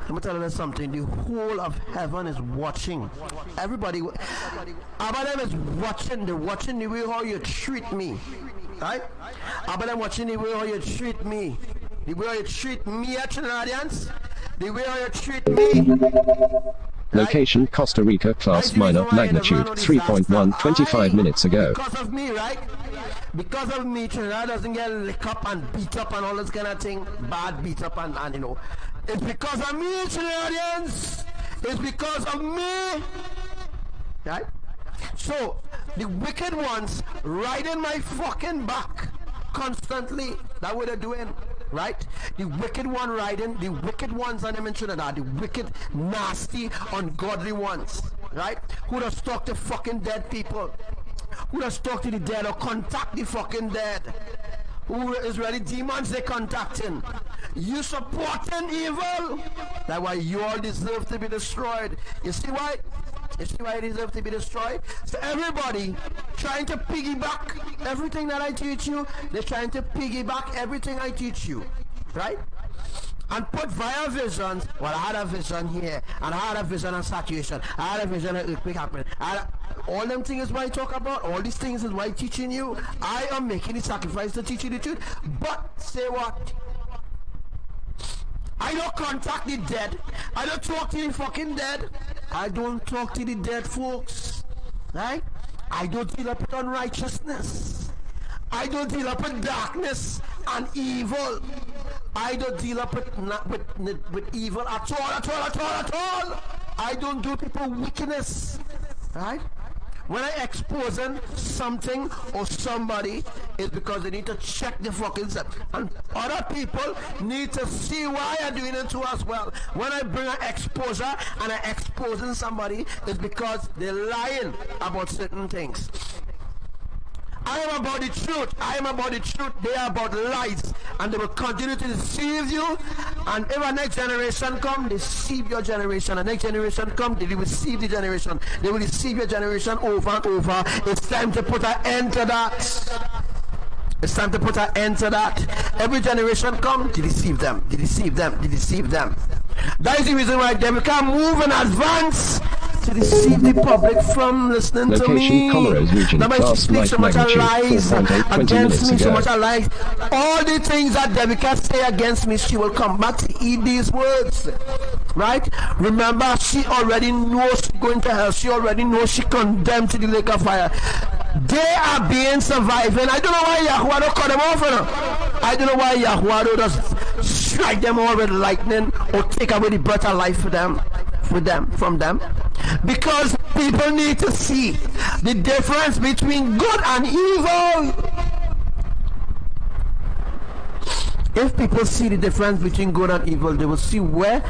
Let me tell you something. The whole of heaven is watching. Everybody, Abadam is watching. They're watching the way how you treat me. Right? Abadam watching the way how you treat me. The way how you treat me, Trinidadians. The way how you treat me. Location Costa Rica, class minor, magnitude 3.1, 25 minutes ago. Because of me, right? Because of me, Trinidad doesn't get licked up and beat up and all this kind of thing. Bad beat up and you know. It's because of me, Trinidadians. It's because of me. Right? So, the wicked ones riding my fucking back constantly. That's what they're doing. Right? The wicked one riding, the wicked ones on them in Trinidad, the wicked, nasty, ungodly ones. Right? Who does talk to fucking dead people? Who does talk to the dead or contact the fucking dead? Who is really demons they contacting? You supporting evil. That's why you all deserve to be destroyed. You see why? You see why you deserve to be destroyed? So everybody trying to piggyback everything that I teach you, they're trying to piggyback everything I teach you. Right? And put via visions. Well, I had a vision here, and I had a vision on saturation. I had a vision of earthquake happening. All them things is what I talk about. All these things is what I'm teaching you. I am making the sacrifice to teach you the truth. But say what? I don't contact the dead. I don't talk to the fucking dead. I don't talk to the dead, folks. Right? I don't deal up with unrighteousness. I don't deal up with darkness and evil. I don't deal up with evil at all. I don't do people wickedness. Right? When I exposing something or somebody, it's because they need to check the fucking stuff. And other people need to see why I'm doing it too as well. When I bring an exposure and I'm exposing somebody, it's because they're lying about certain things. I am about the truth. I am about the truth. They are about lies. And they will continue to deceive you. And if a next generation come, deceive your generation. The next generation come, they will deceive the generation. They will deceive your generation over and over. It's time to put an end to that. It's time to put an end to that. Every generation come to deceive them. To deceive them. To deceive them. That is the reason why they can move in advance to deceive the public from listening to me. Comoros region, Nobody speaks so much of lies 4.8, against me, so ago. much of lies. All the things that Debbie can say against me, she will come back to eat these words. Right? Remember, she already knows she's going to hell. She already knows she condemned to the lake of fire. They are being surviving. I don't know why Yahuwah don't cut them off. I don't know why Yahuwah don't just strike them all with lightning or take away the breath of life from them. Because people need to see the difference between good and evil. If people see the difference between good and evil, they will see where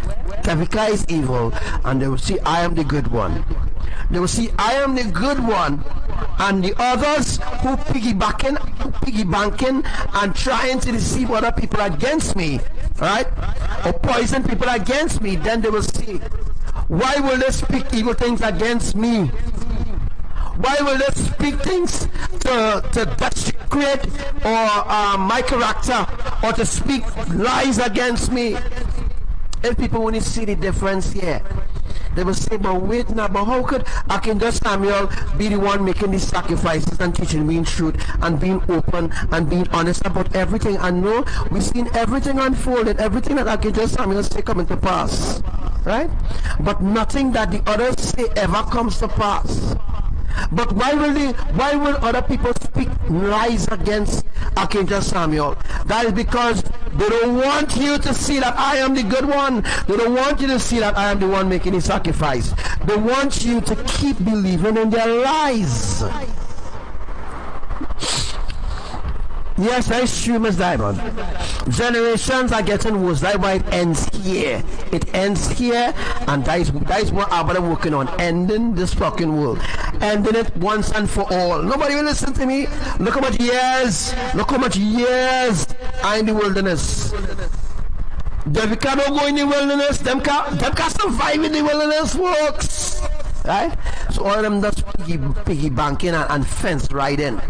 Kavika is evil, and they will see I am the good one. They will see I am the good one, and the others who piggybacking and trying to deceive other people against me, right? Or poison people against me, then they will see, why will they speak evil things against me? Why will they speak things to desecrate or my character, or to speak lies against me? If people want to see the difference here, they will say, but wait now, but how could Archangel Samuel be the one making these sacrifices and teaching me in truth and being open and being honest about everything? And no, we've seen everything unfolded, everything that Archangel Samuel say coming to pass, right? But nothing that the others say ever comes to pass. But why will other people speak lies against Archangel Samuel? That is because they don't want you to see that I am the good one. They don't want you to see that I am the one making the sacrifice. They want you to keep believing in their lies. Yes, that's true, Miss Diamond. Generations are getting worse. That's why it ends here. It ends here, and that is what I'm working on. Ending this fucking world. Ending it once and for all. Nobody will listen to me. Look how much years I'm in the wilderness. They cannot go in the wilderness. Them can survive in the wilderness, folks. Right? So all of them just piggy banking and fence riding.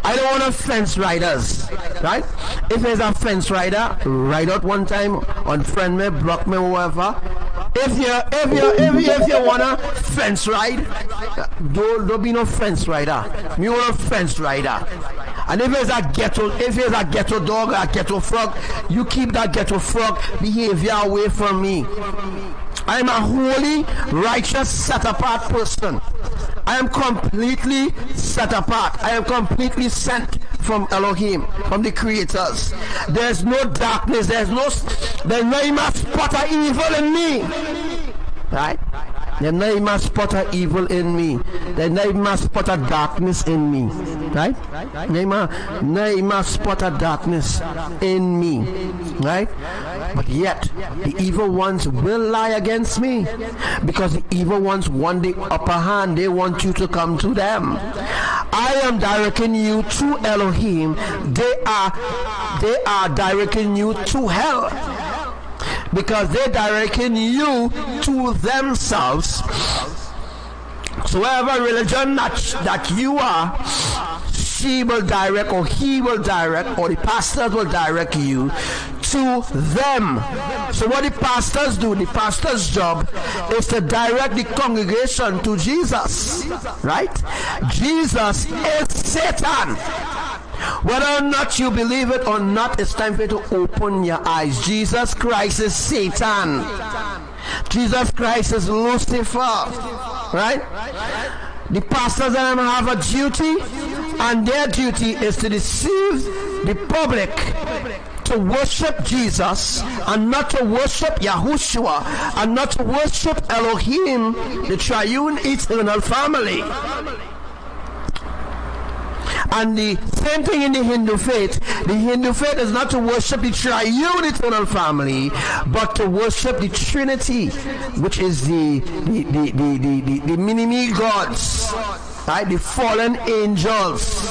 I don't want fence riders. Right? If there's a fence rider, ride out one time, unfriend me, block me, whatever. If you wanna fence ride, don't be no fence rider. Me want a fence rider. And if there's a ghetto dog or a ghetto frog, you keep that ghetto frog behavior away from me. I am a holy, righteous, set-apart person. I am completely set apart. I am completely sent from Elohim, from the creators. There's no darkness. There's no even a spot of evil in me. Right? There's not even a spot of evil in me. There's not even a spot of darkness in me. Right? Not even a spot of darkness in me. Right? But yet, the evil ones will lie against me. Because the evil ones want the upper hand. They want you to come to them. I am directing you to Elohim. They are directing you to hell. Because they're directing you to themselves. So whatever religion that you are, she will direct, or he will direct, or the pastors will direct you to them. So what the pastors do, the pastor's job is to direct the congregation to Jesus. Right? Jesus is Satan. Whether or not you believe it or not, it's time for you to open your eyes. Jesus Christ is Satan. Jesus Christ is Lucifer. Right? The pastors and them have a duty, and their duty is to deceive the public to worship Jesus and not to worship Yahushua and not to worship Elohim, the triune eternal family. And the same thing in the Hindu faith. The Hindu faith is not to worship the triune eternal family, but to worship the Trinity, which is the mini-me gods, right? The fallen angels.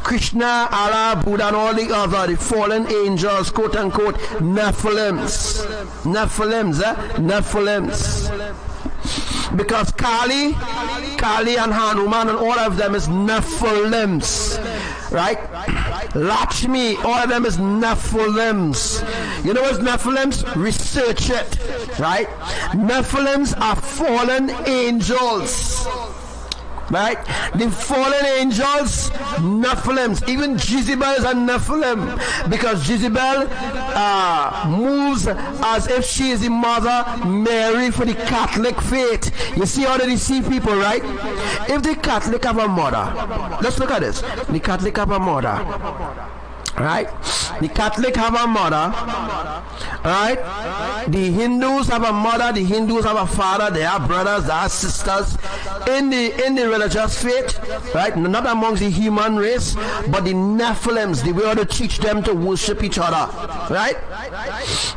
Krishna, Allah, Buddha, and all the other, the fallen angels, quote unquote, Nephilims. Because Kali and Hanuman and all of them is Nephilims, right? Lakshmi, all of them is Nephilims. You know what's Nephilims? Research it, right? Nephilims are fallen angels. Right? The fallen angels, Nephilims. Even Jezebel is a Nephilim, because Jezebel moves as if she is the mother Mary for the Catholic faith. You see how they deceive people, right? If the Catholic have a mother, let's look at this. The Catholic have a mother, right? The Catholic have a mother, right? The Hindus have a mother, the Hindus have a father, they are brothers, they are sisters in the religious faith, right? Not amongst the human race, but the Nephilims, the way to teach them to worship each other, right?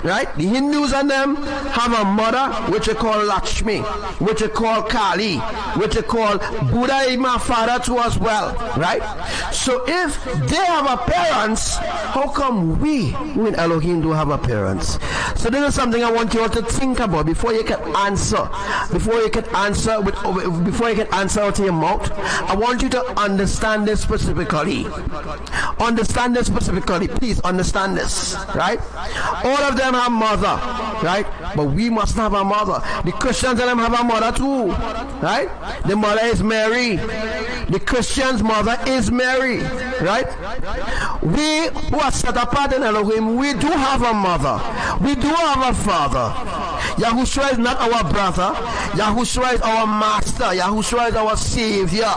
Right? The Hindus and them have a mother which they call Lakshmi, which they call Kali, which they call Buddha is my father too as well, right? So if they have a parents, how come we in Elohim do have a parents? So this is something I want you all to think about before you can answer. Before you can answer out of your mouth, I want you to understand this specifically. Understand this specifically. Please understand this, right? All of them have mother, right? But we must have a mother. The Christians and them have a mother too, right? The mother is Mary. The Christian's mother is Mary, right? We who are set apart in Elohim, we do have a mother. We do have a father. Yahushua is not our brother. Yahushua is our master. Yahushua is our savior.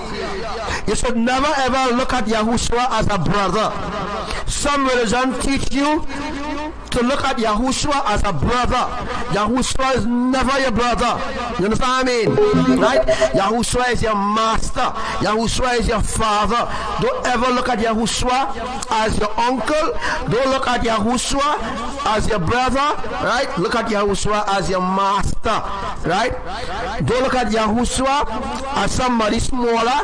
You should never ever look at Yahushua as a brother. Some religion teach you to look at Yahushua as a brother. Yahushua is never your brother. You understand what I mean? Right? Yahushua is your master. Yahushua is your father. Don't ever look at Yahushua as your uncle. Don't look at Yahushua as your brother. Right? Look at Yahushua as your master. Right? Don't look at Yahushua as somebody smaller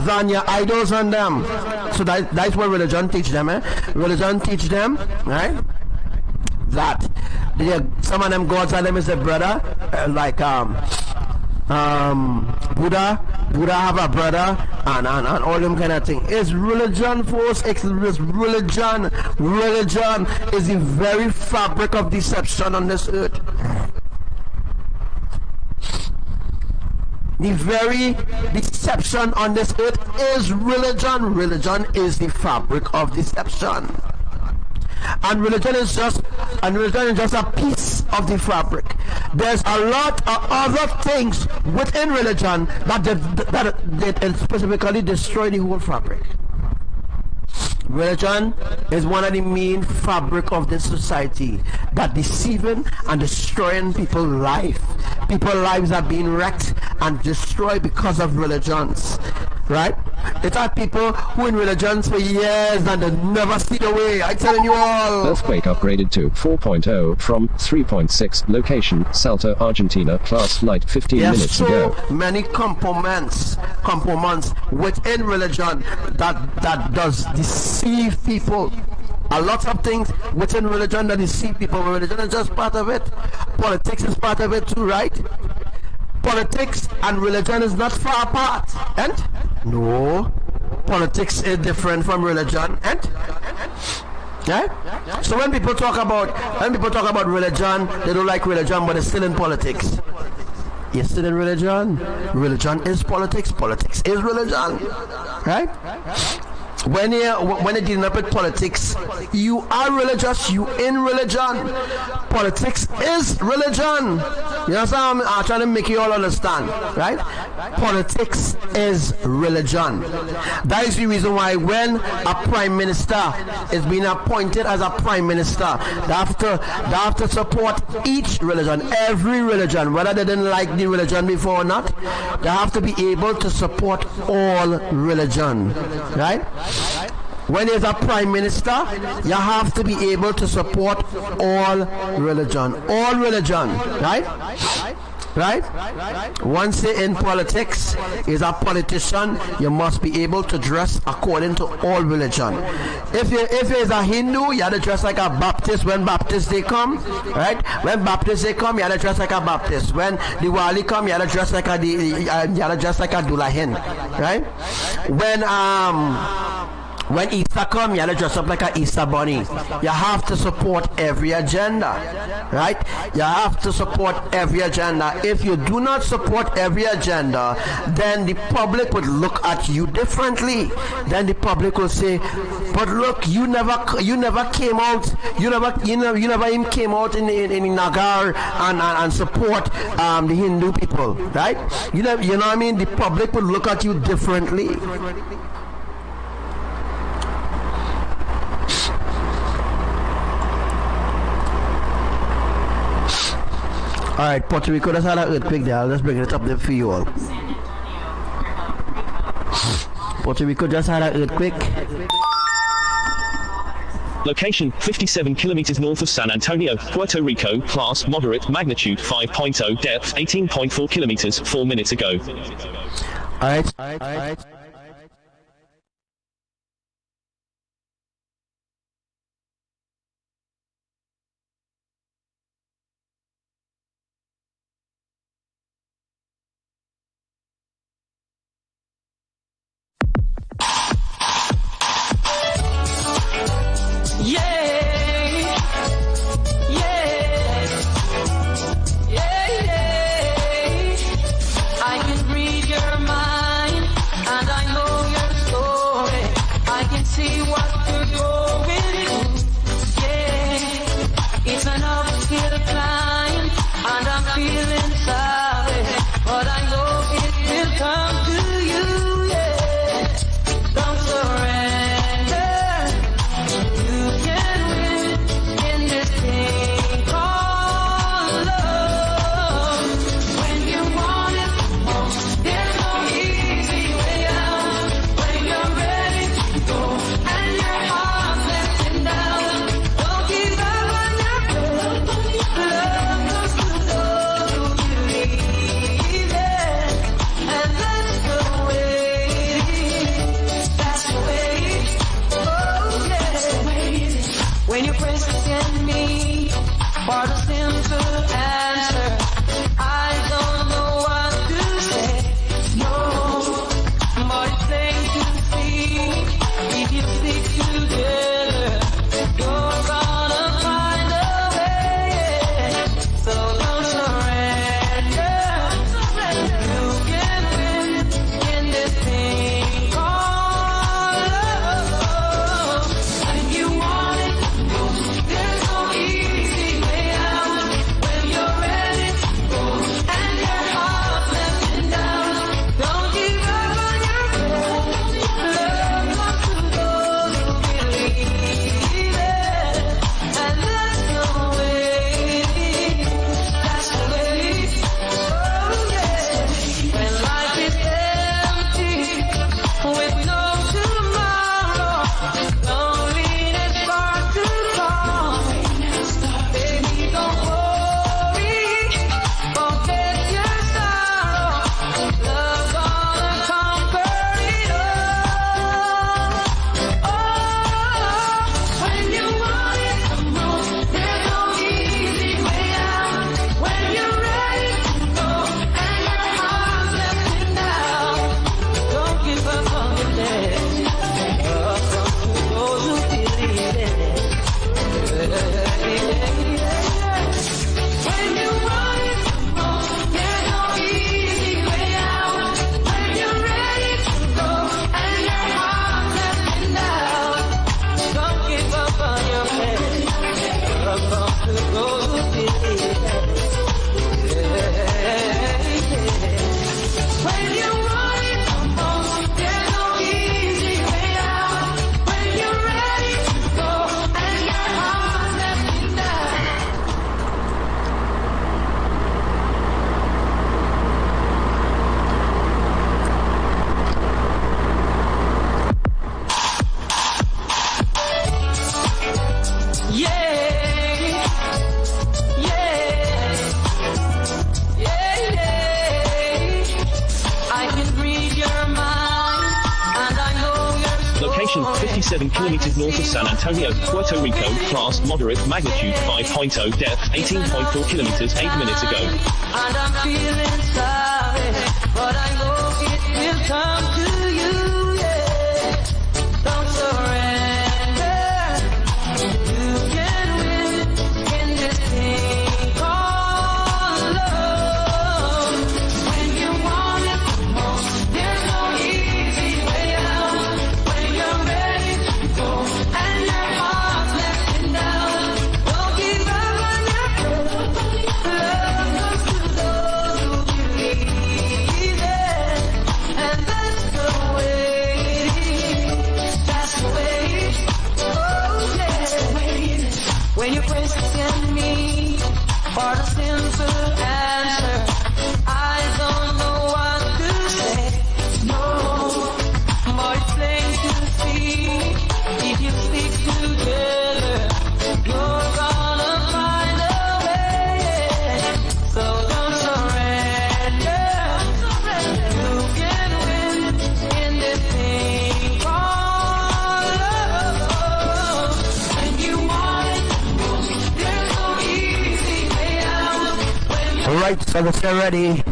than your idols and them. So that's what religion teach them. Religion teach them, right? That some of them gods and them is a brother, like Buddha have a brother, and all them kind of thing. It's religion, folks. It's religion. Religion is the very fabric of deception on this earth. The very deception on this earth is religion. Religion is the fabric of deception. And religion is just a piece of the fabric. There's a lot of other things within religion that specifically destroy the whole fabric. Religion is one of the main fabric of this society that deceiving and destroying people's life. People's lives are being wrecked and destroyed because of religions. Right? It's are people who in religions for years and they never see the way. I'm telling you all. Earthquake upgraded to 4.0 from 3.6. Location, Salta, Argentina. Class flight 15 minutes ago. So many components within religion that does deceive people. A lot of things within religion that deceive people. Religion is just part of it. Politics is part of it too, right? Politics and religion is not far apart, and no, politics is different from religion, and yeah. So when people talk about religion, they don't like religion, but they're still in politics. You're still in religion. Religion is politics. Politics is religion, right? When you're dealing up with politics, you are religious, you in religion. Politics is religion. You understand? I'm trying to make you all understand, right? Politics is religion. That is the reason why when a prime minister is being appointed as a prime minister, they have to support each religion, every religion, whether they didn't like the religion before or not. They have to be able to support all religion, right? When there's a prime minister, you have to be able to support all religion, right? Right? Once you're in politics, is a politician, you must be able to dress according to all religion. If you're a Hindu, you have to dress like a Baptist when Baptist they come, right? When Baptist they come, you have to dress like a Baptist. When Diwali come, you have to dress like a Dulahin, right? when Easter come, you have to dress up like an Easter bunny. You have to support every agenda, right? You have to support every agenda. If you do not support every agenda, then the public would look at you differently. Then the public will say, but look, you never came out, you never even came out in Nagar and support the Hindu people, right? You know what I mean? The public will look at you differently. Alright, Puerto Rico just had an earthquake there. I'll just bring it up there for you all. Puerto Rico just had an earthquake. Location, 57 kilometers north of San Antonio, Puerto Rico, class moderate, magnitude 5.0, depth 18.4 kilometers, 4 minutes ago. Alright. Location 57 kilometers north of San Antonio, Puerto Rico, class moderate, magnitude 5.0, depth 18.4 kilometers, 8 minutes ago. And I'm feeling sorry, but I know it will come to you, yeah. Don't surrender. when you question me for the simple answer, I don't know what to say. No, but it's plain to see, if you stick together, you're gonna find a way. So don't surrender. You can win in this thing called love. If you want it, there's no easy way out. Alright, so let's get ready.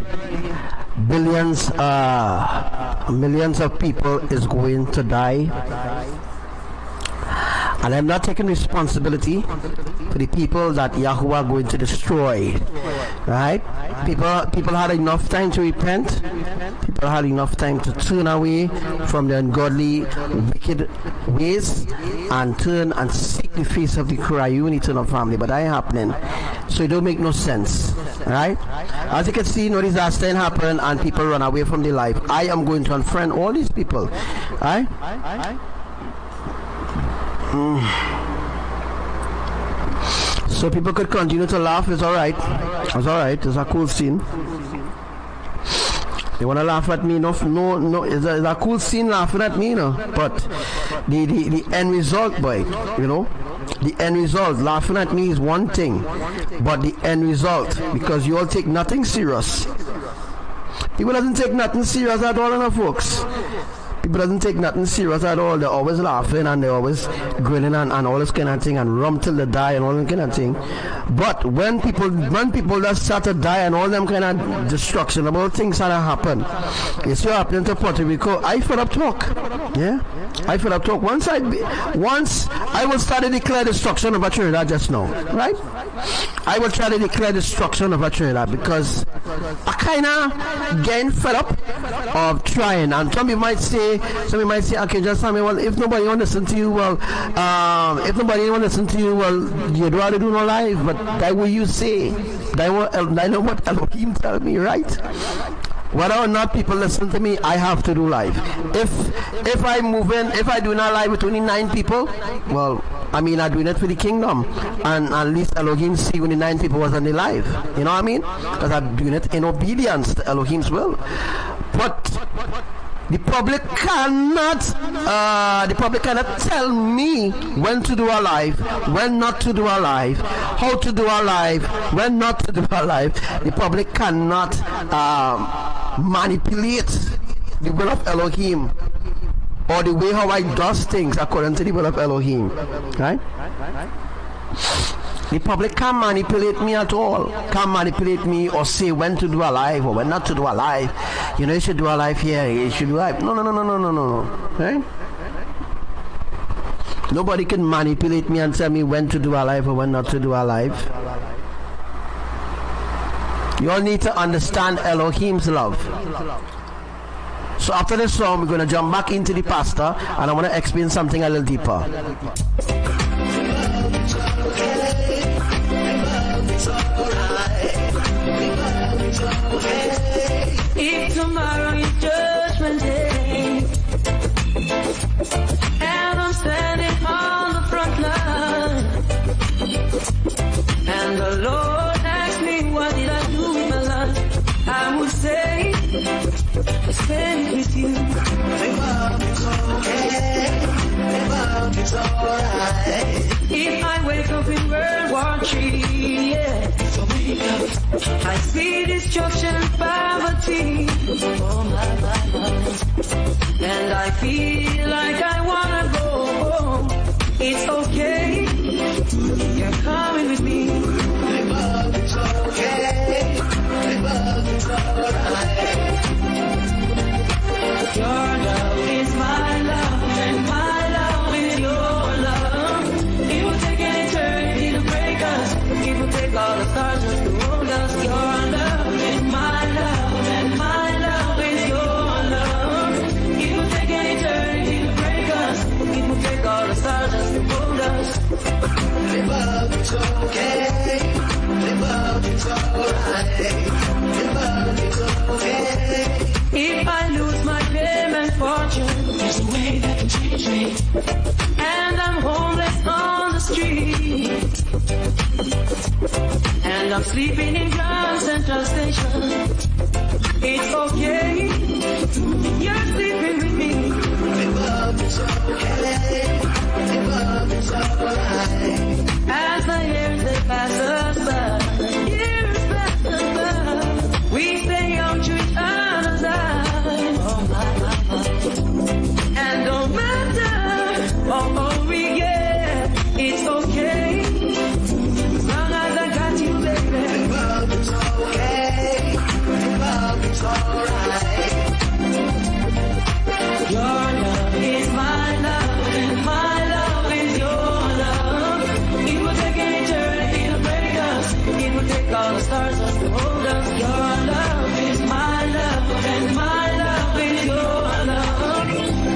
Millions of people is going to die. And I'm not taking responsibility for the people that Yahuwah are going to destroy. Right? People had enough time to repent. People had enough time to turn away from their ungodly, wicked ways and turn and seek the face of the Triune Eternal Family. But that ain't happening. So it don't make no sense. Right? As you can see, no disaster happen and people run away from their life. I am going to unfriend all these people. Right? So people could continue to laugh. It's alright. It's alright. It's a cool scene. They want to laugh at me. No. It's a cool scene laughing at me, But the end result, boy, the end result, laughing at me is one thing. But the end result, because you all take nothing serious. People doesn't take nothing serious at all, folks. People doesn't take nothing serious at all. They're always laughing and they're always grinning and all this kind of thing and rum till they die and all that kind of thing. But when people just start to die and all them kind of destruction, about things that happen, it's what happening to Puerto Rico. I fed up talk. Yeah? I fed up talk. Once I will start to declare destruction of Trinidad just now. Right? I will try to declare destruction of Trinidad because I kind of getting fed up of trying. And some people might say, okay, just tell me, well, if nobody want to listen to you, well, you don't have to do no live. But that what you say, I know what Elohim tell me, right? Whether or not people listen to me, I have to do live. If I do not live with only 9 people, well, I mean, I'm doing it for the kingdom, and at least Elohim see when the 9 people was on the live. You know what I mean? Because I'm doing it in obedience to Elohim's will. But the public cannot tell me when to do a live, when not to do a live, how to do a live, when not to do a live. The public cannot manipulate the will of Elohim or the way how I does things according to the will of Elohim. Right? The public can't manipulate me at all. Can't manipulate me or say when to do a live or when not to do a live. You should do a live here, you should do live. No. Right? Nobody can manipulate me and tell me when to do a live or when not to do a live. You all need to understand Elohim's love. So after this song, we're going to jump back into the pastor and I want to explain something a little deeper. If tomorrow is judgment day and I'm standing on the front line and the Lord asks me what did I do with my life, I would say I spent it with you. It's alright. If I wake up in World War III, yeah, I see destruction and poverty. Oh my. And I feel like I wanna go home. It's okay, you're coming with me. It's okay, it's alright. Your love is my love, and my love is your love. It will take an eternity to break us. It will take all the stars just to hold us. Your love is my love, and my love is your love. It will take an eternity to break us. It will take all the stars just to hold us. Love is okay. And I'm sleeping in Grand Central Station. It's okay, you're sleeping with me. Love is okay, love is alright. As the years they pass us by, years pass us by, we stay young to each other's eyes. Oh my, and no matter all we get, it's okay. As long as I got you, baby. Love is okay, love is alright. Your love is my love, and my love is your love. It will take an eternity to break us. It will take all the stars just to hold us. Your love is my love, and my love is your love.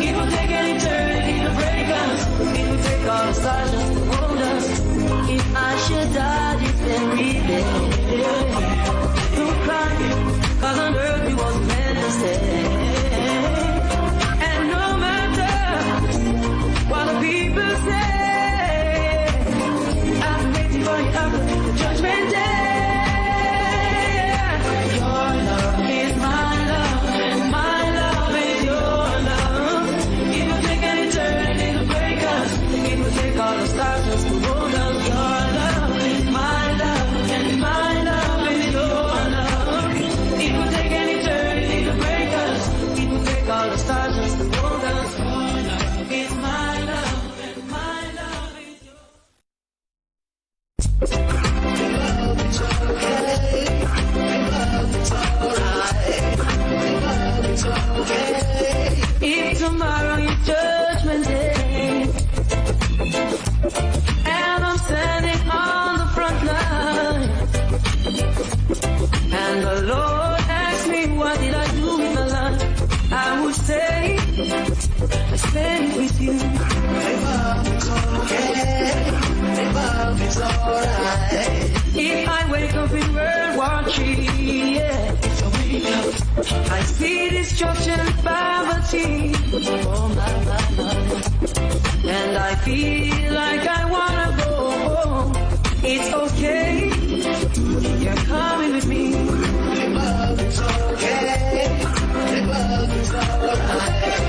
It will take an eternity to break us. It will take all the stars just to hold us. If I should die, then really don't cry, 'cause on earth we was meant to stay. And no matter what the people say, I'm waiting for you after the judgment day. Your love is my love, and my love is your love. It will take an eternity to break us. It will take all the stars just to hold us. Your love is my love, and my love is your love. It will take an eternity to break us. It will take all the stars just to hold us. Your love is my love, and my love is your love. Is okay. Love is alright. Love is okay. If tomorrow is judgment day, and I'm standing on the front line, and the Lord asks me what did I do with my life, I would say I spent it with you. Love is okay, love is alright. If I wake up in World War III, yeah, if I wake up, I see destruction, poverty, oh my, and I feel like I wanna go home. It's okay, you're coming with me. Love is okay, love is alright.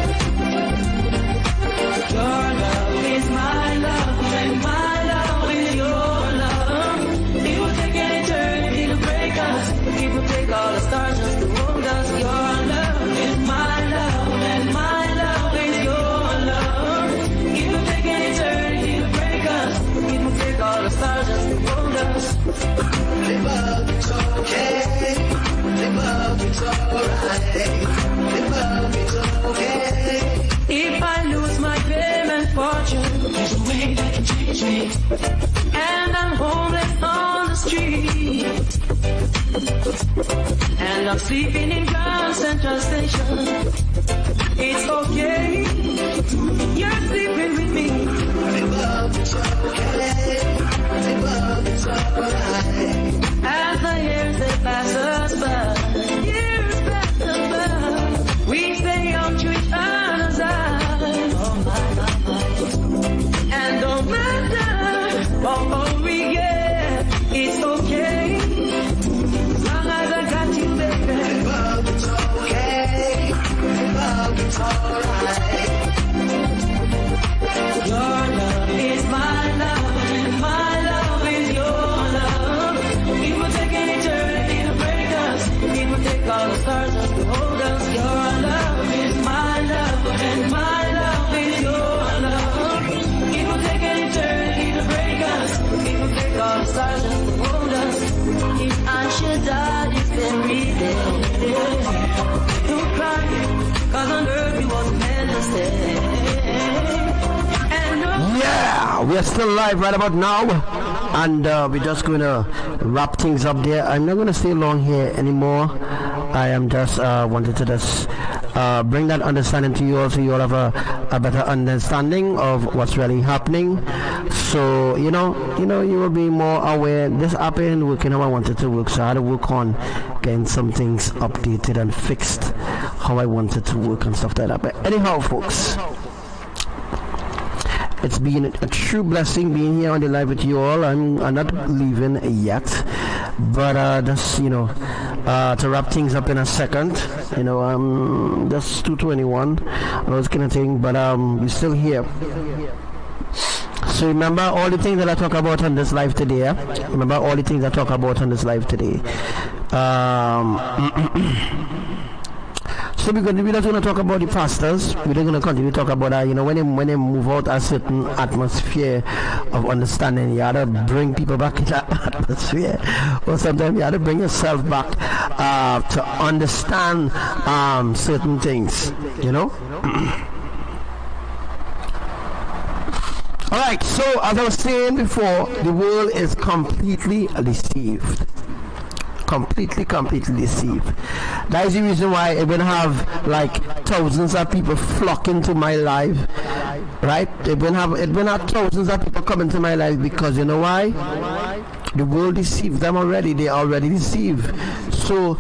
Your love is my love, and my love is your love. It will take an eternity to break us. It will take all the stars just to hold us. Your love is my love, and my love is your love. It will take an eternity to break us. It will take all the stars just to hold us. Love is okay, love is alright. Love is okay. If I lose my fame and fortune, there's a way that can change me. And I'm homeless on the street, and I'm sleeping in Grand Central Station. It's okay, you're sleeping with me. Love is okay, love is alright. As the years they pass us by, years pass us by, we stay young to each other's eyes. Oh my, and no matter all we get, it's okay. As long as I got you, baby. Love is okay, love is alright. Your love is my love, and my love is your love. It will take an eternity to break us. It will take all the stars just to hold us. Your love is my love, and my love is your love. It will take an eternity to break us. It will take all the stars just to hold us. If I should die, it's very day. Don't cry, 'cause on earth we was meant to stay. Yeah, we are still live right about now, and we're just going to wrap things up there. I'm not going to stay long here anymore. I am just wanted to just bring that understanding to you all, so you all have a better understanding of what's really happening. So you will be more aware. This app ain't working how I wanted to work, so I had to work on getting some things updated and fixed how I wanted to work and stuff like that. But anyhow, folks, It's been a true blessing being here on the live with you all. I'm not leaving yet, but just to wrap things up in a second, just 2:21, all this kind of thing. But we're still here. So remember all the things that I talk about on this live today. Remember all the things I talk about on this live today. So we're not going to talk about the pastors. We're going to continue to talk about when they move out a certain atmosphere of understanding, you have to bring people back in that atmosphere, or sometimes you have to bring yourself back to understand certain things. All right, so as I was saying before, the world is completely deceived. Completely deceived. That is the reason why I will have like thousands of people flocking to my live, right? It will have thousands of people coming to my live, because you know why? The world deceived them already. They already deceived. So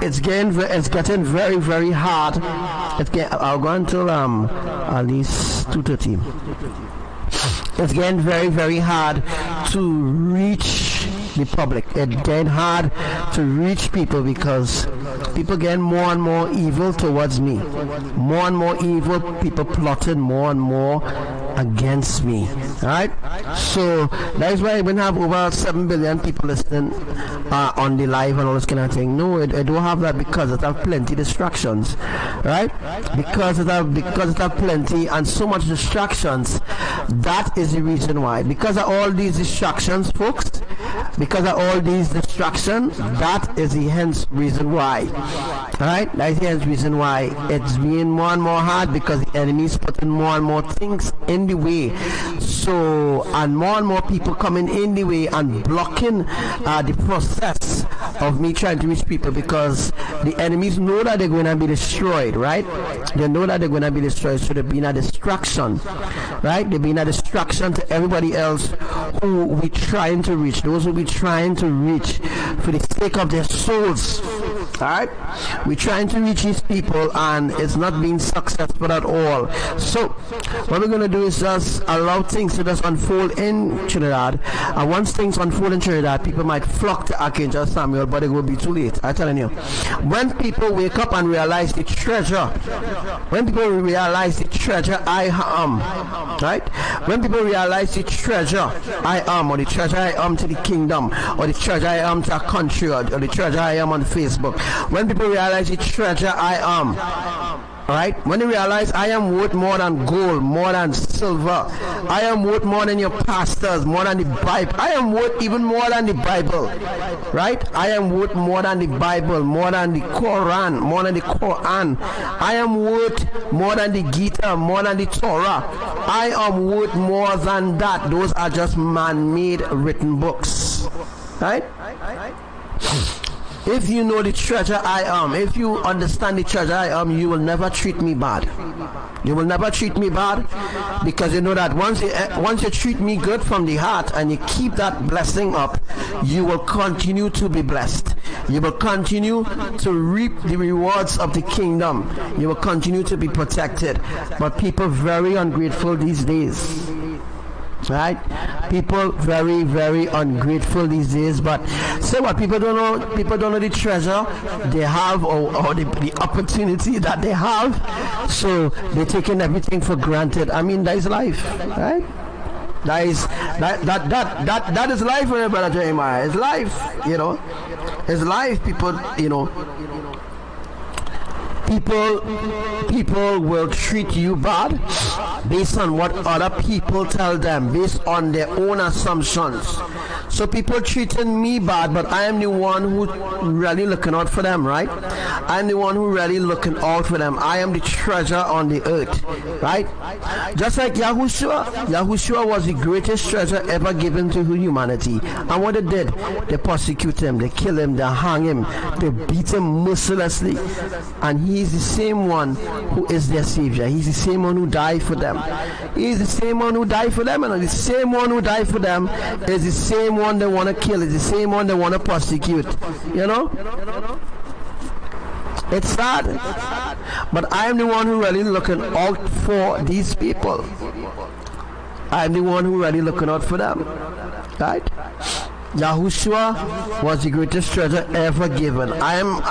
it's getting very, very hard. I'll go until at least 2:30. It's getting very, very hard to reach the public. It's getting hard to reach people because people getting more and more evil towards me. More and more evil, people plotting more and more against me. Alright? So that is why we have over 7 billion people listening on the live and all this kind of thing. No, I don't have that because it have plenty distractions. Right? Because it have plenty and so much distractions. That is the reason why. Because of all these distractions, folks, because of all these distractions, that is the hence reason why. Alright? That is the hence reason why it's being more and more hard, because the enemy is putting more and more things in the way. So, and more people coming in the way and blocking the process of me trying to reach people, because the enemies know that they're going to be destroyed, right? They know that they're going to be destroyed, so they're being a distraction, right? They're being a distraction to everybody else who we're trying to reach, those who we're trying to reach for the sake of their souls. Alright, we're trying to reach these people and it's not being successful at all. So what we're going to do is just allow things to just unfold in Trinidad, and once things unfold in Trinidad, people might flock to Archangel Samuel, but it will be too late. I'm telling you, when people wake up and realize the treasure, when people realize the treasure I am, right? When people realize the treasure I am, or the treasure I am to the kingdom, or the treasure I am to a country, or the treasure I am on Facebook, when people realize the treasure I am, right? When they realize I am worth more than gold, more than silver, I am worth more than your pastors, more than the Bible, I am worth even more than the Bible, right? I am worth more than the Bible, more than the Quran, more than the Quran. I am worth more than the Gita, more than the Torah. I am worth more than that. Those are just man-made written books, right? If you know the treasure I am, if you understand the treasure I am, you will never treat me bad. You will never treat me bad, because you know that once you treat me good from the heart and you keep that blessing up, you will continue to be blessed. You will continue to reap the rewards of the kingdom. You will continue to be protected. But people very ungrateful these days. Right? People very, very ungrateful these days. But say what? People don't know the treasure they have, or the opportunity that they have. So they're taking everything for granted. I mean, that is life, right? That is life, Brother Jeremiah. It's life, It's life. People, People will treat you bad based on what other people tell them, based on their own assumptions. So people treating me bad, but I am the one who really looking out for them, right? I'm the one who really looking out for them. I am the treasure on the earth, right? Just like Yahushua was the greatest treasure ever given to humanity. And what they did, they persecute him, they kill him, they hang him, they beat him mercilessly. And he is the same one who is their savior. He's the same one who died for them. He is the same one who died for them, and the same one who died for them is the same one they want to kill. Is the same one they want to persecute. It's sad. But I am the one who really looking out for these people. I am the one who really looking out for them. Right? Yahushua was the greatest treasure ever given. I'm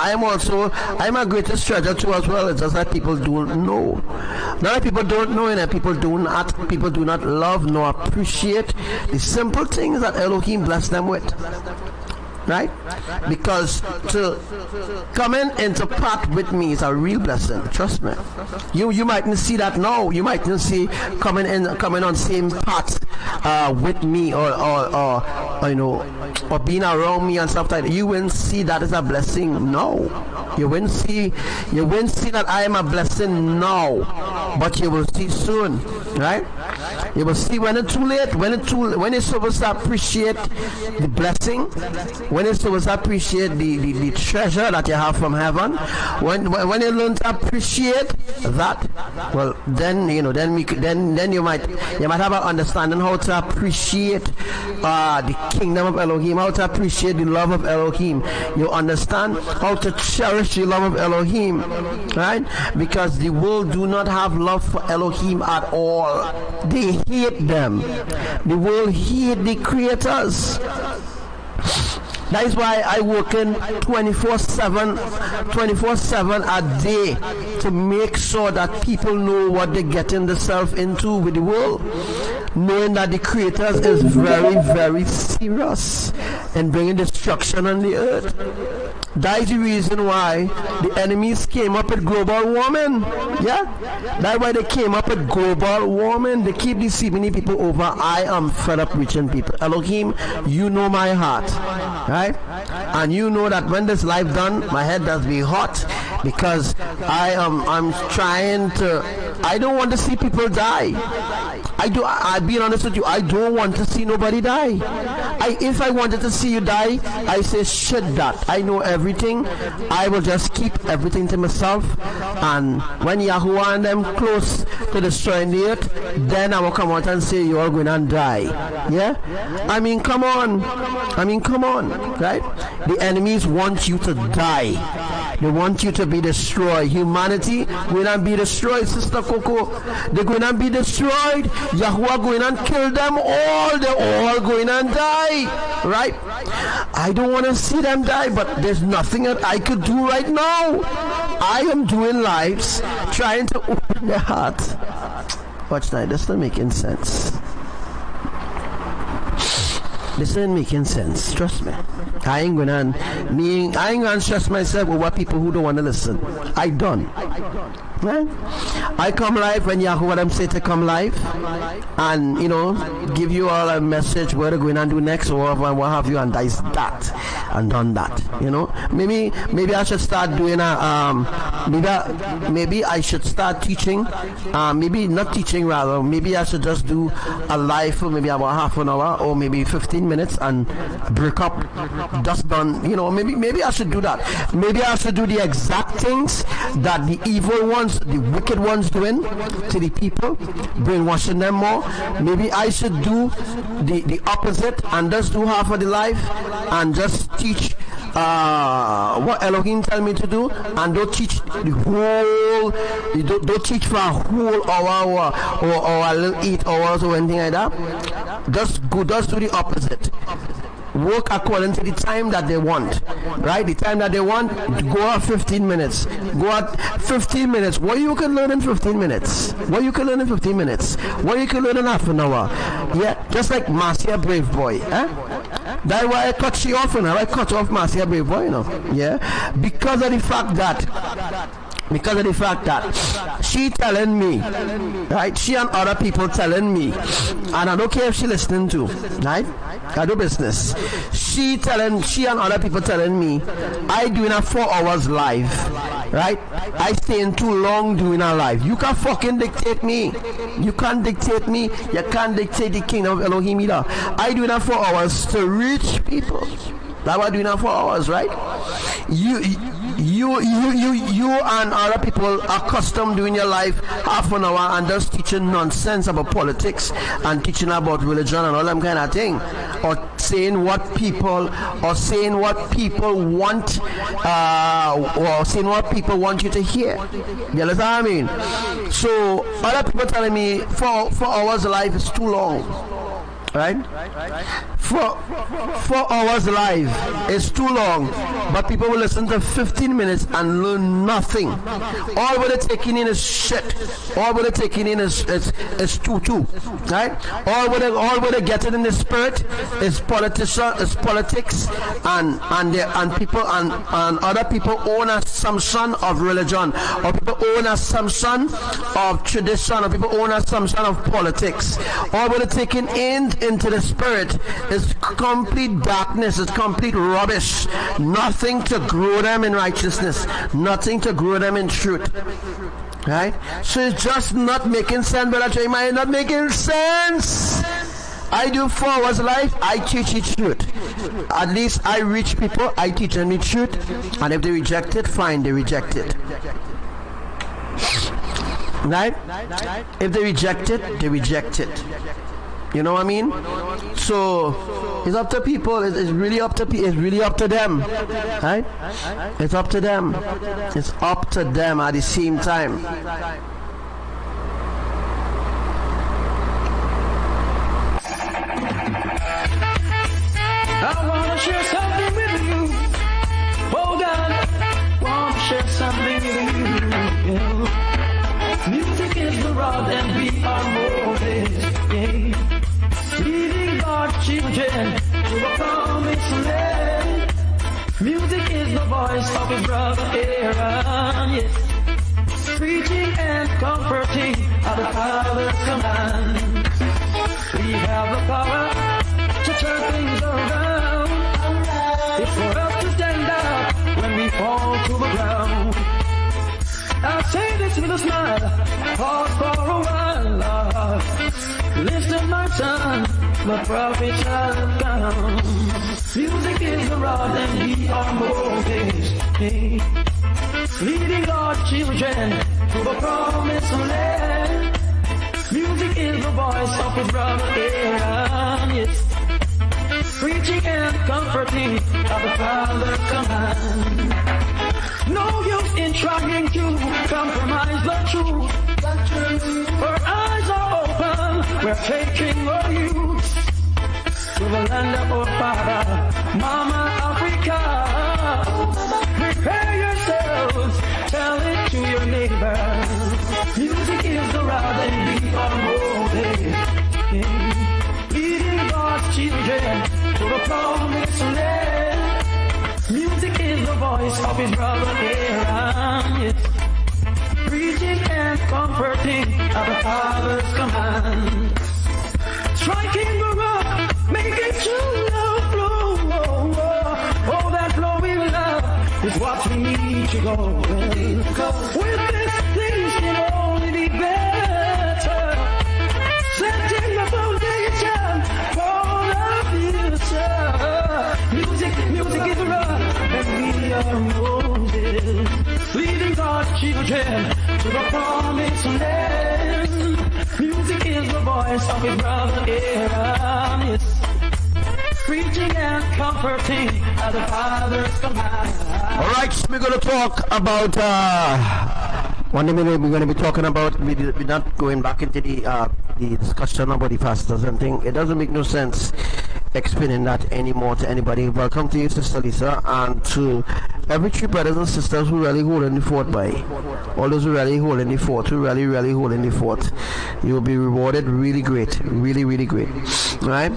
a greatest treasure too as well. It's just that people don't know. Not that people don't know, and that people do not love nor appreciate the simple things that Elohim blessed them with. Right? Because to come into part with me is a real blessing. Trust me. You mightn't see that now. You mightn't see coming on same path with me or you know, or being around me and stuff like that. You wouldn't see that as a blessing. No. You wouldn't see that I am a blessing now, but you will see soon. Right? You will see when it's too late. When it's supposed to appreciate the blessing. When it's supposed to appreciate the treasure that you have from heaven, when you learn to appreciate that, well, then you know, then you might have an understanding how to appreciate the kingdom of Elohim, how to appreciate the love of Elohim. You understand how to cherish the love of Elohim, right? Because the world do not have love for Elohim at all. They hate them. The world hate the creators. That is why I work in 24/7 a day to make sure that people know what they're getting themselves into with the world, knowing that the creators is very, very serious in bringing destruction on the earth. That is the reason why the enemies came up with global warming. Yeah? That's why they came up with global warming. They keep deceiving the people over. I am fed up reaching people. Elohim, you know my heart. Right? And you know that when this life done, my head does be hot because I'm trying to, I don't want to see people die. I'll be honest with you, I don't want to see nobody die. If I wanted to see you die, I say shit that. I know everything. I will just keep everything to myself. And when Yahuwah and them close to destroying the earth, then I will come out and say you are going to die. Yeah? I mean, come on. Right? The enemies want you to die. They want you to be destroyed. Humanity will not be destroyed, Sister Coco. They're going to be destroyed. Yahuwah going and kill them all. They're all going and die. Right? I don't want to see them die, but there's nothing that I could do right now. I am doing lives, trying to open their heart. Watch that. This isn't making sense. This ain't making sense. Trust me. I ain't gonna stress myself over people who don't want to listen. I done. Right? I come live when Yahuwah them say to come live, and you know, give you all a message where to go in and do next or what have you, and that is that, and done that. You know, maybe I should start doing maybe I should start teaching. Maybe not teaching, rather. Maybe I should just do a live for maybe about half an hour or maybe 15 minutes and break up. Just done. You know, maybe I should do that. Maybe I should do the exact things that the evil ones, the wicked ones doing to the people, brainwashing them more. Maybe I should do the opposite and just do half of the life and just teach what Elohim tell me to do, and don't teach the whole, don't teach for a whole hour or a little 8 hours or anything like that. Just do the opposite. Work according to the time that they want, right? The time that they want, go out 15 minutes. Go out 15 minutes. What you can learn in 15 minutes? What you can learn in 15 minutes? What you can learn in half an hour? Yeah, just like Marcia Brave Boy. That's why I cut she off, and I cut off Marcia Brave Boy, you know. Yeah, because of the fact that she telling me, right? She and other people telling me, and I don't care if she listening to, right? I do business. She and other people telling me, I doing a 4 hours live, right? I staying too long doing a live. You can fucking dictate me. You can't dictate me. You can't dictate the kingdom of Elohim either. I doing a 4 hours to reach people. That's why doing a 4 hours, right? You and other people are accustomed doing your life half an hour and just teaching nonsense about politics and teaching about religion and all them kind of thing. or saying what people want, or saying what people want you to hear. You understand what I mean? So other people telling me 4 hours live is too long. Right? 4 hours live is too long, but people will listen to 15 minutes and learn nothing. All what they're taking in is shit. All what they're taking in is tutu, right? All what they're getting in the spirit is politics, and people and other people own an assumption of religion, or people own an assumption of tradition, or people own an assumption of politics. All what they're taking into the spirit is complete darkness, it's complete rubbish. Nothing to grow them in righteousness, nothing to grow them in truth. Right? So it's just not making sense, Brother Jeremiah, not making sense. I do 4 hours live, I teach the truth. At least I reach people, I teach them the truth, and if they reject it, fine, they reject it. Right? If they reject it, they reject it. You know what I mean? So it's up to people. It's really up to them, right? It's up to them. It's up to them at the same time. I wanna share something with you. Oh God, wanna share something with you. Music is the rod and we are Moses. Yeah. Leading God's children to the promised land. Music is the voice of his brother Aaron, yes. Preaching and comforting are the Father's command. We have the power to turn things around. It's for us to stand up when we fall to the ground. I'll say this with a smile, pause for a while. Listen, my son, the prophet shall come. Music is the rod and we are Moses, hey. Leading God's children to the promised land. Music is the voice of his brother Aaron, yes. Preaching and comforting are the Father's command. No use in trying to compromise the truth. Our eyes are open, we're taking our youth to the land of our father, Mama Africa. Prepare yourselves, tell it to your neighbor. Music is the rod and we are Moses. Leading God's children to the promised land. Music is the voice of his brother Aaron, yes. Preaching and comforting are the Father's command. Striking the rock, making true love flow. Oh, that flowing love is what we need to go. With this, things can only be better. Setting the foundation for the future. Music is a rock, and we are Moses. Leading God's children to the promised land. Music is the voice of his brother Aaron, yes. Preaching and comforting are the Father's command. Alright, so we're going to talk about one minute we're going to be talking about, we're not going back into the discussion about the fasters and thing. It doesn't make no sense explaining that anymore to anybody. Welcome to you, Sister Lisa, and to every true brothers and sisters who really hold in the fort by. All those who really hold in the fort, who really hold in the fort. You will be rewarded really great, really great. Right?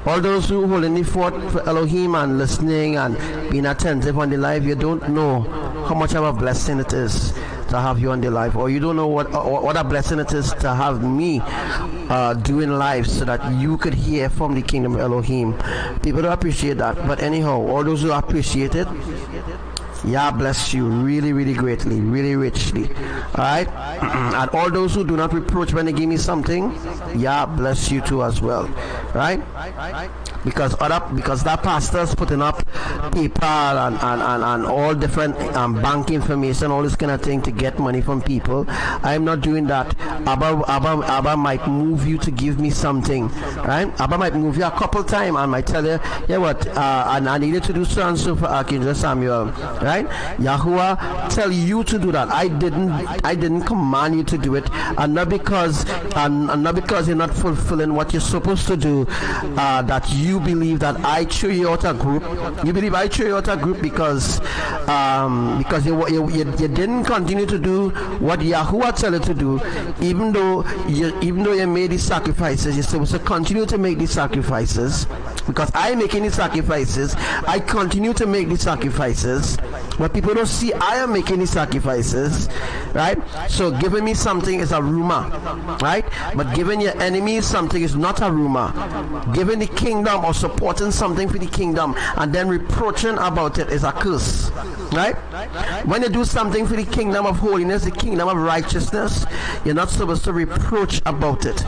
All those who hold in the fort for Elohim and listening and being attentive on the live, you don't know how much of a blessing it is to have you on the live, or you don't know what a blessing it is to have me doing live so that you could hear from the kingdom of Elohim. People don't appreciate that, but anyhow, all those who appreciate it, Yah bless you really greatly, really richly. Alright? And all those who do not reproach when they give me something, Yah bless you too as well. right? Because that pastor's putting up PayPal and all different bank information, all this kind of thing to get money from people. I'm not doing that. Abba might move you to give me something, right? Abba might move you a couple times and might tell you, yeah, what, and I needed to do so and so for Archangel Samuel, right? Yahuwah tell you to do that. I didn't command you to do it, and not because you're not fulfilling what you're supposed to do, that you believe that I threw you out a group. You believe I threw you out a group because you didn't continue to do what Yahuwah tell you to do, even though you made these sacrifices. You're supposed to continue to make these sacrifices, because I'm making these sacrifices. I continue to make these sacrifices, but people don't see I am making these sacrifices, right? So giving me something is a rumor, right? But giving your enemies something is not a rumor. Giving the kingdom or supporting something for the kingdom and then reproaching about it is a curse, right? When you do something for the kingdom of holiness, the kingdom of righteousness, you're not supposed to reproach about it.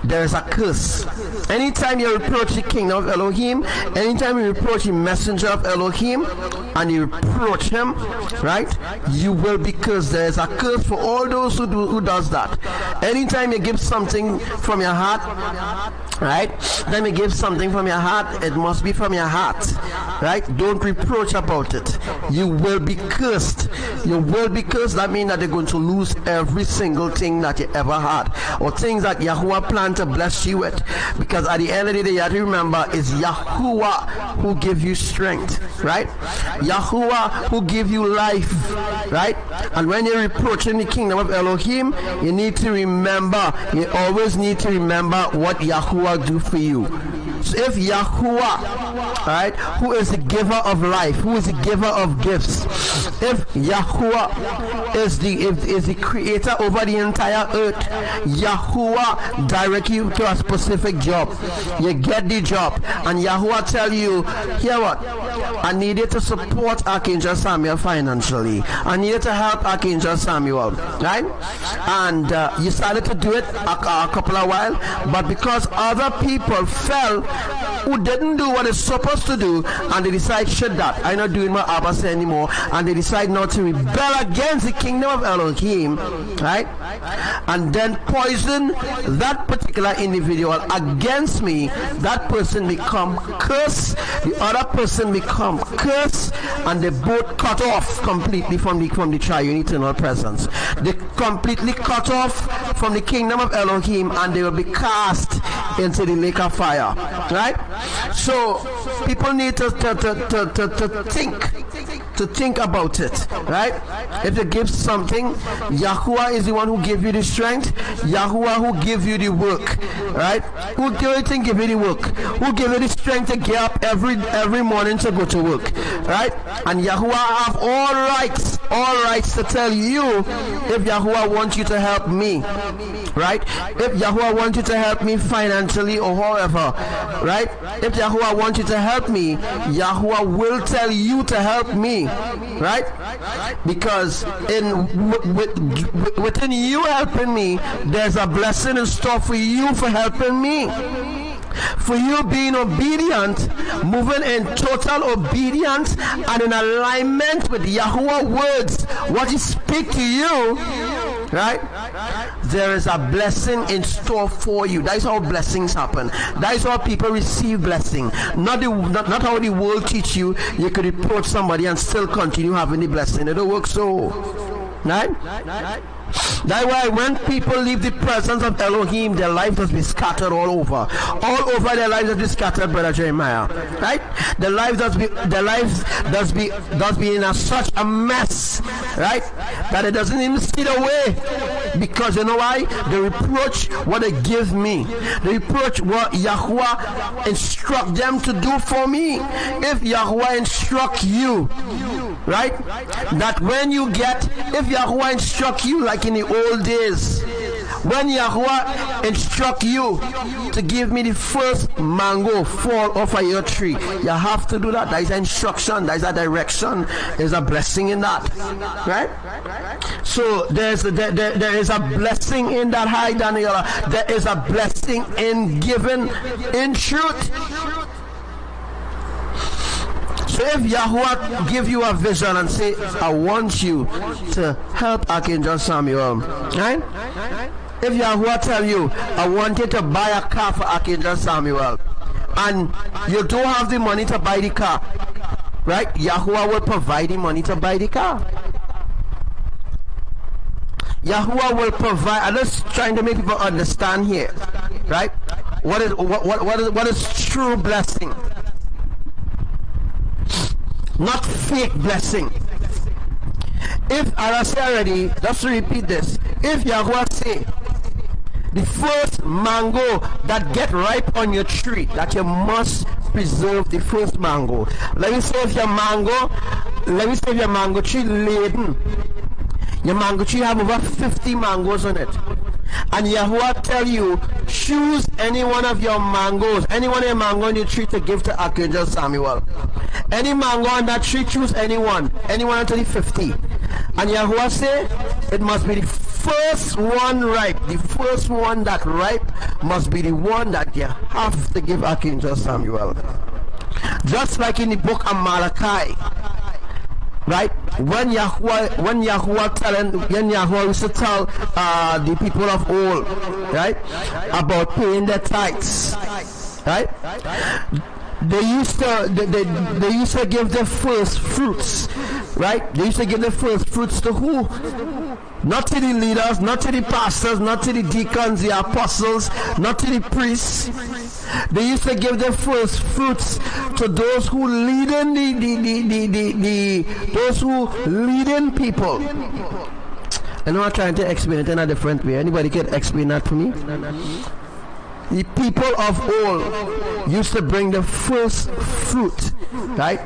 There is a curse. Anytime you reproach the kingdom of Elohim, anytime you reproach the messenger of Elohim, and you reproach him, right, you will be cursed. There is a curse for all those who does that. Anytime you give something from your heart, right, then you give something from your heart, it must be from your heart, right? Don't reproach about it. You will be cursed. You will be cursed. That means that you're going to lose every single thing that you ever had, or things that Yahuwah planned to bless you with. Because at the end of the day, you have to remember, it's Yahuwah who gives you strength, right? Yahuwah who gives you life, right? And when you're reproaching the kingdom of Elohim, you need to remember, you always need to remember what Yahuwah do for you. So if Yahuwah, right, who is the giver of life, who is the giver of gifts, if Yahuwah is the creator over the entire earth, Yahuwah direct you to a specific job, you get the job, and Yahuwah tell you, hear what, I needed to support Archangel Samuel financially, I needed to help Archangel Samuel, right? And you started to do it a couple of while, but because other people fell who didn't do what they're supposed to do, and they decide, shut that, I'm not doing what Abba said anymore, and they decide not to rebel against the kingdom of Elohim, right? And then poison that particular individual against me, that person become cursed, the other person become cursed, and they both cut off completely from the triune eternal presence. They completely cut off from the kingdom of Elohim, and they will be cast into the lake of fire, right? So people need to think about it, right? If you give something, Yahuwah is the one who gives you the strength, Yahuwah who gives you the work, right? Who do you think give you the work? Who give you the strength to get up every morning to go to work, right? And Yahuwah have all rights to tell you if Yahuwah wants you to help me, right? If Yahuwah wants you to help me financially or however, right? If Yahuwah wants you to help me, Yahuwah will tell you to help me, right? Because within you helping me, there's a blessing in store for you for helping me. For you being obedient, moving in total obedience and in alignment with Yahuwah words, what he speak to you, right? There is a blessing in store for you. That is how blessings happen. That is how people receive blessing. Not how the world teach you. You could reproach somebody and still continue having the blessing. It don't work so, right? That's why when people leave the presence of Elohim, their life does be scattered all over. All over their lives does be scattered, Brother Jeremiah. Right? Their life does be in such a mess, right? That it doesn't even see the way. Because you know why? They reproach what they give me. They reproach what Yahuwah instruct them to do for me. If Yahuwah instruct you, right? That when you get, if Yahuwah instruct you like in the old days, When Yahuwah instruct you to give me the first mango fall off of your tree, you have to do that. There is an instruction, there is a direction, there is a blessing in that, right? So there is a blessing in that. Hi Daniela, there is a blessing in giving in truth. So if Yahuwah give you a vision and say, I want you to help Archangel Samuel, right? If Yahuwah tell you, I want you to buy a car for Archangel Samuel, and you don't have the money to buy the car, right? Yahuwah will provide the money to buy the car. Yahuwah will provide. I'm just trying to make people understand here, right? What is true blessing? Not fake blessing. If I say already, just to repeat this, if Yahuwah say the first mango that get ripe on your tree, that you must preserve the first mango. Let me say if your mango tree laden, your mango tree have over 50 mangoes on it, and Yahuwah tell you, choose any one of your mangoes, any one of your mango on your tree to give to Archangel Samuel. Any mango on that tree, choose anyone until the 50. And Yahuwah say, it must be the first one ripe. The first one that ripe must be the one that you have to give Archangel Samuel. Just like in the book of Malachi, right? When Yahuwah used to tell the people of old, right, about paying their tithes, right? They used to give the first fruits, right? They used to give the first fruits to who? Not to the leaders, not to the pastors, not to the deacons, the apostles, not to the priests. They used to give the first fruits to those who lead in those who lead in people. I know I'm trying to explain it in a different way. Anybody can explain that to me? The people of old used to bring the first fruit, right,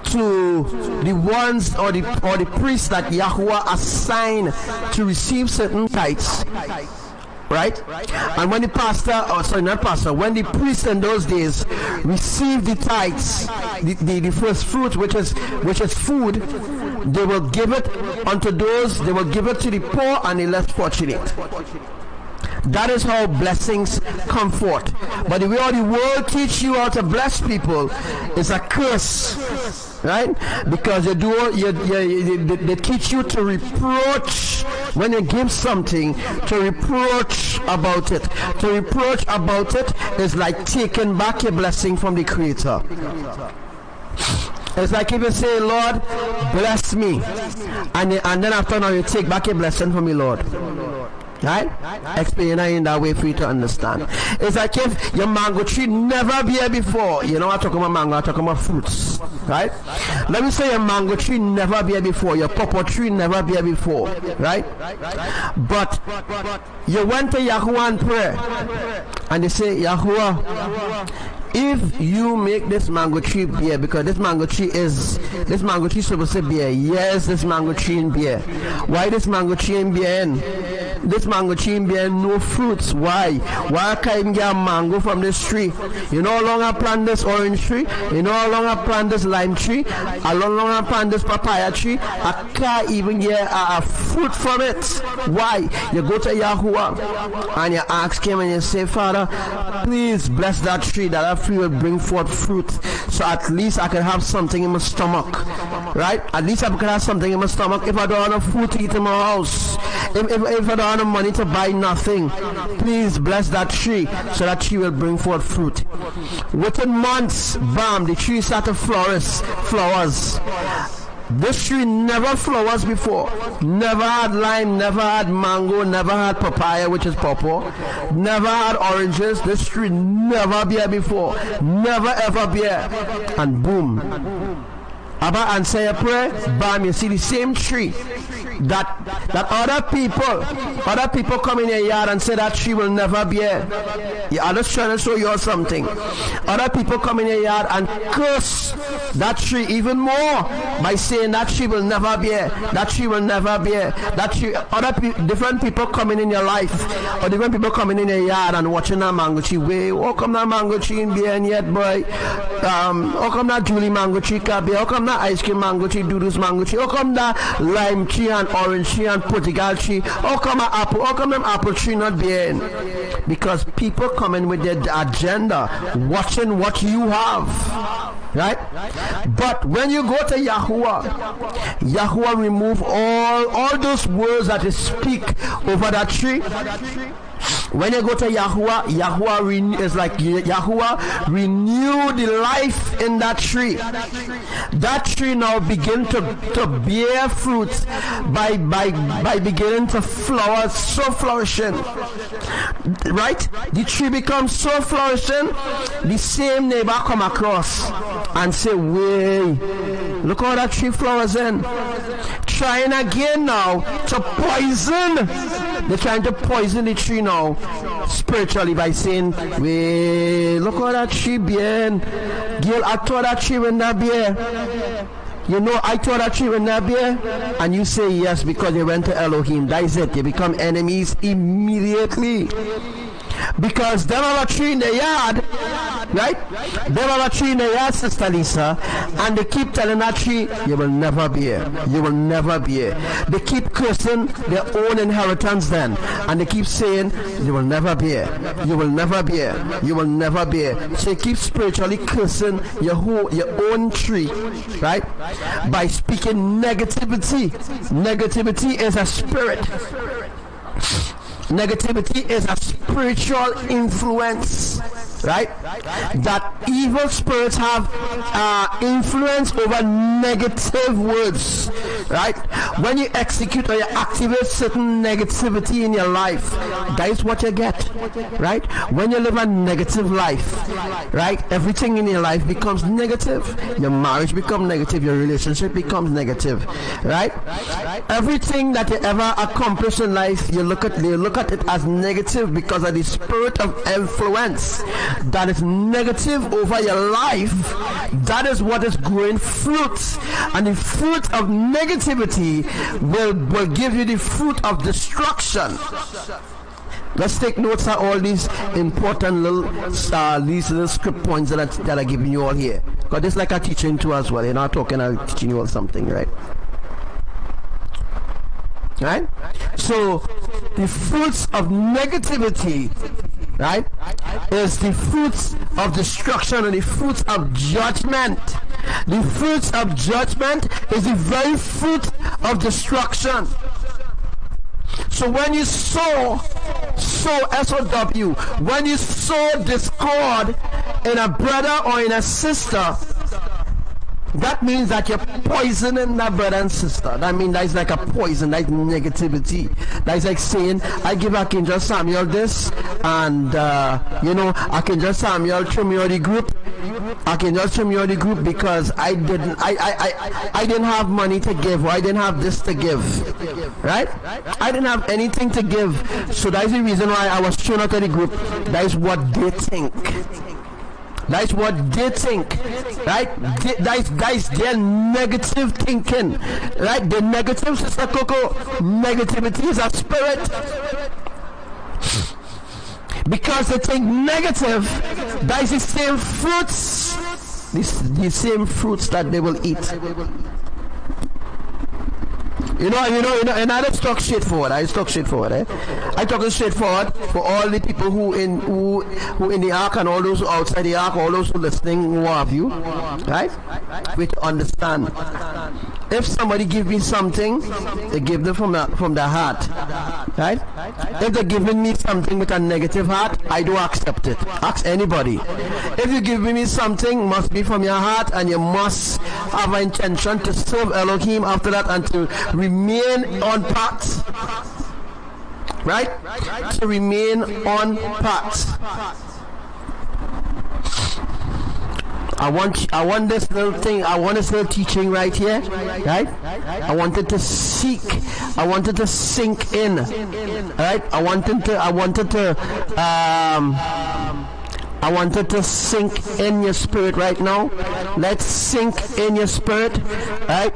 to the ones or the priests that Yahuwah assigned to receive certain tithes, right? And when the when the priest in those days received the tithes, the first fruit, which is food, they will give it unto those, they will give it to the poor and the less fortunate. That is how blessings come forth. But the way all the world teach you how to bless people is a curse, right? Because they teach you to reproach when you give something, to reproach about it. To reproach about it is like taking back your blessing from the Creator. It's like if you say, Lord, bless me, and then after now you take back your blessing from me, Lord. Right? Explain it in that way for you to understand. It's like if your mango tree never bear before. You know, I'm talking about mango, I'm talking about fruits. Right? Let me say your mango tree never bear before. Your pawpaw tree never bear before. Right? But you went to Yahuwah and pray, and they say, Yahuwah, if you make this mango tree bear, because this mango tree supposed to bear. Yes, this mango tree in bear. Why this mango tree in bear? This mango tree in bear no fruits. Why? Why can't I get a mango from this tree? You no longer plant this orange tree. You no longer plant this lime tree. I no longer plant this papaya tree. I can't even get a fruit from it. Why? You go to Yahuwah and you ask him and you say, Father, please bless that tree, that tree will bring forth fruit, so at least I can have something in my stomach, right? At least I can have something in my stomach. If I don't have food to eat in my house, if I don't have money to buy nothing, please bless that tree, so that tree will bring forth fruit. Within months, bam, the tree started flowers. This tree never flowers before. Never had lime, never had mango, never had papaya, which is pawpaw. Never had oranges. This tree never bear before. Never ever bear. And boom, Abba answer your prayer, bam, you see the same tree that other people come in your yard and say that tree will never bear. Yeah, I'm just trying to show you something. Other people come in your yard and curse that tree even more by saying that tree will never bear. That tree will never bear. That tree, different people coming in your life, or different people coming in your yard and watching that mango tree. Way, how come that mango tree ain't bearing yet, boy? How come that Julie mango tree can't bear? How come that ice cream mango tree, Doodoo's mango tree? How come that lime tree and orange tree and Portugal tree? How come an apple? How come them apple tree not bearing? Because people coming with their agenda, watching what you have. Right? But when you go to Yahuwah remove all those words that they speak over that tree. When you go to Yahuwah is like Yahuwah renew the life in that tree. That tree now begin to bear fruit by beginning to flower, so flourishing. Right? The tree becomes so flourishing, the same neighbor come across and say, "Way, look how that tree flowers in." Trying again now to poison. They're trying to poison the tree now spiritually by saying, "Way, look how that tree being. Girl, I thought that tree would not bear. You know, I thought that tree would not bear." And you say yes because you went to Elohim. That is it. You become enemies immediately. Because them have a tree in the yard, right? Them have a tree in the yard, Sister Lisa, and they keep telling that tree, "You will never bear. You will never bear." They keep cursing their own inheritance then, and they keep saying, "You will never bear. You will never bear. You will never bear." So you keep spiritually cursing your own tree, right? By speaking negativity. Negativity is a spirit. Negativity is a spiritual influence, right? That evil spirits have influence over negative words, right? When you execute or you activate certain negativity in your life, that is what you get, right? When you live a negative life, right? Everything in your life becomes negative. Your marriage becomes negative. Your relationship becomes negative, right? Everything that you ever accomplish in life, you look at it as negative because of the spirit of influence that is negative over your life. That is what is growing fruit, and the fruit of negativity will give you the fruit of destruction. Let's take notes of all these important little script points that I'm giving you all here, because it's like a teaching too as well. You're not talking, I'm teaching you all something, right? Right? So the fruits of negativity, right, is the fruits of destruction and the fruits of judgment. The fruits of judgment is the very fruit of destruction. So when you sow SOW, when you sow discord in a brother or in a sister, that means that you're poisoning that brother and sister. That means that's like a poison, like negativity. That's like saying, "I give Archangel Samuel this, and Archangel Samuel threw me out the group. Archangel threw me out the group because I didn't have money to give, or I didn't have this to give, right? I didn't have anything to give, so that's the reason why I was thrown out of the group." That is what they think. That's what they think, right? That's their negative thinking, right? The negative, Sister Coco, negativity is a spirit. Because they think negative, that is the same fruits, the same fruits that they will eat. And I just talk straightforward. I talk straightforward. I talk straightforward for all the people who in the ark and all those who outside the ark, all those who listening, who have you, right? We to understand. If somebody give me something, they give them from the heart, right? If they're giving me something with a negative heart, I do accept it. Ask anybody. If you give me something, must be from your heart, and you must have an intention to serve Elohim after that and to remain on path, right? To remain on path. I want this little thing. I want this little teaching right here, right? I wanted to sink in, right? I wanted to sink in your spirit right now. Let's sink in your spirit, right?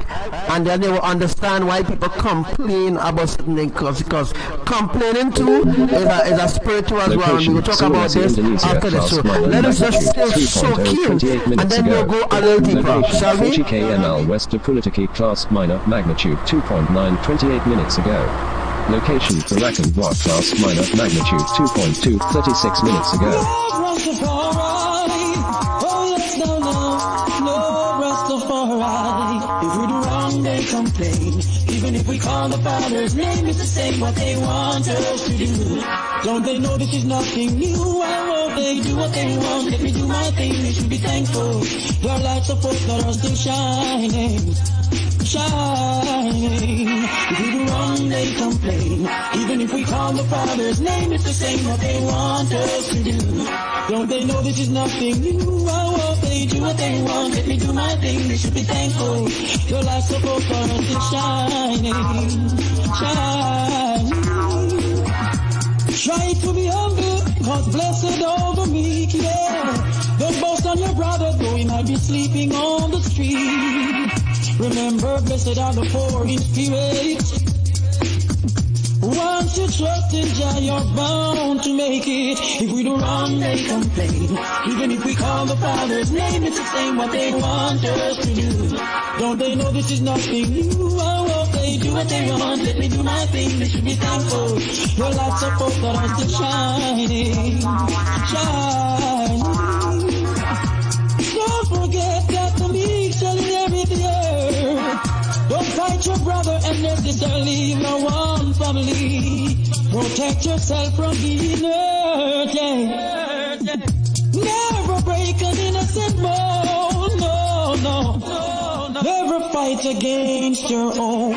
And then you will understand why people complain about certain things, because complaining too is a spiritual as well. We will talk about this after the show. Let us just still soak in, and then we'll go a little deeper, shall we? 40 kml west of Pulitiki, class minor, magnitude 2.9, 28 minutes ago. Location, Thurian, class minor, magnitude 2.2, 36 minutes ago. If we do wrong, they complain. Even if we call the Father's name, it's the same what they want us to do. Don't they know this is nothing new? Why won't they do what they want? Let me do my thing, they should be thankful. Your lights of hope that are still shining. If we do wrong, they complain. Even if we call the Father's name, it's the same what they want us to do. Don't they know this is nothing new? Why won't they do what they want? Let me do my thing, they should be thankful. Your lights of hope are still shining. Try to be humble, cause blessed all the meek, yeah. Don't boast on your brother, though he might be sleeping on the street. Remember, blessed are the poor in spirit. Once you trust in Jah, you're bound to make it. If we do wrong, they complain. Even if we call the Father's name, it's the same what they want us to do. Don't they know this is nothing new? Why won't they do what they want? Let me do my thing, they should be thankful. Your lights of hope that are still shining. Don't forget that the meek shall inherit the earth. Don't fight your brother and necessarily no one family. Protect yourself from being hurt. Never break an innocent bone. No. Never fight against your own.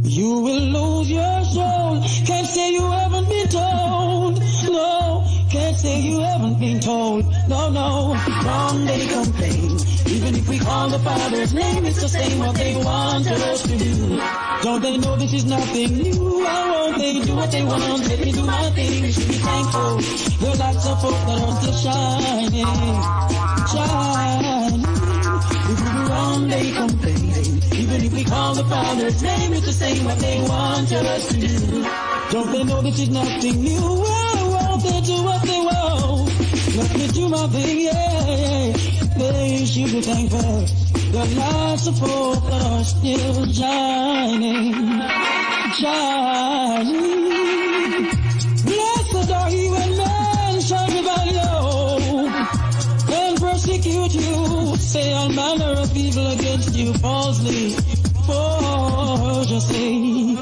You will lose your soul. Can't say you haven't been told. No. Can't say you haven't been told. No. Wrong they complain. Even if we call the Father's name, it's the same what they want us to do. Don't they know this is nothing new? Why won't they do what they want? Let me do my thing, we should be thankful. The lights of hope that are still shining. If we do wrong, they complain. Even if we call the Father's name, it's the same what they want us to do. Don't they know this is nothing new? Why won't they do what they want? Let me do my thing, yeah. They should be thankful. The lights of hope that are still shining. Blessed are you when men shall revile you and persecute you, say all manner of evil against you falsely. For just say,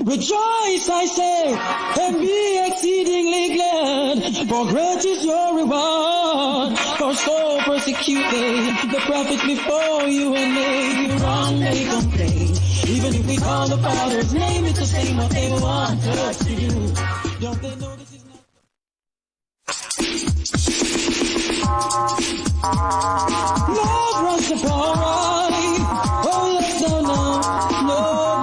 rejoice, I say, and be exceedingly glad, for great is your reward. For so persecute they the prophets before you, and they wrong they complain. Even if we call the Father's name, it's the same what they want us to do. Don't they know this is not Love Rastafari? Oh yes, no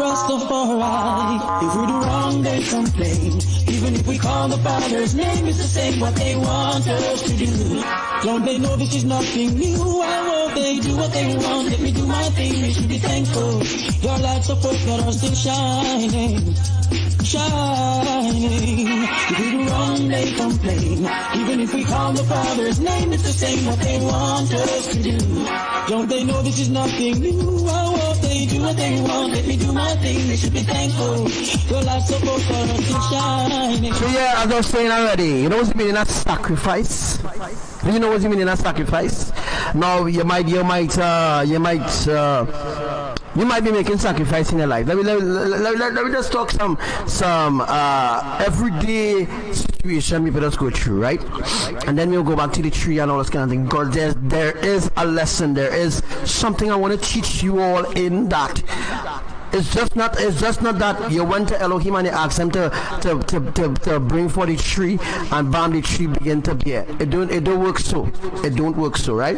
Rastafari. If we do wrong, they complain. Even if we call the Father's name, it's the same what they want us to do. Don't they know this is nothing new? Why won't they do what they want? Let me do my thing, we should be thankful. Your lights of hope that are still shining. If we do wrong, they complain. Even if we call the Father's name, it's the same what they want us to do. Don't they know this is nothing new? Why won't they do what they want? Let me do my thing, they should be thankful. Your lights of hope that are still shining. So yeah, as I was saying already, you know what's meaning a sacrifice? Do you know what's meaning a sacrifice? Now you might be making sacrifice in your life. Let me just talk some everyday situation people just go through, right? And then we'll go back to the tree and all this kind of thing. Because there is a lesson, there is something I want to teach you all in that. It's just not that you went to Elohim and you asked him to bring for the tree and bam, the tree begin to bear. It don't work so. It don't work so, right?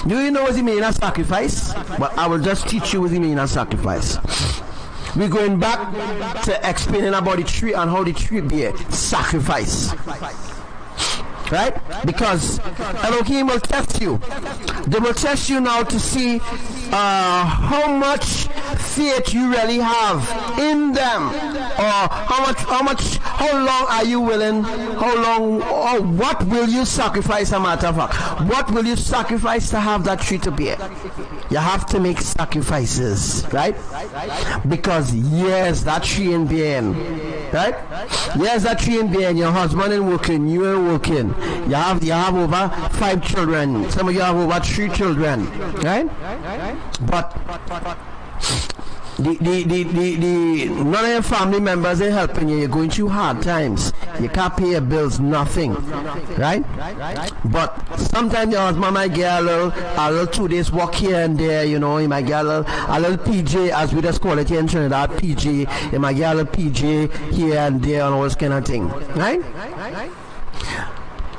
Do you know what it means a sacrifice? Well, I will just teach you what it means a sacrifice. We're going back to explaining about the tree and how the tree bear sacrifice. Right? Because Elohim will test you. They will test you now to see how much faith you really have in them, or how long are you willing, or what will you sacrifice, a matter of fact. What will you sacrifice to have that tree to bear? You have to make sacrifices, right? Because yes, that tree ain't bearing, right? Yes, that tree ain't bearing. Your husband ain't working, you ain't working. You have over 5 children. Some of you have over 3 children, right? But none of your family members are helping you. You're going through hard times. You can't pay your bills, nothing, right? But sometimes your husband might get a little 2 days work here and there. You know, he might get a little PJ, as we just call it here in Trinidad, PJ. He might get a little PJ here and there and all this kind of thing, right?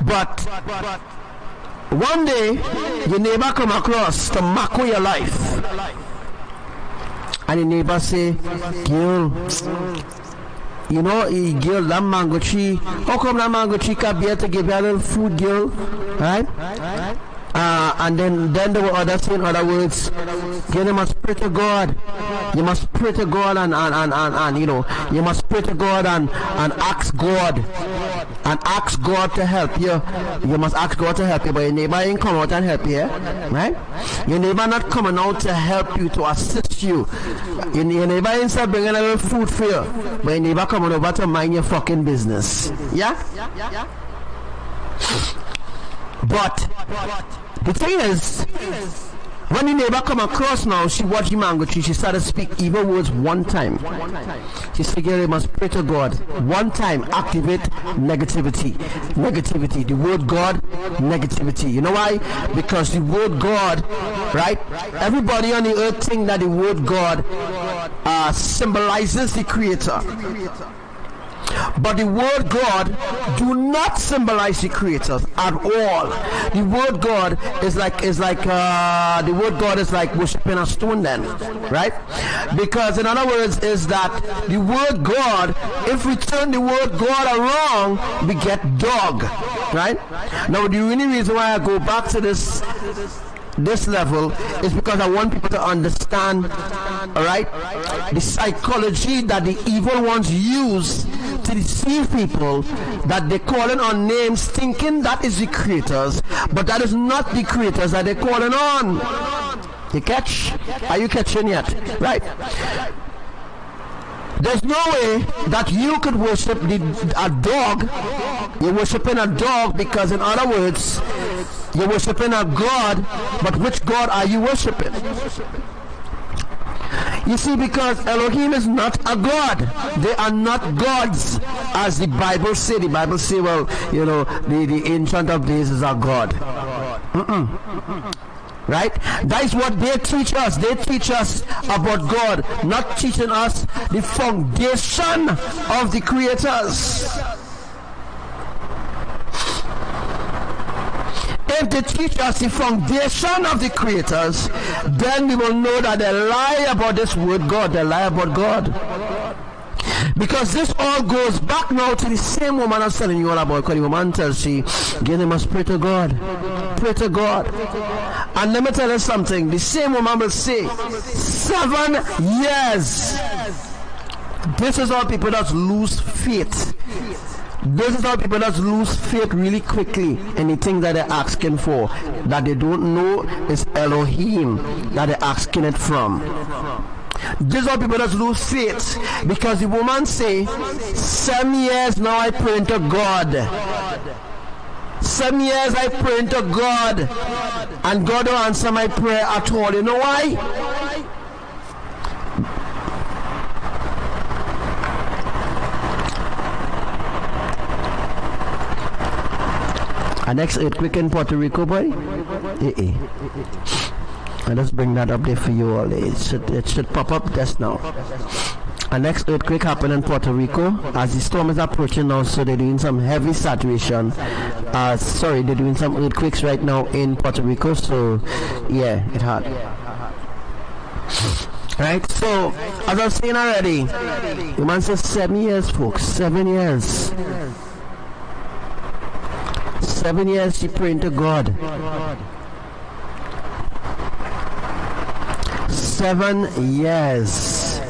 But one day your neighbor come across to muck with your life, and the neighbor say, girl, you know, girl, that mango tree, how come that mango tree can bear to give you a little food, girl, right? And then there were others saying other words, girl, you must pray to God. You must pray to God and you know, you must pray to God and ask God. And ask God to help you. You must ask God to help you, but your neighbor ain't come out and help you, right? Your neighbor not coming out to help you, to assist you. Your neighbor ain't bringing a little food for you, but your neighbor coming over to mind your fucking business. Yeah? But the thing is, when the neighbor come across now, she watched the mango tree, she started to speak evil words one time. She said, girl, you must pray to God. One time, activate negativity. Negativity. The word God, negativity. You know why? Because the word God, right? Everybody on the earth think that the word God symbolizes the Creator. But the word God do not symbolize the Creator at all. The word God is like the word God is like worshiping a stone then, right? Because in other words is that the word God, if we turn the word God around, we get dog, right? Now the only reason why I go back to this level is because I want people to understand, all right, the psychology that the evil ones use to deceive people, that they're calling on names thinking that is the creators, but that is not the creators that they're calling on. You catch? Are you catching yet? Right? There's no way that you could worship a dog. You're worshiping a dog because, in other words, you're worshiping a God, but which God are you worshiping? You see, because Elohim is not a God. They are not gods, as the Bible say. The Bible say, well, you know, the Ancient of Days is a God. Right? That is what they teach us. They teach us about God, not teaching us the foundation of the creators. If they teach us the foundation of the creators, then we will know that they lie about this word God. They lie about God. Because this all goes back now to the same woman I was telling you all about. Because the woman tells she, again, you must pray to God. Pray to God. And let me tell you something. The same woman will say, 7 years. This is how people that lose faith. This is how people that lose faith really quickly in the thing that they're asking for, that they don't know is Elohim that they're asking it from. This is how people that lose faith, because the woman say, 7 years now I pray to God. 7 years I pray to God, and God don't answer my prayer at all. You know why? Our next earthquake in Puerto Rico, boy. I just bring that up there for you all. It should pop up just now. Our next earthquake happened in Puerto Rico. As the storm is approaching now, so they're doing some heavy saturation. They're doing some earthquakes right now in Puerto Rico. So, yeah, it had. Right, so, as I was saying already, the man says 7 years, folks. 7 years. 7 years she praying to God. 7 years.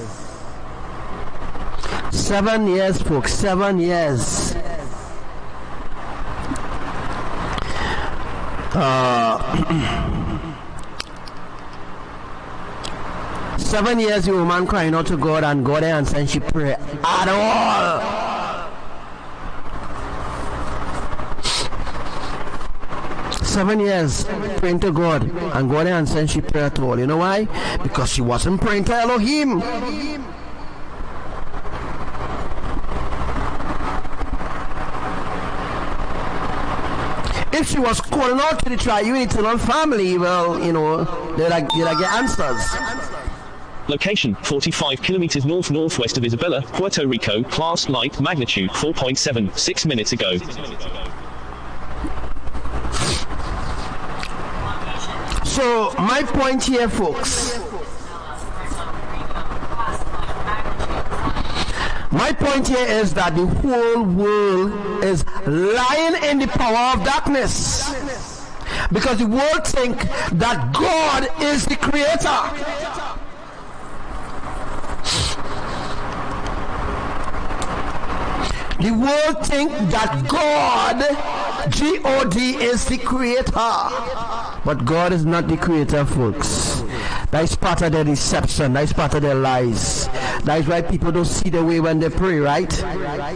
7 years, folks. 7 years. 7 years the woman crying out to God, and God ain't answering she pray at all. 7 years praying to God, and God ain't answering she pray at all. You know why? Because she wasn't praying to Elohim. If she was calling out to the triune eternal family, well, you know, they'll get answers. Location, 45 kilometers north-northwest of Isabela, Puerto Rico, class light, magnitude 4.7, 6 minutes ago. So, my point here, folks, my point here is that the whole world is lying in the power of darkness, because the world think that God is the creator. The world think that God, G-O-D, is the creator. But God is not the creator, folks. That is part of their deception. That is part of their lies. That is why people don't see the way when they pray, right?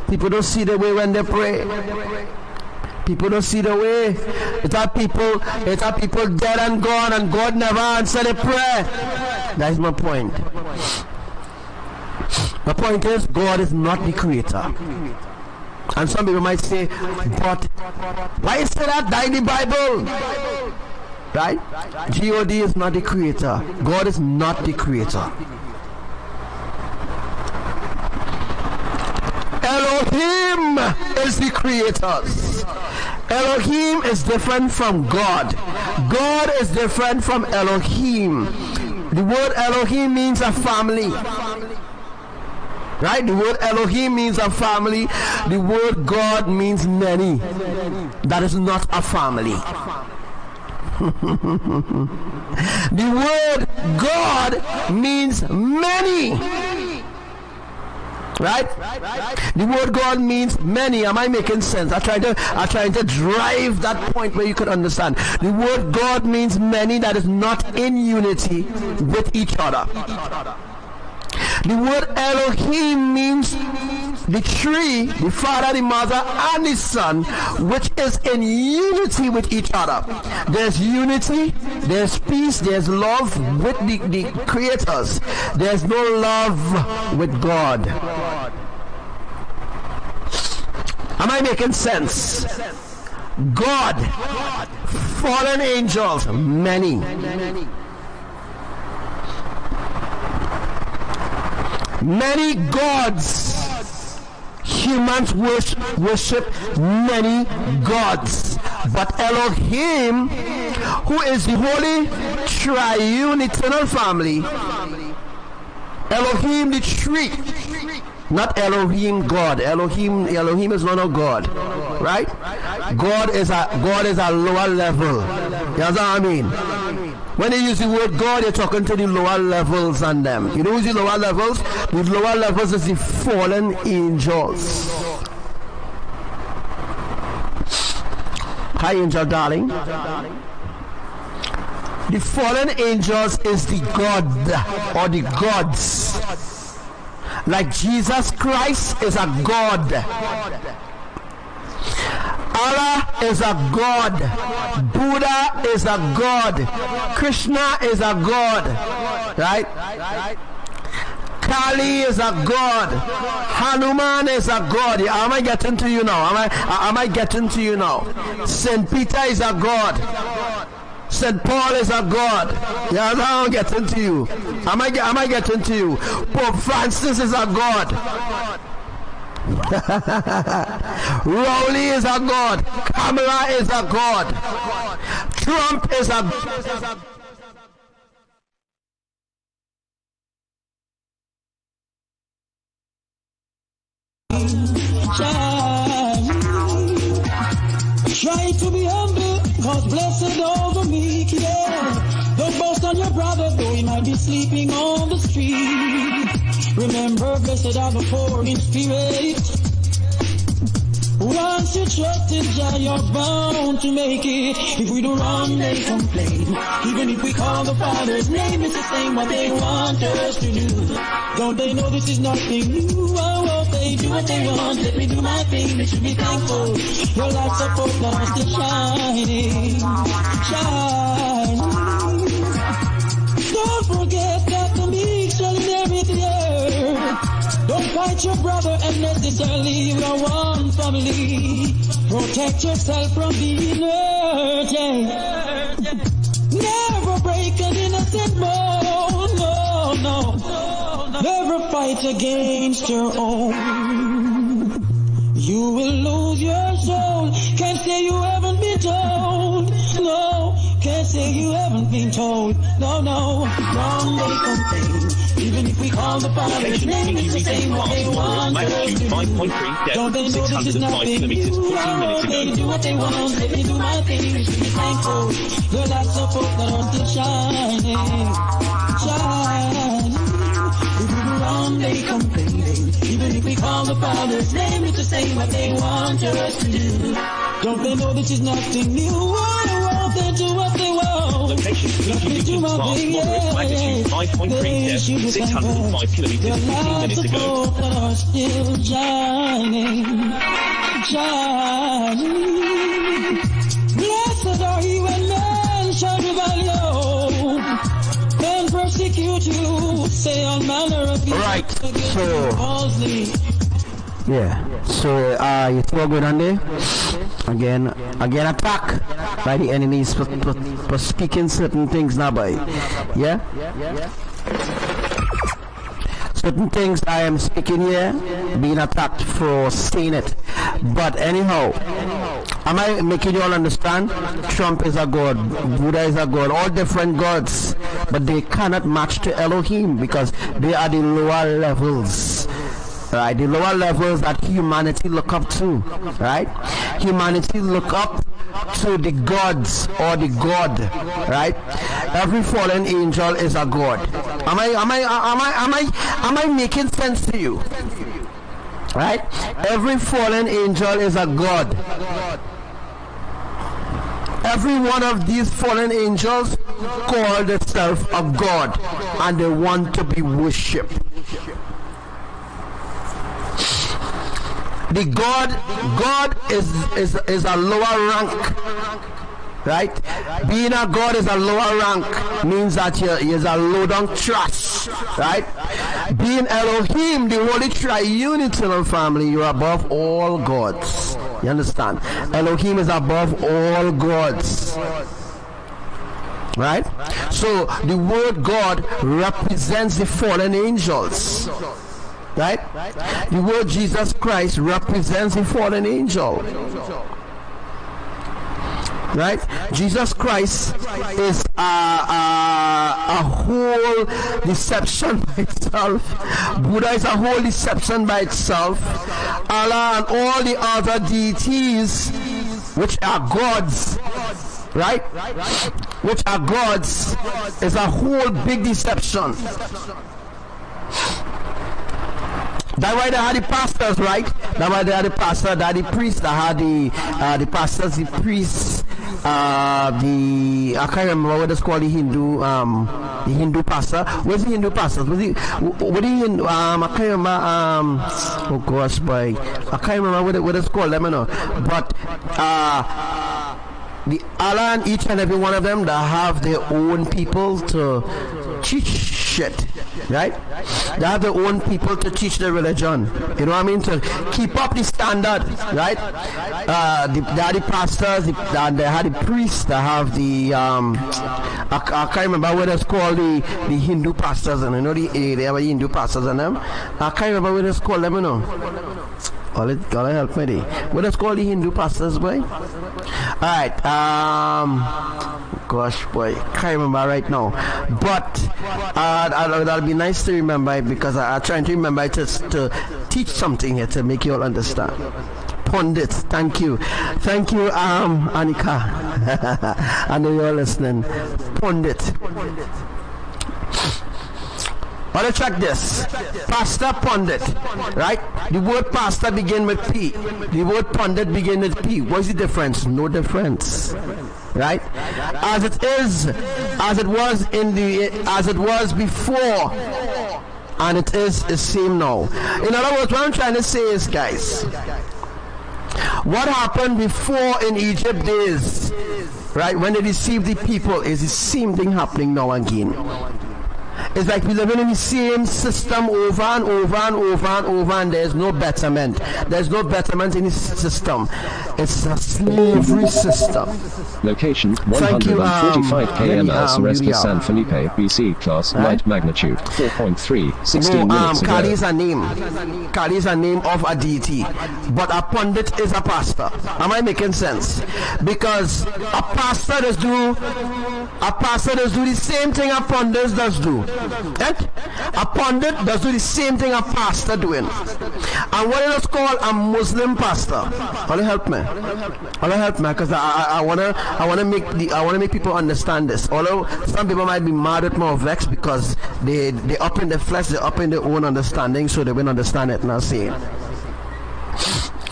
People don't see the way when they pray. People don't see the way. It's our people dead and gone, and God never answered a prayer. That is my point. The point is, God is not the creator. And some people might say, but why is that? That in the Bible? Right? God is not the creator. God is not the creator. Elohim is the creator. Elohim is different from God. God is different from Elohim. The word Elohim means a family. Right? The word Elohim means a family. The word God means many. That is not a family. The word God means many. Right? The word God means many. Am I making sense? I'm trying to drive that point where you could understand. The word God means many that is not in unity with each other. The word Elohim means the three, the Father, the Mother, and the Son, which is in unity with each other. There's unity, there's peace, there's love with the creators. There's no love with God. Am I making sense? God, fallen angels, many. Many gods. Humans worship many gods. But Elohim, who is the holy triune eternal family, Elohim the tree, not Elohim God. Elohim is not a God, right? God is a lower level. You know what I mean? When they use the word God, you're talking to the lower levels and them. You know who's the lower levels? The lower levels is the fallen angels. Hi, angel darling. The fallen angels is the God or the gods. Like Jesus Christ is a God. Allah is a God. Buddha is a God. Krishna is a God. Right? Kali is a God. Hanuman is a God. Am I getting to you now? Am I getting to you now? Saint Peter is a God. St. Paul is a god. Yeah, I'm getting to you. Am I getting to you? Pope Francis is a god. Rowley is a god. Kamala is a god. Trump is a god. Try to be humble, cause blessed are the meek, yeah. Don't boast on your brother, though he might be sleeping on the street. Remember, blessed are the poor in spirit. Once you trust in Jah, you're bound to make it. If we do wrong, they complain. Even if we call the Father's name, it's the same what they want us to do. Don't they know this is nothing new? Oh, they do what they want. Let me do my thing. They should be thankful. Your light support that are still shining, shining. Don't forget that the meek shall inherit the earth. Don't fight your brother unnecessarily. We are one family. Protect yourself from being hurt. Yeah. Never break an innocent bone. No, no. Never fight against your own. You will lose your soul. Can't say you haven't been told. No, can't say you haven't been told. No, no. Wrong they complain. Even if we call the Father's name, it's the same what they want us to do. Don't they know this is nothing new? Oh, they do what they want. Let me do my thing. You should be thankful. Your lights of hope that are still shining, shining. If we do wrong, they complain. Even if we call the Father's name, it's the same what they want us to do. Don't they know this is nothing new? Oh, they do what they want. Location, Let me do my thing, yeah. magnitude 5.3 depth, 605 kilometers, 15 minutes to go. Are still shining, shining. Blessed are you when men shall revile you and persecute you, say all manner of evil. Right, so falsely. yeah, so you see what going on there? Again attack by the enemies for speaking certain things now, by yeah. Certain things I am speaking here, being attacked for saying it. But anyhow, am I making you all understand? Trump is a god, Buddha is a god, all different gods, but they cannot match to Elohim because they are the lower levels. Right, the lower levels that humanity look up to, right? Humanity look up to the gods or the god, right? Every fallen angel is a god. Am I making sense to you? Right? Every fallen angel is a god. Every one of these fallen angels call themselves a god, and they want to be worshipped. The God is a lower rank, right? Being a God is a lower rank, means that you're a low down trash, right? Being Elohim, the Holy Triune Eternal Family, you're above all gods. You understand? Elohim is above all gods. Right? So the word God represents the fallen angels. Right? The word Jesus Christ represents the fallen angel. Right? Jesus Christ is a whole deception by itself. Buddha is a whole deception by itself. Allah and all the other deities, which are gods, right? Which are gods, is a whole big deception. That's why they had the pastors, right? That's why they had the pastor, they had the priests, they had the pastors, the priests, I can't remember what it's called, the Hindu pastor. Where's the Hindu pastors? I can't remember, oh gosh, boy, I can't remember what it's called, let me know. But Allah and each and every one of them that have their own people to teach shit, right? They have their own people to teach their religion. You know what I mean? To keep up the standard, right? They are the pastors, and they have the priests. They have the I can't remember what it's called, the Hindu pastors, and you know they have Hindu pastors and them. I can't remember what it's called them, you know. Gotta help me. What is called the Hindu pastors, boy? Alright, gosh, boy, can't remember right now. But that'll be nice to remember because I'm trying to remember just to teach something here to make you all understand. Pundit, thank you, Anika. I know you're listening. Pundit. But check this. Pastor, pundit, right? The word pastor begin with P. The word pundit begin with P. What is the difference? No difference, right? As it was before, and it is the same now. In other words, what I'm trying to say is, guys, what happened before in Egypt days, right? When they deceived the people, is the same thing happening now again. It's like we're living in the same system over and over and over and over, and there's no betterment. There's no betterment in the system. It's a slavery system. Location 145 km Suresta San Felipe, BC, class light magnitude 4.3, 16 minutes ago. Kali is a name. Kali is a name of a deity, but a pundit is a pastor. Am I making sense? Because a pastor does do the same thing a pundit does do. Right? A pundit does do the same thing a pastor doing. And what is called a Muslim pastor? Will help me? Because I wanna make people understand this. Although some people might be mad at me or vexed because they up in the flesh, they up in their own understanding, so they won't understand it. Now see,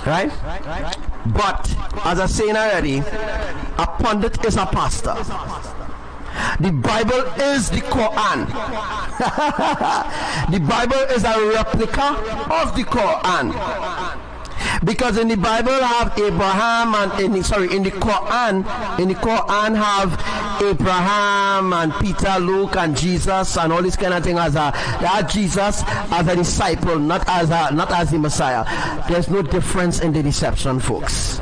right? But as I saying already, a pundit is a pastor. The Bible is the Quran. The Bible is a replica of the Quran. Because in the Bible have Abraham and in the Quran have Abraham and Peter, Luke and Jesus and all this kind of thing as Jesus as a disciple, not as the Messiah. There's no difference in the deception, folks.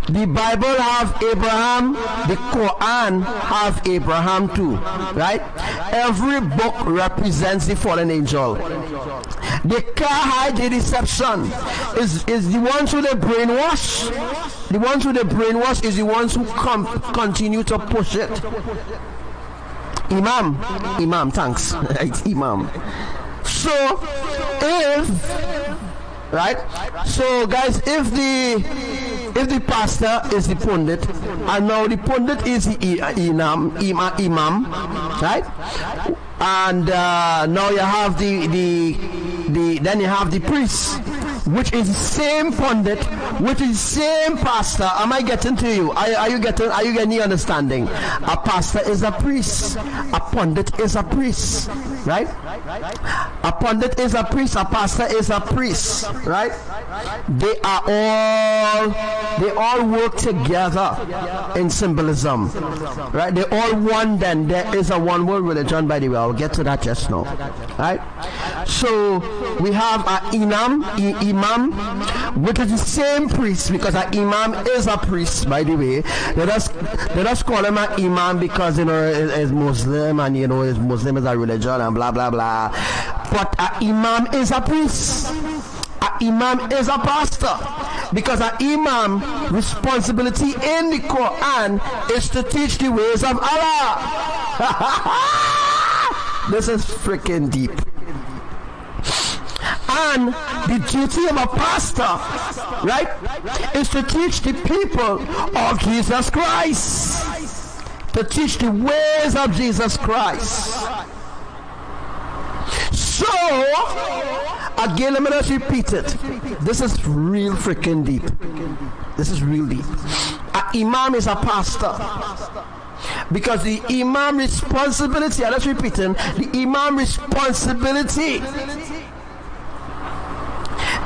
The Bible have Abraham, the Quran have Abraham too, right? Every book represents the fallen angel. They can't hide the deception. Is the ones who they brainwash. The ones who they brainwash is the ones who continue to push it. Imam, thanks. It's Imam. So guys, if the pastor is the pundit, and now the pundit is the imam, right? And now you have then you have the priest, which is the same pundit, which is the same pastor. Am I getting to you? Are you getting the understanding? A pastor is a priest, a pundit is a priest, right? A pundit is a priest, a pastor is a priest, right? They all work together in symbolism, right? They all one. Then there is a one world religion, by the way. I'll get to that just now, right? So we have an imam, which is the same priest, because an imam is a priest, by the way. Let us call him an imam because is Muslim, and Muslim is a religion and blah blah blah. But an imam is a priest. An imam is a pastor, because an imam responsibility in the Quran is to teach the ways of Allah. This is freaking deep. And the duty of a pastor, right, is to teach the people of Jesus Christ, to teach the ways of Jesus Christ. So again, let me just repeat it. This is real freaking deep. This is real deep. An imam is a pastor, because the imam responsibility, let's repeat it, the imam responsibility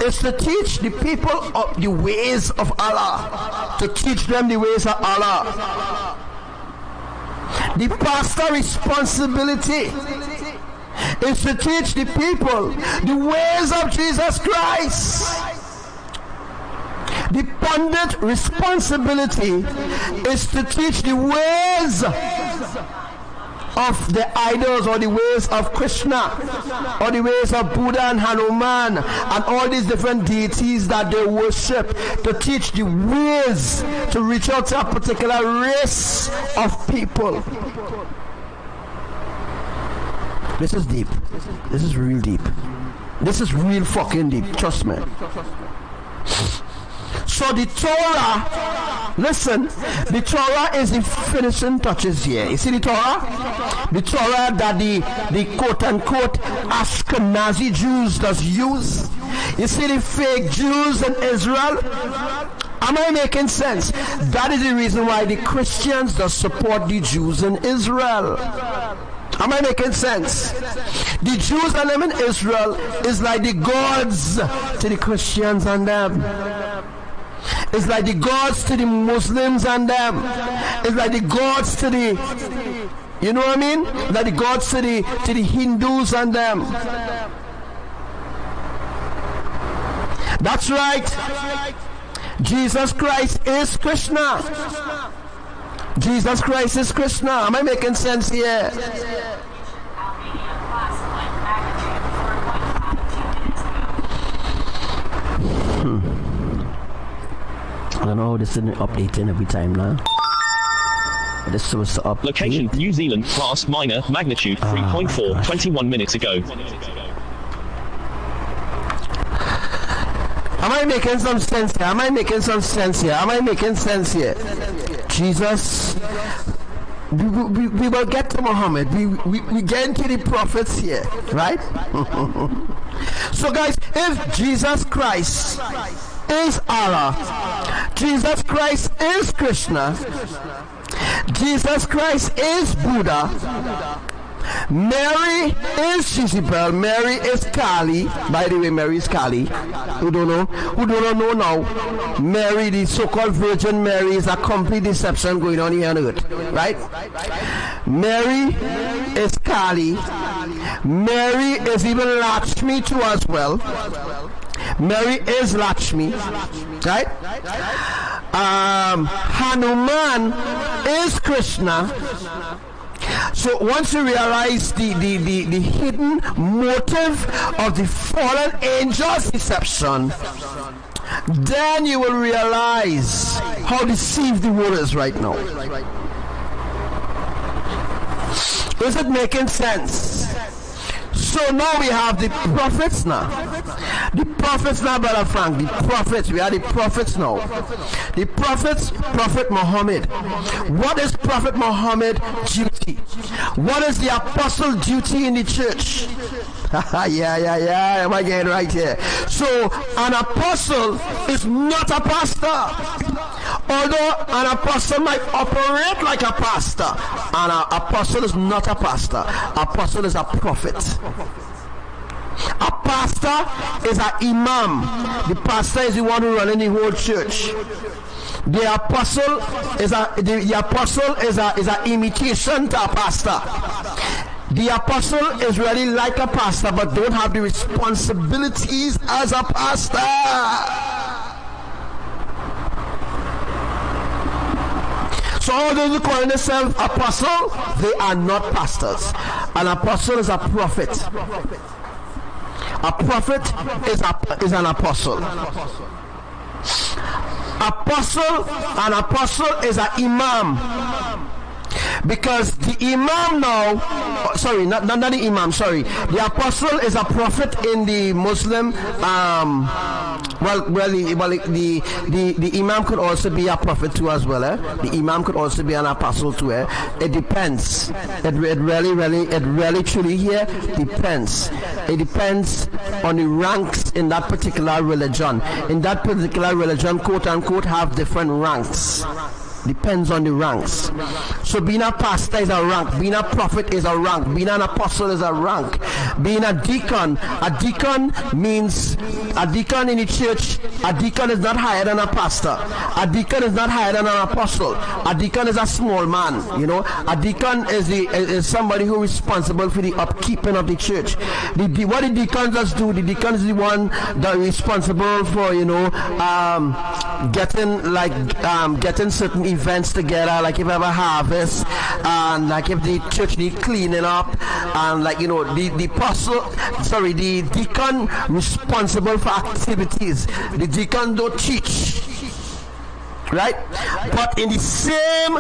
is to teach the people of the ways of Allah, to teach them the ways of Allah. The pastor responsibility is to teach the people the ways of Jesus Christ. The pundit responsibility is to teach the ways of the idols, or the ways of Krishna, or the ways of Buddha and Hanuman and all these different deities that they worship, to teach the ways to reach out to a particular race of people. This is deep. This is real deep. This is real fucking deep. Trust me. So the Torah, listen, the Torah is the finishing touches here. You see the Torah? The Torah that the quote-unquote Ashkenazi Jews does use. You see the fake Jews in Israel? Am I making sense? That is the reason why the Christians does support the Jews in Israel. Am I making sense? The Jews and them in Israel is like the gods to the Christians and them. It's like the gods to the Muslims and them. It's like the gods to the, you know what I mean? Like the gods to the Hindus and them. That's right. Jesus Christ is Krishna. Jesus Christ is Krishna. Am I making sense here? I don't know, this isn't updating every time now. This was up. Location, New Zealand, class minor, magnitude 3.4, 21 minutes ago. Am I making some sense here? Am I making some sense here? Am I making sense here? Jesus, we will get to Muhammad. We get into the prophets here, right? So guys, if Jesus Christ is Allah, Jesus Christ is Krishna, Jesus Christ is Buddha, Mary is Jezebel, Mary is Kali. By the way, Mary is Kali. Who don't know now? Mary, the so-called Virgin Mary, is a complete deception going on here on earth, right? Mary is Kali. Mary is even Lakshmi too as well. Mary is Lakshmi, right? Hanuman is Krishna. So once you realize the hidden motive of the fallen angel's deception, then you will realize how deceived the world is right now. Is it making sense? So now we have the prophets now. The prophets now, Brother Frank. The prophets. We are the prophets now. The prophets, Prophet Muhammad. What is Prophet Muhammad duty? What is the apostle duty in the church? yeah. Am I getting right here? So an apostle is not a pastor. Although an apostle might operate like a pastor, an apostle is not a pastor. Apostle is a prophet. A pastor is an imam. The pastor is the one who runs the whole church. The apostle is an imitation to a pastor. The apostle is really like a pastor, but don't have the responsibilities as a pastor. So all those who call themselves apostle, they are not pastors. An apostle is a prophet. A prophet is an apostle. An apostle is an imam. Because the imam now, sorry, not the imam, sorry, the apostle is a prophet in the Muslim, the imam could also be a prophet too as well. The imam could also be an apostle too. It depends. It really truly here depends. It depends on the ranks in that particular religion. In that particular religion, quote unquote, have different ranks. Depends on the ranks. So being a pastor is a rank, being a prophet is a rank, being an apostle is a rank, being a deacon means a deacon in the church. A deacon is not higher than a pastor. A deacon is not higher than an apostle. A deacon is a small man. A deacon is somebody who is responsible for the upkeeping of the church. What the deacons does do, the deacon is the one that is responsible for getting certain events together, like if you have a harvest, and like if the church need cleaning up, and the deacon responsible for activities. The deacon don't teach, right? But in the same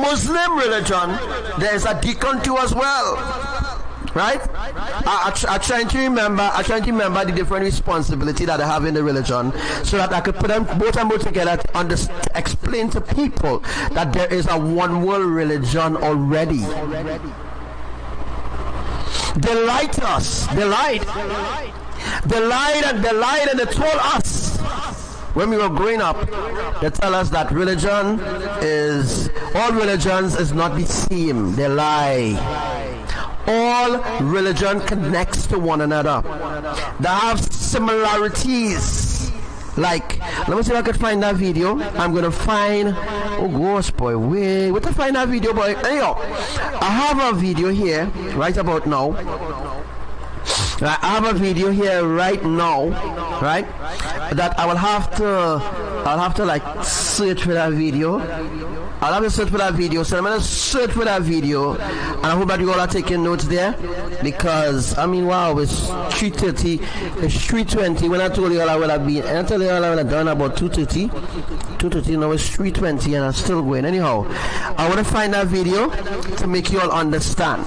Muslim religion, there is a deacon too as well, right? I trying to remember the different responsibility that I have in the religion, so that I could put them both and both together to explain to people that there is a one world religion already. They lied to us. They lied and they told us when we were growing up. They tell us that all religions is not the same. They lie. All religion connects to one another. They have similarities. Like, let me see if I can find that video. I'm gonna find, oh gosh boy, where to find that video, boy? Anyhow, I have a video here right about now. I have a video here right now, right? That I'll have to like search for that video. I'll have to search for that video. So I'm gonna search for that video, and I hope that you all are taking notes there, because wow, it's 3:30, it's 3:20. When I told you all I would have been, and I told you all I would have done about 2:30. Now it's 3:20, and I'm still going. Anyhow, I want to find that video to make you all understand.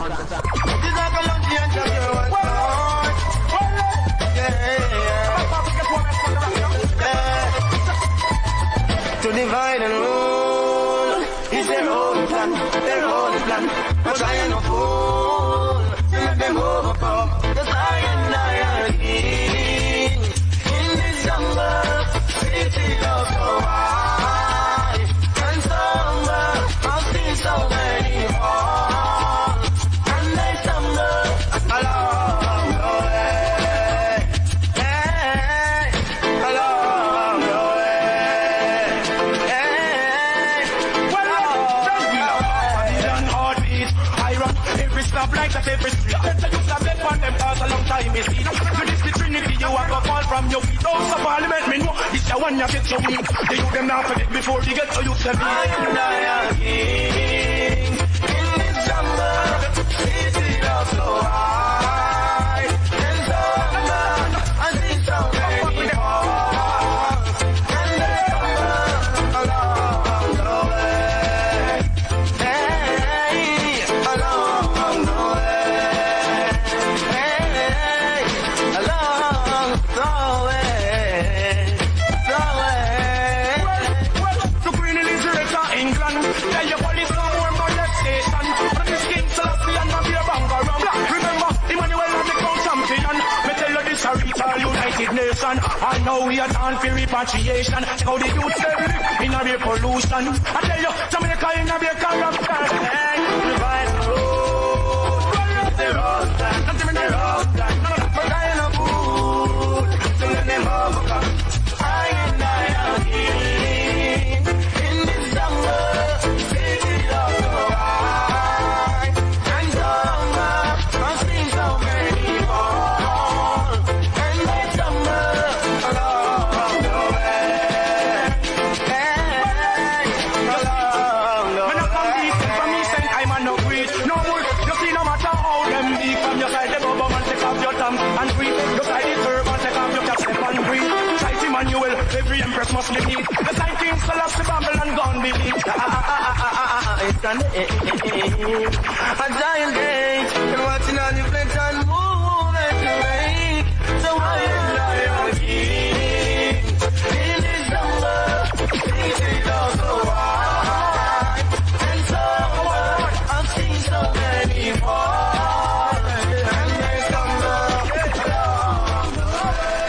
To divide and rule is their own plan. But I am a fool to let them overcome. Cause I am king in this jungle, city of so wide and somber. I've seen so many fall, and they stumble along the way. Along the way. Stop like that every street. Better you stop that on them cause a long time is seen. To this the Trinity you have to fall from your feet. Don't stop parliament me know. This the one you get so weak. They you them now forget before they get to you to me. I am king in this jungle. City of so high and so long. I see so many hearts and they stumble along the way. Hey, along. United Nation, I know we are done for repatriation. Check how the youth say in a revolution. I tell you, Jamaica in a be corrupt. Divide the road, the road plan, nothing in the road plan. None of that for dying of food, to let them overcome. I am king in this jungle, city of the wide and summer. I've seen so many fall, and they stumble along the way. Along the way. When I come deep from me, send I'm no greed. No more, you see no matter how them deep from your side, the bubble man take off your thumb and breathe. Your side is turban, take off your cap, step and breathe. Sight Emmanuel, every empress must be neat. The sight King Selassie Babylon gone believe. It's an a giant gate, and watching all the flex and move and away. So I am king in this jungle, city of the wide and so I've seen so many fall, and they stumble along the way.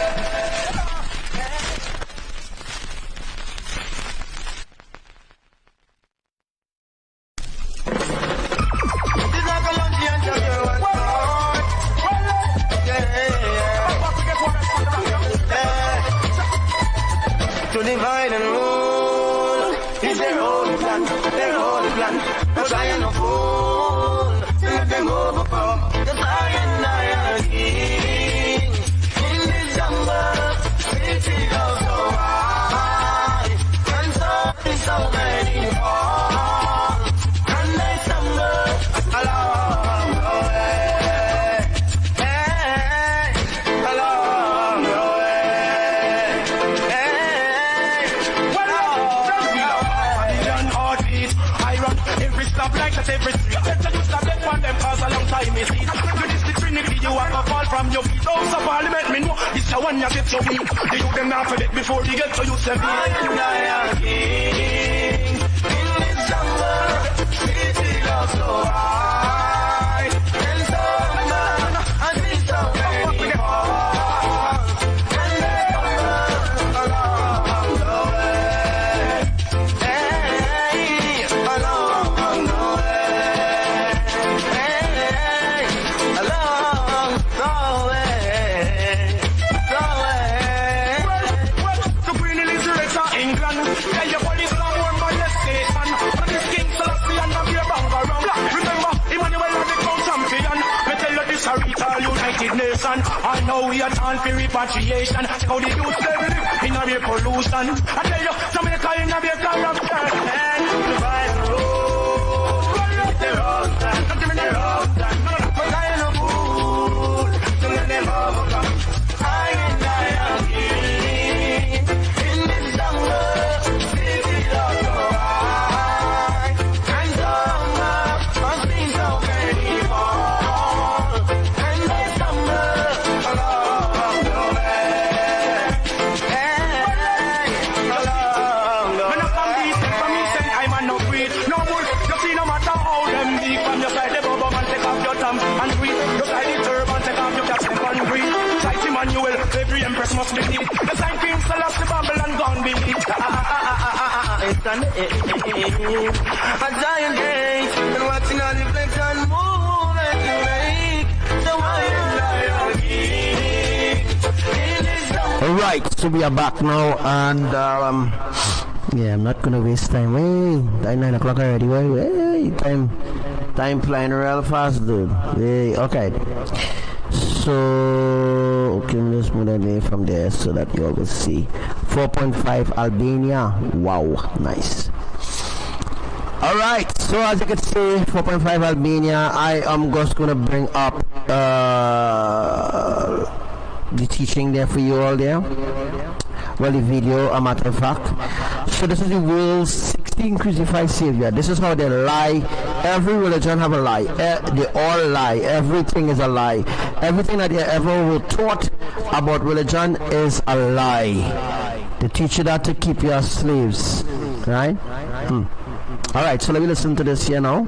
England. No Zion no fool, let them overcome. The Zion I king. In the jungle, city goes so high, and so many fall, and they stumble along the way. Hey, along the way. Hey, well, I run every stop like that every street. Let's just stop them for them cause a long time is it. You this the Trinity, you have to fall from your feet. House of Parliament, me know it's the one you get to me. They do them now for that before they get to you. Say, I am king in this jungle. City goes so high, and so man, I see so many fall, and they stumble along the way. Hey, along the way. Hey, along the way. The way. Well, the Queen Elizabeth of England. Tell your police now more molestation. But this King Selassie and the beer bang around. Remember, Emmanuel and the crown champion. Me tell you this a retail United Nation. I know we are all for repatriation. Check how the youth they live in a revolution. I tell you, Jamaica in a beer corruption. And the road, the road, the road, but I no fool to let them overcome. I am king in this jungle, city of so high, and so much I've seen so many fall, and they stumble along the way. Hey, along the way. When I come these things from me, say I'm a no greed, no bull. You see, no matter how them big from your side, the bubble man take off your thumb and breathe. You side the turban, take off your cap and breathe. Sight Emmanuel, every empress must be neat. The sign King Selassie Babylon gone be neat. It's an a giant gate, and watching all the flex and move like you make. The wild lion king. In his zone. Alright, so we are back now, and yeah, I'm not gonna waste time. Hey, 9 o'clock already. Hey, time flying real fast, dude. Hey, okay. So, okay, let's move that name from there so that you all will see. 4.5 Albania. Wow, nice. Alright, so as you can see, 4.5 Albania. I am just gonna bring up the teaching there for you all there. Well, the video, a matter of fact. So this is the world's 16 crucified savior. This is how they lie. Every religion have a lie. They all lie. Everything is a lie. Everything that they ever were taught about religion is a lie. They teach you that to keep you as slaves, right? All right, so let me listen to this here now.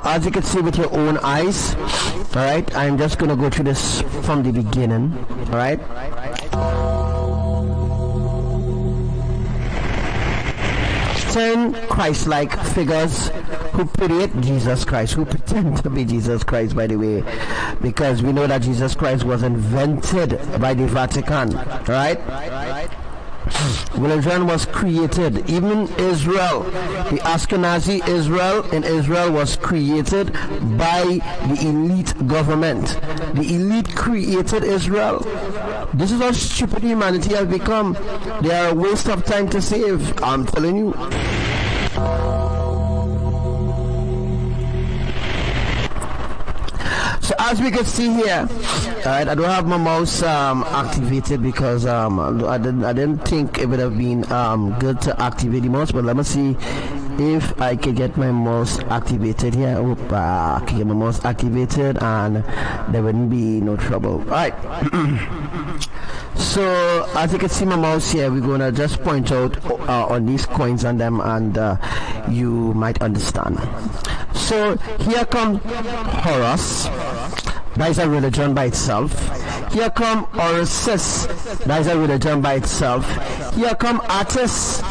as you can see with your own eyes, all right, I'm just going to go through this from the beginning, all right. 10 Christ-like figures who create Jesus Christ, who pretend to be Jesus Christ, by the way, because we know that Jesus Christ was invented by the Vatican, right? Religion was created. Even Israel, the Ashkenazi Israel in Israel was created by the elite government. The elite created Israel. This is how stupid humanity has become. They are a waste of time to save, I'm telling you. So as we can see here, I don't have my mouse activated because I didn't think it would have been good to activate the mouse, but let me see if I can get my mouse activated here. I can get my mouse activated and there wouldn't be no trouble. Alright. So as you can see my mouse here, we're gonna just point out on these coins on them, and you might understand. So here come Horus. That is a religion by itself. Here come Orisis. That is a religion by itself. Here come Artis.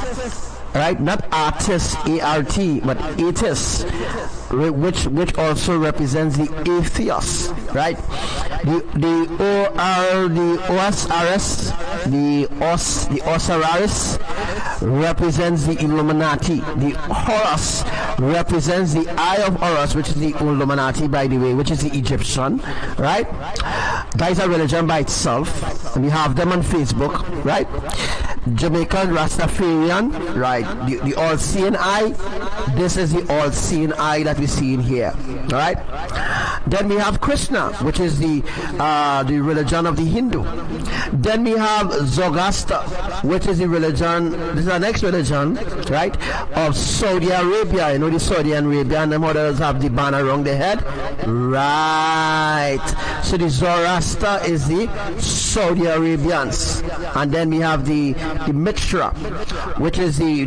Right, not artist, A-R-T, but atheist, which also represents the atheist, right? The Osiris, the Osiris represents the Illuminati. The Horus represents the Eye of Horus, which is the Illuminati, by the way, which is the Egyptian, right? That is a religion by itself. And we have them on Facebook, right? Jamaican Rastafarian, right? The all-seeing eye. This is the all-seeing eye that we see in here, all right? Then we have Krishna, which is the religion of the Hindu. Then we have Zoroaster, which is the religion, this is the next religion, right, of Saudi Arabia. You know the Saudi Arabia and them others have the banner around their head, right? So the Zoroaster is the Saudi Arabians. And then we have the Mitra, which is the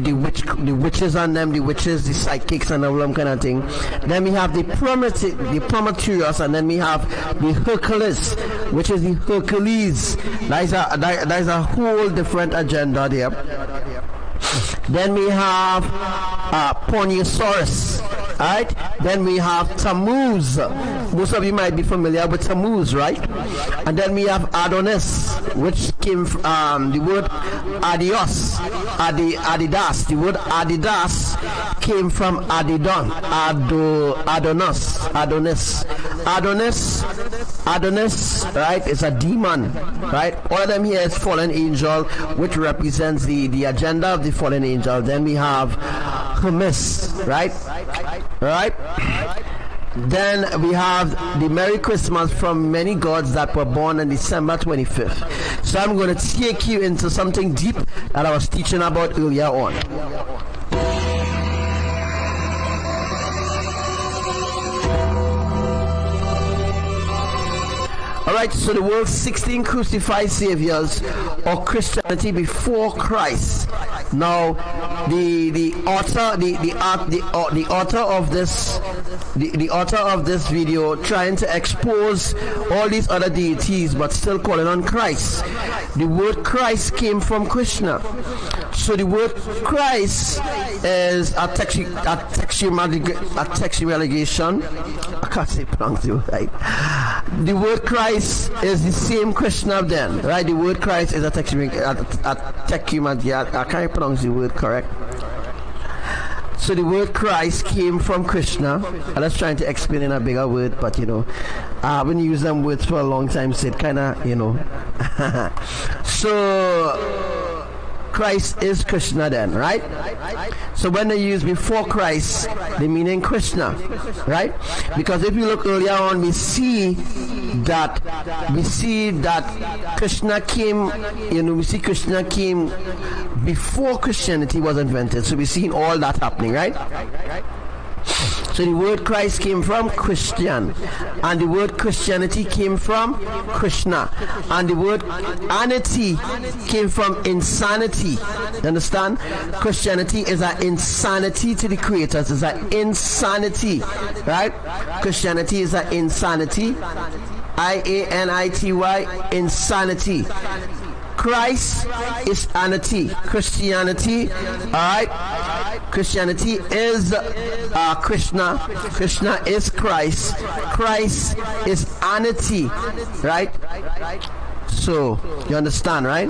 witches on them, the witches, the psychics and all them kind of thing. Then we have the Prometheus, and then we have the Hercules, which is the Hercules. That is a whole different agenda there. Then we have Ponyosaurus, right? Then we have Tammuz. Most of you might be familiar with Tammuz, right? And then we have Adonis, which came from the word Adios, Adidas. The word Adidas came from Adidon, Adonis, right? It's a demon, right? All of them here is fallen angel, which represents the agenda of the fallen angel. Then we have Hermes, right? Then we have the Merry Christmas from many gods that were born on December 25th. So I'm going to take you into something deep that I was teaching about earlier on. Alright, so the world's 16 crucified saviors, or Christianity before Christ. Now, the author of this video trying to expose all these other deities, but still calling on Christ. The word Christ came from Krishna. So the word Christ is a textual allegation. I can't say pronounce it right. The word Christ is the same Krishna then, right? The word Christ is a techumantia. I can't pronounce the word correct. So the word Christ came from Krishna. I was trying to explain in a bigger word, but you know, I haven't used them words for a long time, so it kind of, you know. So Christ is Krishna then, right? So when they use before Christ, they mean in Krishna, right? Because if you look earlier on, we see that Krishna came, you know, we see Krishna came before Christianity was invented. So we're seeing all that happening, right? So the word Christ came from Christian, and the word Christianity came from Krishna, and the word anity came from insanity. You understand? Christianity is an insanity to the creators. It's an insanity, right? Christianity is an insanity. IANITY, insanity. Christ is anity. Christianity, alright? Christianity is Krishna. Krishna is Christ. Christ is anity, right? So, you understand, right?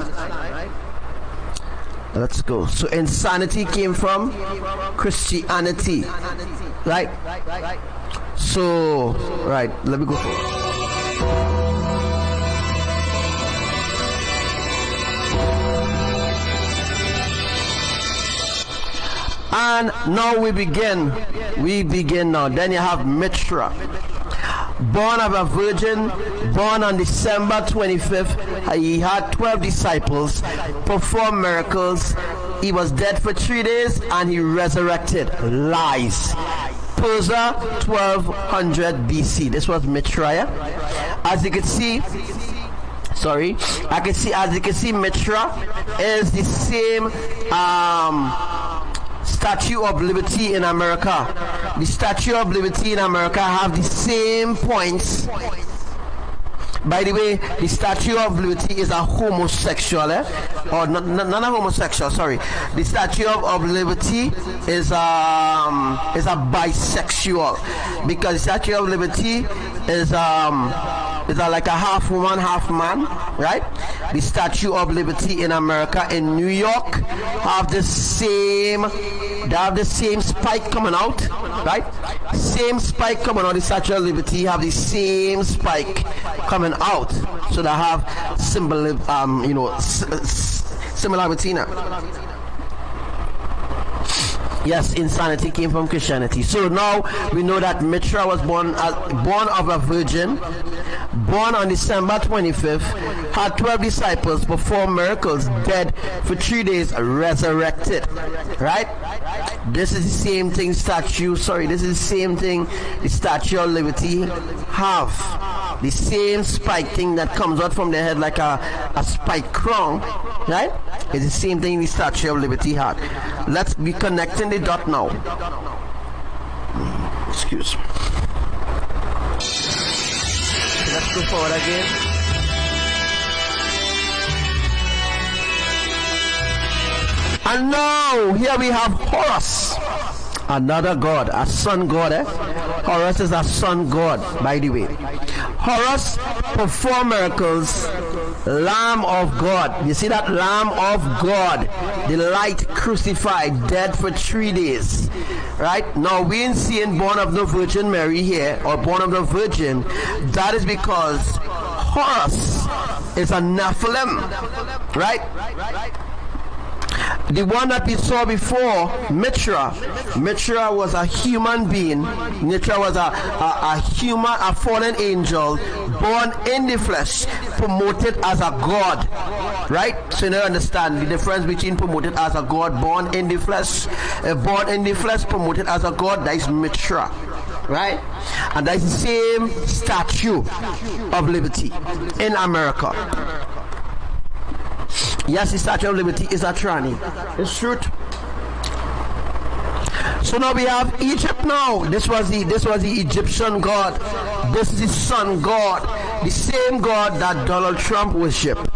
Let's go. So, insanity came from Christianity, right? So, right, let me go forward. And now we begin now. Then you have Mitra, born of a virgin, born on December 25th. He had 12 disciples, performed miracles. He was dead for 3 days and he resurrected. Lies. Persia, 1200 BC. This was Mitra. Yeah? As you can see, as you can see, Mitra is the same Statue of Liberty in America. The Statue of Liberty in America have the same points. By the way, the Statue of Liberty is a homosexual, or not a homosexual. Sorry, the Statue of Liberty is a bisexual, because the Statue of Liberty is like a half woman, half man, right? The Statue of Liberty in America, in New York, have the same spike coming out, right? Same spike coming out. The Statue of Liberty have the same spike coming out, so they have similarity now. Yes, insanity came from Christianity. So now we know that Mitra was born of a virgin, born on December 25th, had 12 disciples, performed miracles, dead for 3 days, resurrected. Right? This is the same thing this is the same thing the Statue of Liberty have. The same spike thing that comes out from their head like a spike crown, right? It's the same thing the Statue of Liberty had. Let's be connecting the dot now. Excuse me. Let's go forward again. And now here we have Horus, another god, a sun god. Horus is a sun god, by the way. Horus performed miracles. Lamb of God. You see that? Lamb of God, the light crucified, dead for 3 days. Right? Now we ain't seeing born of the Virgin Mary here, or born of the Virgin. That is because Horus is a Nephilim. Right? The one that we saw before, Mitra was a human being. Mitra was a fallen angel, born in the flesh, promoted as a god. Right? So you now understand the difference between promoted as a god, born in the flesh, promoted as a god. That is Mitra. Right? And that is the same Statue of Liberty in America. Yes, the Statue of Liberty is a tranny. It's truth. So now we have Egypt now. This was the Egyptian god. This is the sun god. The same god that Donald Trump worshiped.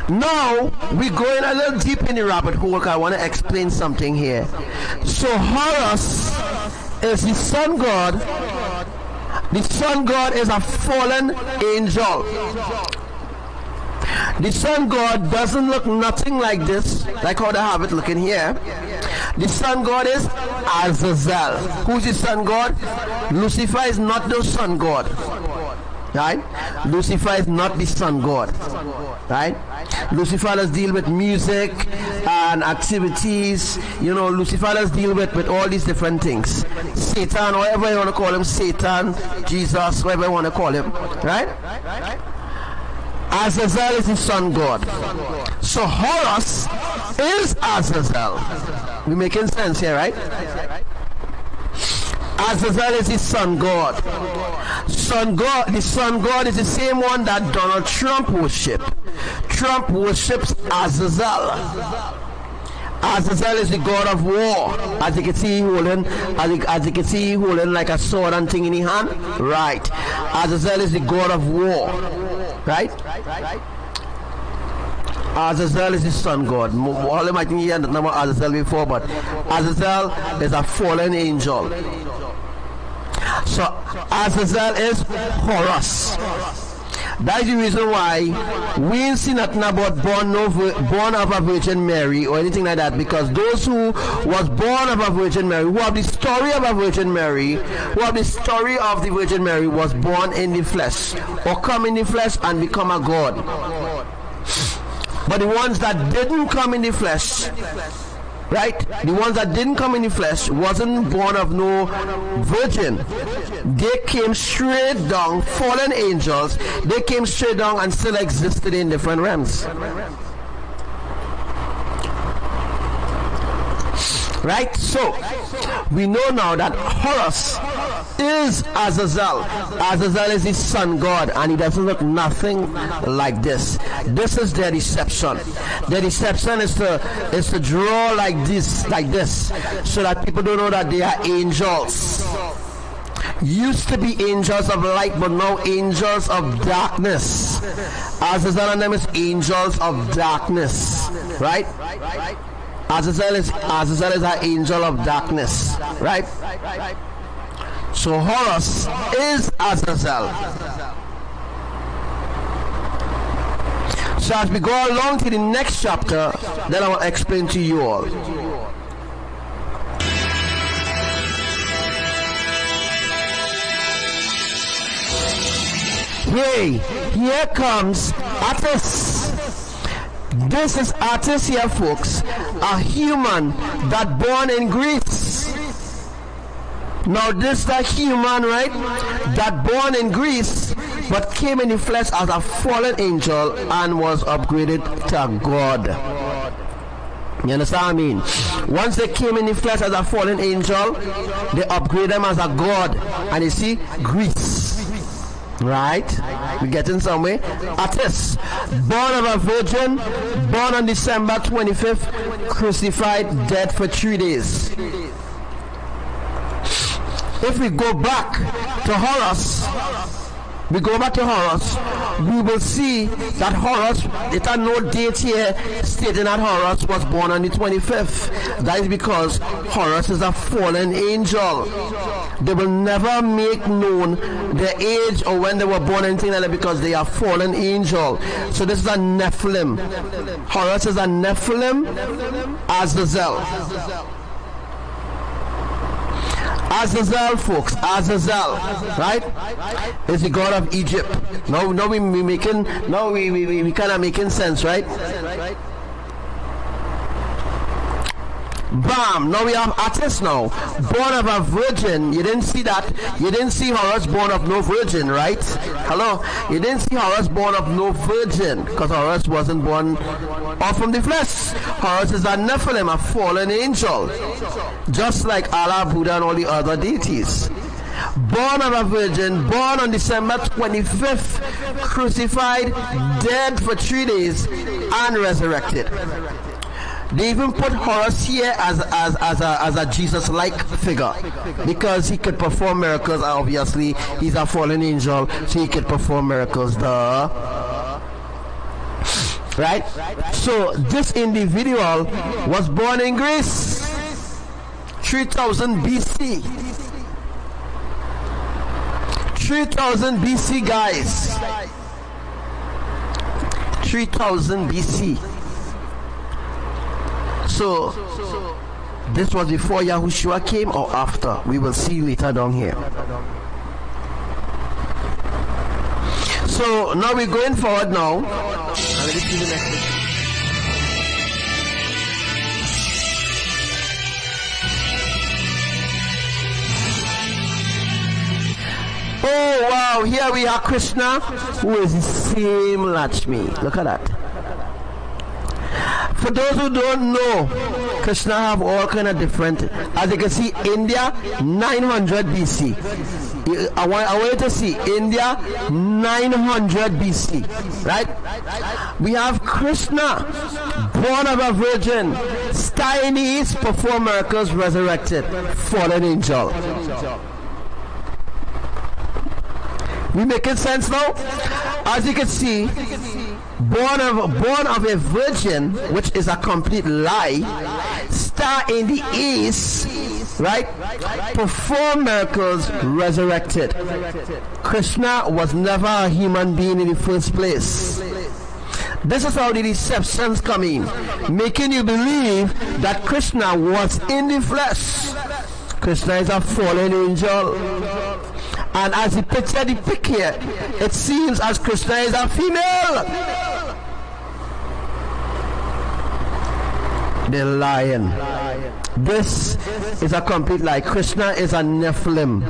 Now we're going a little deep in the rabbit hole. I want to explain something here. So Horus is the sun god. The sun god is a fallen angel. The sun god doesn't look nothing like this, like how they have it looking here. The sun god is Azazel. Who's the sun god? Lucifer is not the sun god. Right? Lucifer is not the sun god. Right? Lucifer does deal with music and activities. You know, Lucifer does deal with all these different things. Satan, whatever you want to call him, Satan, Jesus, whatever you want to call him. Right? Azazel is the sun god. So Horus is Azazel. We making sense here, right? Azazel is the sun god. The sun god is the same one that Donald Trump worship. Trump worships Azazel. Azazel is the god of war. As you can see, holding like a sword and thing in his hand. Right. Azazel is the god of war. Right? Azazel is the sun god. All of my think you had number Azazel before, but Azazel is a fallen angel. So Azazel is Horus. That is the reason why we ain't seen nothing about born of a Virgin Mary or anything like that, because those who was born of a Virgin Mary, who have the story of a Virgin Mary, was born in the flesh or come in the flesh and become a god. But the ones that didn't come in the flesh, right? The ones that didn't come in the flesh wasn't born of no virgin. They came straight down, fallen angels. They came straight down and still existed in different realms. Right? So, we know now that Horus is Azazel. Azazel is the sun god, and he doesn't look nothing like this. This is their deception. Their deception is to draw like this, so that people don't know that they are angels. Used to be angels of light, but now angels of darkness. Azazel and them is angels of darkness. Right? Azazel is an angel of darkness, right? So Horus is Azazel. So as we go along to the next chapter, then I will explain to you all. Hey, here comes Attis. This is Attis here, folks, a human that born in Greece. Now this is the human, right, that born in Greece, but came in the flesh as a fallen angel and was upgraded to God. You understand what I mean? Once they came in the flesh as a fallen angel, they upgrade them as a god. And you see, Greece. Right? We getting somewhere. Attis, born of a virgin, born on December 25th, crucified, dead for 3 days. If we go back to Horus, we will see that Horus, it had no date here stating that Horus was born on the 25th. That is because Horus is a fallen angel. They will never make known their age or when they were born, anything like that, because they are fallen angel. So this is a Nephilim. Horus is a Nephilim, Azazel. Azazel, folks, Azazel, right, is the god of Egypt. Now we kind of making sense, right? Bam! Now we have Attis now, born of a virgin. You didn't see that. You didn't see Horus born of no virgin, right? Hello? You didn't see Horus born of no virgin, because Horus wasn't born off from the flesh. Horus is a Nephilim, a fallen angel, just like Allah, Buddha, and all the other deities. Born of a virgin, born on December 25th, crucified, dead for 3 days, and resurrected. They even put Horus here as a Jesus-like figure, because he could perform miracles. Obviously, he's a fallen angel, so he could perform miracles. Right? So this individual was born in Greece, 3000 BC. 3000 BC, guys. 3000 BC. So, this was before Yahushua came or after? We will see later down here. So, now we're going forward now. And let me see the next one. Oh, wow. Here we are, Krishna, who is the same Lakshmi. Look at that. For those who don't know, Krishna have all kind of different. As you can see, India 900 BC. I want you to see India 900 BC, right? We have Krishna, born of a virgin, star in the east, perform miracles, resurrected, fallen angel. We making sense now? As you can see, born of a virgin, which is a complete lie, star in the east, right? Perform miracles, resurrected. Krishna was never a human being in the first place. This is how the deceptions come in, making you believe that Krishna was in the flesh. Krishna is a fallen angel. And as you picture the pic here, it seems as Krishna is a female. The lion. This is a complete lie. Krishna is a Nephilim.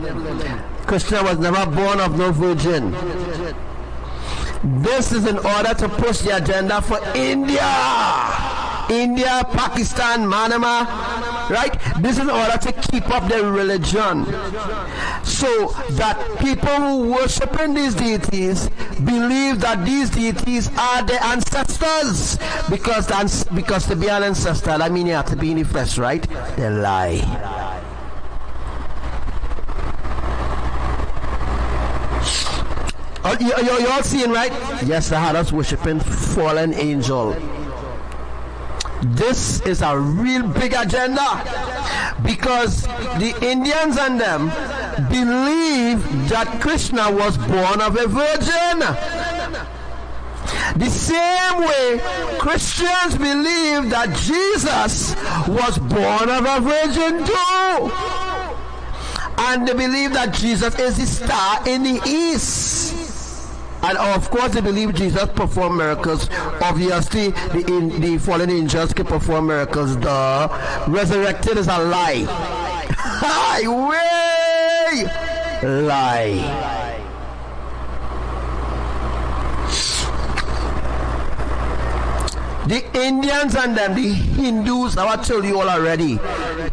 Krishna was never born of no virgin. This is in order to push the agenda for India, Pakistan, Myanmar, right? This is in order to keep up their religion, so that people who worship in these deities believe that these deities are their ancestors, because to be an ancestor, I mean you have to be in the flesh, right? They lie. You all seeing, right? Yes, they had us worshiping fallen angel. This is a real big agenda, because the Indians and them believe that Krishna was born of a virgin. The same way Christians believe that Jesus was born of a virgin too. And they believe that Jesus is the star in the east. And of course they believe Jesus performed miracles. Obviously the fallen angels can perform miracles. The resurrected is a lie. Highway lie. The Indians and them, the Hindus, I told you all already,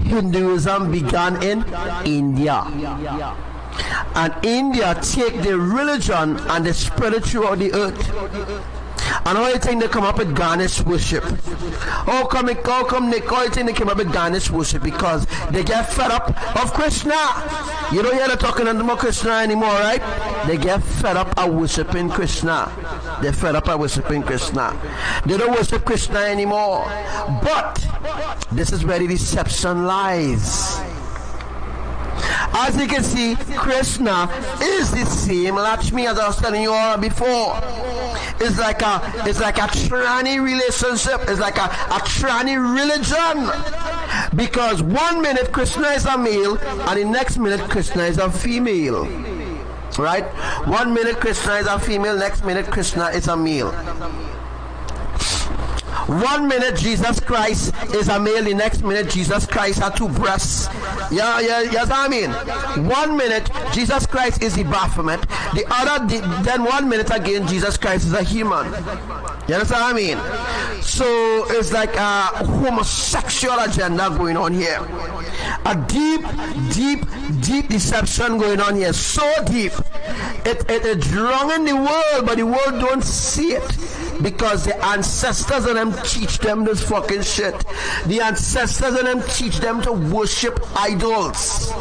Hinduism began in India. And India take the religion and they spread it throughout the earth. And how you think they come up with Ganesh worship? How come they came up with Ganesh worship? Because they get fed up of Krishna. You don't hear them talking about Krishna anymore, right? They get fed up of worshiping Krishna. They're fed up of worshiping Krishna. They don't worship Krishna anymore. But this is where the deception lies. As you can see, Krishna is the same Lakshmi as I was telling you all before. It's like a tranny relationship. It's like a tranny religion. Because 1 minute Krishna is a male and the next minute Krishna is a female. Right? 1 minute Krishna is a female, next minute Krishna is a male. 1 minute Jesus Christ is a male, the next minute Jesus Christ has two breasts. Yes, I mean. 1 minute Jesus Christ is the Baphomet, then 1 minute again Jesus Christ is a human. You understand what I mean? So it's like a homosexual agenda going on here. A deep deception going on here. So deep. It's wrong in the world, but the world don't see it. Because the ancestors of them teach them this fucking shit. The ancestors of them teach them to worship idols.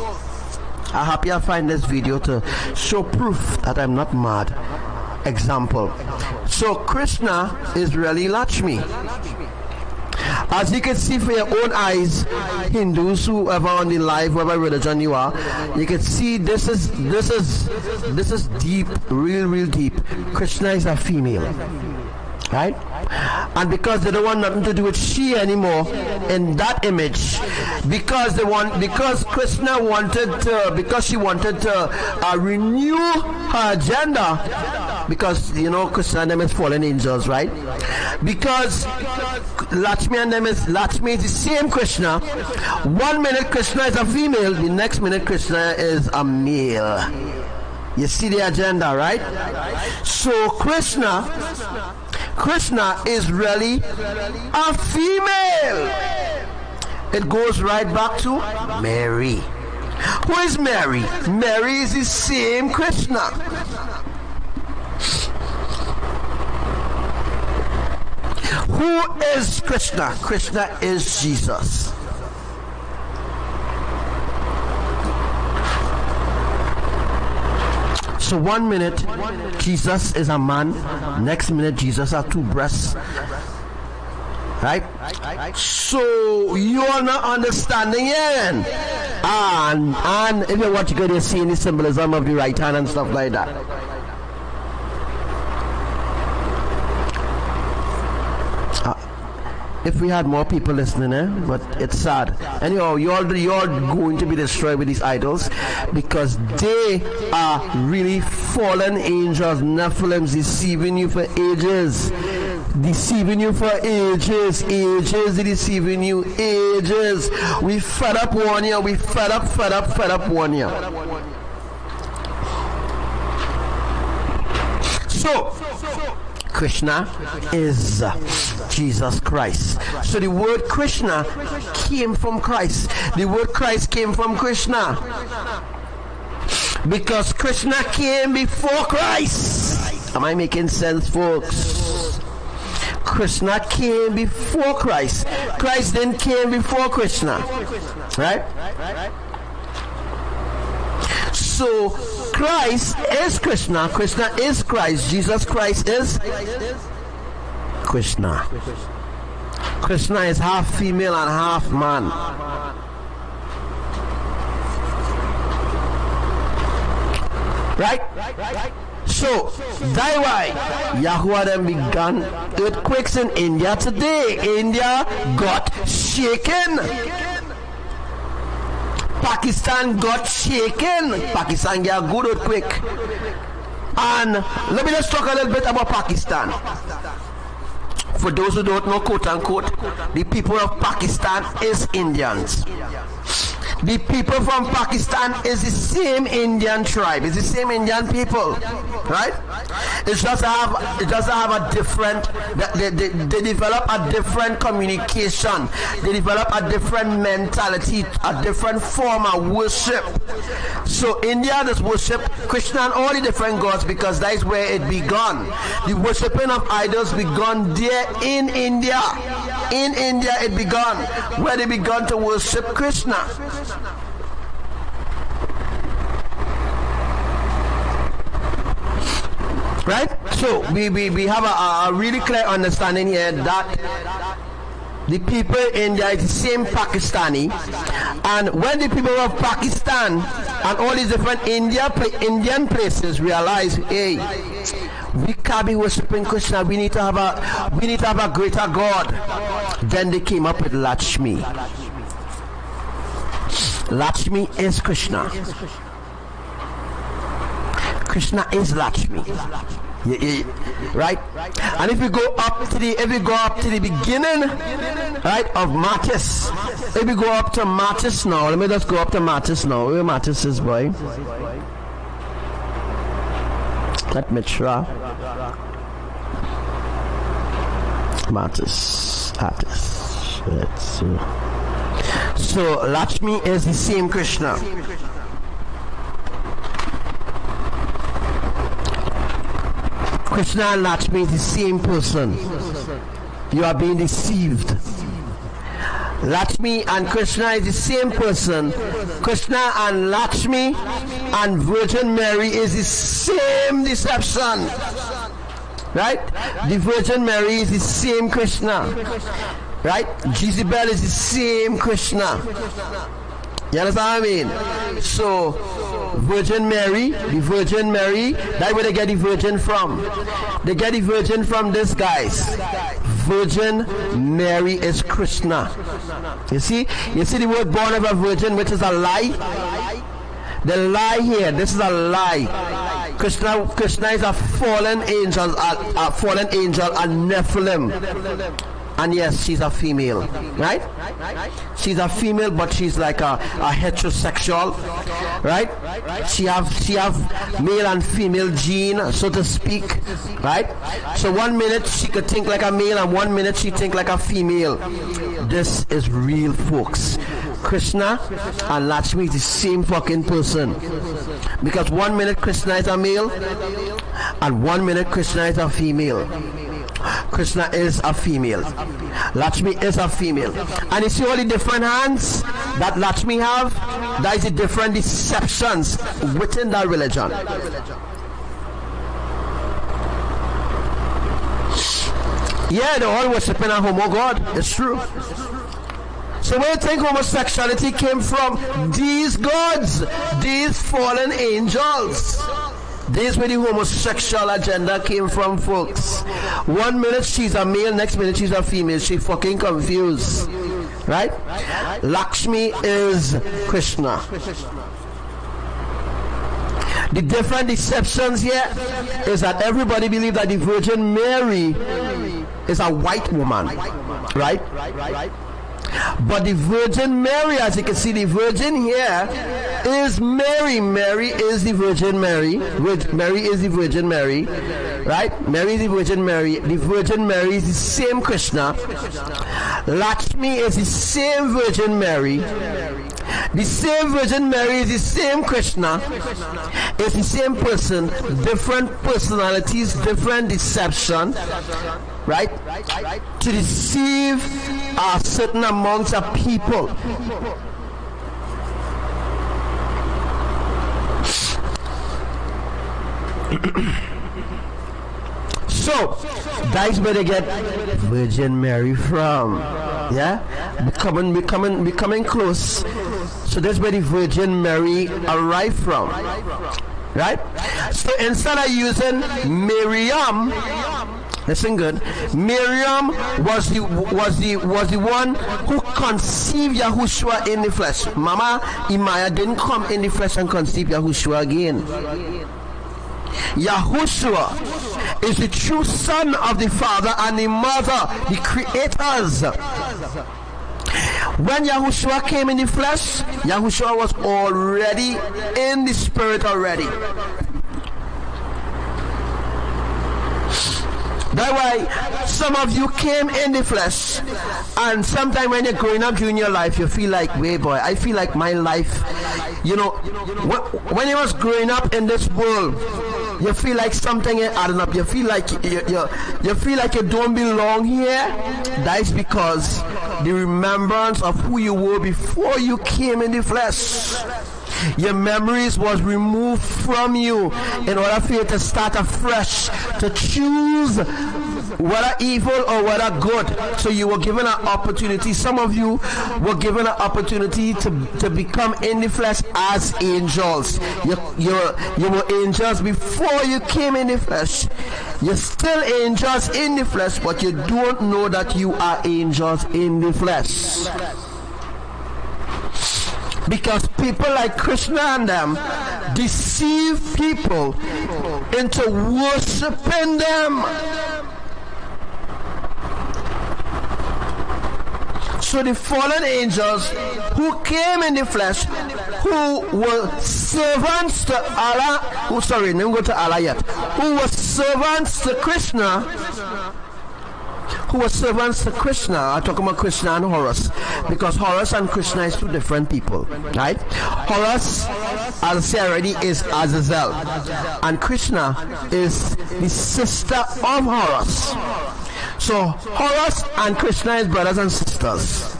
I'm happy I find this video to show proof that I'm not mad. Example. So Krishna is really Lakshmi. As you can see for your own eyes, Hindus, whoever on the live, whatever religion you are, you can see this is deep, real deep. Krishna is a female. Right? And because they don't want nothing to do with she anymore in that image, because Krishna wanted to, because she wanted to renew her agenda, because you know Krishna and them is fallen angels, right? Because Lakshmi and them is Lakshmi is the same Krishna. 1 minute Krishna is a female, the next minute Krishna is a male. You see the agenda, right? So Krishna is really a female. It goes right back to Mary. Who is Mary? Mary is the same Krishna. Who is Krishna? Krishna is Jesus. So 1 minute Jesus is a man, next minute Jesus has 2 breasts. Right? So you are not understanding it. And if you watch good, you see the symbolism of the right hand and stuff like that. If we had more people listening, but it's sad. Anyhow, you're going to be destroyed with these idols because they are really fallen angels, Nephilims, deceiving you for ages. Deceiving you for ages, deceiving you, ages. We fed up one year, we fed up 1 year. So, Krishna is Jesus Christ. So the word Krishna came from Christ. The word Christ came from Krishna. Because Krishna came before Christ. Am I making sense, folks? Krishna came before Christ. Christ then came before Krishna. Right? So Christ is Krishna. Krishna is Christ. Jesus Christ is Krishna. Krishna is half female and half man. Right? So, that's why Yahuwah then began earthquakes in India today. India got shaken. Pakistan got shaken. Pakistan got a good earthquake. And let me just talk a little bit about Pakistan. For those who don't know, quote unquote, the people of Pakistan is Indians. The people from Pakistan is the same Indian tribe. It's the same Indian people, right? It just have a different. They develop a different communication. They develop a different mentality, a different form of worship. So India does worship Krishna and all the different gods because that is where it began. The worshiping of idols began there in India. In India it began, where they began to worship Krishna. Right? So we have a really clear understanding here that the people in India is the same Pakistani, and when the people of Pakistan and all these different Indian places realize, hey, we can't be worshiping Krishna, we need to have a greater God, then they came up with Lakshmi. Lakshmi is Krishna. Krishna is Lakshmi. Right? And if we go up to the beginning, right, of Mattis, if we go up to Mattis now, let me just go up to Mattis now. Where Mattis is, boy? Let me try. Mattis. Let's see. So Lakshmi is the same Krishna. Krishna and Lakshmi is the same person. You are being deceived. Lakshmi and Krishna is the same person. Krishna and Lakshmi and Virgin Mary is the same deception. Right? The Virgin Mary is the same Krishna. Right? Jezebel is the same Krishna. You understand what I mean? So, Virgin Mary, the Virgin Mary, that's where they get the virgin from. They get the virgin from this, guys. Virgin Mary is Krishna. You see the word born of a virgin, which is a lie? The lie here, this is a lie. Krishna is a fallen angel, a Nephilim. And yes, she's a female, right? She's a female, but she's like a heterosexual, right? She have male and female gene, so to speak, right? So 1 minute she could think like a male, and 1 minute she think like a female. This is real, folks. Krishna and Lakshmi is the same fucking person, because 1 minute Krishna is a male, and 1 minute Krishna is a female. Krishna is a female. Lakshmi is a female. And you see all the different hands that Lakshmi have? That is the different deceptions within that religion. Yeah, they're all worshiping a homo god. It's true. So where do you think homosexuality came from? These gods, these fallen angels. This is where the homosexual agenda came from, folks. 1 minute she's a male, next minute she's a female. She's fucking confused, right? Lakshmi is Krishna. The different deceptions here is that everybody believes that the Virgin Mary is a white woman, right? But the Virgin Mary, as you can see, the Virgin here is Mary. Mary is the Virgin Mary. Mary is the Virgin Mary, right? Mary is the Virgin Mary. The Virgin Mary is the same Krishna. Lakshmi is the same Virgin Mary. The same Virgin Mary is the same Krishna. It's the same person, different personalities, different deception, right? To deceive a certain amount of people. So that's where they get Virgin Mary from. Yeah, becoming close. So that's where the Virgin Mary arrived from, right? So instead of using Miriam, listen good. Miriam was the one who conceived Yahushua in the flesh. Mama IMAYAH didn't come in the flesh and conceive Yahushua again. Yahushua is the true son of the Father and the Mother, the creators. When Yahushua came in the flesh, Yahushua was already in the spirit already. That's why some of you came in the flesh, and sometimes when you're growing up during your life, you feel like, wait boy, I feel like my life, you know, when you was growing up in this world, you feel like something ain't adding up. You feel like you feel like you don't belong here. That is because the remembrance of who you were before you came in the flesh, your memories was removed from you in order for you to start afresh, to choose whether evil or whether good. So you were given an opportunity. Some of you were given an opportunity to become in the flesh as angels. You were angels before you came in the flesh. You're still angels in the flesh, but you don't know that you are angels in the flesh. Because people like Krishna and them deceive people into worshiping them. So the fallen angels who came in the flesh, who were servants to Allah, who were servants to Krishna, I'm talking about Krishna and Horus, because Horus and Krishna is two different people, right? Horus, as I said already, is Azazel, and Krishna is the sister of Horus. So Horus and Krishna is brothers and sisters.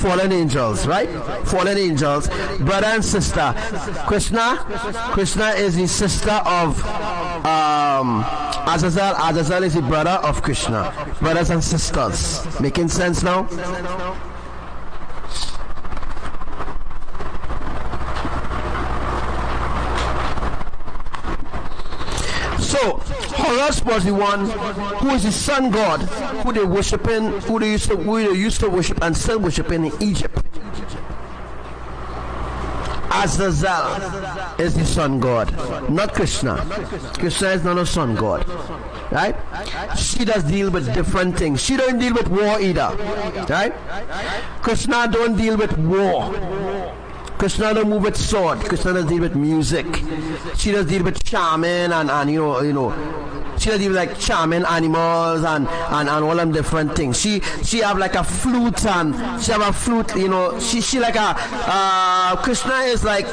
Fallen angels, right? Fallen angels, brother and sister. Krishna is the sister of Azazel. Azazel is the brother of Krishna. Brothers and sisters. Making sense now? So Horus was the one who is the sun god, who they used to worship and still worshiping in Egypt. Azazel is the sun god, not Krishna. Krishna is not a sun god. right? She does deal with different things. She don't deal with war either, right? Krishna don't deal with war. Krishna don't move with sword. Krishna does deal with music. She does deal with charming and you know. She does deal with like charming animals and all them different things. She have like a flute and she have a flute. You know, she like a Krishna is like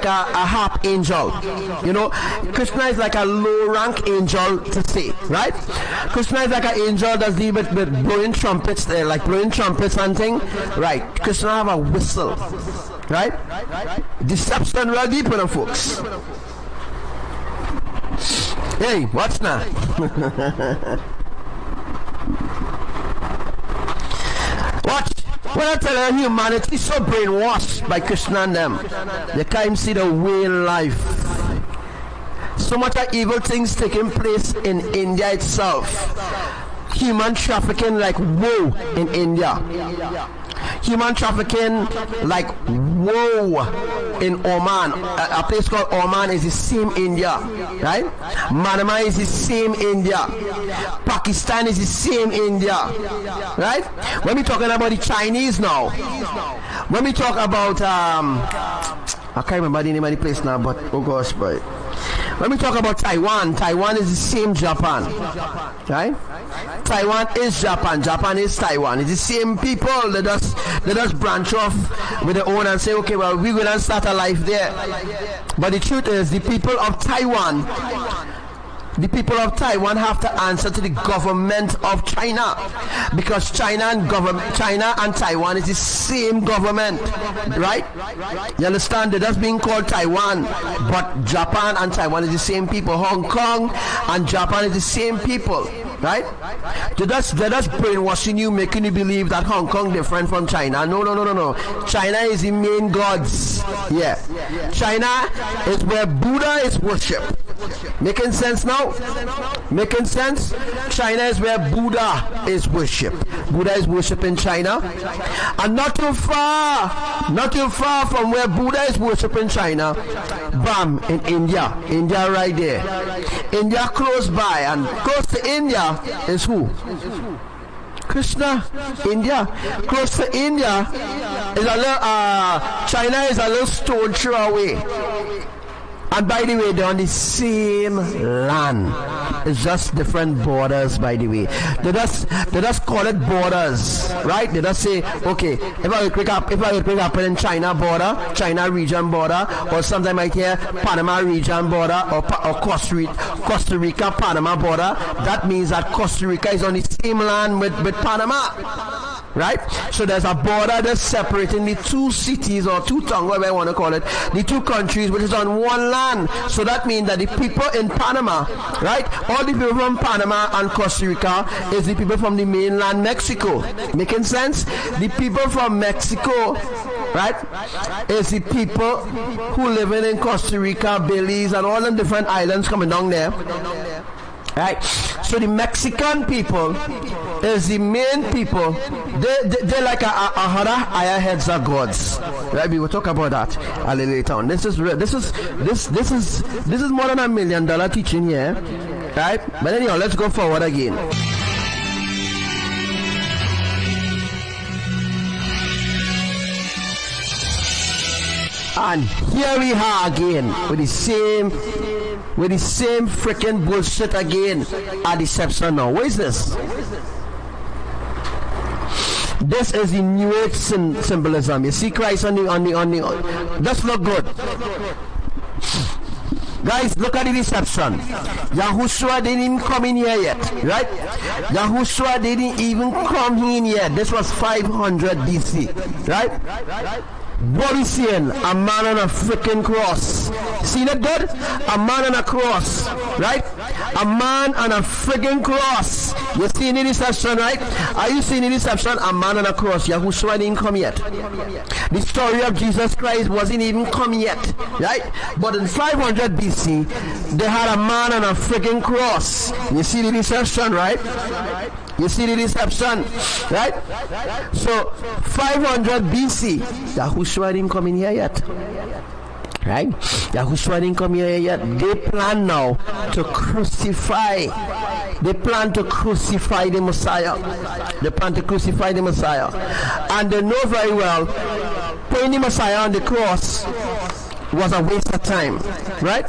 a harp angel. You know, Krishna is like a low rank angel to say, right? Krishna is like an angel that's deal with blowing trumpets, like blowing trumpets and thing, right? Krishna have a whistle, right? Deception real deep in them folks. Hey, what's now? Watch. When I tell you humanity is so brainwashed by Krishna and them, they can't see the way in life. So much of evil things taking place in India itself. Human trafficking like whoa in India. Human trafficking like whoa in Oman. A place called Oman is the same India, right? Myanmar is the same India. Pakistan is the same India, right? When we talking about the Chinese now, when we talk about I can't remember the name of the place now, but oh gosh, boy. When we talk about Taiwan, Taiwan is the same Japan, right? Taiwan is Japan, Japan is Taiwan. It's the same people. They just branch off with their own and say, okay, well, we're going to start a life there. But the truth is, the people of Taiwan have to answer to the government of China, because China and Taiwan is the same government, right? You understand? They're just being called Taiwan, but Japan and Taiwan is the same people. Hong Kong and Japan is the same people, right? They're just brainwashing you, making you believe that Hong Kong different from China. No. China is the main gods. Yeah. China is where Buddha is worshipped. Making sense now? Making sense? China is where Buddha is worshipped. Buddha is worshipped in China. And not too far from where Buddha is worshipped in China, bam, in India. India right there. India close by, and close to India is who? Krishna. India. Close to India is a little, China is a little stone throw away. And by the way, they're on the same land. It's just different borders, by the way. They just call it borders, right? They just say, okay, if I would pick up in China border, China region border, or sometimes I hear Panama region border, or Costa Rica, Panama border, that means that Costa Rica is on the same land with Panama. Right? So there's a border that's separating the two cities or two towns, whatever I want to call it, the two countries, which is on one land. So that means that the people in Panama, right? All the people from Panama and Costa Rica is the people from the mainland Mexico. Making sense? The people from Mexico, right, is the people who live in Costa Rica, Belize, and all the different islands coming down there. Right? So the Mexican people is the main people. They're like a higher heads are gods. Right? We will talk about that a little later on. This is more than $1 million teaching here. Right? But anyhow, let's go forward again. And here we are again with the same freaking bullshit again. A deception now. What is this? This is the New Age symbolism. You see Christ on the that's not good. Guys, look at the deception. Yahushua didn't even come in here yet, right? Yahushua didn't even come in yet. This was 500 BC, right? What is saying? A man on a freaking cross. See that good? A man on a cross, right? A man on a freaking cross. You see the deception, right? Are you seeing the deception? A man on a cross. Yahushua didn't come yet. The story of Jesus Christ wasn't even come yet, right? But in 500 BC, they had a man on a freaking cross. You see the deception, right? You see the deception, right? So 500 BC, Yahushua didn't come in here yet, right? Yahushua didn't come here yet. They plan now to crucify. They plan to crucify the Messiah. They plan to crucify the Messiah. And they know very well putting the Messiah on the cross was a waste of time, right?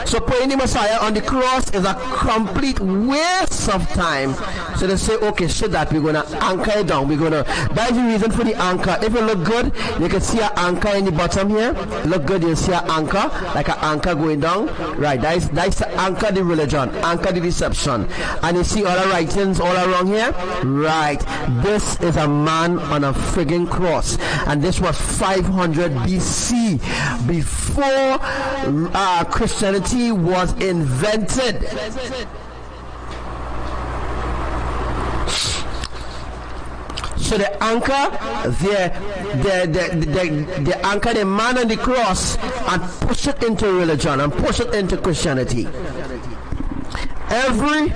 So putting the Messiah on the cross is a complete waste of time. So they say, okay, shit that, we're going to anchor it down. We're going to, that's the reason for the anchor. If it look good, you can see an anchor in the bottom here. Look good, you'll see an anchor, like an anchor going down. Right, that's the anchor the religion, anchor the deception. And you see all the writings all around here? Right, this is a man on a friggin' cross. And this was 500 BC, before Christianity was invented. So the anchor, the anchor the man on the cross and push it into religion and push it into Christianity. Every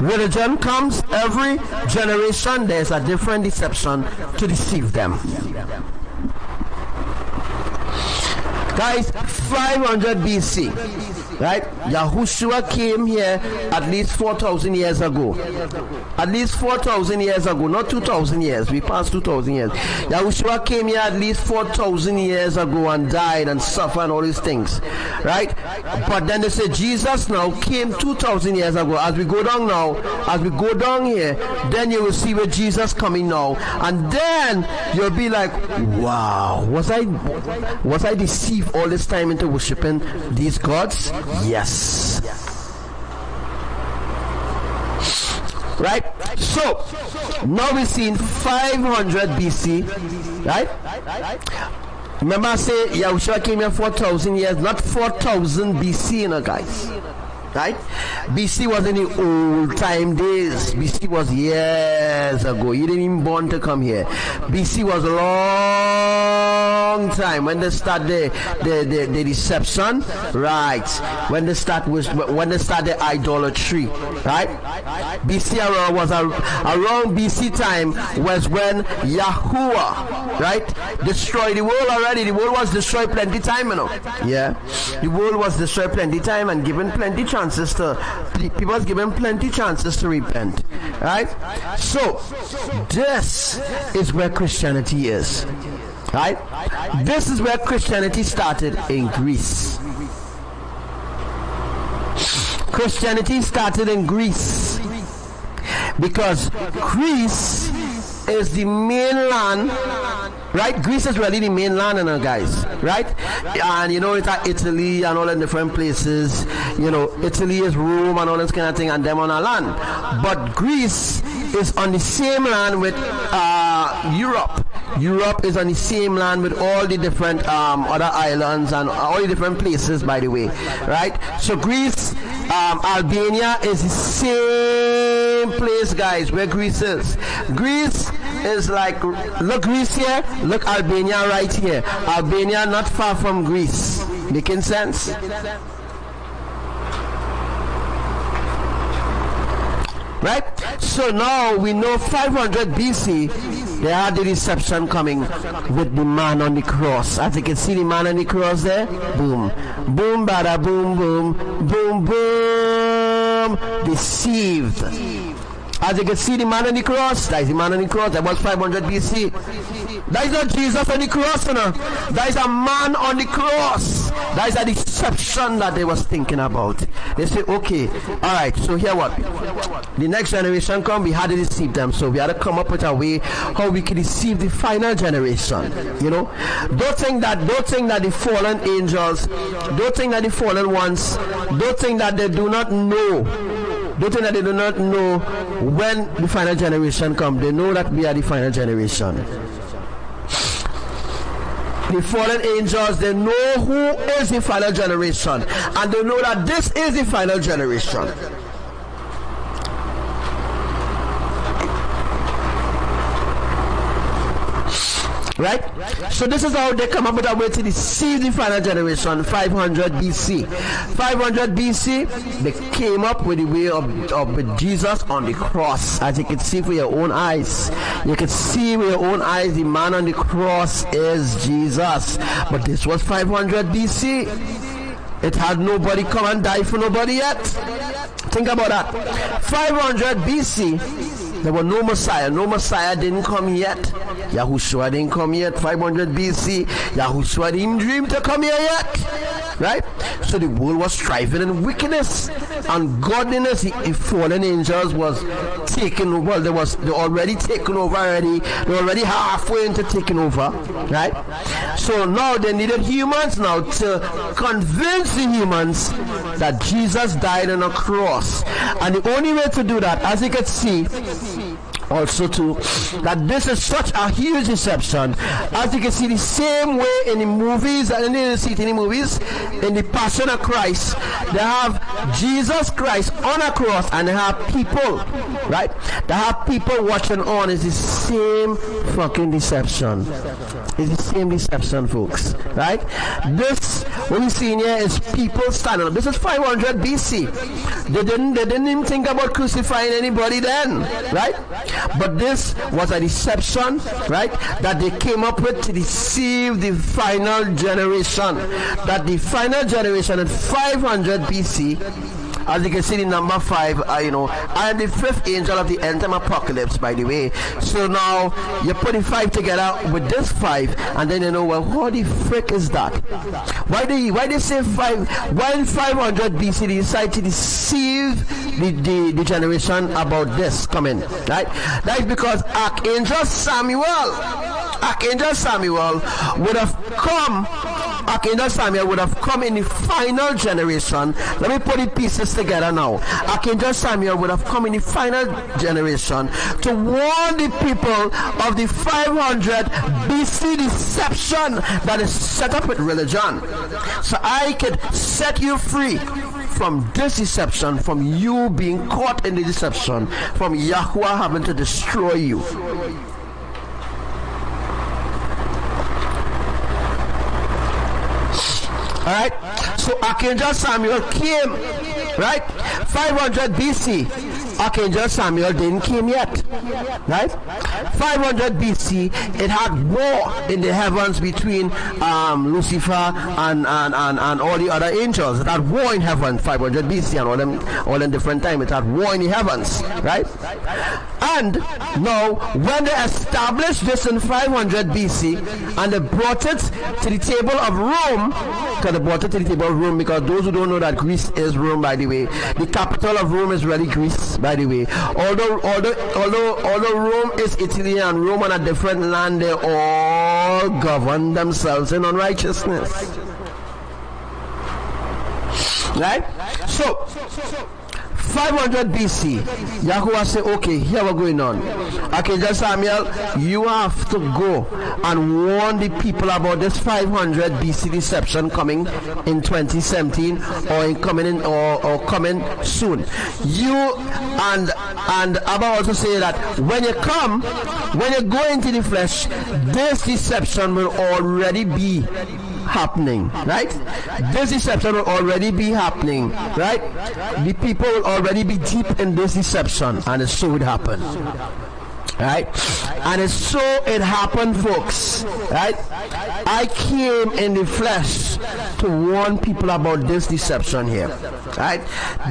religion comes, every generation, there's a different deception to deceive them. Guys, 500 BC, right? Yahushua came here at least 4,000 years ago. At least 4,000 years ago, not 2,000 years. We passed 2,000 years. Yahushua came here at least 4,000 years ago and died and suffered and all these things, right? But then they say Jesus now came 2,000 years ago. As we go down now, as we go down here, then you will see where Jesus coming now. And then you'll be like, wow, was I deceived all this time into worshiping these gods? Yes. Right? So now we're seeing 500 BC, right? Remember I say Yahushua came here 4,000 years, not 4,000 BC, you know, guys. Right? BC was in the old time days. BC was years ago. You didn't even born to come here. BC was a long time when they start the deception, right? When they start the idolatry, right? BC was around BC time was when Yahuwah, right, destroyed the world already. The world was destroyed plenty time, you know. Yeah, the world was destroyed plenty time and given plenty chances to people was given plenty chances to repent, right? So this is where Christianity is, right? This is where Christianity started in Greece. Christianity started in Greece because Greece is the mainland, right? Greece is really the mainland, you know, guys, right? And you know, it's at Italy and all in different places. You know, Italy is Rome and all this kind of thing, and them on our land. But Greece is on the same land with Europe. Europe is on the same land with all the different other islands and all the different places, by the way, right? So Greece, Albania is the same place, guys, where Greece is. Greece is like, look Greece here, look Albania right here. Albania not far from Greece. Making sense? Right? So now we know 500 BC, they had the deception coming with the man on the cross. As you can see the man on the cross there, boom, boom, bada, boom, boom, boom, boom, deceived. As you can see the man on the cross, that is the man on the cross, that was 500 BC. That is not Jesus on the cross, you know. That is a man on the cross. That is a deception that they was thinking about. They say, okay, alright, so here what? The next generation come, we had to deceive them. So we had to come up with a way how we can deceive the final generation. You know? Don't think that the fallen angels, don't think that the fallen ones, don't think that they do not know. Don't think that they do not know when the final generation comes. They know that we are the final generation. The fallen angels, they know who is the final generation, and they know that this is the final generation. Right? So this is how they come up with a way to deceive the final generation, 500 BC. 500 BC, they came up with the way of with Jesus on the cross. As you can see for your own eyes. You can see with your own eyes the man on the cross is Jesus. But this was 500 BC. It had nobody come and die for nobody yet. Think about that. 500 BC, there was no Messiah. No Messiah didn't come yet. Yahushua didn't come yet. 500 BC, Yahushua didn't dream to come here yet. Right? So the world was striving in wickedness. Ungodliness. The fallen angels was taken over. They already taken over already. They're already halfway into taking over. Right? So now they needed humans now to convince the humans that Jesus died on a cross. And the only way to do that, as you can see, also too, that this is such a huge deception. As you can see, the same way in the movies, and you didn't see it in the movies, in the Passion of Christ, they have Jesus Christ on a cross, and they have people, right? They have people watching on. It's the same fucking deception. It's the same deception, folks, right? This, what you see in here is people standing up. This is 500 BC. They didn't even think about crucifying anybody then, right? But this was a deception, right, that they came up with to deceive the final generation. That the final generation at 500 BC, as you can see in number 5, I am the 5th angel of the end time apocalypse, by the way. So now you put the 5 together with this 5, and then you know, well, what the frick is that? Why they say 5? Why in 500 BC they decide to deceive the generation about this coming? Right? That is because Archangel Samuel would have come. Archangel Samuel would have come in the final generation. Let me put the pieces together now. Archangel Samuel would have come in the final generation to warn the people of the 500 BC deception that is set up with religion. So I could set you free from this deception, from you being caught in the deception, from Yahuwah having to destroy you. Alright, so Archangel Samuel came, right? 500 BC, Archangel Samuel didn't came yet, right? 500 BC, it had war in the heavens between Lucifer and all the other angels. It had war in heaven, 500 BC, and all in different time. It had war in the heavens, right? And now, when they established this in 500 BC, and they brought it to the table of Rome, because they brought it to the table of Rome, because those who don't know that Greece is Rome, by the way, the capital of Rome is really Greece, by the way. Although Rome is Italy and Rome on a different land, they all govern themselves in unrighteousness. Right? So 500 BC, Yahuwah said, okay, here we're going on. Archangel Samuel, you have to go and warn the people about this 500 BC deception coming in 2017 or coming soon. You and Abba also say that when you go into the flesh, this deception will already be happening, right? This deception will already be happening, right? The people will already be deep in this deception, and so would happen. Right? And it's so it happened, folks. Right? I came in the flesh to warn people about this deception here. Right?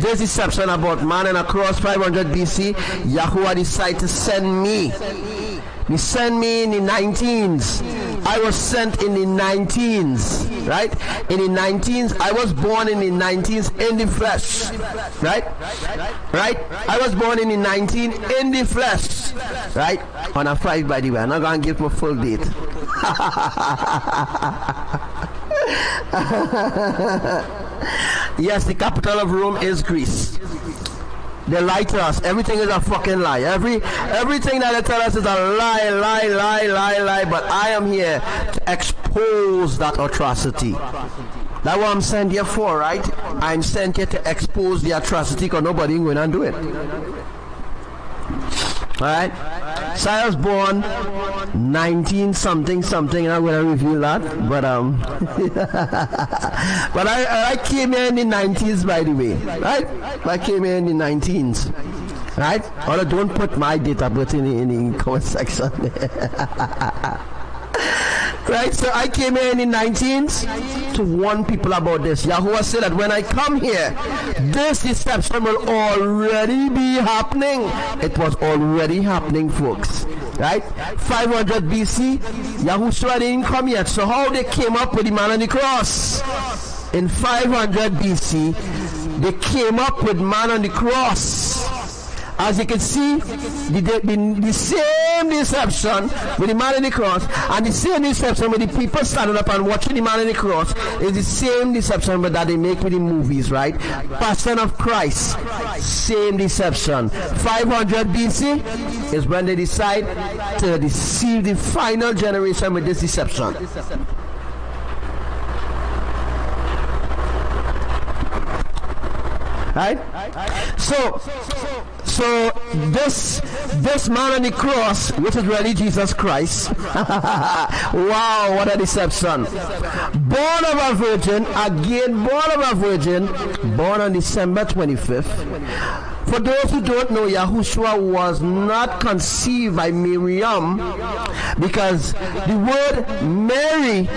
This deception about man and across 500 BC, Yahuwah decided to send me. He sent me in the 19s. I was sent in the 19s, right? In the 19s, I was born in the 19s in the flesh, right? Right? I was born in the 19 in the flesh, right? On a 5, by the way. I'm not going to give my full date. Yes, the capital of Rome is Greece. They lie to us. Everything is a fucking lie. Everything that they tell us is a lie. But I am here to expose that atrocity. That's what I'm sent here for, right? I'm sent here to expose the atrocity because nobody is going to do it. Alright? So I was born 19 something, and I'm going to reveal that. But but I came here in the 90s, by the way. Right? I came here in the 19s. Right? Although don't put my date of birth in the comment section. Right, so I came here in the 19s to warn people about this. Yahuwah said that when I come here, this deception will already be happening. It was already happening, folks. Right? 500 BC, Yahushua didn't come yet. So how they came up with the man on the cross? In 500 BC, they came up with man on the cross. As you can see, the same deception with the man on the cross and the same deception with the people standing up and watching the man on the cross is the same deception that they make with the movies, right? Passion of Christ, same deception. 500 BC is when they decide to deceive the final generation with this deception. Right? So this man on the cross, which is really Jesus Christ. Wow, what a deception. Born of a virgin, again born of a virgin, born on December 25th. For those who don't know, Yahushua was not conceived by Miriam because the word Mary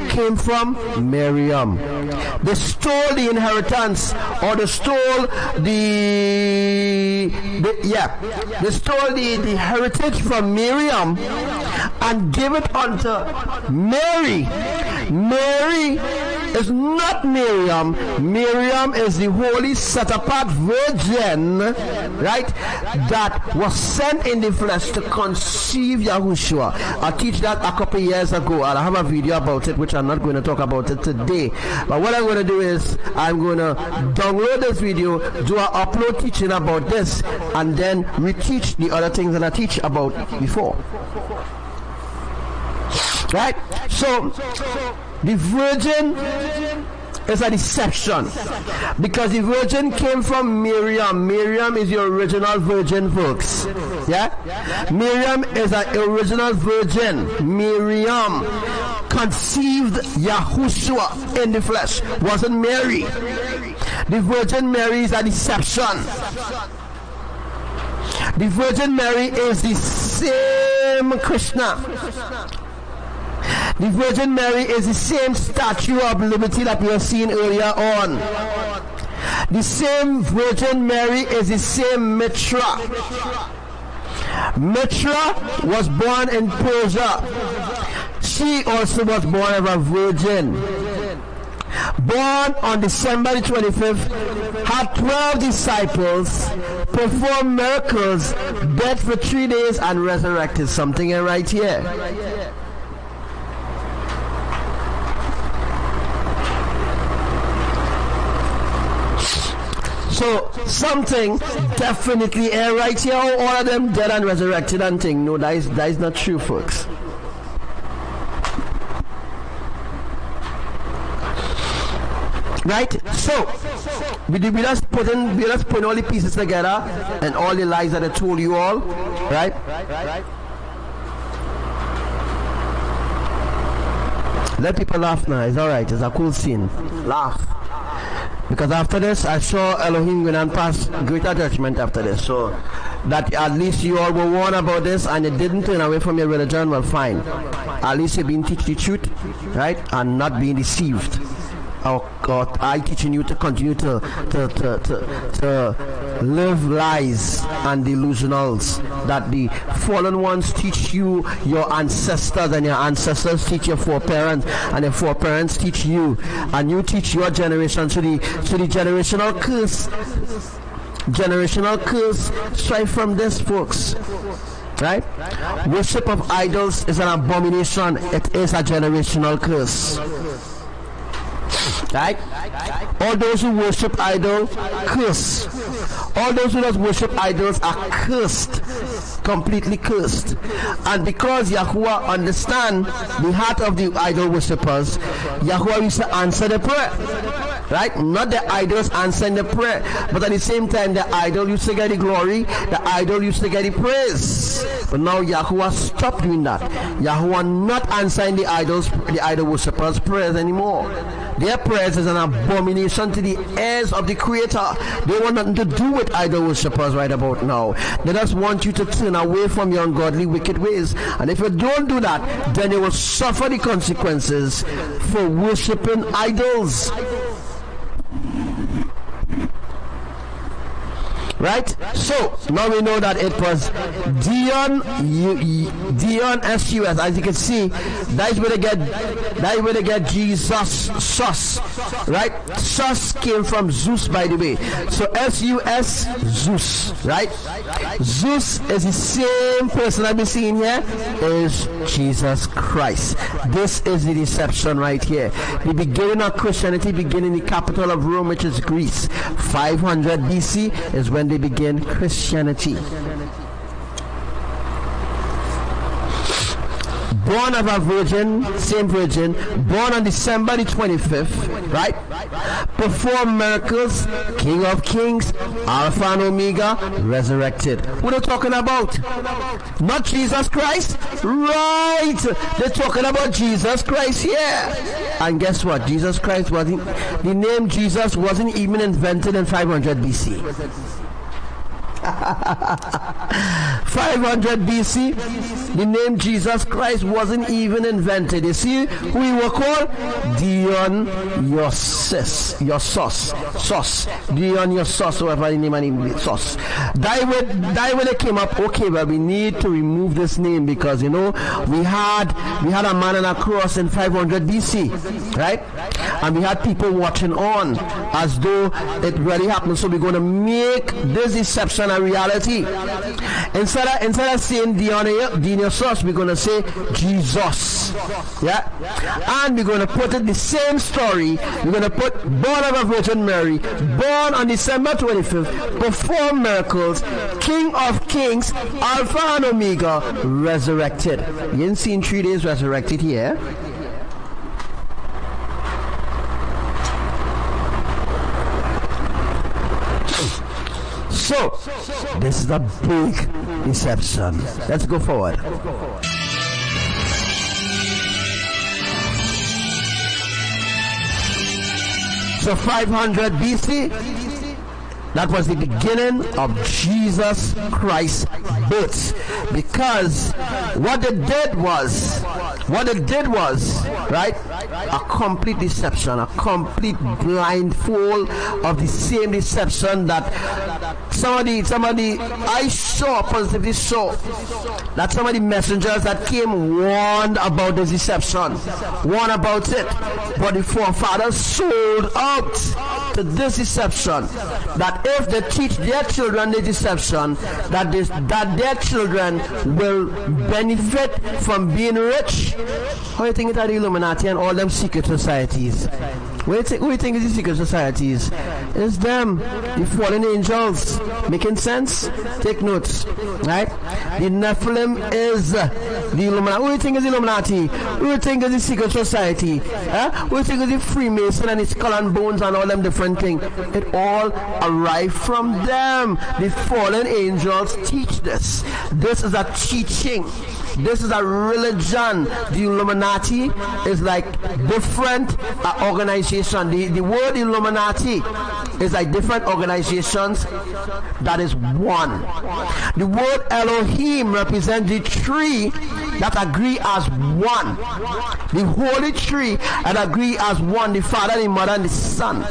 came from Miriam. They stole the inheritance, or they stole the heritage from Miriam and gave it unto Mary. Mary is not Miriam. Miriam is the holy set-apart virgin, right, that was sent in the flesh to conceive Yahushua. I teach that a couple years ago, and I have a video about it, which I'm not going to talk about it today. But what I'm going to do is I'm going to download this video, do an upload teaching about this, and then reteach the other things that I teach about before. Right? So the virgin is a deception because the virgin came from Miriam. Miriam is the original virgin, folks. Yeah? Miriam is an original virgin. Miriam conceived Yahushua in the flesh. Wasn't Mary. The Virgin Mary is a deception. The Virgin Mary is the same Krishna. The Virgin Mary is the same Statue of Liberty that we have seen earlier on. The same Virgin Mary is the same Mitra. Mitra was born in Persia. She also was born of a virgin. Born on December 25th, had 12 disciples, performed miracles, dead for 3 days, and resurrected. Something right here. So something definitely right here. All of them dead and resurrected and thing. No, that is not true, folks. Right? So we just putting all the pieces together and all the lies that I told you all. Right? Let people laugh now. It's alright. It's a cool scene. Laugh. Because after this, I saw Elohim going and pass greater judgment after this. So that at least you all were warned about this and you didn't turn away from your religion, well, fine. At least you've been teaching the truth, right? And not being deceived. Oh God, I teaching you to continue to live lies and delusionals that the fallen ones teach you, your ancestors, and your ancestors teach your foreparents, and your foreparents teach you, and you teach your generation. So the generational curse straight from this, folks. Right? Worship of idols is an abomination. It is a generational curse. Right? All those who worship idols, curse. All those who don't worship idols are cursed. Completely cursed. And because Yahuwah understands the heart of the idol worshippers, Yahuwah used to answer the prayer. right? Not the idols answering the prayer, but at the same time, the idol used to get the glory, the idol used to get the praise. But now Yahuwah stopped doing that. Yahuwah not answering the idol worshippers' prayers anymore. Their prayers is an abomination to the ears of the Creator. They want nothing to do with idol worshippers right about now. They just want you to turn away from your ungodly, wicked ways. And if you don't do that, then you will suffer the consequences for worshiping idols. Right? So now we know that it was Dion S-U-S. As you can see, that's where they get Jesus sauce. Right? Sauce came from Zeus, by the way. So S-U-S, Zeus. Right? Zeus is the same person I've been seeing here is Jesus Christ. This is the deception right here. The beginning of Christianity began in the capital of Rome, which is Greece. 500 BC is when they begin Christianity. Born of a virgin, same virgin, born on December the 25th, right? Perform miracles, King of Kings, Alpha and Omega, resurrected. What are they talking about? Not Jesus Christ? Right! They're talking about Jesus Christ here. And guess what? Jesus Christ wasn't, the name Jesus wasn't even invented in 500 BC. 500 BC, the name Jesus Christ wasn't even invented. You see who we were called? Dion your sauce. Dion your sauce, whatever the name and name sauce. That when it came up, okay, but we need to remove this name because, you know, we had a man on a cross in 500 BC, right? And we had people watching on as though it really happened. So we're going to make this deception a reality. Instead of saying Dionysus, we're going to say Jesus. Yeah? And we're going to put it the same story. We're going to put born of a Virgin Mary, born on December 25th, perform miracles, King of Kings, Alpha and Omega, resurrected. You ain't seen 3 days resurrected here. So, this is a big deception. Let's go forward. So 500 BC, that was the beginning of Jesus Christ's birth. Because what they did was, right, a complete deception, a complete blindfold of the same deception that somebody I positively saw that some of the messengers that came warned about this deception, warned about it, but the forefathers sold out to this deception, that if they teach their children the deception, that their children will benefit from being rich. How do you think it are the Illuminati and all them secret societies? Who do you think is the secret societies? It's them, the fallen angels. Making sense? Take notes. Right? The Nephilim is the Illuminati. Who do you think is the Illuminati? Who do you think is the secret society? Who do you think is the Freemason and the skull and bones and all them different things? It all arrived from them. The fallen angels teach this. This is a teaching. This is a religion. The Illuminati is like different organization. The word Illuminati is like different organizations that is one. The word Elohim represents the three that agree as one. The holy three that agree as one. The Father, the Mother, and the Son.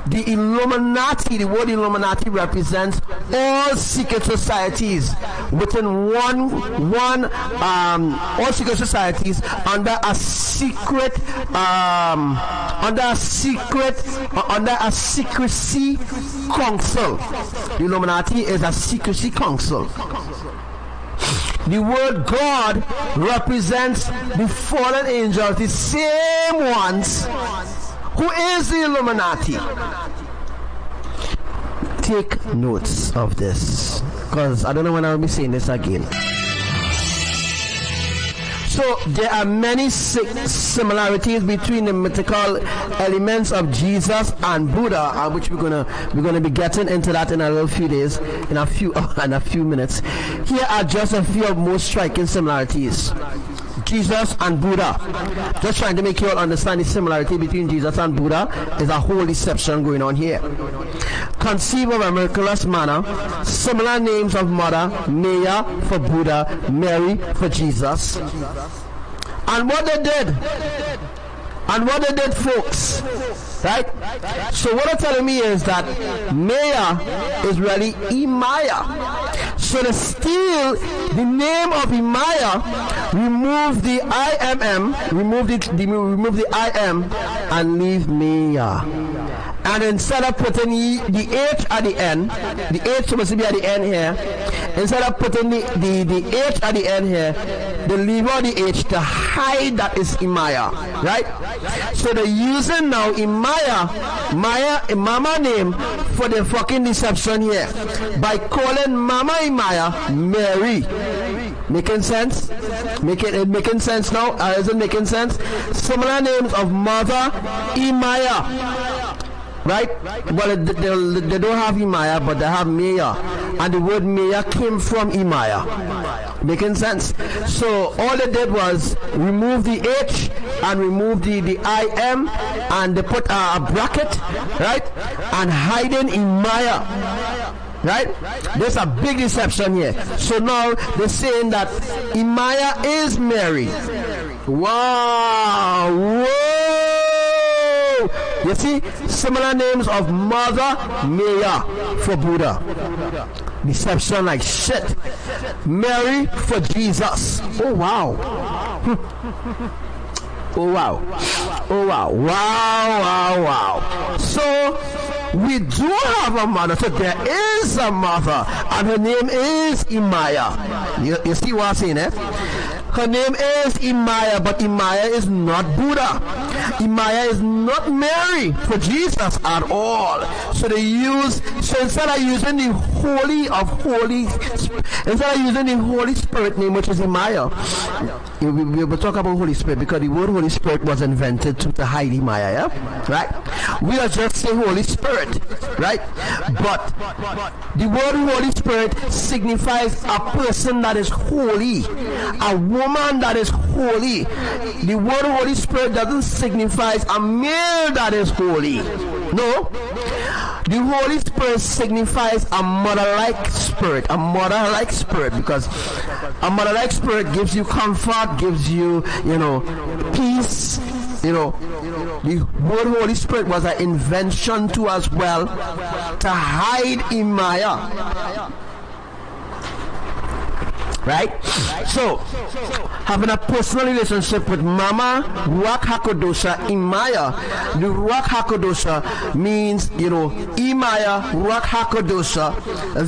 The Illuminati, the word Illuminati represents all secret societies within all secret societies under a secrecy council. The Illuminati is a secrecy council. The word God represents the fallen angels, the same ones who is the Illuminati. Take notes of this, because I don't know when I'll be saying this again. So there are many similarities between the mythical elements of Jesus and Buddha, which we're gonna be getting into that in a little few days, in a few minutes. Here are just a few of most striking similarities. Jesus and Buddha. Just trying to make you all understand the similarity between Jesus and Buddha. Is a whole deception going on here. Conceived of a miraculous manner, similar names of mother, Maya for Buddha, Mary for Jesus. And what they did, folks, right? So what they're telling me is that Maya is really IMAYAH. So to steal the name of IMAYAH, remove the IMM, remove the IM, and leave Maya. And instead of putting the H at the end, the H supposed to be at the end here. Instead of putting the H at the end here, they leave out the H to hide that is IMAYAH, right? So they're using now IMAYAH, Mama name for the fucking deception here by calling Mama IMAYAH Mary. Making sense? Making sense now? Is it making sense? Similar names of mother IMAYAH. Right? Well, they don't have IMAYAH, but they have Maya. And the word Maya came from IMAYAH. Making sense? So all they did was remove the H and remove the IM, and they put a bracket, right? And hiding IMAYAH. Right? There's a big deception here. So now they're saying that IMAYAH is Mary. Wow! Whoa! You see, similar names of mother, Maya for Buddha. Deception like shit. Mary for Jesus. Oh wow. Oh wow. Oh wow. Wow. So we do have a mother. So there is a mother, and her name is IMAYAH. You see what I'm saying, eh? Her name is IMAYAH, but IMAYAH is not Buddha. IMAYAH is not Mary for Jesus at all. So instead of using the Holy Spirit name, which is IMAYAH, we will talk about Holy Spirit because the word Holy Spirit was invented to hide IMAYAH, yeah? Right? We are just saying Holy Spirit, right? But the word Holy Spirit signifies a person that is holy, a woman that is holy. The word Holy Spirit doesn't signify a male that is holy. No. The Holy Spirit signifies a mother-like spirit, because a mother-like spirit gives you comfort, gives you, peace. The word Holy Spirit was an invention too as well to hide IMAYAH. Right? So, having a personal relationship with Mama Ruach HaKodosha IMAYAH. The Ruach HaKodosha means, IMAYAH Ruach HaKodosha,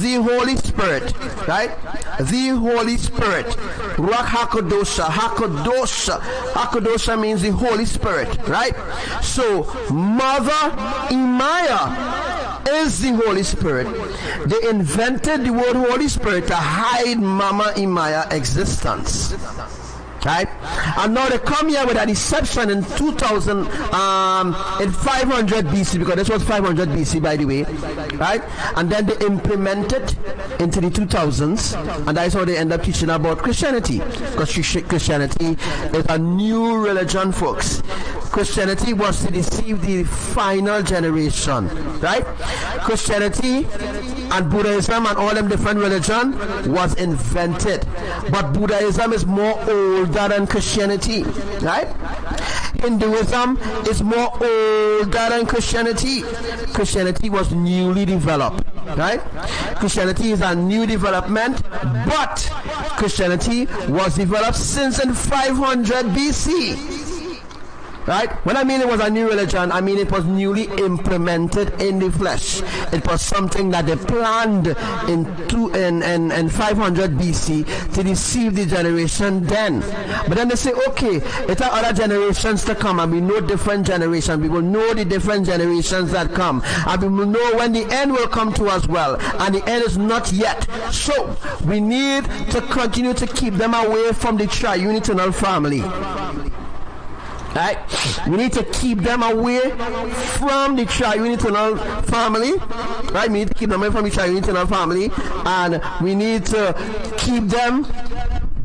the Holy Spirit, right? The Holy Spirit. Ruach HaKodosha. Hakodosha means the Holy Spirit, right? So, Mother IMAYAH is the Holy Spirit. They invented the word Holy Spirit to hide Mama IMAYAH existence. Right? And now they come here with a deception in 2000, in 500 BC, because this was 500 BC, by the way, right? And then they implement it into the 2000s, and that's how they end up teaching about Christianity, because Christianity is a new religion, folks. Christianity was to deceive the final generation, right? Christianity and Buddhism and all them different religion was invented, but Buddhism is more old than Christianity, right? Hinduism is more older than Christianity. Christianity was newly developed, right? Christianity is a new development, but Christianity was developed since in 500 BC. Right? When I mean it was a new religion, I mean it was newly implemented in the flesh. It was something that they planned in 500 BC to deceive the generation then. But then they say, okay, it are other generations to come, and we know different generations. We will know the different generations that come, and we will know when the end will come to us well, and the end is not yet. So we need to continue to keep them away from the triune eternal family. Right? We need to keep them away from the triune eternal family. Right? We need to keep them away from the triune eternal family, and we need to keep them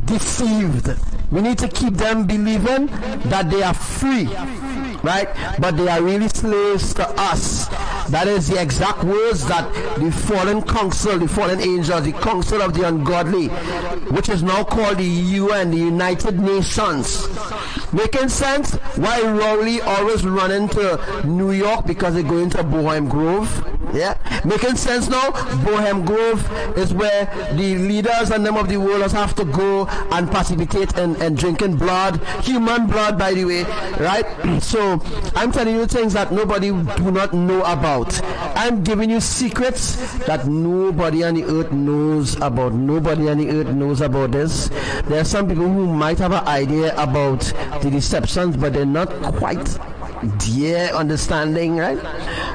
deceived. We need to keep them believing that they are free, right? But they are really slaves to us. That is the exact words that the fallen council, the fallen angels, the council of the ungodly, which is now called the UN, the United Nations. Making sense? Why Rowley always run into New York? Because they go into Bohem Grove. Yeah? Making sense now? Bohem Grove is where the leaders and them of the world have to go and participate in drinking blood, human blood, by the way, right? So I'm telling you things that nobody do not know about. I'm giving you secrets that nobody on the earth knows about. Nobody on the earth knows about this. There are some people who might have an idea about the deceptions, but they're not quite dear understanding, right?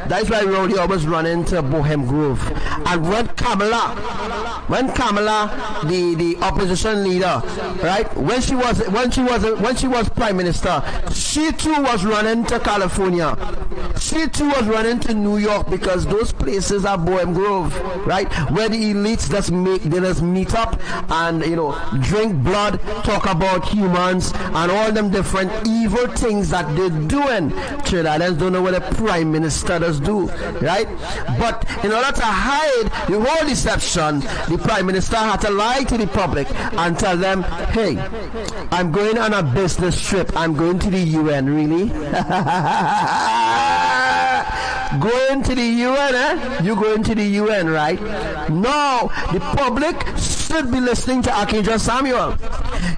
That's why Rowley always run into Bohem Grove. And when Kamala, the opposition leader, right, when she was prime minister, she too was running to California. She too was running to New York, because those places are Bohem Grove, right, where the elites just meet up and, you know, drink blood, talk about humans and all them different evil things that they're doing. Trinidadians don't know what a prime minister does do, right? But in order to hide the whole deception, the prime minister had to lie to the public and tell them, hey, I'm going on a business trip. I'm going to the UN. Really? Going to the UN, eh? You going to the UN, right? No, the public should be listening to Archangel Samuel.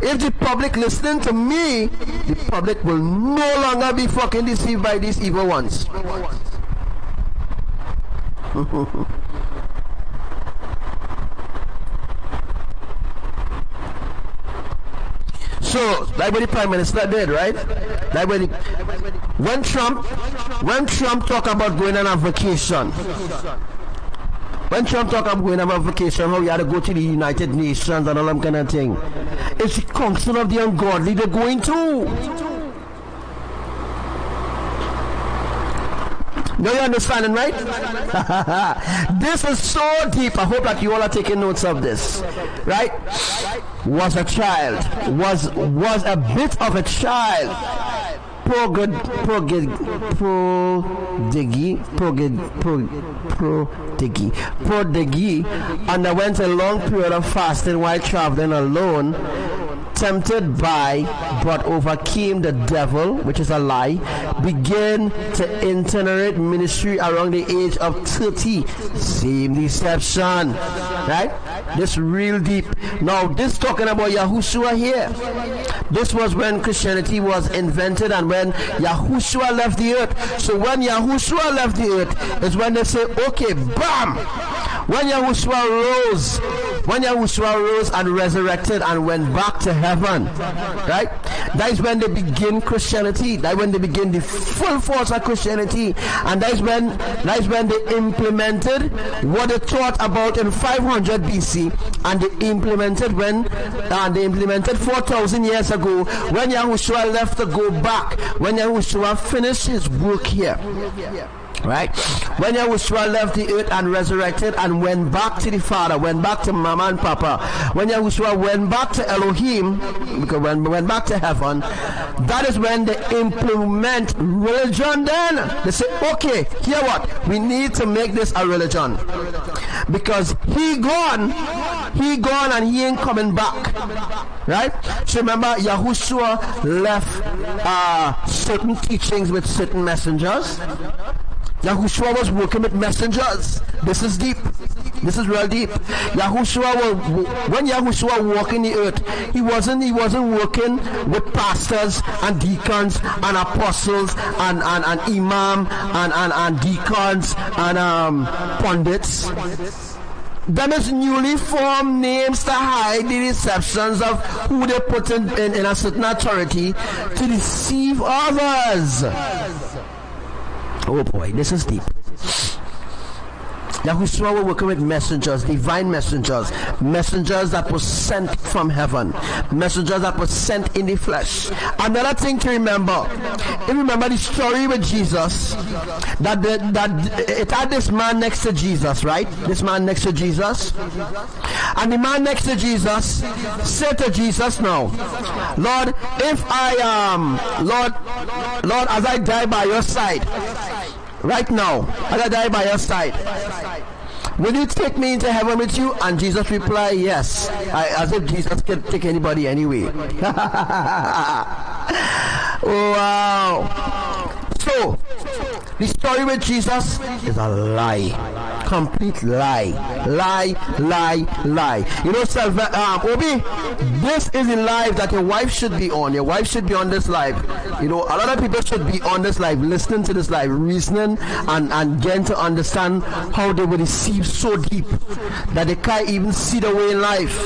If the public listening to me, the public will no longer be fucking deceived by these evil ones. So, like what the Prime Minister did, right? Like when Trump talk about going on a vacation, how you had to go to the United Nations and all that kind of thing, it's the council of the ungodly they're going to. Now you're understanding, right? This is so deep. I hope that you all are taking notes of this, right? Was a child, was a bit of a child. Prodigy, underwent a long period of fasting while traveling alone, tempted by but overcame the devil, which is a lie, began to itinerate ministry around the age of 30. Same deception, right? This real deep. Now this talking about Yahushua here. This was when Christianity was invented and when Yahushua left the earth. So when Yahushua left the earth is when they say, okay, bam! When Yahushua rose and resurrected and went back to heaven, right? That is when they begin Christianity. That is when they begin the full force of Christianity, and that is when they implemented what they taught about in 500 BC, and they implemented 4,000 years ago when Yahushua left to go back. When Yahushua finished his work here. Right? When Yahushua left the earth and resurrected and went back to the Father, went back to Mama and Papa, when Yahushua went back to Elohim, because when we went back to heaven, that is when they implement religion then. They say, okay, hear what? We need to make this a religion. Because he gone and he ain't coming back. Right? So remember, Yahushua left certain teachings with certain messengers. Yahushua was working with messengers. This is deep. This is real deep. Yahushua, when Yahushua walked in the earth, he wasn't working with pastors and deacons and apostles and imam and deacons and pundits. Them is newly formed names to hide the deceptions of who they put in a certain authority to deceive others. Oh boy, this is deep. Yahushua were working with messengers, divine messengers, messengers that were sent from heaven, messengers that were sent in the flesh. Another thing to remember, you remember the story with Jesus, that it had this man next to Jesus, right? This man next to Jesus. And the man next to Jesus said to Jesus, now, Lord, if Lord, as I die by your side, right now, as I die by your side, will you take me into heaven with you? And Jesus replied, yes. As if Jesus could take anybody anyway. Wow. So, the story with Jesus is a lie. Complete lie. Lie. You know, Obi, this is the life that your wife should be on. Your wife should be on this life. You know, a lot of people should be on this life, listening to this life, reasoning and getting to understand how they were deceived so deep that they can't even see the way in life.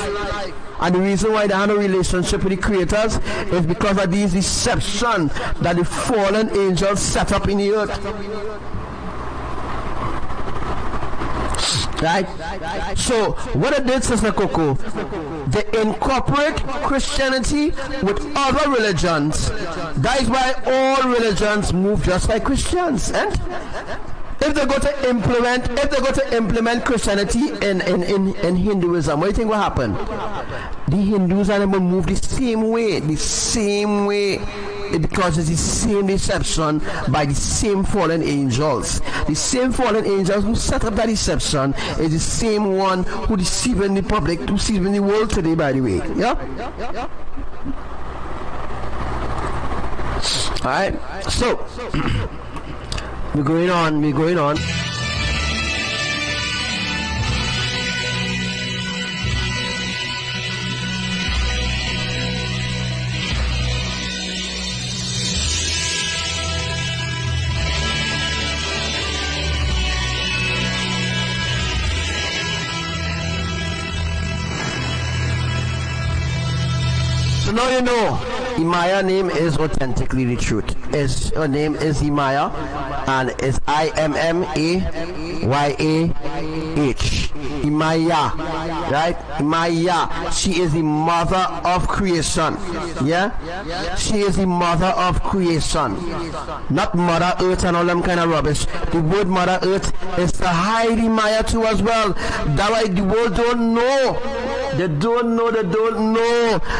And the reason why they have a relationship with the creators is because of these deception that the fallen angels set up in the earth. Right? So, what it did, Sister Coco, they incorporate Christianity with other religions. That is why all religions move just like Christians. And if they go to implement Christianity in Hinduism, what do you think will happen? The Hindus and them will move the same way, because it's the same deception by the same fallen angels. The same fallen angels who set up that deception is the same one who deceiving the public, deceiving the world today, by the way. Yeah? Alright, so we're going on. So now you know, IMAYAH name is authentically the truth. Her name is IMAYAH, and it's IMMAYAH. IMAYAH, right? IMAYAH. She is the mother of creation. Yeah? She is the mother of creation. Not Mother Earth and all them kind of rubbish. The word Mother Earth is to hide IMAYAH too as well. That's why the world don't know. They don't know.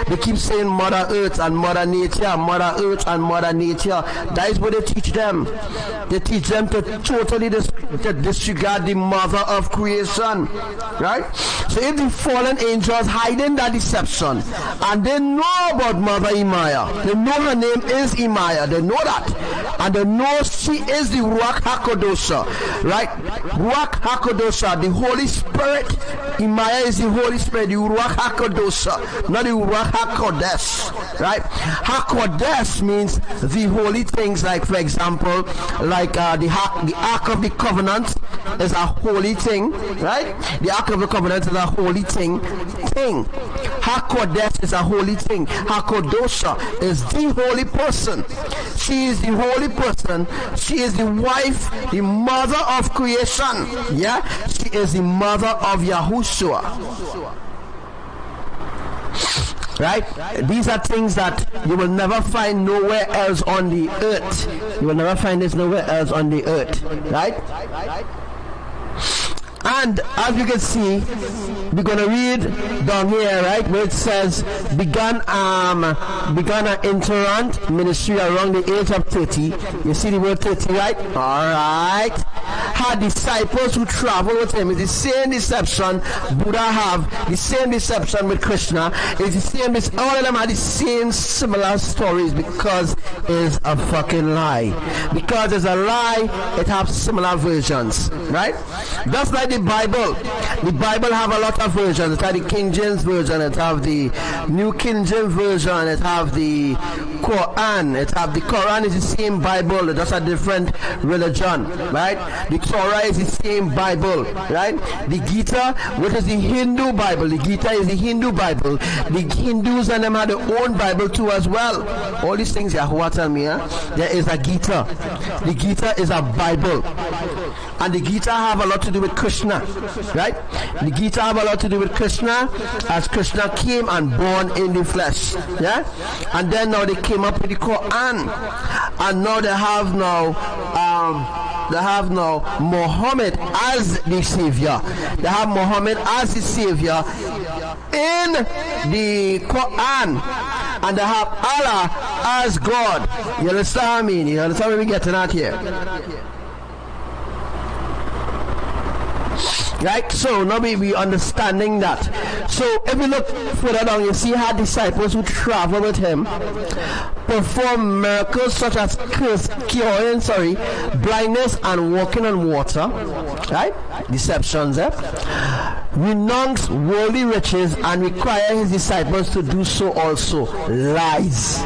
They keep saying Mother Earth and Mother Nature, Mother Earth and Mother Nature. That is what they teach them. They teach them to totally disregard the mother of creation. Right? So if the fallen angels hiding that deception, and they know about Mother IMAYAH, they know her name is IMAYAH, they know that, and they know she is the Ruach HaKodosha, right? Ruach HaKodosha, the Holy Spirit. IMAYAH is the Holy Spirit, the Ruach HaKodosha, not the Ruach HaKodesh, right? HaKodesh means the holy things, like for example, like the Ark of the Covenant is a holy thing, right? The Ark of the Covenant is a holy thing. HaKodesh is a holy thing. HaKodosha is the holy person. She is the holy person. She is the wife, the mother of creation. Yeah? She is the mother of Yahushua. Right? These are things that you will never find nowhere else on the earth. You will never find this nowhere else on the earth. Right? And as you can see, we're going to read down here, right, where it says, began an itinerant ministry around the age of 30. You see the word 30, right? All right. had disciples who travel with him. It's the same deception Buddha have, the same deception with Krishna. It's the same, all of them are the same similar stories because it's a fucking lie. Because it's a lie, it has similar versions, right? Just like the Bible. The Bible have a lot of versions. It have the King James version, it have the New King James version, it have the Quran, it have the Quran is the same Bible, it's just a different religion, right? The Torah is the same Bible, right? The Gita, which is the Hindu Bible, the Gita is the Hindu Bible. The Hindus and them have their own Bible too as well. All these things Yahuwah tell me, there is a Gita. The Gita is a Bible. And the Gita have a lot to do with Krishna, right? The Gita have a lot to do with Krishna, as Krishna came and born in the flesh, yeah? And then now they came up with the Quran, and now they have now Muhammad as the savior. They have Muhammad as the savior in the Quran, and they have Allah as God. You understand what I mean? You understand where we getting at here? Right, so now we understanding that. So if you look further down, you see how disciples who travel with him perform miracles such as curing, blindness and walking on water, right? Deceptions, renounce worldly riches and require his disciples to do so also. Lies.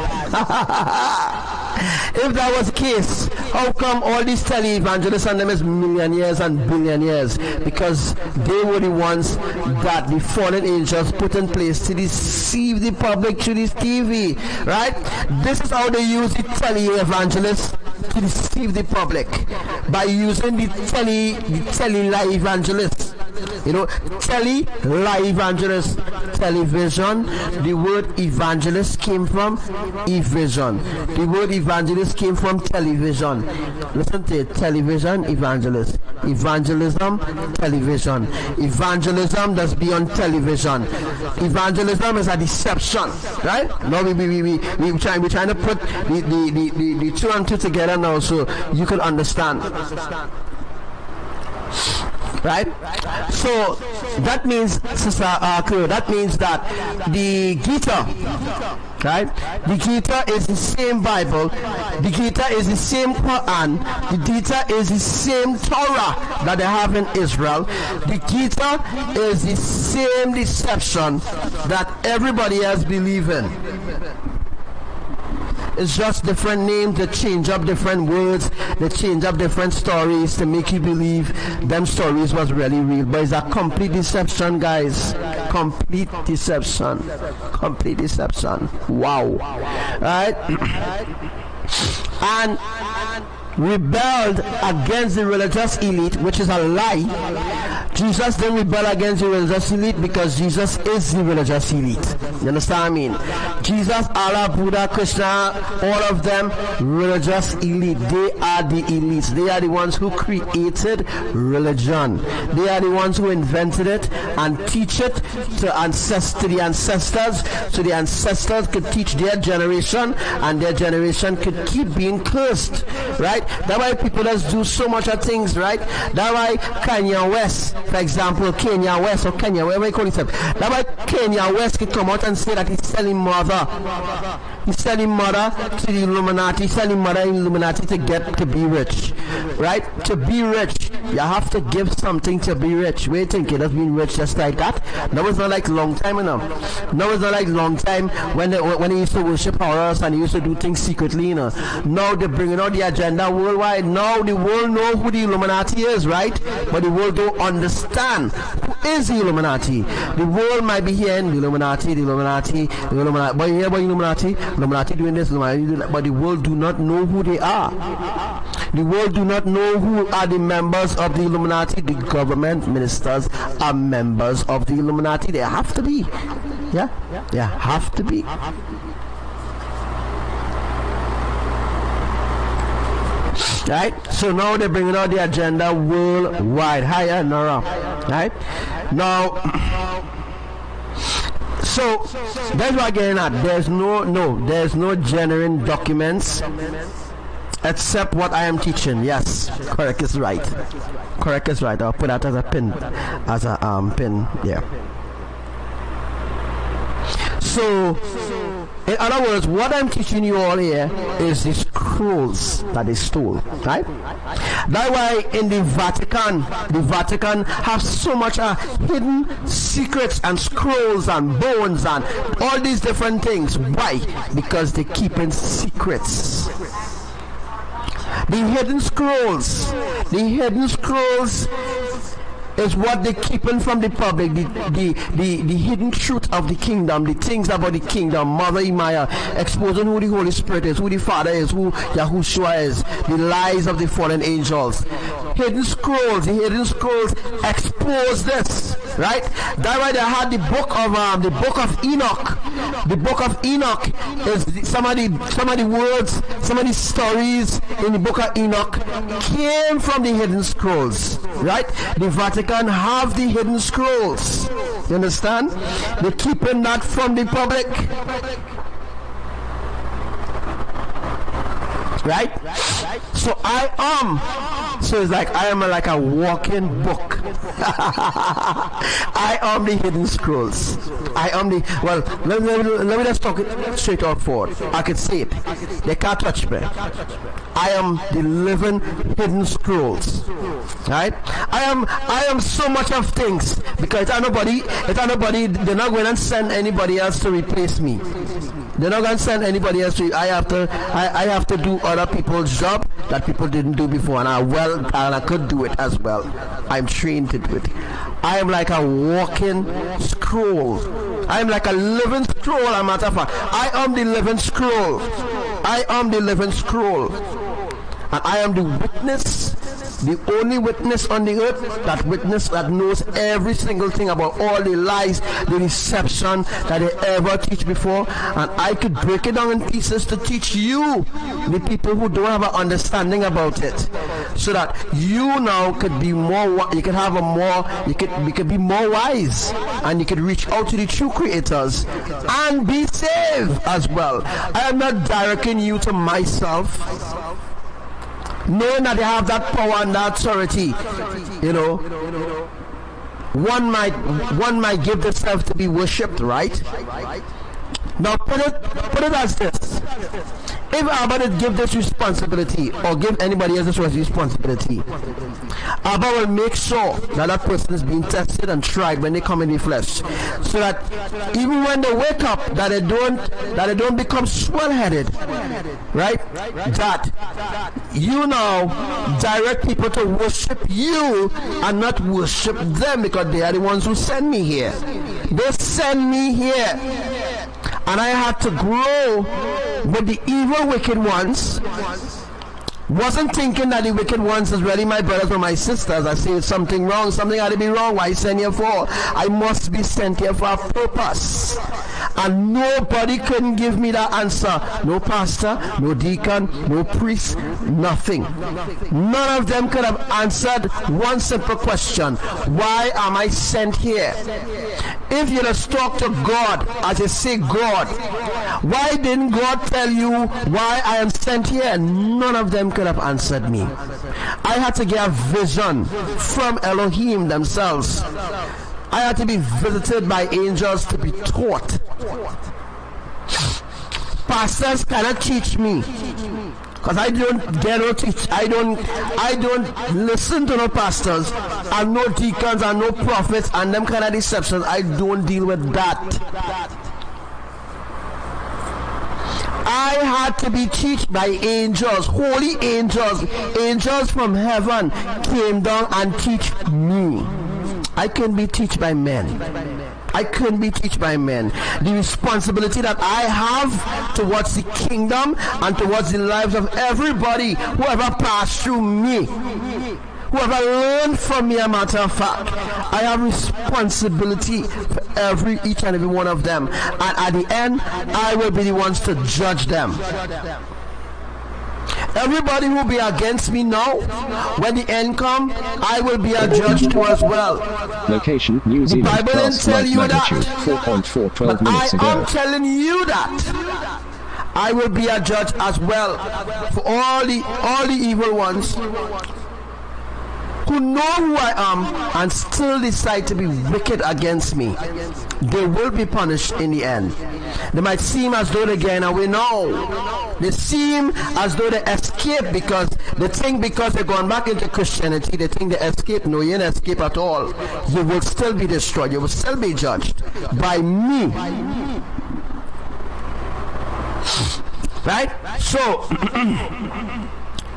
If that was the case, how come all these tele-evangelists and them is millionaires and billionaires? Because they were the ones that the fallen angels put in place to deceive the public through this TV, right? This is how they use the tele-evangelists to deceive the public, by using the tele-live evangelists. You know, tele-live evangelists, television. The word evangelist came from evision. The word evangelist came from television. Listen to it, television, evangelist. Evangelism, television. Evangelism does be on television. Evangelism is a deception, right? Now we're trying to put the two and two together now so you can understand. Right? So that means, Sister Kuro, that means that the Gita, right? The Gita is the same Bible, the Gita is the same Quran, the Gita is the same Torah that they have in Israel. The Gita is the same deception that everybody else believes in. It's just different names. They change up different words, they change up different stories to make you believe them stories was really real. But it's a complete deception, guys. Complete deception. Complete deception. Wow. Right? And rebelled against the religious elite, which is a lie. Jesus didn't rebel against the religious elite because Jesus is the religious elite. You understand what I mean? Jesus, Allah, Buddha, Krishna, all of them, religious elite. They are the elites. They are the ones who created religion. They are the ones who invented it and teach it to the ancestors, so the ancestors could teach their generation, and their generation could keep being cursed. Right? That's why people just do so much of things, right? That's why Kanye West, for example, Kanye West, whatever you call it, that's why Kanye West can come out and say that he's selling mother. He's selling mother to the Illuminati, he's selling mother in Illuminati to be rich. Right? To be rich, you have to give something to be rich. Wait, think it has been rich just like that? That was not like long time enough. That was not like long time when they used to worship horrors and they used to do things secretly, you know. Now they're bringing out the agenda worldwide. Now the world know who the Illuminati is, right? But the world don't understand who is the Illuminati. The world might be hearing the Illuminati, but you hear about Illuminati doing this, Illuminati doing that, but the world do not know who they are. The world do not know who are the members of the Illuminati. The government ministers are members of the Illuminati. They have to be. Yeah? They have to be. Right? So now they're bringing out the agenda worldwide. Higher, Nora. Right? Now, so that's what I'm getting at. There's no genuine documents Except what I am teaching. Yes, correct is right. Correct is right. I'll put that as a pin, pin. Yeah. So, in other words, what I'm teaching you all here is the scrolls that they stole, right? That's why in the Vatican have so much hidden secrets and scrolls and bones and all these different things. Why? Because they keep in secrets. The hidden scrolls is what they're keeping from the public, the hidden truth of the kingdom, the things about the kingdom. Mother IMAYAH exposing who the Holy Spirit is, who the Father is, who Yahushua is, the lies of the fallen angels. The hidden scrolls expose this, right? That's why they had the book of Enoch. The book of Enoch is some of the words, some of the stories in the book of Enoch came from the hidden scrolls, right? The Vatican have the hidden scrolls. You understand? They keep them not from the public. Right? So I am. So it's like I am like a walking book. I am the hidden scrolls. I am the, well, let me just talk it straight out forward. I can say it. They can't touch me. I am the living hidden scrolls. Right? I am so much of things because it's nobody, they're not going to send anybody else to replace me. They're not going to send anybody else to. I have to do other people's job that people didn't do before, and I could do it as well. I'm trained to do it. I am like a walking scroll. I am like a living scroll. As a matter of fact, I am the living scroll. I am the living scroll, and I am the witness. The only witness on the earth, that witness that knows every single thing about all the lies, the deception that they ever teach before. And I could break it down in pieces to teach you, the people who don't have an understanding about it, so that you now could be more, you could have a more, you could be more wise, and you could reach out to the true creators and be saved as well. I am not directing you to myself, knowing that they have that power and that authority. You know, one might give themselves to be worshipped, right? Now put it as this: if Abba did give this responsibility or give anybody else this responsibility, Abba will make sure that that person is being tested and tried when they come in the flesh, so that even when they wake up, that they don't become swell-headed, right? That you now direct people to worship you and not worship them, because they are the ones who send me here. They send me here. And I had to grow with the evil wicked ones. Wasn't thinking that the wicked ones is really my brothers or my sisters. I say something wrong, something had to be wrong. Why send here for? I must be sent here for a purpose. And nobody couldn't give me that answer. No pastor, no deacon, no priest, nothing. None of them could have answered one simple question: why am I sent here? If you just talk to God, as you say God, why didn't God tell you why I am sent here? None of them could have answered me. I had to get a vision from Elohim themselves. I had to be visited by angels to be taught. Pastors cannot teach me, because I don't get no teach. I don't listen to no pastors and no deacons and no prophets and them kind of deceptions. I don't deal with that. I had to be taught by angels, holy angels. Angels from heaven came down and teach me. I couldn't be taught by men. I couldn't be taught by men. The responsibility that I have towards the kingdom and towards the lives of everybody who ever passed through me, whoever learned from me, a matter of fact, I have responsibility for each and every one of them. And at the end, I will be the ones to judge them. Everybody who will be against me now, when the end comes, I will be a judge too as well. Location, New Zealand. The Bible didn't tell you that. 4.4, 12 minutes ago. I am telling you that. I will be a judge as well for all the evil ones who know who I am and still decide to be wicked against me. They will be punished in the end. They might seem as though they gain, and we know they seem as though they escape because they think because they're going back into Christianity, they think they escape. No, you didn't escape at all. You will still be destroyed. You will still be judged by me. Right? So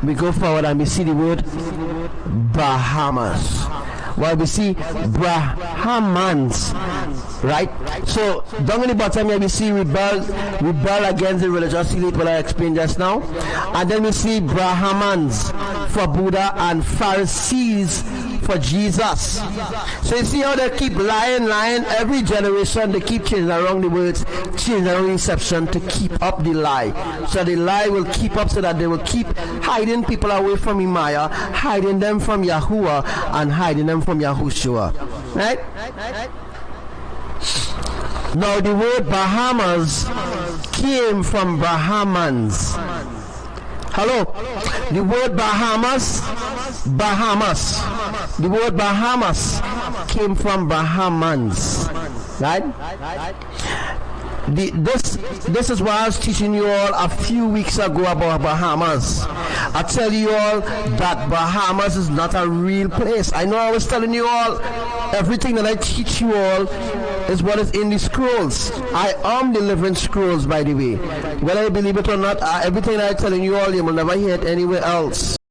we go forward and we see the word Bahamas. Well, we see Brahmans, right? So down in the bottom here we see rebel against the religious elite, what I explained just now, and then we see Brahmans for Buddha and Pharisees for Jesus. So you see how they keep lying. Every generation they keep changing around the words, changing around the inception to keep up the lie. So the lie will keep up so that they will keep hiding people away from IMAYAH, hiding them from Yahuwah, and hiding them from Yahushua. Right? Now the word Bahamas came from Brahmans. Hello? The word Bahamas. The word Bahamas came from Brahmans. Right? This is what I was teaching you all a few weeks ago about Bahamas. I tell you all that Bahamas is not a real place. I know I was telling you all everything that I teach you all is what is in the scrolls. I am delivering scrolls, by the way. Whether you believe it or not, everything I'm telling you all, you will never hear it anywhere else.